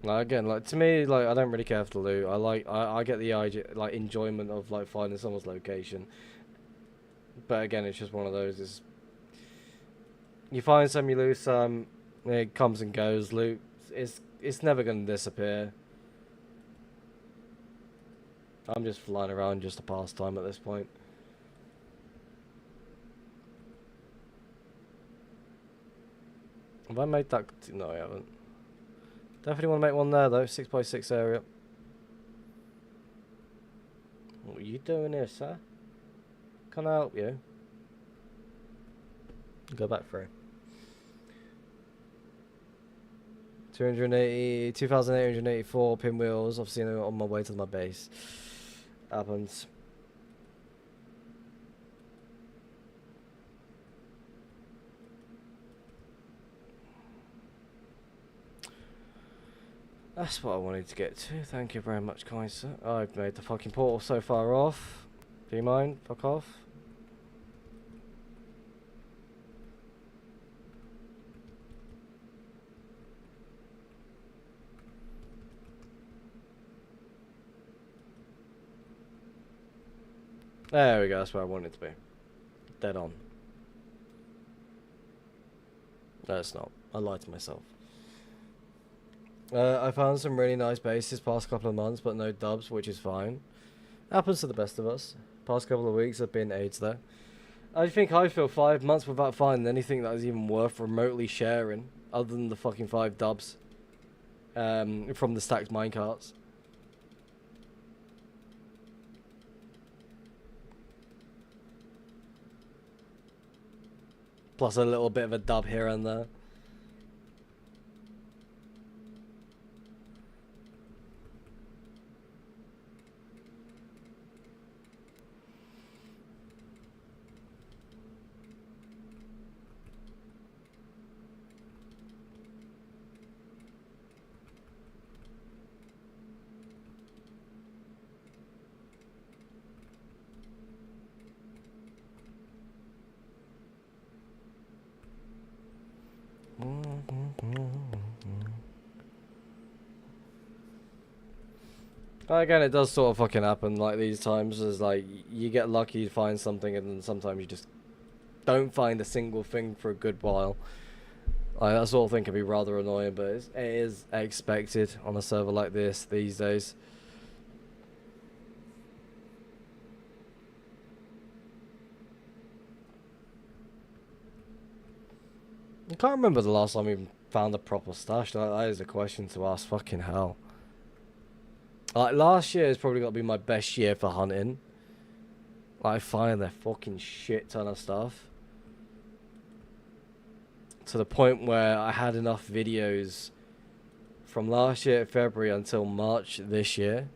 Like, again, like, to me, like, I don't really care for the loot. I get the idea, like, enjoyment of, like, finding someone's location. But again, it's just one of those, is you find some, you lose some, it comes and goes. Loot, it's never going to disappear. I'm just flying around just to pass time at this point. Have I made that? No, I haven't. Definitely want to make one there though. 6x6 area. What are you doing here, sir? Can I help you? Go back through. 2,884 pinwheels. Obviously, on my way to my base. Happens. That's what I wanted to get to. Thank you very much, kind sir. I've made the fucking portal so far off. Do you mind? Fuck off. There we go. That's where I wanted to be. Dead on. No, it's not. I lied to myself. I found some really nice bases past couple of months, but no dubs, which is fine. Happens to the best of us. Past couple of weeks have been AIDS though. I think I feel 5 months without finding anything that is even worth remotely sharing, other than the fucking 5 dubs from the stacked minecarts. Plus a little bit of a dub here and there. Again, it does sort of fucking happen like these times. Is like you get lucky, you find something, and then sometimes you just don't find a single thing for a good while. Like, that sort of thing can be rather annoying, but it is expected on a server like this these days. I can't remember the last time we found a proper stash. That is a question to ask. Fucking hell. Like, last year has probably got to be my best year for hunting. Like, I find a fucking shit ton of stuff. To the point where I had enough videos from last year, February, until March this year.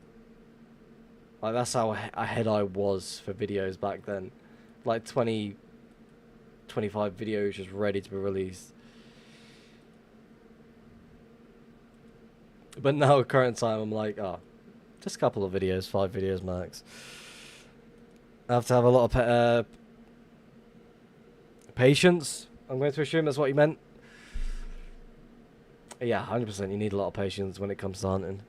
Like, that's how ahead I was for videos back then. Like, 20, 25 videos just ready to be released. But now, current time, I'm like, oh, just a couple of videos, 5 videos max. I have to have a lot of patience. I'm going to assume that's what you meant. Yeah, 100%. You need a lot of patience when it comes to hunting.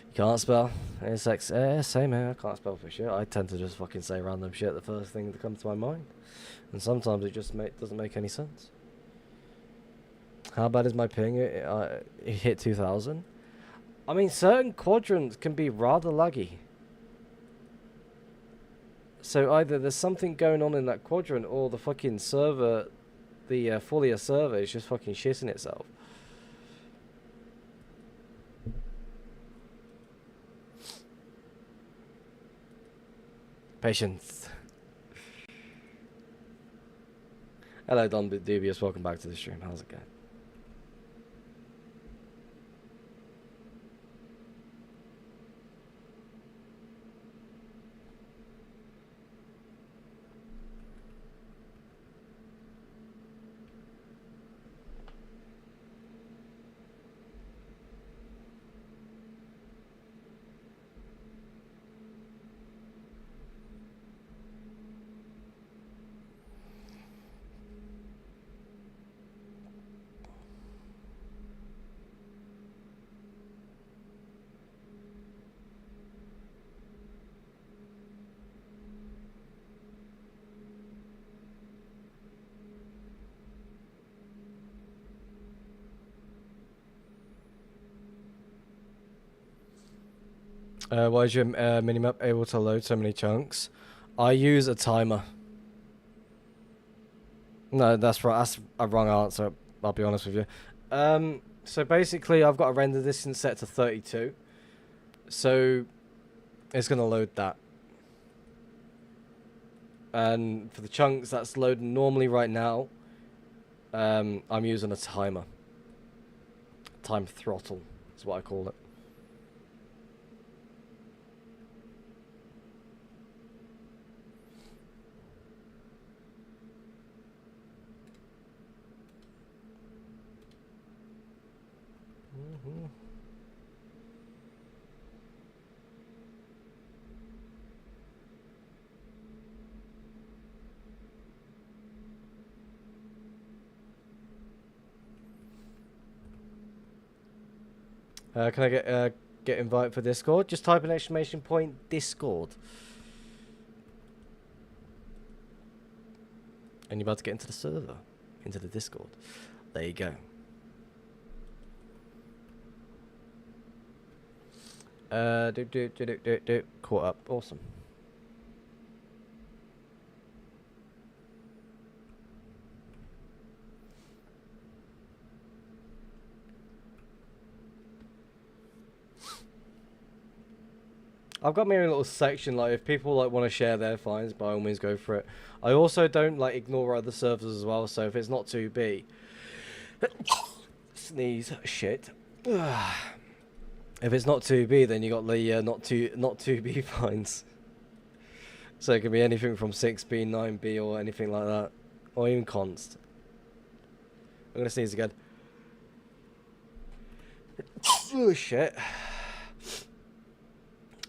You can't spell. It's like, same here. I can't spell for shit. I tend to just fucking say random shit the first thing that comes to my mind. And sometimes it just doesn't make any sense. How bad is my ping? It hit 2,000. I mean, certain quadrants can be rather laggy. So either there's something going on in that quadrant, or the fucking server the Folia server is just fucking shitting itself. Patience. Hello, Don Dubious. Welcome back to the stream. How's it going? Why is your minimap able to load so many chunks? I use a timer. No, that's right. That's a wrong answer. I'll be honest with you. So basically, I've got a render distance set to 32. So it's gonna load that. And for the chunks that's loading normally right now, I'm using a timer. Time throttle is what I call it. Can I get invite for Discord? Just type an exclamation point Discord. And you're about to get into the server, into the Discord. There you go. Caught up. Awesome. I've got my own little section, like, if people, like, want to share their finds, by all means go for it. I also don't, like, ignore other servers as well, so if it's not 2B... Sneeze. Shit. If it's not 2B, then you got the, not 2B finds. So it can be anything from 6B, 9B, or anything like that. Or even const. I'm gonna sneeze again. Oh, shit.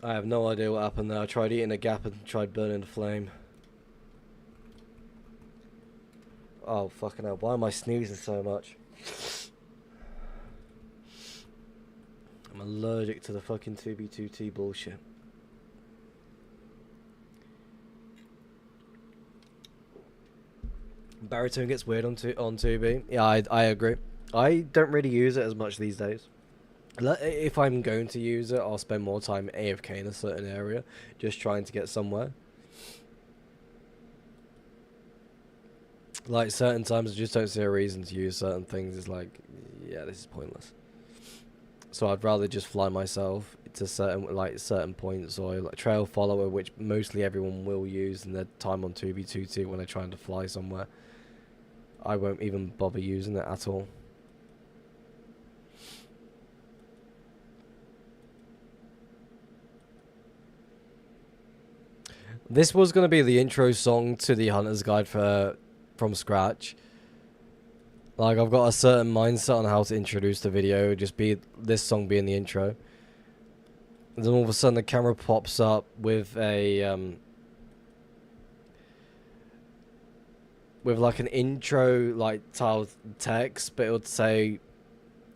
I have no idea what happened there. I tried eating a gap and tried burning the flame. Oh, fucking hell. Why am I sneezing so much? I'm allergic to the fucking 2B2T bullshit. Baritone gets weird on 2B. Yeah, I agree. I don't really use it as much these days. If I'm going to use it, I'll spend more time AFK in a certain area, just trying to get somewhere. Like, certain times I just don't see a reason to use certain things. It's like, yeah, this is pointless. So I'd rather just fly myself to certain points, or like trail follower, which mostly everyone will use in their time on 2B2T when they're trying to fly somewhere. I won't even bother using it at all. This was going to be the intro song to the Hunter's Guide from scratch. Like, I've got a certain mindset on how to introduce the video, just be this song being the intro. And then all of a sudden the camera pops up with a with like an intro like tiled text, but it would say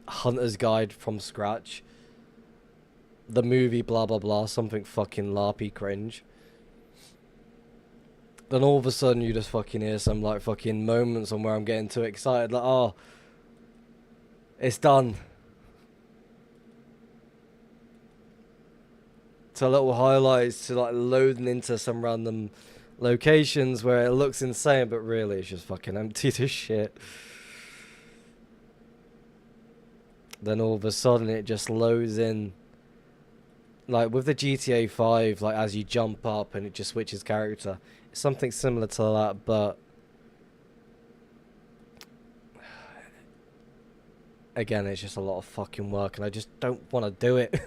Hunter's Guide from scratch. The movie blah blah blah, something fucking larpy cringe. Then all of a sudden you just fucking hear some like fucking moments on where I'm getting too excited, like, oh, it's done. To little highlights, to like loading into some random locations where it looks insane, but really it's just fucking empty to shit. Then all of a sudden it just loads in. Like with the GTA 5, like as you jump up and it just switches character. It's something similar to that, but again, it's just a lot of fucking work and I just don't want to do it.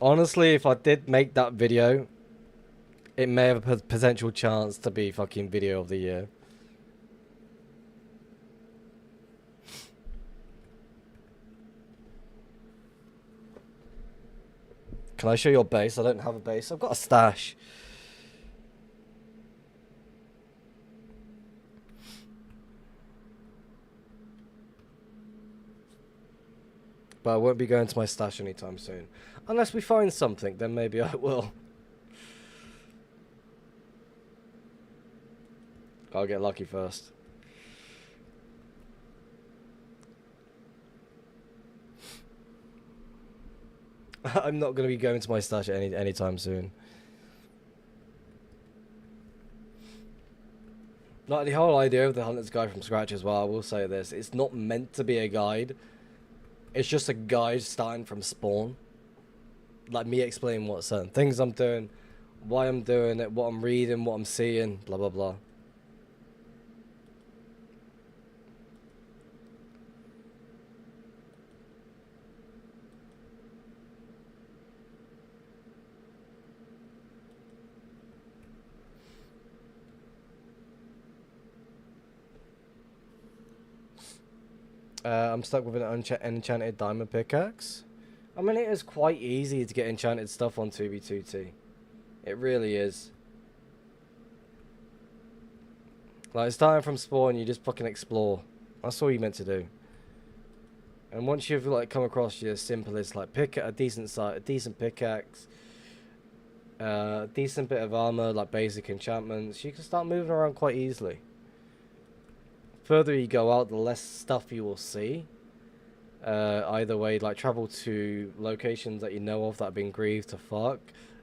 Honestly, if I did make that video, it may have a potential chance to be fucking video of the year. Can I show your base? I don't have a base. I've got a stash. But I won't be going to my stash anytime soon. Unless we find something, then maybe I will. I'll get lucky first. I'm not going to be going to my stash anytime soon. Like the whole idea of the Hunter's Guide from scratch as well, I will say this. It's not meant to be a guide. It's just a guide starting from spawn. Like me explaining what certain things I'm doing, why I'm doing it, what I'm reading, what I'm seeing, blah blah blah. I'm stuck with an enchanted diamond pickaxe. I mean, it is quite easy to get enchanted stuff on 2v2t. It really is. Like, starting from spawn, you just fucking explore. That's all you're meant to do. And once you've like come across your simplest, like pick a decent pickaxe, decent bit of armor, like basic enchantments, you can start moving around quite easily. Further you go out, the less stuff you will see. Either way, like travel to locations that you know of that have been grieved to fuck.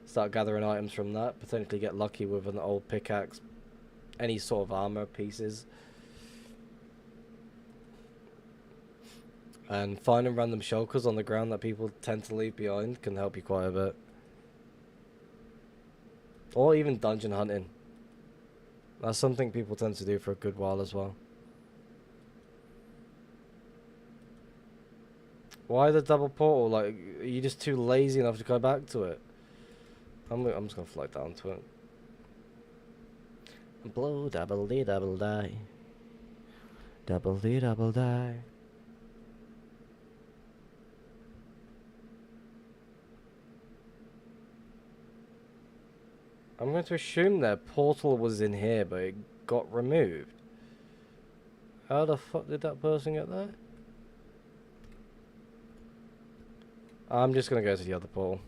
Start gathering items from that. Potentially get lucky with an old pickaxe. Any sort of armor pieces. And finding random shulkers on the ground that people tend to leave behind can help you quite a bit. Or even dungeon hunting. That's something people tend to do for a good while as well. Why the double portal? Like, are you just too lazy enough to go back to it? I'm just gonna fly down to it. Blow double die. Double die. I'm going to assume their portal was in here, but it got removed. How the fuck did that person get there? I'm just going to go to the other portal.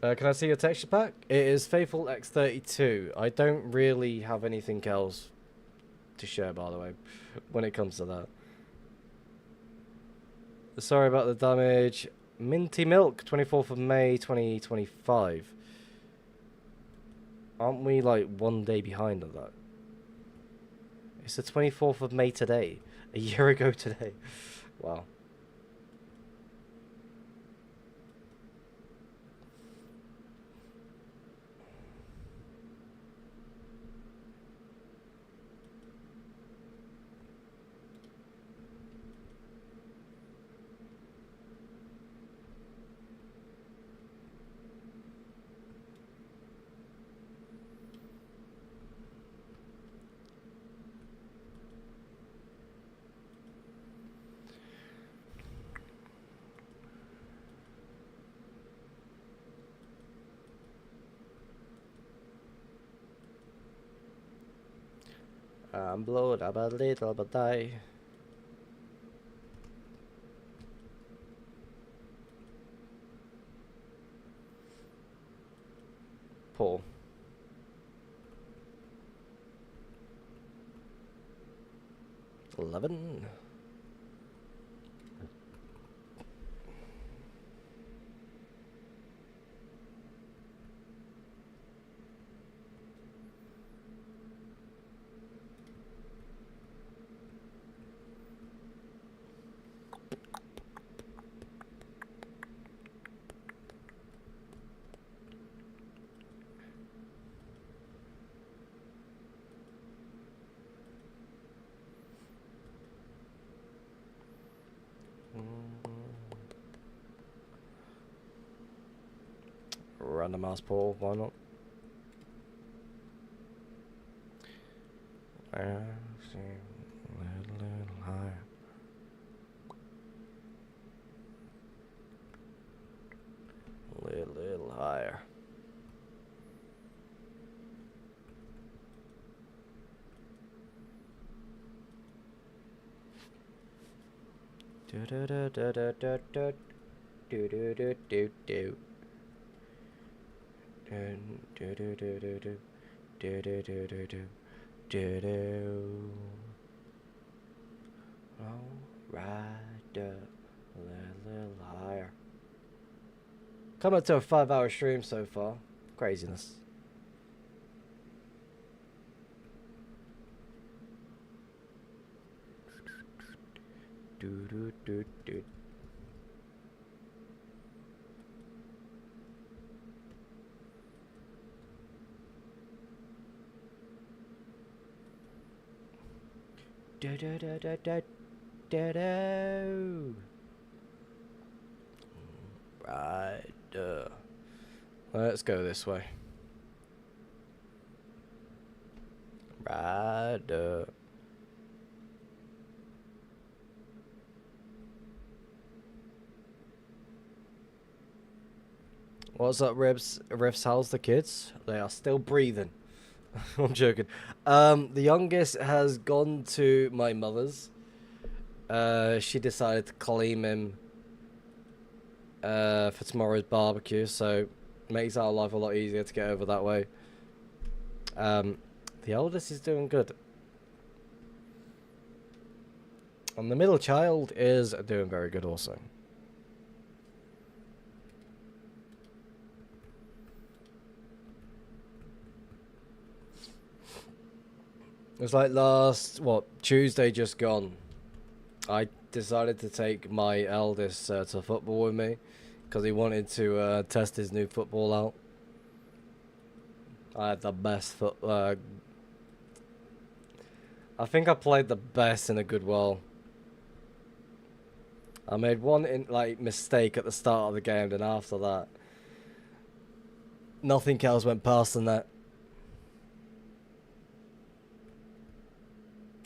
Can I see your texture pack? It is Faithful X32. I don't really have anything else to share, by the way, when it comes to that. Sorry about the damage. Minty Milk, 24th of May, 2025. Aren't we like 1 day behind on that? It's the 24th of May today. A year ago today. Wow. I'm blowed up a little but die. Paul. $11. Random ass Paul, why not? Little higher. Little higher. Do do do do do do do do do do do do. Do do do do do do do do do do do do. All right, a little higher. Come up to a 5-hour stream so far. Craziness. Do do do do. Do do do do do do do. Right. Let's go this way. Right. What's up, Ribs? Riffs, how's the kids? They are still breathing. I'm joking. The youngest has gone to my mother's. She decided to claim him for tomorrow's barbecue, so makes our life a lot easier to get over that way. The oldest is doing good. And the middle child is doing very good also. It was like Tuesday just gone. I decided to take my eldest to football with me because he wanted to test his new football out. I had the best I think I played the best in a good while. I made one mistake at the start of the game, then after that, nothing else went past the net.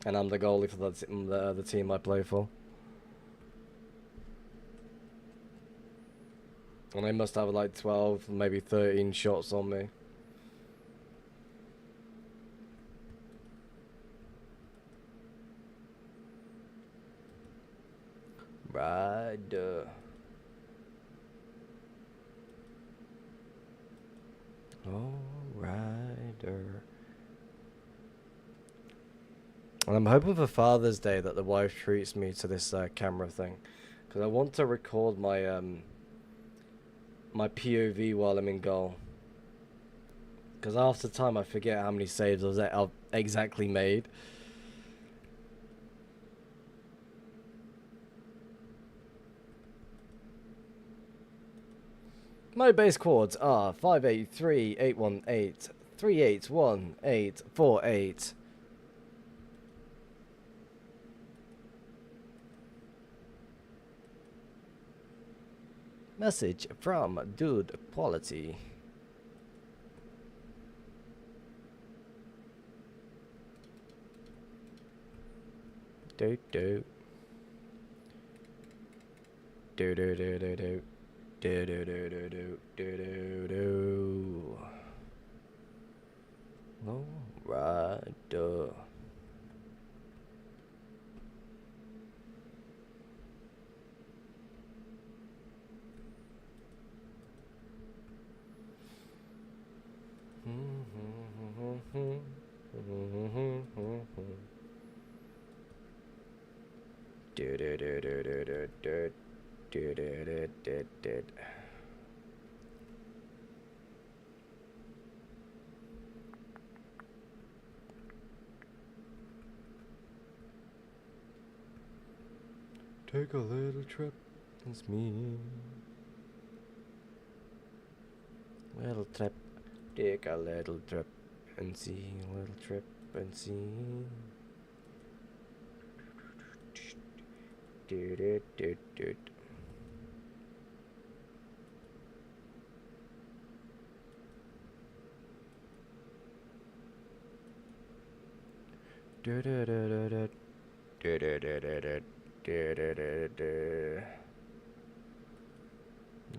And I'm the goalie for the team I play for. And they must have like 12, maybe 13 shots on me. Rider. Oh, rider. And I'm hoping for Father's Day that the wife treats me to this camera thing, because I want to record my my POV while I'm in goal. Because after time I forget how many saves I've exactly made. My base chords are 583-818, 381-848. Message from Dude Quality. Do do do do do do do do do do do do do do. All right. Take a little trip, it's me. Little trip, take a little trip and see, little trip and see.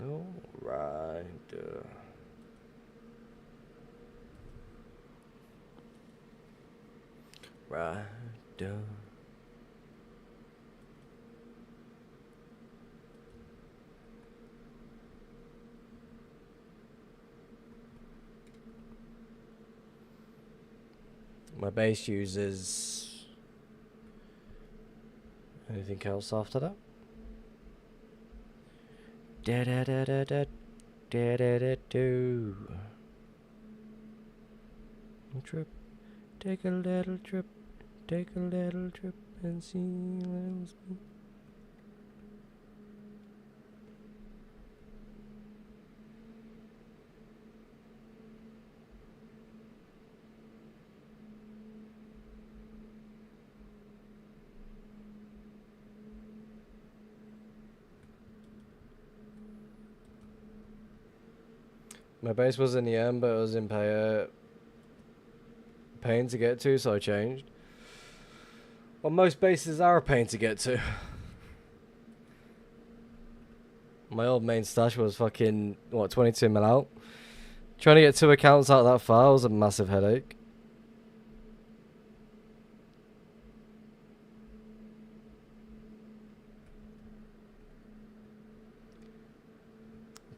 No, right. Right. My base uses anything else after that? Da da da da da da da da do. Trip, take a little trip, take a little trip and see little speed. My base was in the end, but it was in pain to get to, so I changed. Well, most bases are a pain to get to. My old main stash was fucking, what, 22 mil out? Trying to get 2 accounts out that far was a massive headache.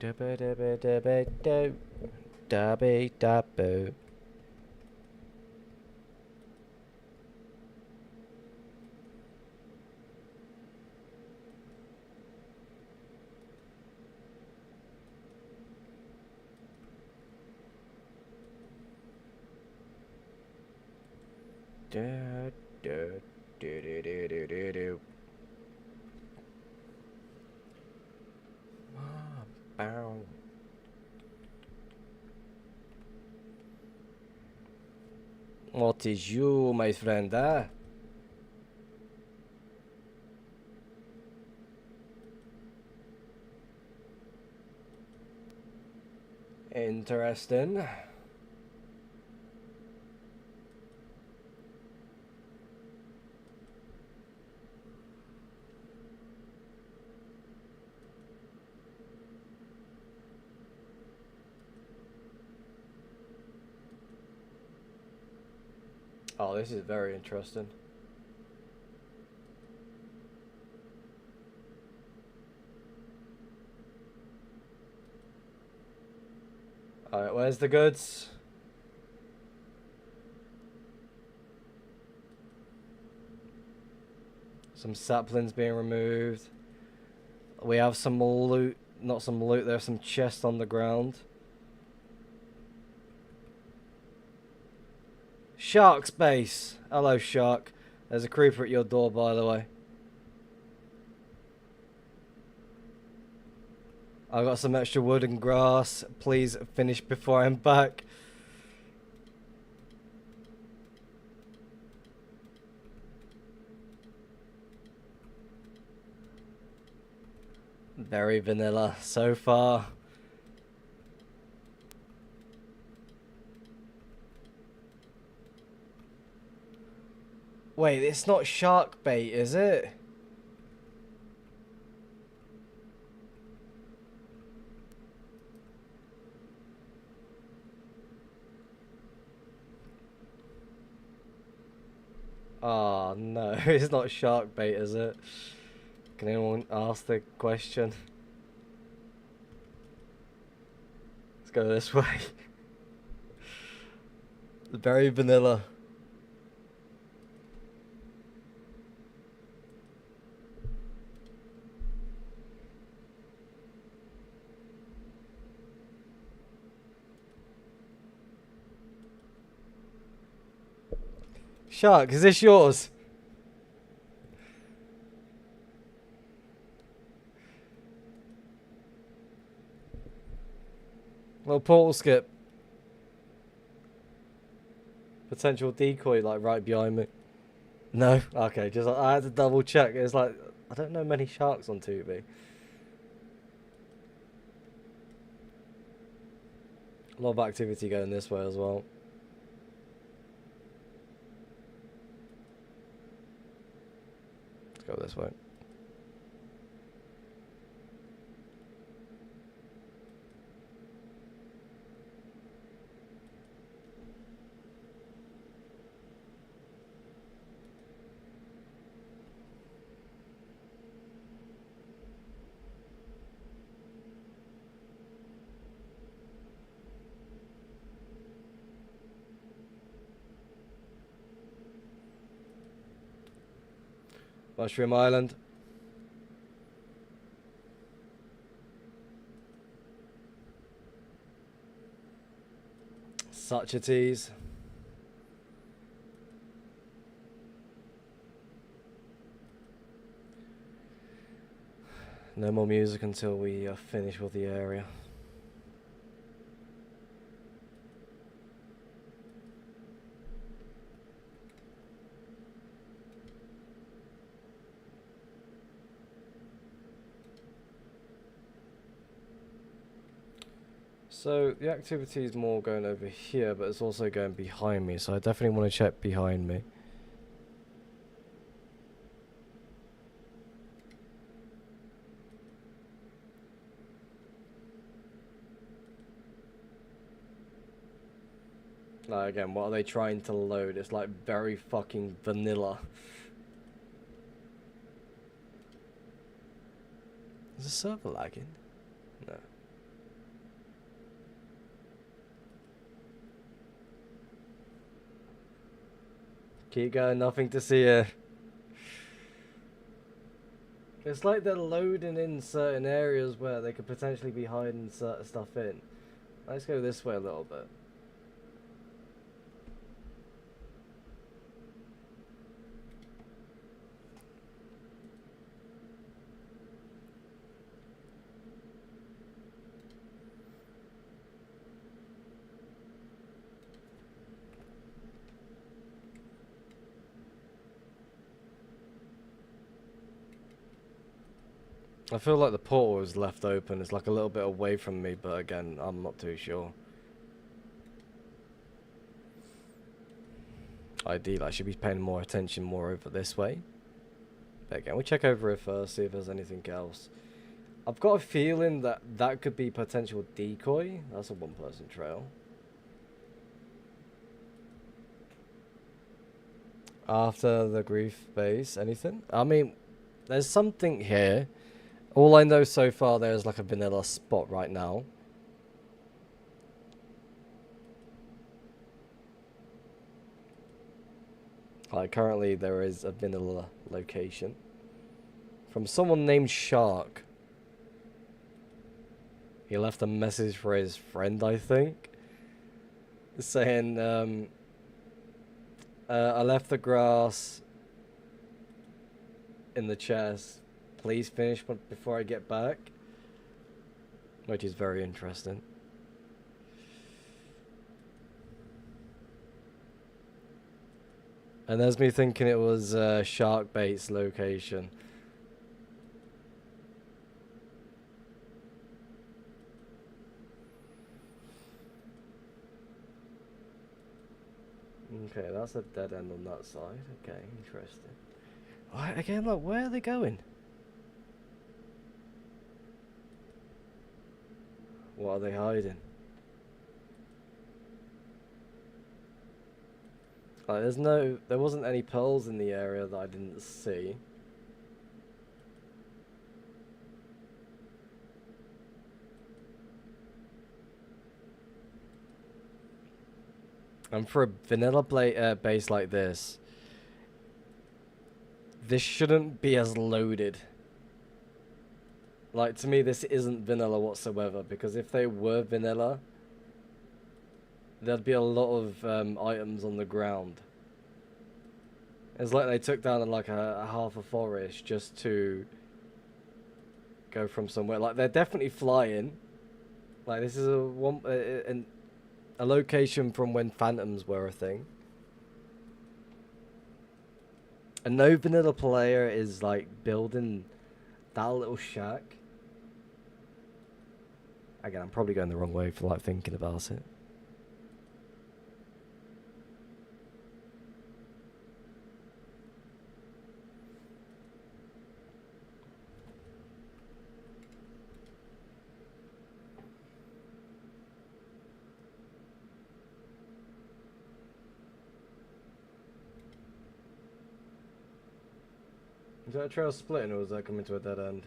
Dabba dabba dabba do. Dabby dabbo. Da da do do do do do do. Bow. What is you, my friend, eh? Interesting. Oh, this is very interesting. Alright, where's the goods? Some saplings being removed. We have some loot. Not some loot, there's some chests on the ground. Shark's base. Hello, shark. There's a creeper at your door, by the way. I got some extra wood and grass. Please finish before I'm back. Very vanilla so far. Wait, it's not shark bait, is it? Oh no, it's not shark bait, is it? Can anyone ask the question? Let's go this way. Very vanilla. Shark, is this yours? Well, portal skip. Potential decoy, like, right behind me. No? Okay, just I had to double check. It's like, I don't know many sharks on 2B. A lot of activity going this way as well. Let's go this way. Mushroom Island. Such a tease. No more music until we finish with the area. So the activity is more going over here, but it's also going behind me, so I definitely want to check behind me. Like, again, what are they trying to load? It's like very fucking vanilla. Is the server lagging? No. Keep going, nothing to see here. It's like they're loading in certain areas where they could potentially be hiding certain stuff in. Let's go this way a little bit. I feel like the portal is left open. It's like a little bit away from me, but again, I'm not too sure. Ideally, I should be paying more attention more over this way. But again, we'll check over it first, see if there's anything else. I've got a feeling that that could be potential decoy. That's a one-person trail. After the grief base, anything? I mean, there's something here. All I know so far, there's like a vanilla spot right now. Like, currently there is a vanilla location. From someone named Shark. He left a message for his friend, I think. Saying, I left the grass in the chest. Please finish before I get back. Which is very interesting. And there's me thinking it was Shark Bait's location. Okay, that's a dead end on that side. Okay, interesting. Alright, again, look, where are they going? What are they hiding? Like, there wasn't any pearls in the area that I didn't see. And for a vanilla base like this shouldn't be as loaded. Like, to me, this isn't vanilla whatsoever, because if they were vanilla, there'd be a lot of items on the ground. It's like they took down like a half a forest just to go from somewhere. Like they're definitely flying. Like this is a location from when phantoms were a thing. And no vanilla player is like building that little shack. Again, I'm probably going the wrong way for like thinking about it. Is that a trail splitting or is that coming to a dead end?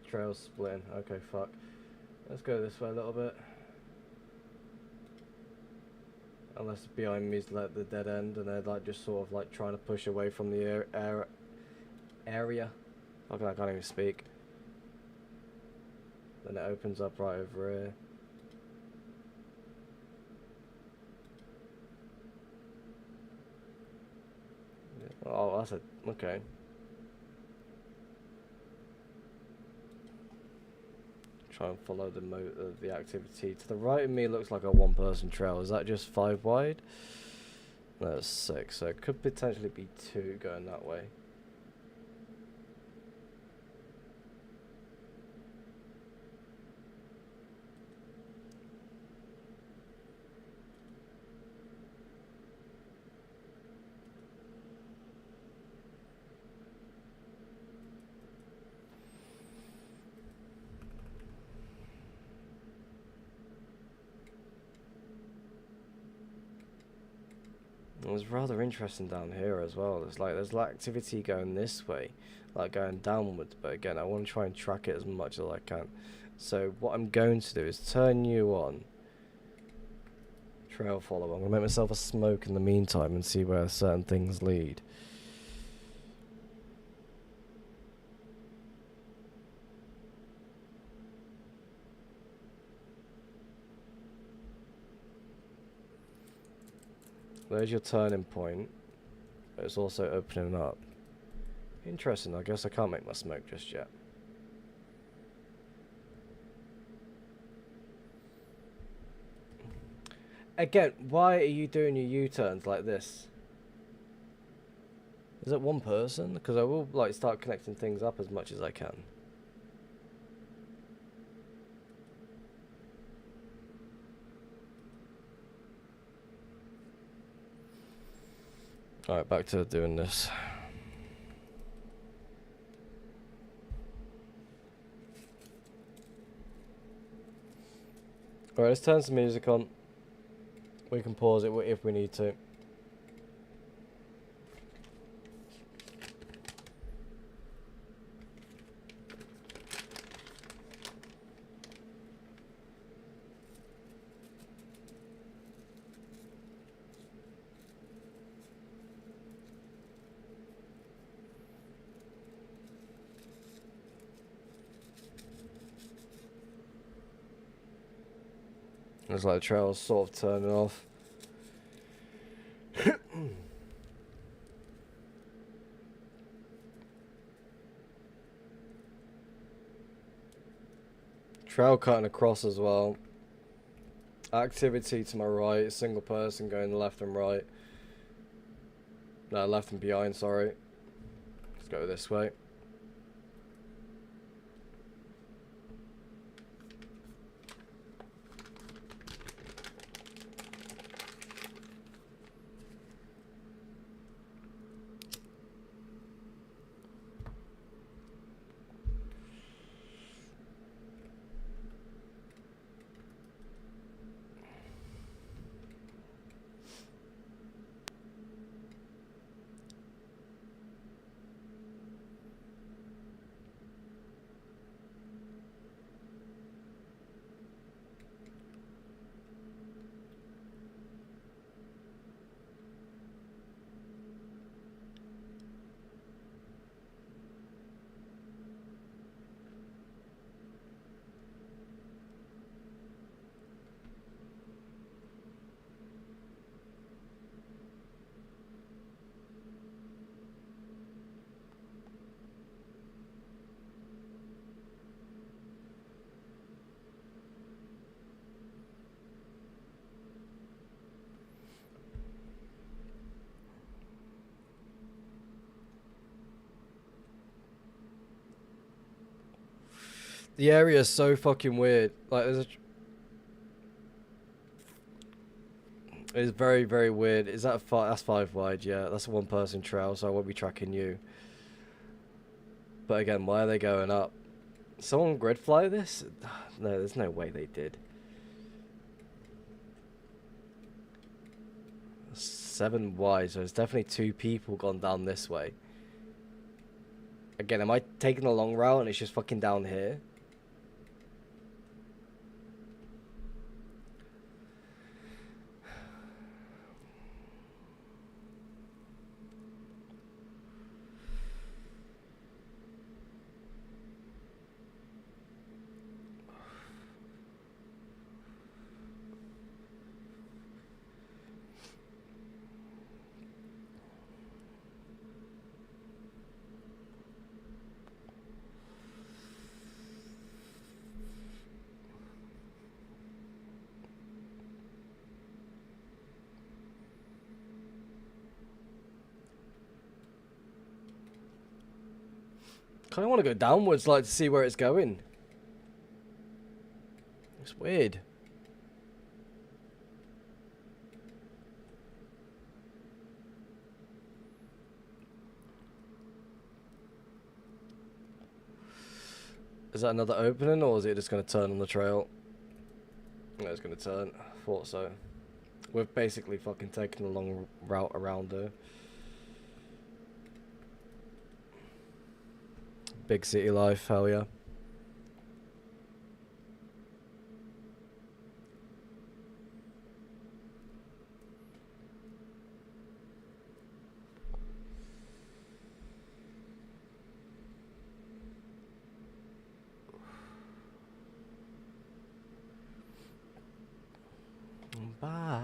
Trail splitting. Okay, fuck. Let's go this way a little bit. Unless behind me's like the dead end and they're like just sort of like trying to push away from the area. Okay, I can't even speak. Then it opens up right over here. Oh, that's a... okay. Try and follow the activity. To the right of me looks like a one-person trail. Is that just 5 wide? No, it's 6, so it could potentially be 2 going that way. It was rather interesting down here as well. It's like there's activity going this way, like going downwards, but again I want to try and track it as much as I can. So what I'm going to do is turn you on trail follow. I'm going to make myself a smoke in the meantime and see where certain things lead. There's your turning point, but it's also opening up. Interesting, I guess I can't make my smoke just yet. Again, why are you doing your U-turns like this? Is it one person? Because I will like start connecting things up as much as I can. Alright, back to doing this. Alright, let's turn some music on. We can pause it if we need to. It's like the trail's sort of turning off. Trail cutting across as well. Activity to my right, single person going left and right. No, left and behind, sorry. Let's go this way. The area is so fucking weird. Like, it's very, very weird. Is that that's 5 wide? Yeah, that's a 1-person trail, so I won't be tracking you. But again, why are they going up? Someone grid fly this? No, there's no way they did. 7 wide, so there's definitely 2 people gone down this way. Again, am I taking the long route and it's just fucking down here? Kind of want to go downwards, like, to see where it's going. It's weird. Is that another opening, or is it just going to turn on the trail? No, it's going to turn. Thought so. We've basically fucking taken a long route around there. Big city life, hell yeah. Bye.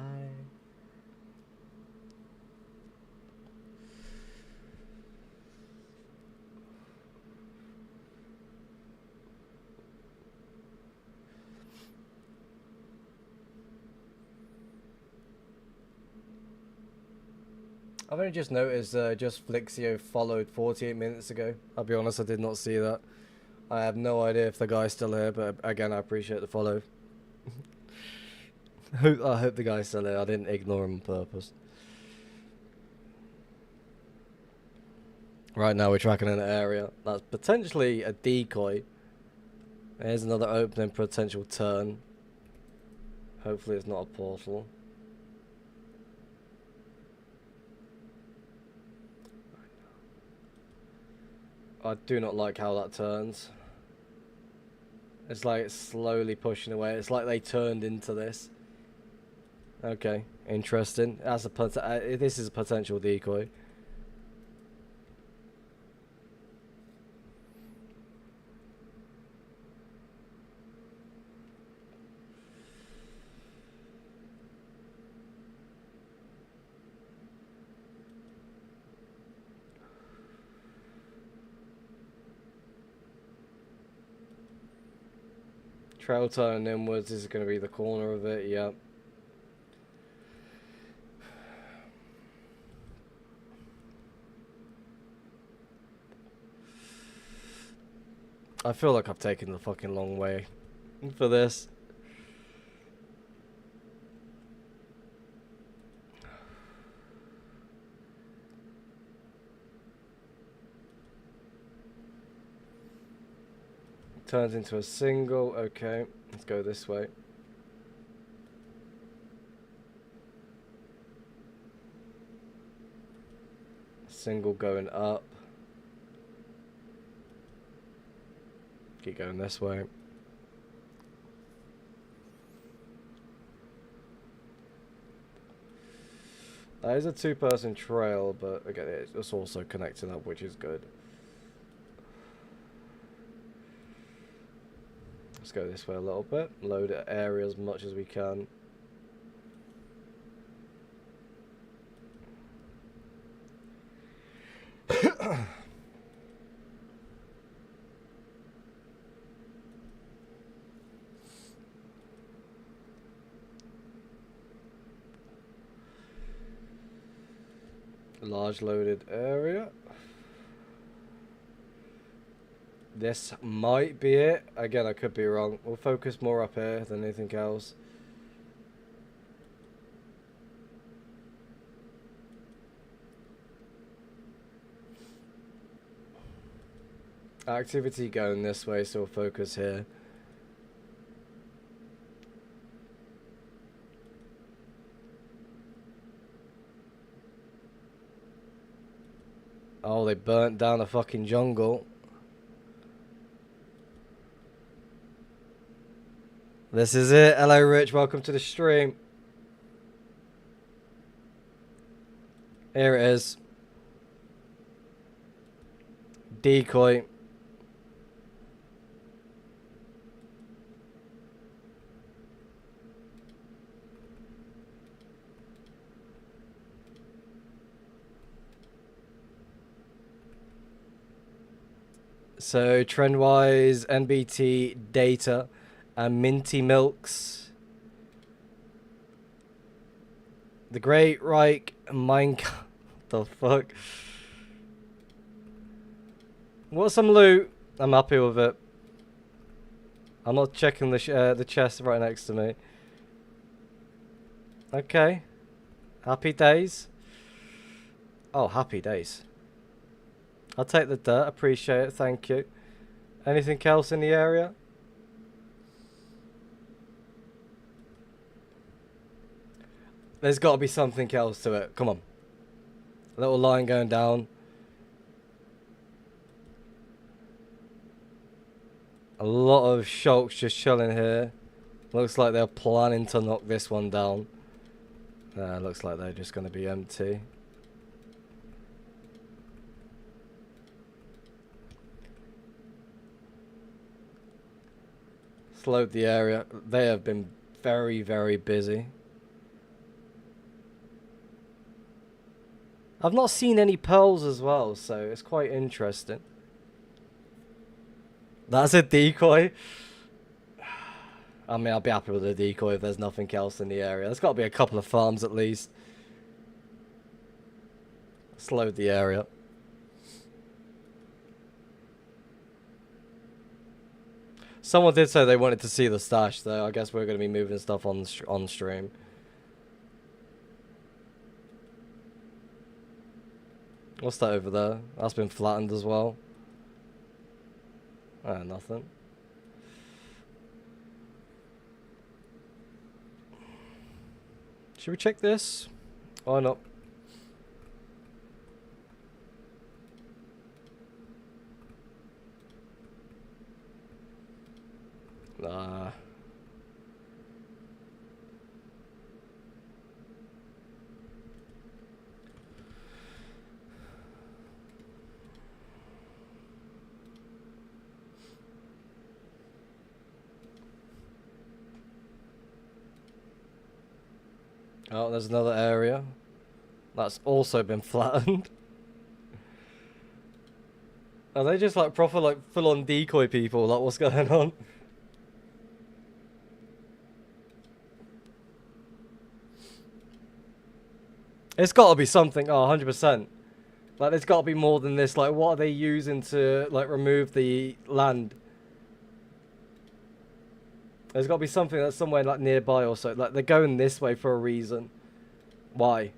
I've only just noticed just Flixio followed 48 minutes ago. I'll be honest, I did not see that. I have no idea if the guy's still here, but again, I appreciate the follow. I hope the guy's still here. I didn't ignore him on purpose. Right now we're tracking an area that's potentially a decoy. There's another opening, potential turn. Hopefully it's not a portal. I do not like how that turns. It's like it's slowly pushing away. It's like they turned into this. Okay, interesting. That's a this is a potential decoy. Trail turn inwards is going to be the corner of it, yeah. I feel like I've taken the fucking long way for this. Turns into a single. Okay, let's go this way. Single going up. Keep going this way. That is a 2-person trail, but again, it's also connecting up, which is good. Let's go this way a little bit. Load area as much as we can. Large loaded area. This might be it. Again, I could be wrong. We'll focus more up here than anything else. Activity going this way, so we'll focus here. Oh, they burnt down a fucking jungle. This is it. Hello, Rich. Welcome to the stream. Here it is. Decoy. So trend-wise, NBT data and Minty Milks. The Great Reich Minecraft. The fuck? What's some loot? I'm happy with it. I'm not checking the chest right next to me. Okay. Happy days. Oh, happy days. I'll take the dirt. Appreciate it. Thank you. Anything else in the area? There's got to be something else to it. Come on. A little line going down. A lot of shulks just chilling here. Looks like they're planning to knock this one down. Looks like they're just going to be empty. Slowed the area. They have been very, very busy. I've not seen any pearls as well, so it's quite interesting. That's a decoy. I mean, I'll be happy with a decoy if there's nothing else in the area. There's got to be a couple of farms at least. Slowed the area. Someone did say they wanted to see the stash, though. I guess we're going to be moving stuff on stream. What's that over there? That's been flattened as well. Nothing. Should we check this? Why not? Nah. Oh, there's another area. That's also been flattened. Are they just like proper like full-on decoy people? Like, what's going on? It's got to be something. Oh, 100%. Like, there's got to be more than this. Like, what are they using to like remove the land? There's got to be something that's somewhere like nearby or so. Like, they're going this way for a reason. Why?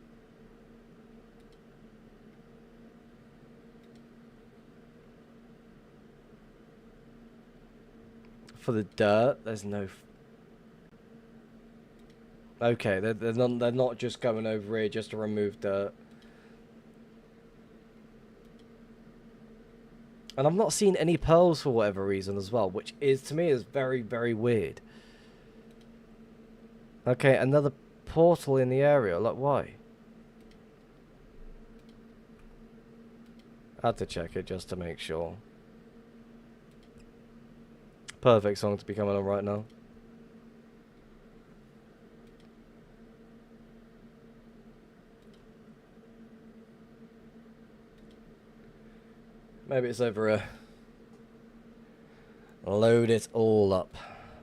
For the dirt, there's no. Okay, they're not just going over here just to remove dirt. And I've not seen any pearls for whatever reason as well, which is, to me, is very, very weird. Okay, another portal in the area. Like, why? I had to check it just to make sure. Perfect song to be coming on right now. Maybe it's over here. Load it all up.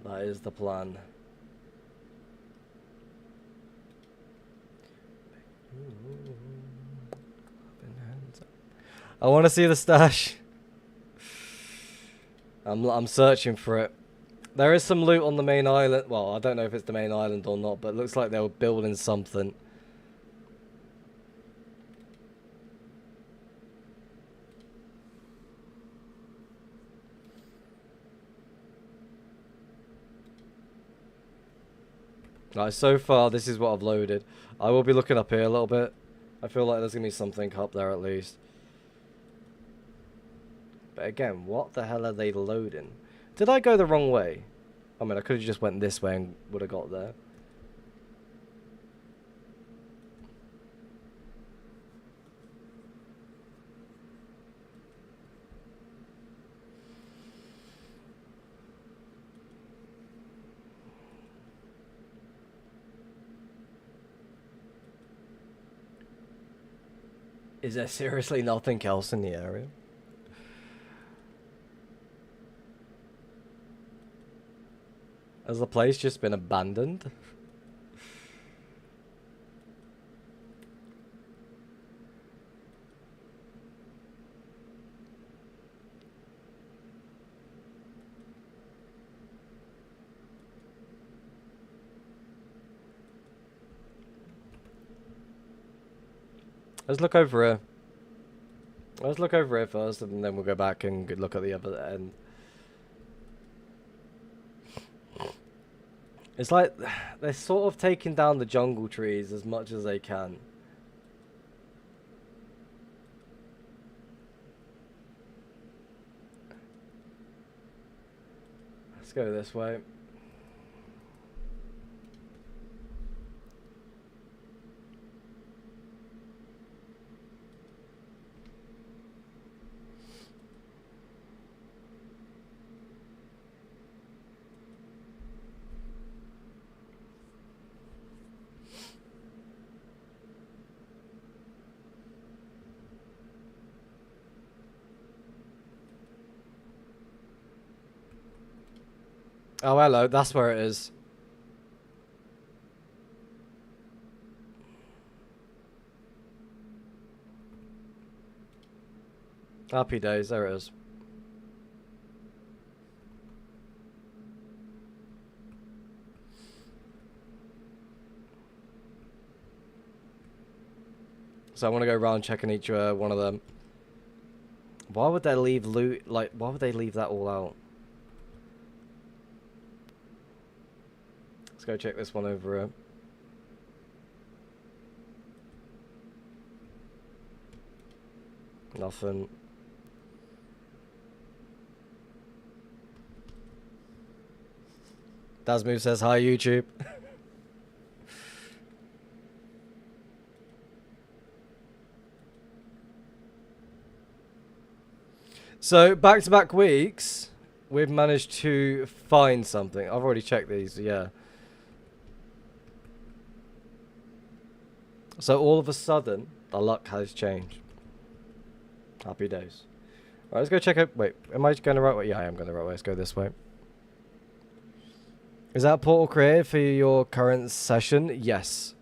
That is the plan. I want to see the stash. I'm searching for it. There is some loot on the main island. Well, I don't know if it's the main island or not, but it looks like they were building something. Right, so far this is what I've loaded. I will be looking up here a little bit. I feel like there's going to be something up there at least. But again, what the hell are they loading? Did I go the wrong way? I mean, I could have just went this way and would have got there. Is there seriously nothing else in the area? Has the place just been abandoned? Let's look over here. Let's look over here first, and then we'll go back and look at the other end. It's like they're sort of taking down the jungle trees as much as they can. Let's go this way. Oh, hello, that's where it is. Happy days, there it is. So I want to go around checking each one of them. Why would they leave loot? Like, why would they leave that all out? Let's go check this one over here. Nothing. Dasmove says hi, YouTube. So back-to-back weeks, we've managed to find something. I've already checked these, yeah. So all of a sudden, the luck has changed. Happy days. Alright, let's go check out. Wait, am I going the right way? Yeah, I am going the right way. Let's go this way. Is that portal created for your current session? Yes.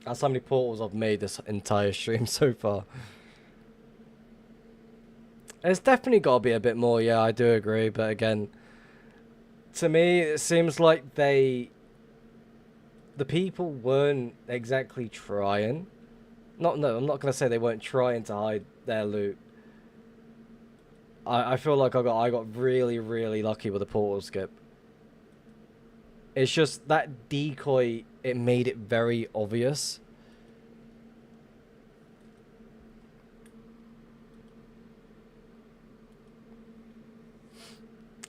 That's how many portals I've made this entire stream so far. It's definitely got to be a bit more, yeah, I do agree. But again, to me, it seems like the people weren't exactly trying. No, I'm not going to say they weren't trying to hide their loot. I feel like I got really, really lucky with the portal skip. It's just that decoy, it made it very obvious.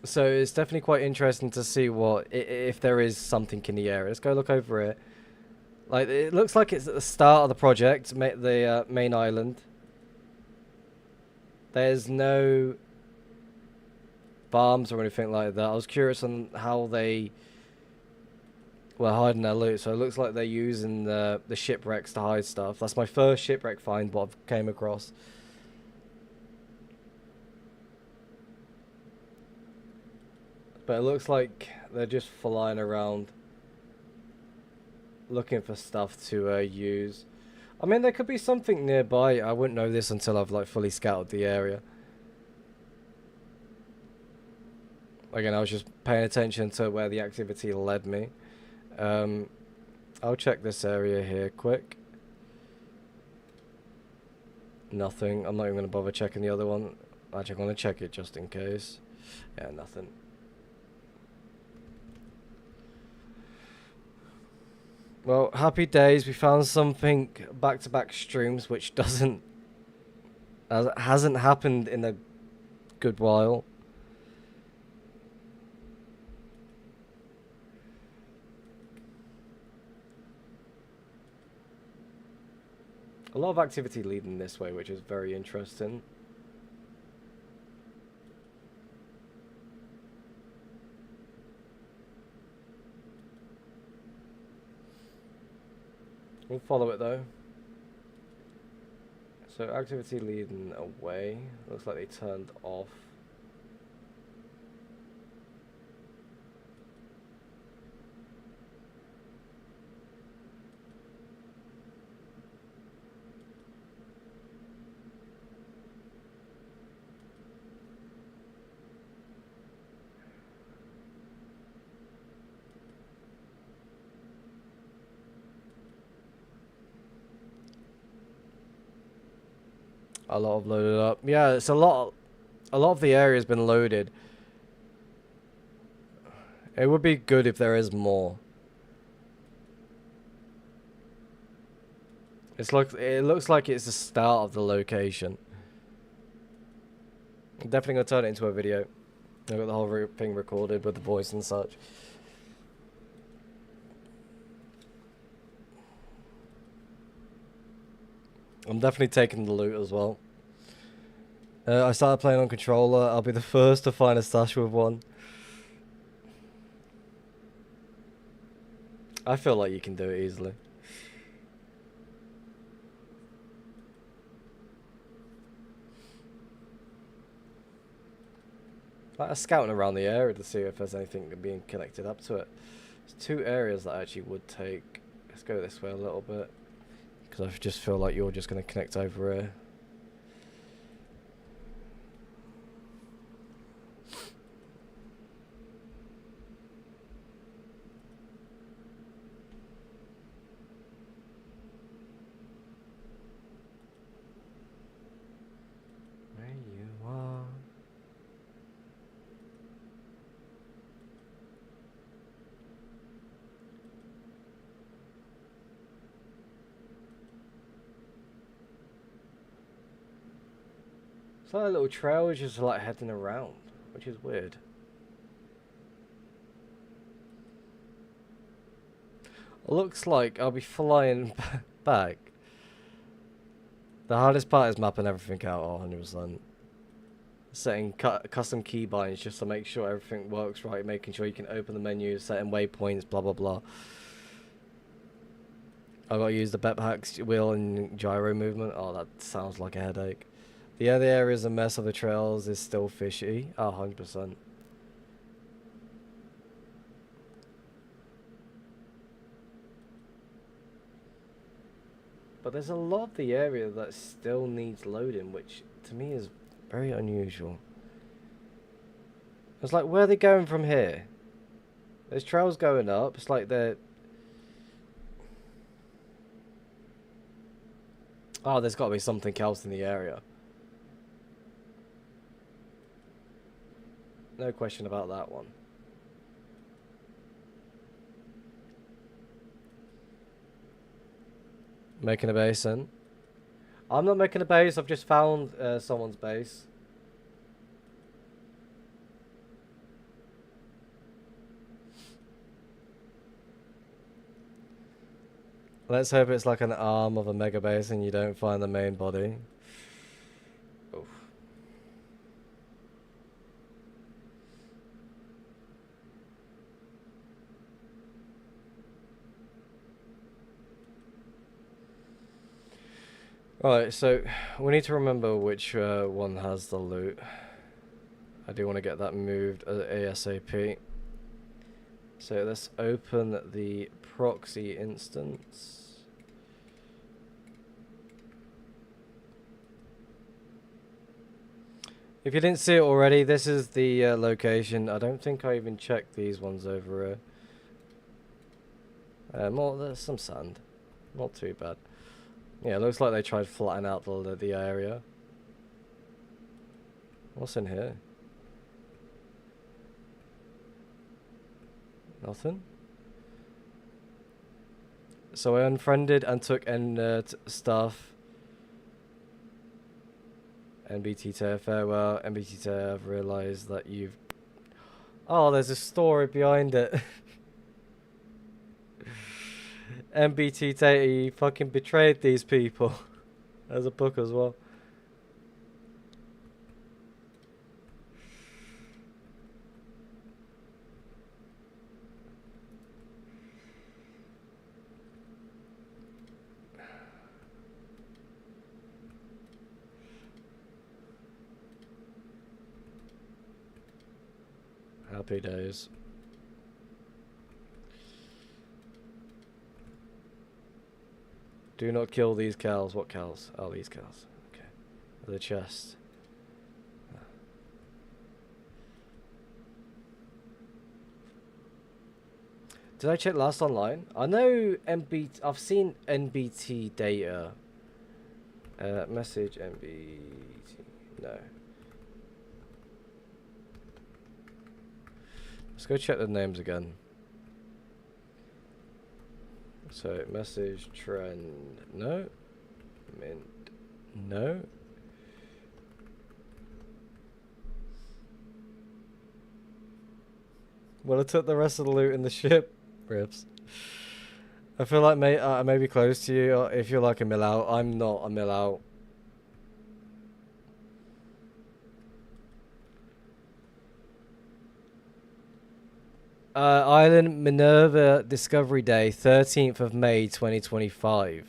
So it's definitely quite interesting to see what if there is something in the area. Let's go look over it. Like, it looks like it's at the start of the project, the main island. There's no farms or anything like that. I was curious on how they were hiding their loot. So it looks like they're using the shipwrecks to hide stuff. That's my first shipwreck find what I've came across. But it looks like they're just flying around looking for stuff to use. I mean, there could be something nearby. I wouldn't know this until I've like fully scouted the area. Again, I was just paying attention to where the activity led me. I'll check this area here quick. Nothing. I'm not even going to bother checking the other one. Actually, I'm going to check it just in case. Yeah, nothing. Well, happy days. We found something back-to-back streams, which hasn't happened in a good while. A lot of activity leading this way, which is very interesting. We'll follow it though. So activity leading away. Looks like they turned off. A lot of loaded up. Yeah, it's a lot of the area has been loaded. It would be good if there is more. It looks like it's the start of the location. I'm definitely gonna turn it into a video. I've got the whole thing recorded with the voice and such. I'm definitely taking the loot as well. I started playing on controller. I'll be the first to find a stash with one. I feel like you can do it easily. Like scouting around the area to see if there's anything being connected up to it. There's two areas that I actually would take. Let's go this way a little bit. Because I just feel like you're just going to connect over here. Where you are. So that little trail is just like heading around, which is weird. Looks like I'll be flying back. The hardest part is mapping everything out 100%. Setting custom keybinds just to make sure everything works right, making sure you can open the menu, setting waypoints, blah blah blah. I've got to use the backpack wheel and gyro movement. Oh, that sounds like a headache. The other areas a mess of the trails is still fishy. Oh, 100%. But there's a lot of the area that still needs loading, which to me is very unusual. It's like, where are they going from here? There's trails going up. It's like they're... Oh, there's got to be something else in the area. No question about that one. Making a base in. I'm not making a base, I've just found someone's base. Let's hope it's like an arm of a mega base and you don't find the main body. Oof. Alright, so we need to remember which one has the loot. I do want to get that moved ASAP. So let's open the proxy instance. If you didn't see it already, this is the location. I don't think I even checked these ones over here. More, there's some sand. Not too bad. Yeah, it looks like they tried to flatten out the area. What's in here? Nothing. So I unfriended and took stuff. NBT to farewell. NBT to I've realised that you've... Oh, there's a story behind it. NBT Tate, you fucking betrayed these people. There's a book as well. Happy days. Do not kill these cows. What cows? Oh, these cows. Okay. The chest. Did I check last online? I know I've seen NBT data. Message NBT. No. Let's go check the names again. So, message trend. No. Mint. No. Well, I took the rest of the loot in the ship. Rips. I feel like I may be close to you if you're like a mill out. I'm not a mill out. Island Minerva Discovery Day, 13th of May 2025.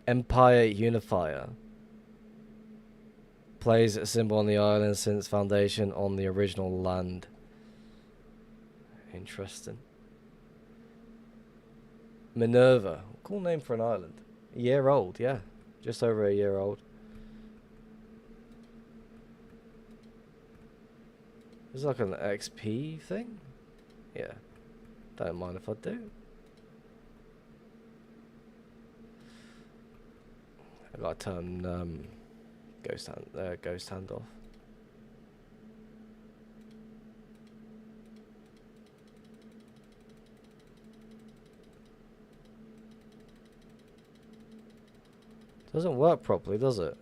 Empire Unifier. Plays a symbol on the island since foundation on the original land. Interesting. Minerva. Cool name for an island. A year old, yeah. Just over a year old. Is it like an XP thing? Yeah. Don't mind if I do. I gotta turn ghost hand off. Doesn't work properly, does it?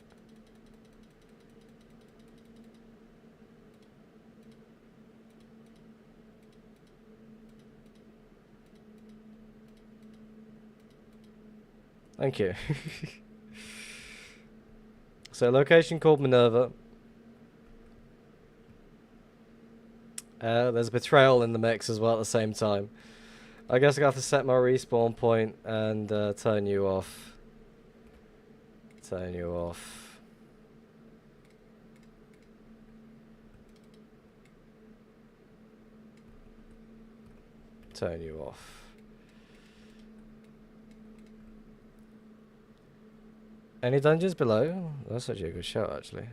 Thank you. So, location called Minerva. There's betrayal in the mix as well at the same time. I guess I have to set my respawn point and turn you off. Turn you off. Turn you off. Any dungeons below? That's actually a good shout, actually.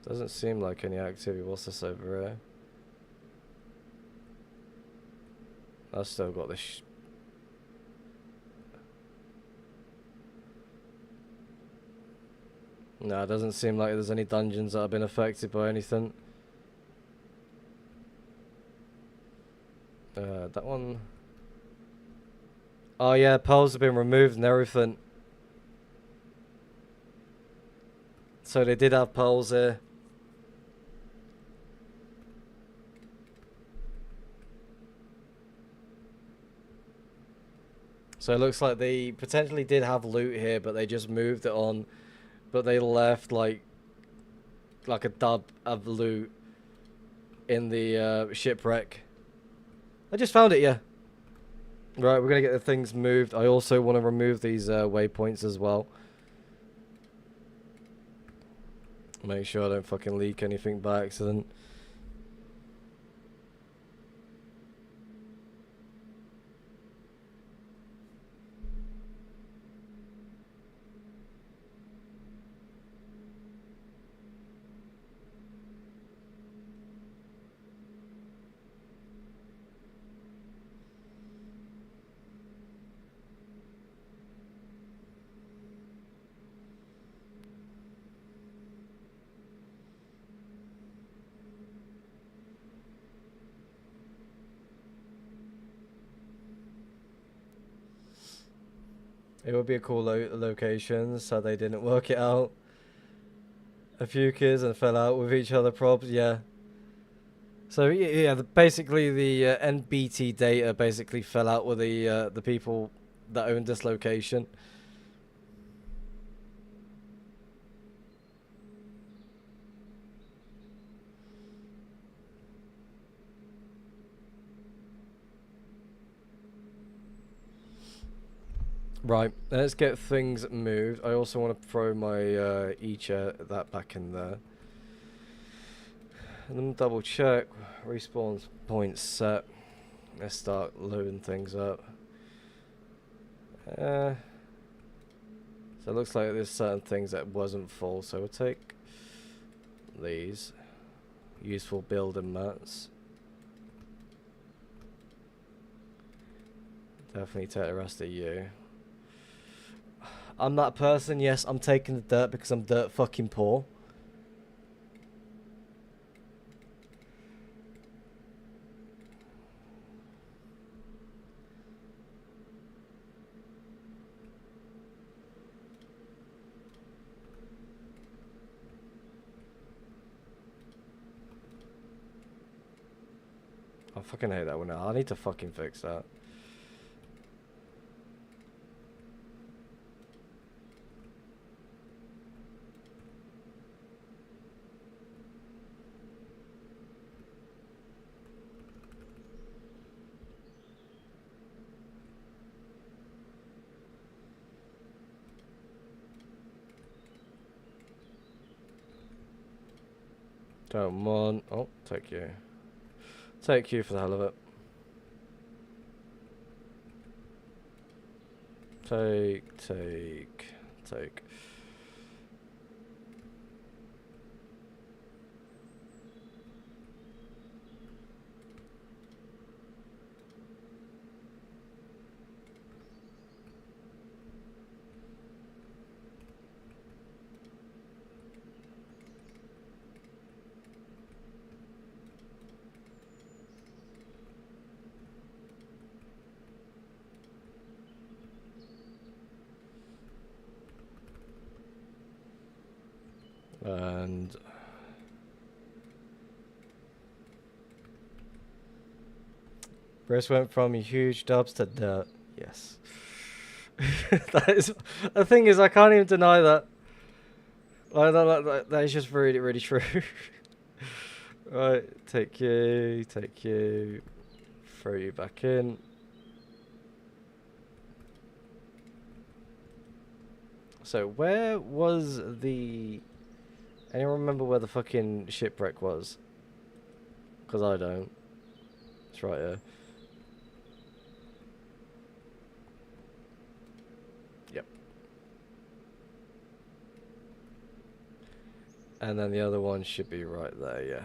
Doesn't seem like any activity. What's this over here? I've still got this. No, it doesn't seem like there's any dungeons that have been affected by anything. That one. Oh yeah, pearls have been removed and everything. So they did have pearls here. So it looks like they potentially did have loot here, but they just moved it on. But they left like a dub of loot in the shipwreck. I just found it, yeah. Right, we're gonna get the things moved. I also want to remove these waypoints as well. Make sure I don't fucking leak anything by accident. It would be a cool location, so they didn't work it out. A few kids and fell out with each other, probs, yeah. So yeah, basically the NBT data basically fell out with the people that owned this location. Right, let's get things moved. I also want to throw my e-chair that back in there. And then double check. Respawn point set. Let's start loading things up. So it looks like there's certain things that wasn't full, so we'll take these. Useful building mats. Definitely take the rest of you. I'm that person, yes, I'm taking the dirt because I'm dirt fucking poor. I fucking hate that one now. I need to fucking fix that. Don't want. Oh, take you. Take you for the hell of it. Take. And Chris went from huge dubs to dirt. Yes. That is the thing is I can't even deny that. Like, that is just really, really true. Right, take you, throw you back in. So where was the? Anyone remember where the fucking shipwreck was? Because I don't. It's right here. Yep. And then the other one should be right there, yeah.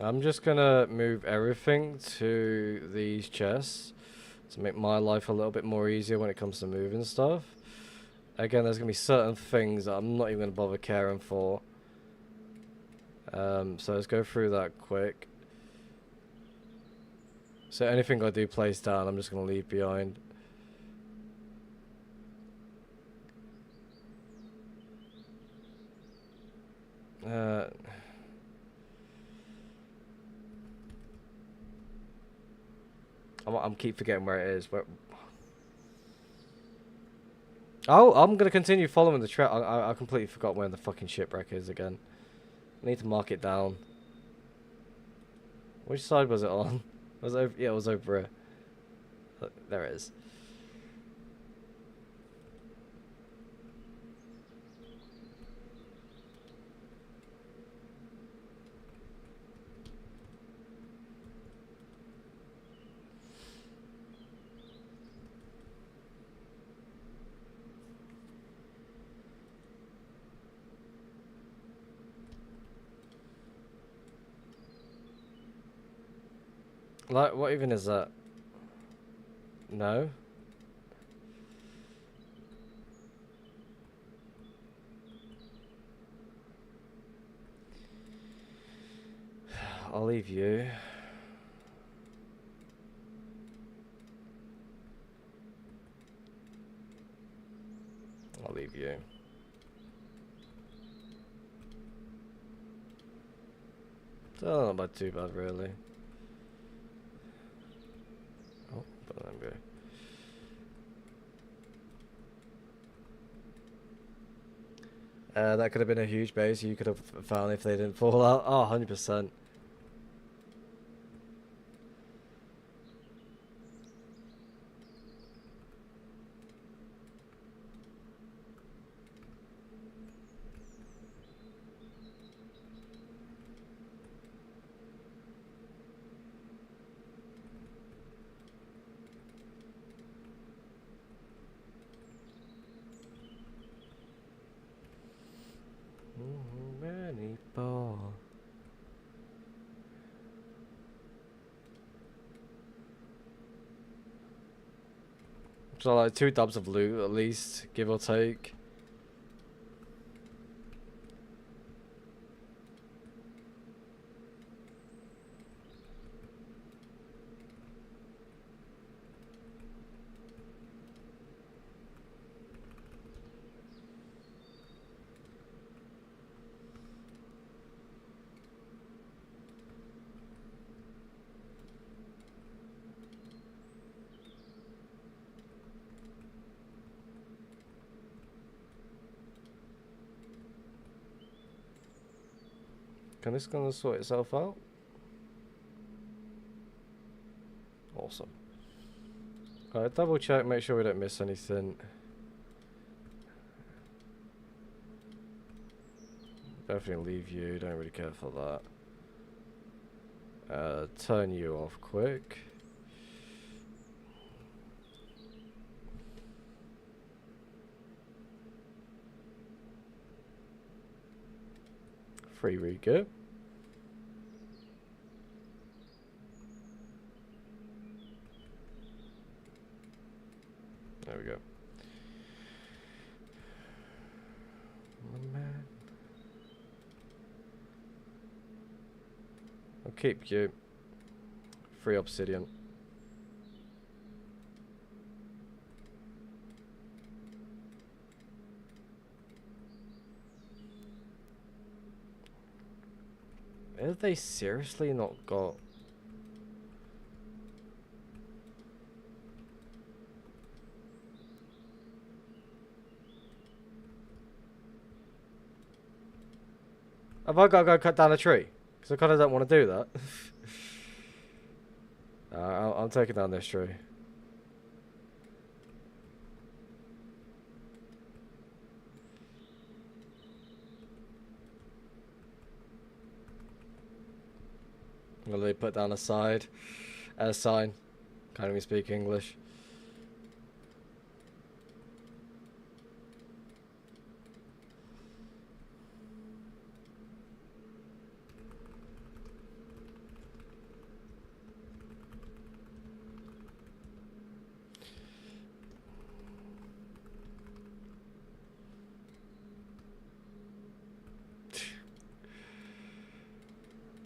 I'm just gonna move everything to these chests to make my life a little bit more easier when it comes to moving stuff. Again, there's gonna be certain things that I'm not even gonna bother caring for. So let's go through that quick. So anything I do place down, I'm just gonna leave behind. I'm keep forgetting where it is. Oh, I'm gonna continue following the track. I completely forgot where the fucking shipwreck is again. I need to mark it down. Which side was it on? Was it over? Yeah, it was over here. There it is. Like, what even is that? No? I'll leave you. I'll leave you. Oh, not too bad, really. Oh, but then go. That could have been a huge base you could have found if they didn't fall out. Oh, 100%. Many ball. So like 2 dubs of loot at least, give or take. Can this gonna sort itself out? Awesome. Alright, double check, make sure we don't miss anything. Definitely leave you, don't really care for that. Turn you off quick. Free re-go. There we go. My man. I'll keep you. Free obsidian. Have they seriously not got... Have I got to go cut down a tree? Because I kind of don't want to do that. I'm taking down this tree. Will they put down a sign? Can't even speak English.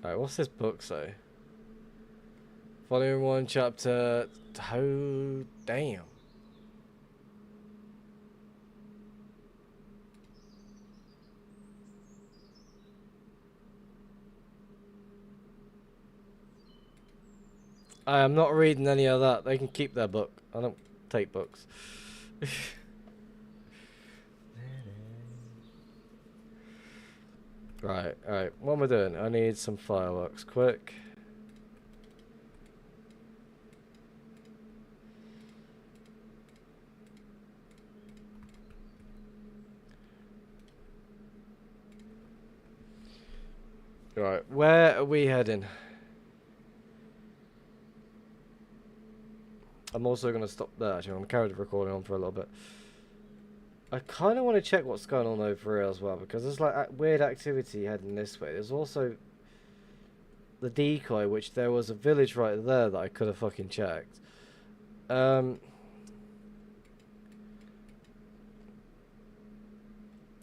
Alright, what's this book say? Volume 1, chapter... Oh, damn. I am not reading any of that. They can keep their book. I don't take books. Right, alright. What am I doing? I need some fireworks. Quick. Right, where are we heading? I'm also going to stop there. Actually, I'm going to carry the recording on for a little bit. I kind of want to check what's going on over here as well, because there's like weird activity heading this way. There's the decoy, which there was a village right there that I could have fucking checked.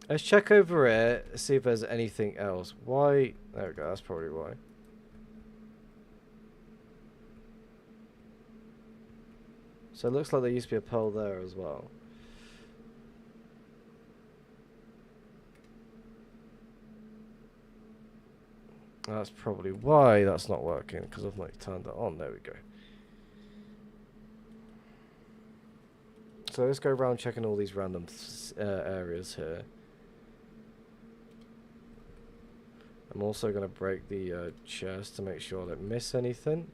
Let's check over here, see if there's anything else. Why? There we go, that's probably why. So it looks like there used to be a pearl there as well. That's probably why that's not working, because I've not turned it on. There we go. So let's go around checking all these random areas here. I'm also going to break the chest to make sure I don't miss anything.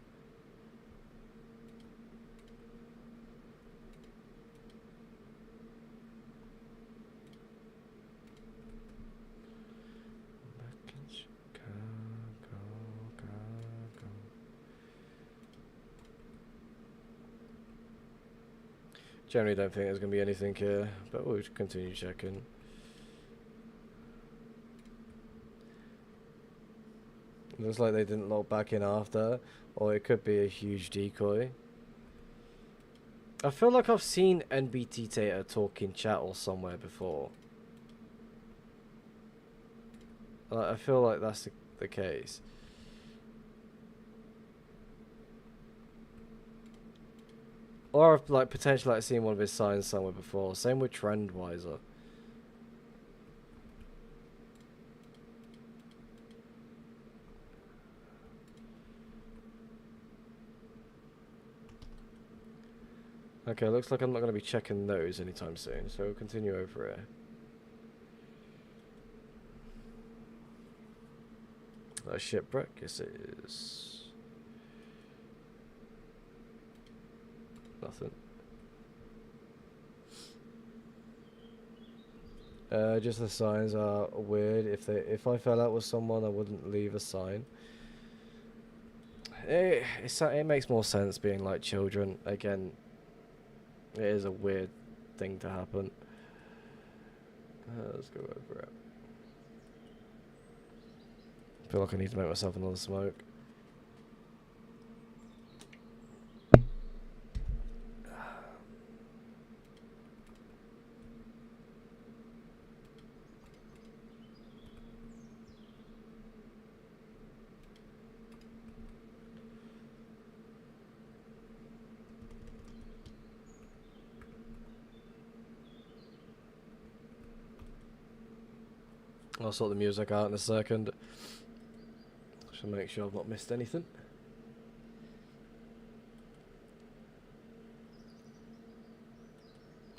Generally don't think there's going to be anything here, but we'll continue checking. Looks like they didn't log back in after, or it could be a huge decoy. I feel like I've seen NBT Tater talk in chat or somewhere before. I feel like that's the case. Or I've like potentially like seen one of his signs somewhere before. Same with Trendwiser. Okay, looks like I'm not going to be checking those anytime soon, so we'll continue over here. A shipwreck, yes it is. Nothing. Just the signs are weird. If I fell out with someone, I wouldn't leave a sign. It makes more sense being like children. Again, it is a weird thing to happen. Let's go over it. I feel like I need to make myself another smoke. I'll sort the music out in a second. Should make sure I've not missed anything.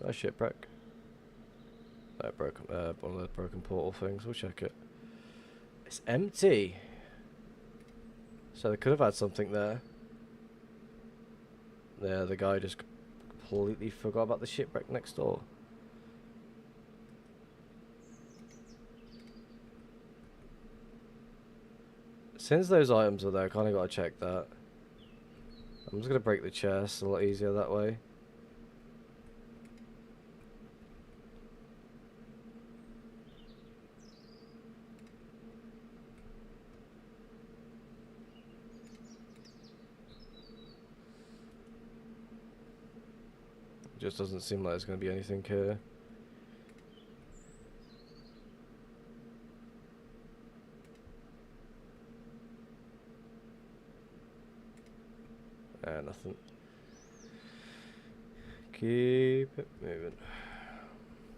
Oh, shipwreck. That broken, one of the broken portal things. We'll check it. It's empty. So they could have had something there. Yeah, the guy just completely forgot about the shipwreck next door. Since those items are there, I kind of got to check that. I'm just going to break the chest, a lot easier that way. It just doesn't seem like there's going to be anything here. Nothing. Keep it moving.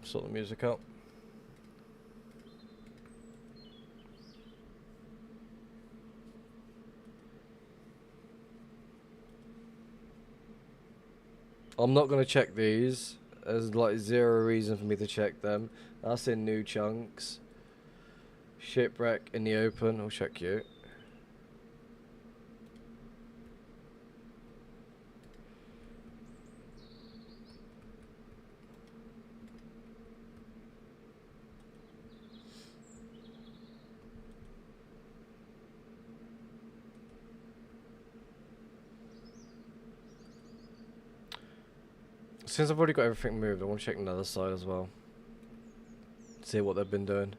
Sort the music out. I'm not going to check these. There's like zero reason for me to check them. That's in new chunks. Shipwreck in the open. I'll check you. Since I've already got everything moved, I want to check another side as well. See what they've been doing.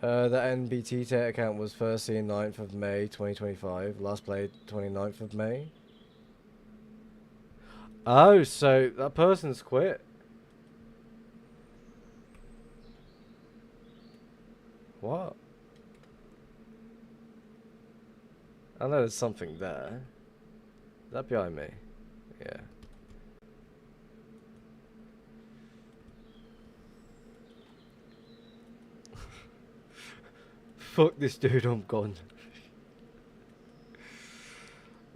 The NBT account was first seen 9th of May 2025. Last played 29th of May. Oh, so that person's quit. What? I know there's something there. Is that behind me? Yeah. Fuck this dude, I'm gone.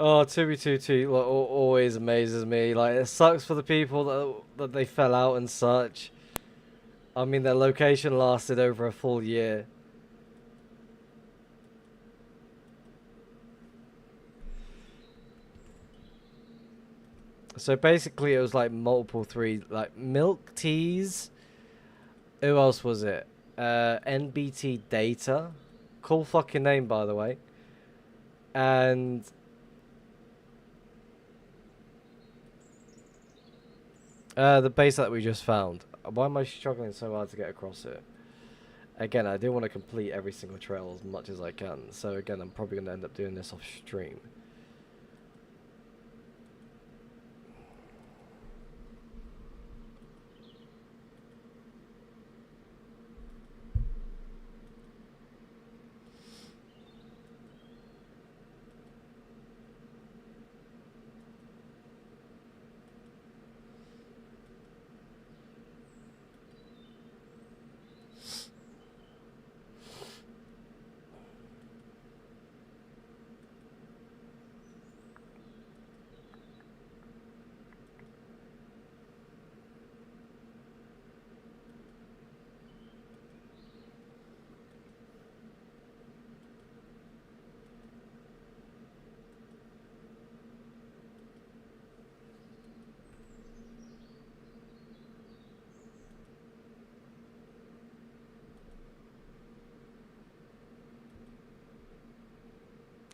Oh, 2v2T like, always amazes me. Like, it sucks for the people that they fell out and such. I mean, their location lasted over a full year. So basically, it was like multiple like milk teas. Who else was it? NBT Data. Cool fucking name, by the way. And the base that we just found. Why am I struggling so hard to get across it? Again, I do want to complete every single trail as much as I can. So again, I'm probably going to end up doing this off stream.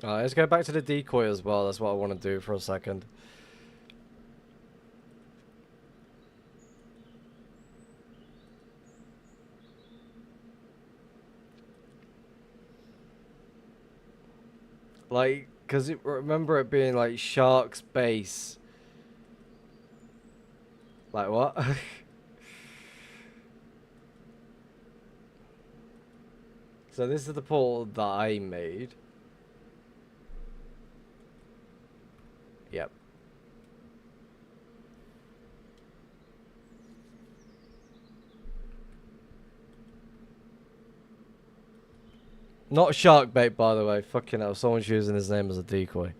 Alright, let's go back to the decoy as well. That's what I want to do for a second. Like, because remember it being like Shark's base. Like what? So this is the portal that I made. Yep. Not shark bait, by the way. Fucking hell, someone's using his name as a decoy.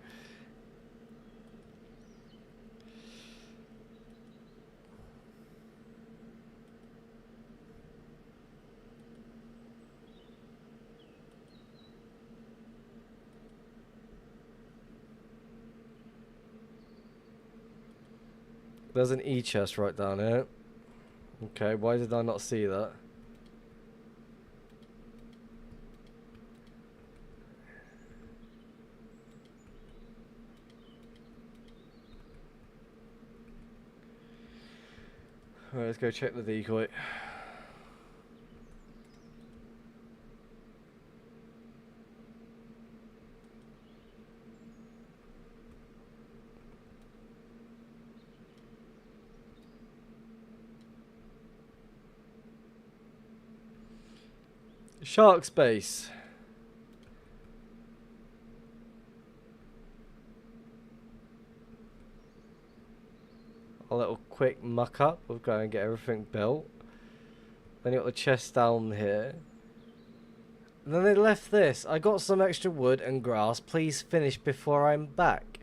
There's an E-chest right down here. Okay, why did I not see that? Alright, let's go check the decoy. Shark space. A little quick muck up. We'll go and get everything built. Then you got the chest down here. And then they left this. I got some extra wood and grass. Please finish before I'm back.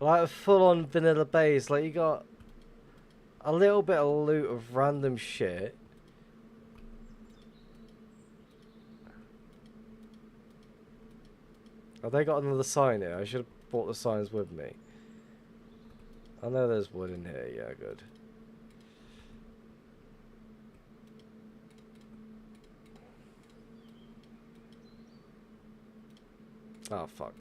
Like a full-on vanilla base. Like you got a little bit of loot of random shit. Have they got another sign here? I should have brought the signs with me. I know there's wood in here. Yeah, good. Oh, fuck.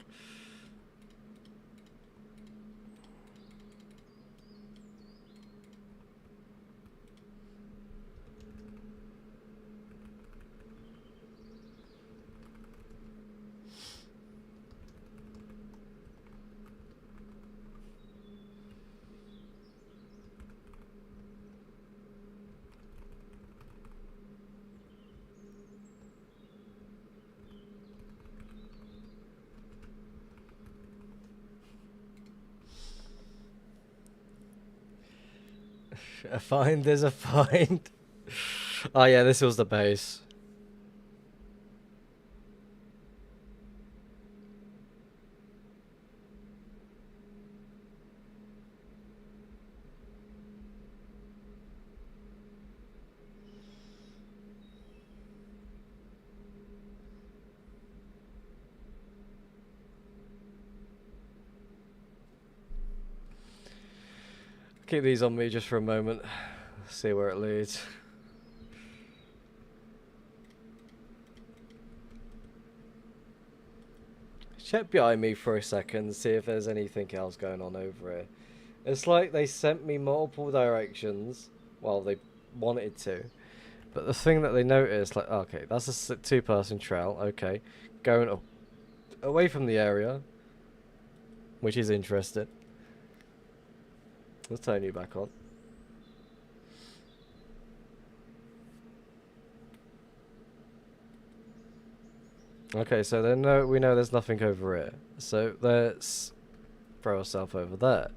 A find, there's a find. Oh yeah, this was the base. Keep these on me just for a moment. See where it leads. Check behind me for a second, see if there's anything else going on over here. It's like they sent me multiple directions. Well, they wanted to. But the thing that they noticed, like, okay, that's a two-person trail, okay. Going away from the area, which is interesting. Let's turn you back on. Okay, so we know there's nothing over here. So let's throw ourselves over there.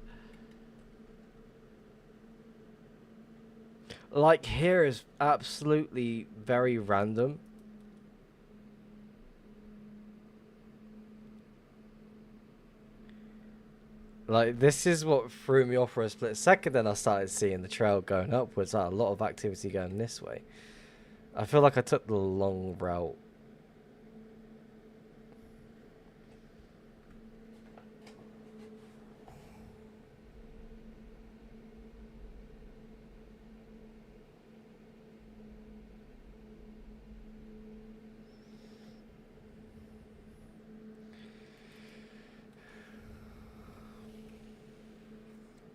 Like, here is absolutely very random. Like, this is what threw me off for a split second, then I started seeing the trail going upwards. Like, a lot of activity going this way. I feel like I took the long route.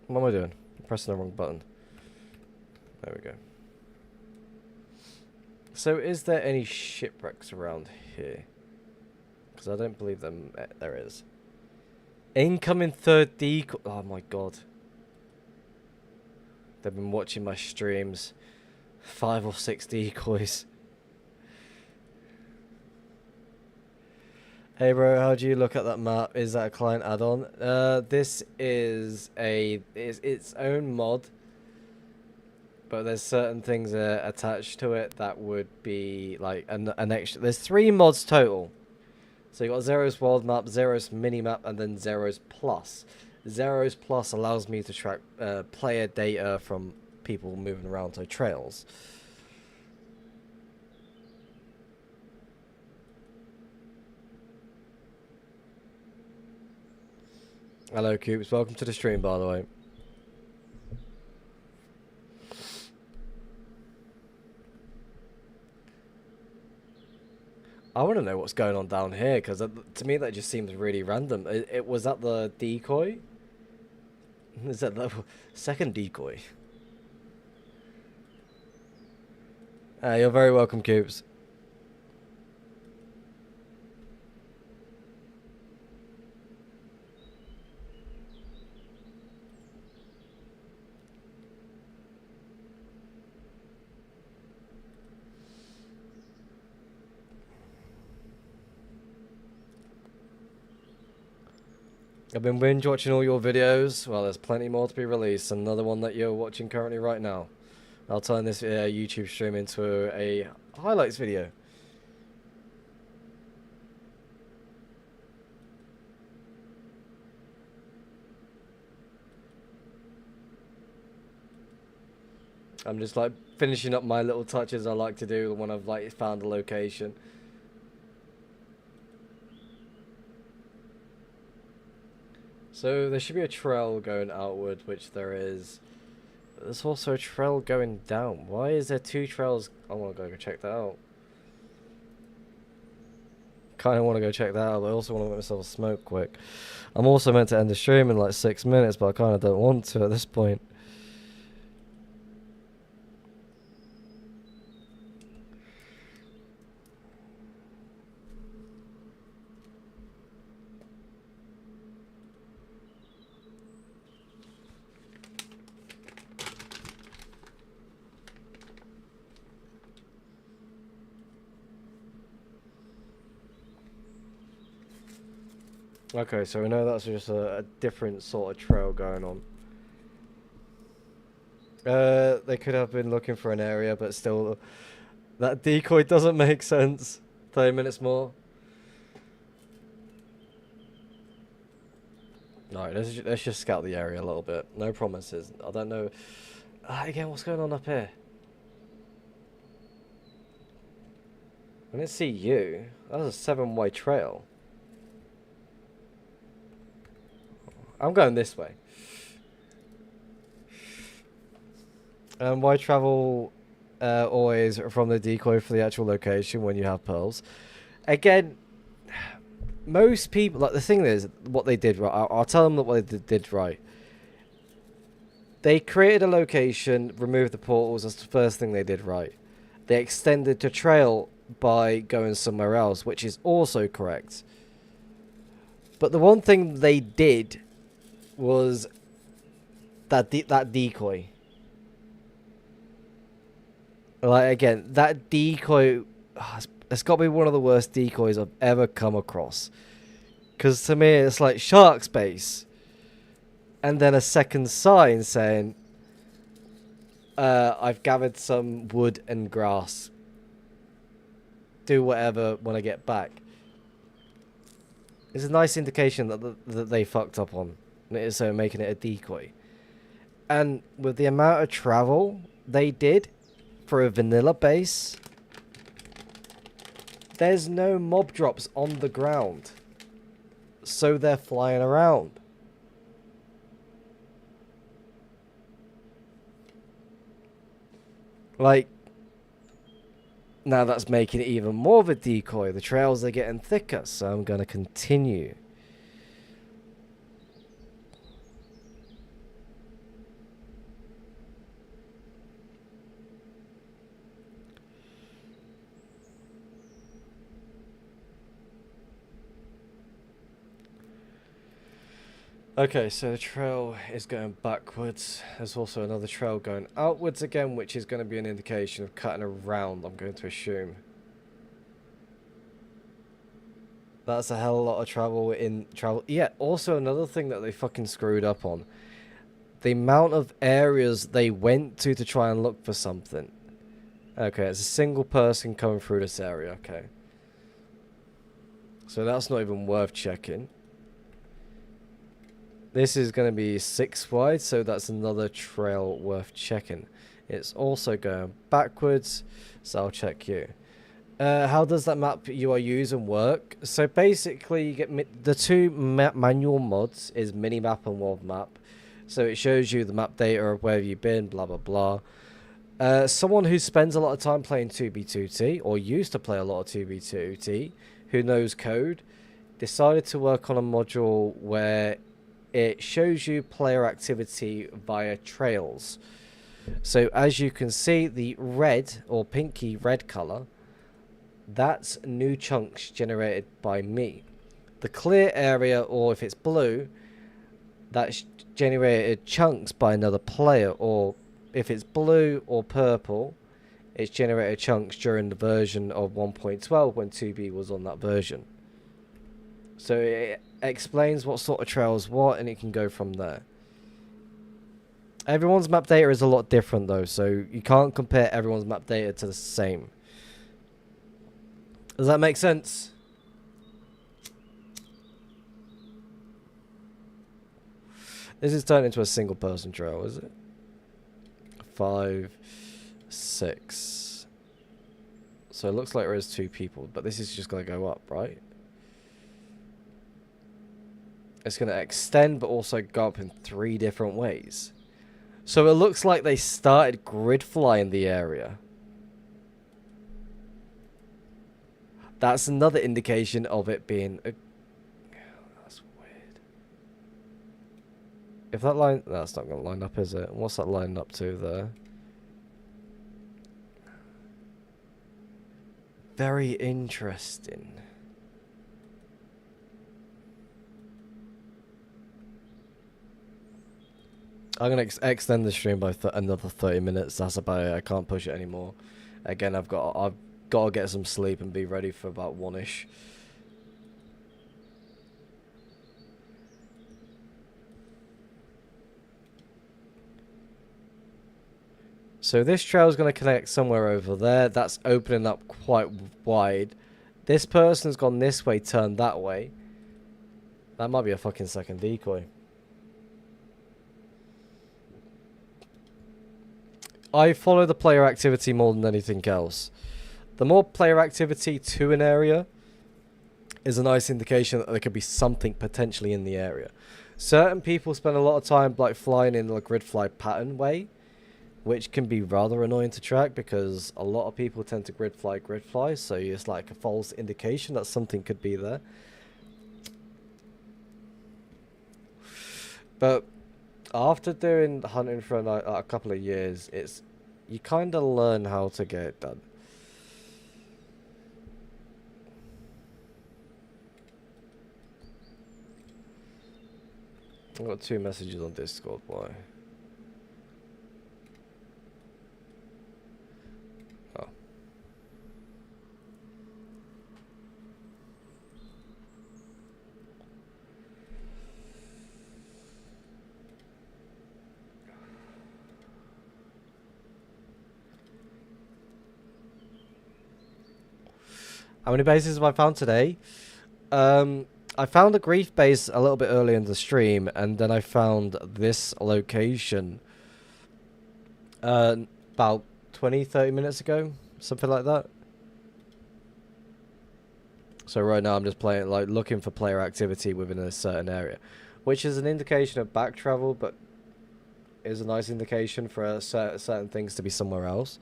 What am I doing? I'm pressing the wrong button. There we go. So, is there any shipwrecks around here? Because I don't believe there is. Incoming third decoy. Oh my god. They've been watching my streams. 5 or 6 decoys. Hey bro, how do you look at that map? Is that a client add-on? This is its own mod, but there's certain things attached to it that would be like an extra. There's 3 mods total. So you got Zero's World Map, Zero's Mini Map, and then Zero's Plus. Zero's Plus allows me to track player data from people moving around, so trails. Hello, Cubes. Welcome to the stream, by the way. I want to know what's going on down here, because to me that just seems really random. It was that the decoy? Is that the second decoy? You're very welcome, Cubes. I've been binge watching all your videos. Well, there's plenty more to be released. Another one that you're watching currently right now. I'll turn this YouTube stream into a highlights video. I'm just like finishing up my little touches I like to do when I've like found a location. So there should be a trail going outward, which there is. There's also a trail going down. Why is there 2 trails? I want to go check that out. Kind of want to go check that out, but I also want to make myself a smoke quick. I'm also meant to end the stream in like 6 minutes, but I kind of don't want to at this point. Okay, so we know that's just a different sort of trail going on. They could have been looking for an area, but still, that decoy doesn't make sense. 30 minutes more. Alright, let's just scout the area a little bit. No promises. I don't know. Again, what's going on up here? I didn't see you. That was a 7-way trail. I'm going this way. Why travel always from the decoy for the actual location when you have pearls? Again, most people, like, the thing is, what they did right, I'll tell them what they did right. They created a location, removed the portals, that's the first thing they did right. They extended the trail by going somewhere else, which is also correct. But the one thing they did was that decoy. Like, again, that decoy, it's got to be one of the worst decoys I've ever come across. Because to me, it's like shark space. And then a second sign saying, I've gathered some wood and grass. Do whatever when I get back. It's a nice indication that they fucked up on. So making it a decoy. And with the amount of travel they did for a vanilla base, there's no mob drops on the ground. So they're flying around. Like, now that's making it even more of a decoy. The trails are getting thicker, so I'm going to continue. Okay, so the trail is going backwards. There's also another trail going outwards again, which is going to be an indication of cutting around, I'm going to assume. That's a hell of a lot of travel. Yeah, also another thing that they fucking screwed up on. The amount of areas they went to try and look for something. Okay, it's a single person coming through this area, okay. So that's not even worth checking. This is going to be 6 wide, so that's another trail worth checking. It's also going backwards, so I'll check you. How does that map you are using work? So basically, you get the two manual mods is minimap and world map. So it shows you the map data of where you've been, blah blah blah. Someone who spends a lot of time playing 2B2T, or used to play a lot of 2B2T, who knows code, decided to work on a module where it shows you player activity via trails. So as you can see, the red or pinky red color, that's new chunks generated by me. The clear area, or if it's blue, that's generated chunks by another player, or if it's blue or purple, it's generated chunks during the version of 1.12 when 2B was on that version. So it explains what sort of trails what, and it can go from there. Everyone's map data is a lot different though, so you can't compare everyone's map data to the same. Does that make sense? This is turned into a single person trail, is it? 5, 6. So it looks like there is 2 people, but this is just going to go up, right? It's going to extend, but also go up in 3 different ways. So it looks like they started grid flying the area. That's another indication of it being a... That's weird. If that line... That's not going to line up, is it? What's that lining up to there? Very interesting. I'm going to extend the stream by another 30 minutes. That's about it. I can't push it anymore. Again, I've got to get some sleep and be ready for about 1ish. So this trail is going to connect somewhere over there. That's opening up quite wide. This person's gone this way, turned that way. That might be a fucking second decoy. I follow the player activity more than anything else. The more player activity to an area is a nice indication that there could be something potentially in the area. Certain people spend a lot of time like flying in the grid fly pattern way, which can be rather annoying to track because a lot of people tend to grid fly, so it's like a false indication that something could be there. But after doing hunting for a couple of years, you kind of learn how to get it done. I've got 2 messages on Discord, why? Oh. How many bases have I found today? I found a grief base a little bit early in the stream, and then I found this location about 20-30 minutes ago, something like that. So right now I'm just playing, like, looking for player activity within a certain area, which is an indication of back travel, but is a nice indication for certain things to be somewhere else.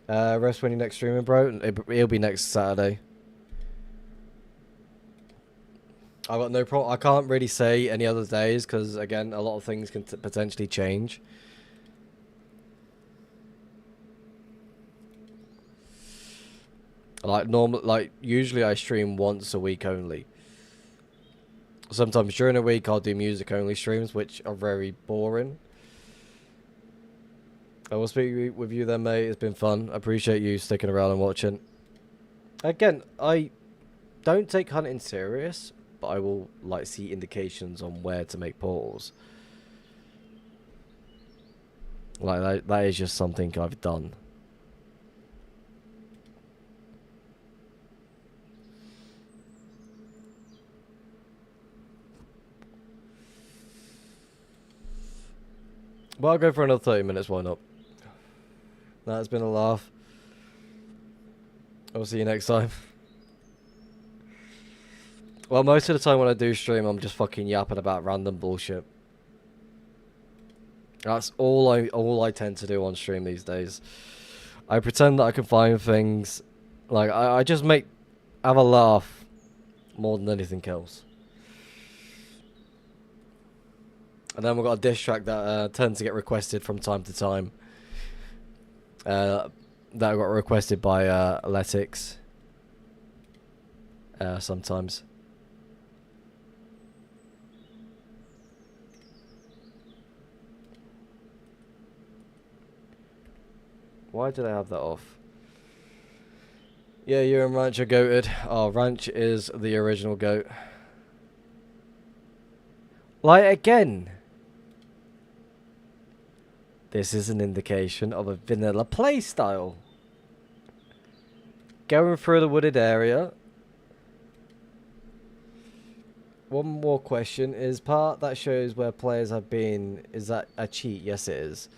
Rest when you're next streaming, bro. It'll be next Saturday. I've got no problem. I can't really say any other days because, again, a lot of things can potentially change. Like usually I stream once a week only. Sometimes during a week I'll do music only streams, which are very boring. I will speak with you then, mate. It's been fun. I appreciate you sticking around and watching. Again, I don't take hunting serious, but I will like see indications on where to make portals. Like that is just something I've done. Well, I'll go for another 30 minutes, why not? That's been a laugh. I'll see you next time. Well, most of the time when I do stream, I'm just fucking yapping about random bullshit. That's all I tend to do on stream these days. I pretend that I can find things. Like, I just have a laugh more than anything else. And then we've got a diss track that tends to get requested from time to time. That got requested by Athletics. Sometimes. Why did I have that off? Yeah, you and Ranch are goated. Oh, Ranch is the original goat. Like, again, this is an indication of a vanilla playstyle. Going through the wooded area. One more question. Is part that shows where players have been, is that a cheat? Yes, it is.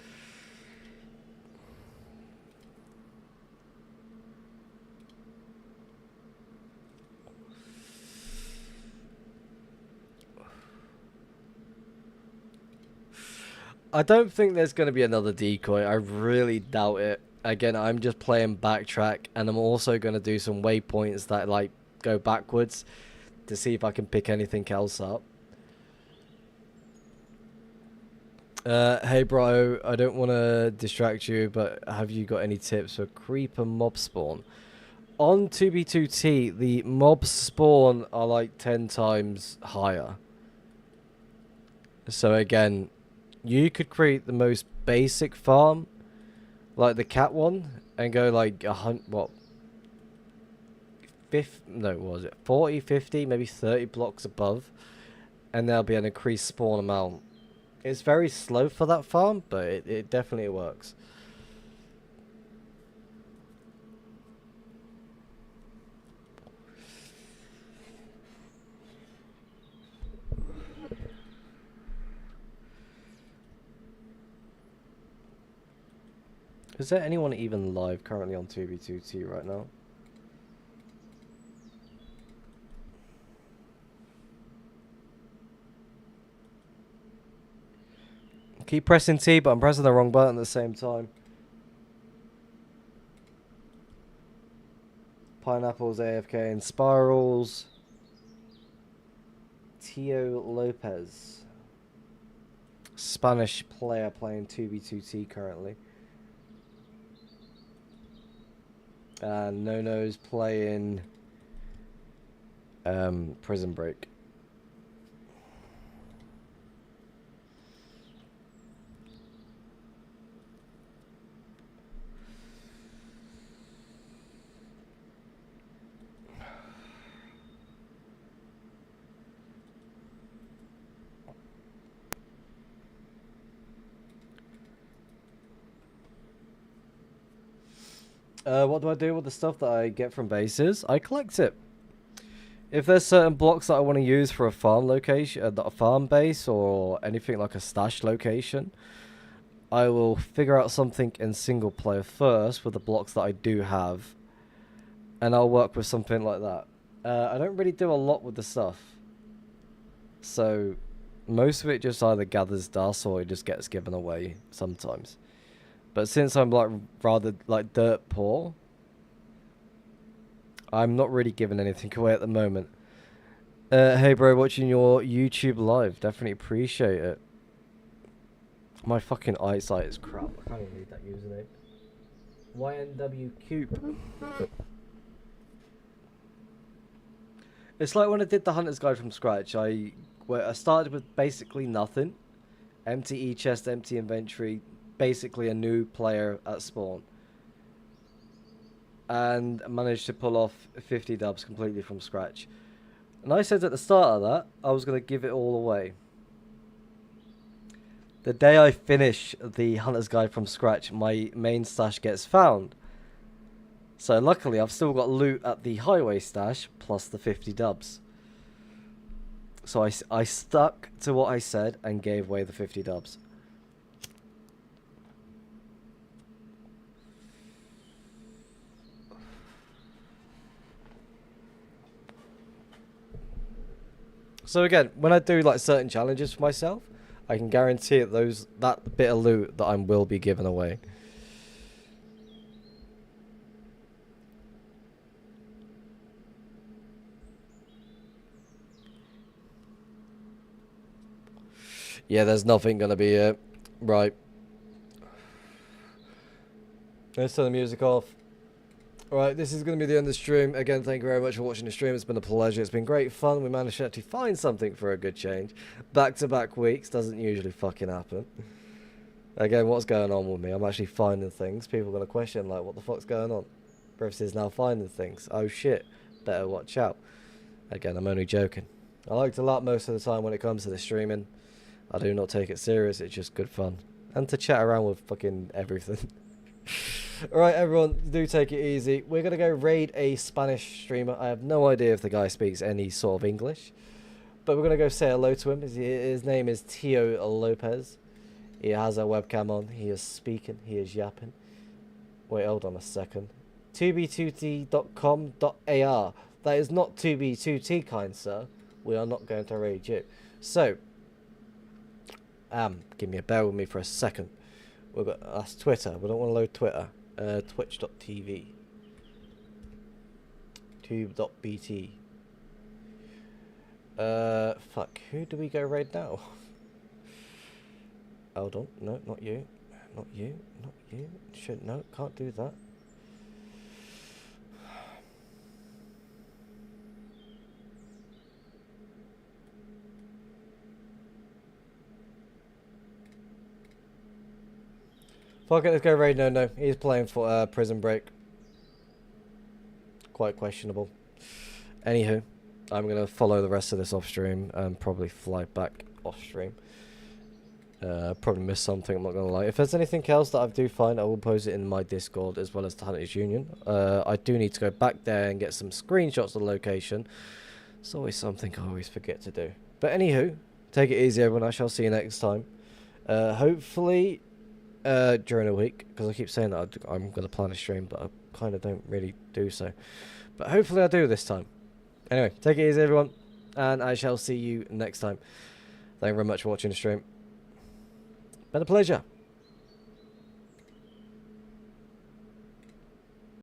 I don't think there's going to be another decoy. I really doubt it. Again, I'm just playing backtrack, and I'm also going to do some waypoints that like go backwards to see if I can pick anything else up. Hey bro, I don't want to distract you, but have you got any tips for creeper mob spawn? On 2B2T, the mobs spawn are like 10 times higher. So again, you could create the most basic farm, like the cat one, and go like 40, 50, maybe 30 blocks above, and there'll be an increased spawn amount It's very slow for that farm, but it definitely works. Is there anyone even live currently on 2b2t right now? Keep pressing T, but I'm pressing the wrong button at the same time. Pineapples, AFK, and Spirals. Tio Lopez. Spanish player playing 2b2t currently. And Nono's playing Prison Break. What do I do with the stuff that I get from bases? I collect it. If there's certain blocks that I want to use for a farm location, a farm base, or anything like a stash location, I will figure out something in single player first with the blocks that I do have, and I'll work with something like that. I don't really do a lot with the stuff, so most of it just either gathers dust or it just gets given away sometimes. But since I'm like rather like dirt poor, I'm not really giving anything away at the moment. Hey bro, watching your YouTube live. Definitely appreciate it. My fucking eyesight is crap. I can't even read that username. YNW Cube. It's like when I did the Hunter's Guide from scratch. I started with basically nothing. Empty e-chest, empty inventory. Basically a new player at spawn. And managed to pull off 50 dubs completely from scratch. And I said at the start of that, I was going to give it all away. The day I finish the Hunter's Guide from scratch, my main stash gets found. So luckily, I've still got loot at the highway stash, plus the 50 dubs. So I stuck to what I said and gave away the 50 dubs. So again, when I do like certain challenges for myself, I can guarantee that bit of loot that I will be giving away. Yeah, there's nothing gonna be it. Right. Let's turn the music off. Alright, this is going to be the end of the stream. Again, thank you very much for watching the stream. It's been a pleasure. It's been great fun. We managed to actually find something for a good change. Back-to-back weeks doesn't usually fucking happen. Again, what's going on with me? I'm actually finding things. People are going to question, like, what the fuck's going on? Brevis is now finding things. Oh, shit. Better watch out. Again, I'm only joking. I like to laugh most of the time when it comes to the streaming. I do not take it serious. It's just good fun. And to chat around with fucking everything. Alright everyone, do take it easy. We're going to go raid a Spanish streamer. I have no idea if the guy speaks any sort of English. But we're going to go say hello to him. His name is Tio Lopez. He has a webcam on. He is speaking. He is yapping. Wait, hold on a second. 2b2t.com.ar. That is not 2b2t, kind sir. We are not going to raid you. So, give me a bear with me for a second. We've got, that's Twitter. We don't want to load Twitter. Twitch.tv. Tube.bt. Fuck. Who do we go raid now? Hold on. No, not you. Not you. Not you. No, can't do that. Fuck it, let's go raid. No. He's playing for Prison Break. Quite questionable. Anywho, I'm going to follow the rest of this off stream and probably fly back off stream. Probably missed something, I'm not gonna lie. If there's anything else that I do find, I will post it in my Discord as well as the Hunters Union. I do need to go back there and get some screenshots of the location. It's always something I always forget to do. But anywho, take it easy everyone, I shall see you next time. Hopefully during a week, because I keep saying that I'm going to plan a stream, but I kind of don't really do so. But hopefully I do this time. Anyway, take it easy everyone, and I shall see you next time. Thank you very much for watching the stream. Been a pleasure.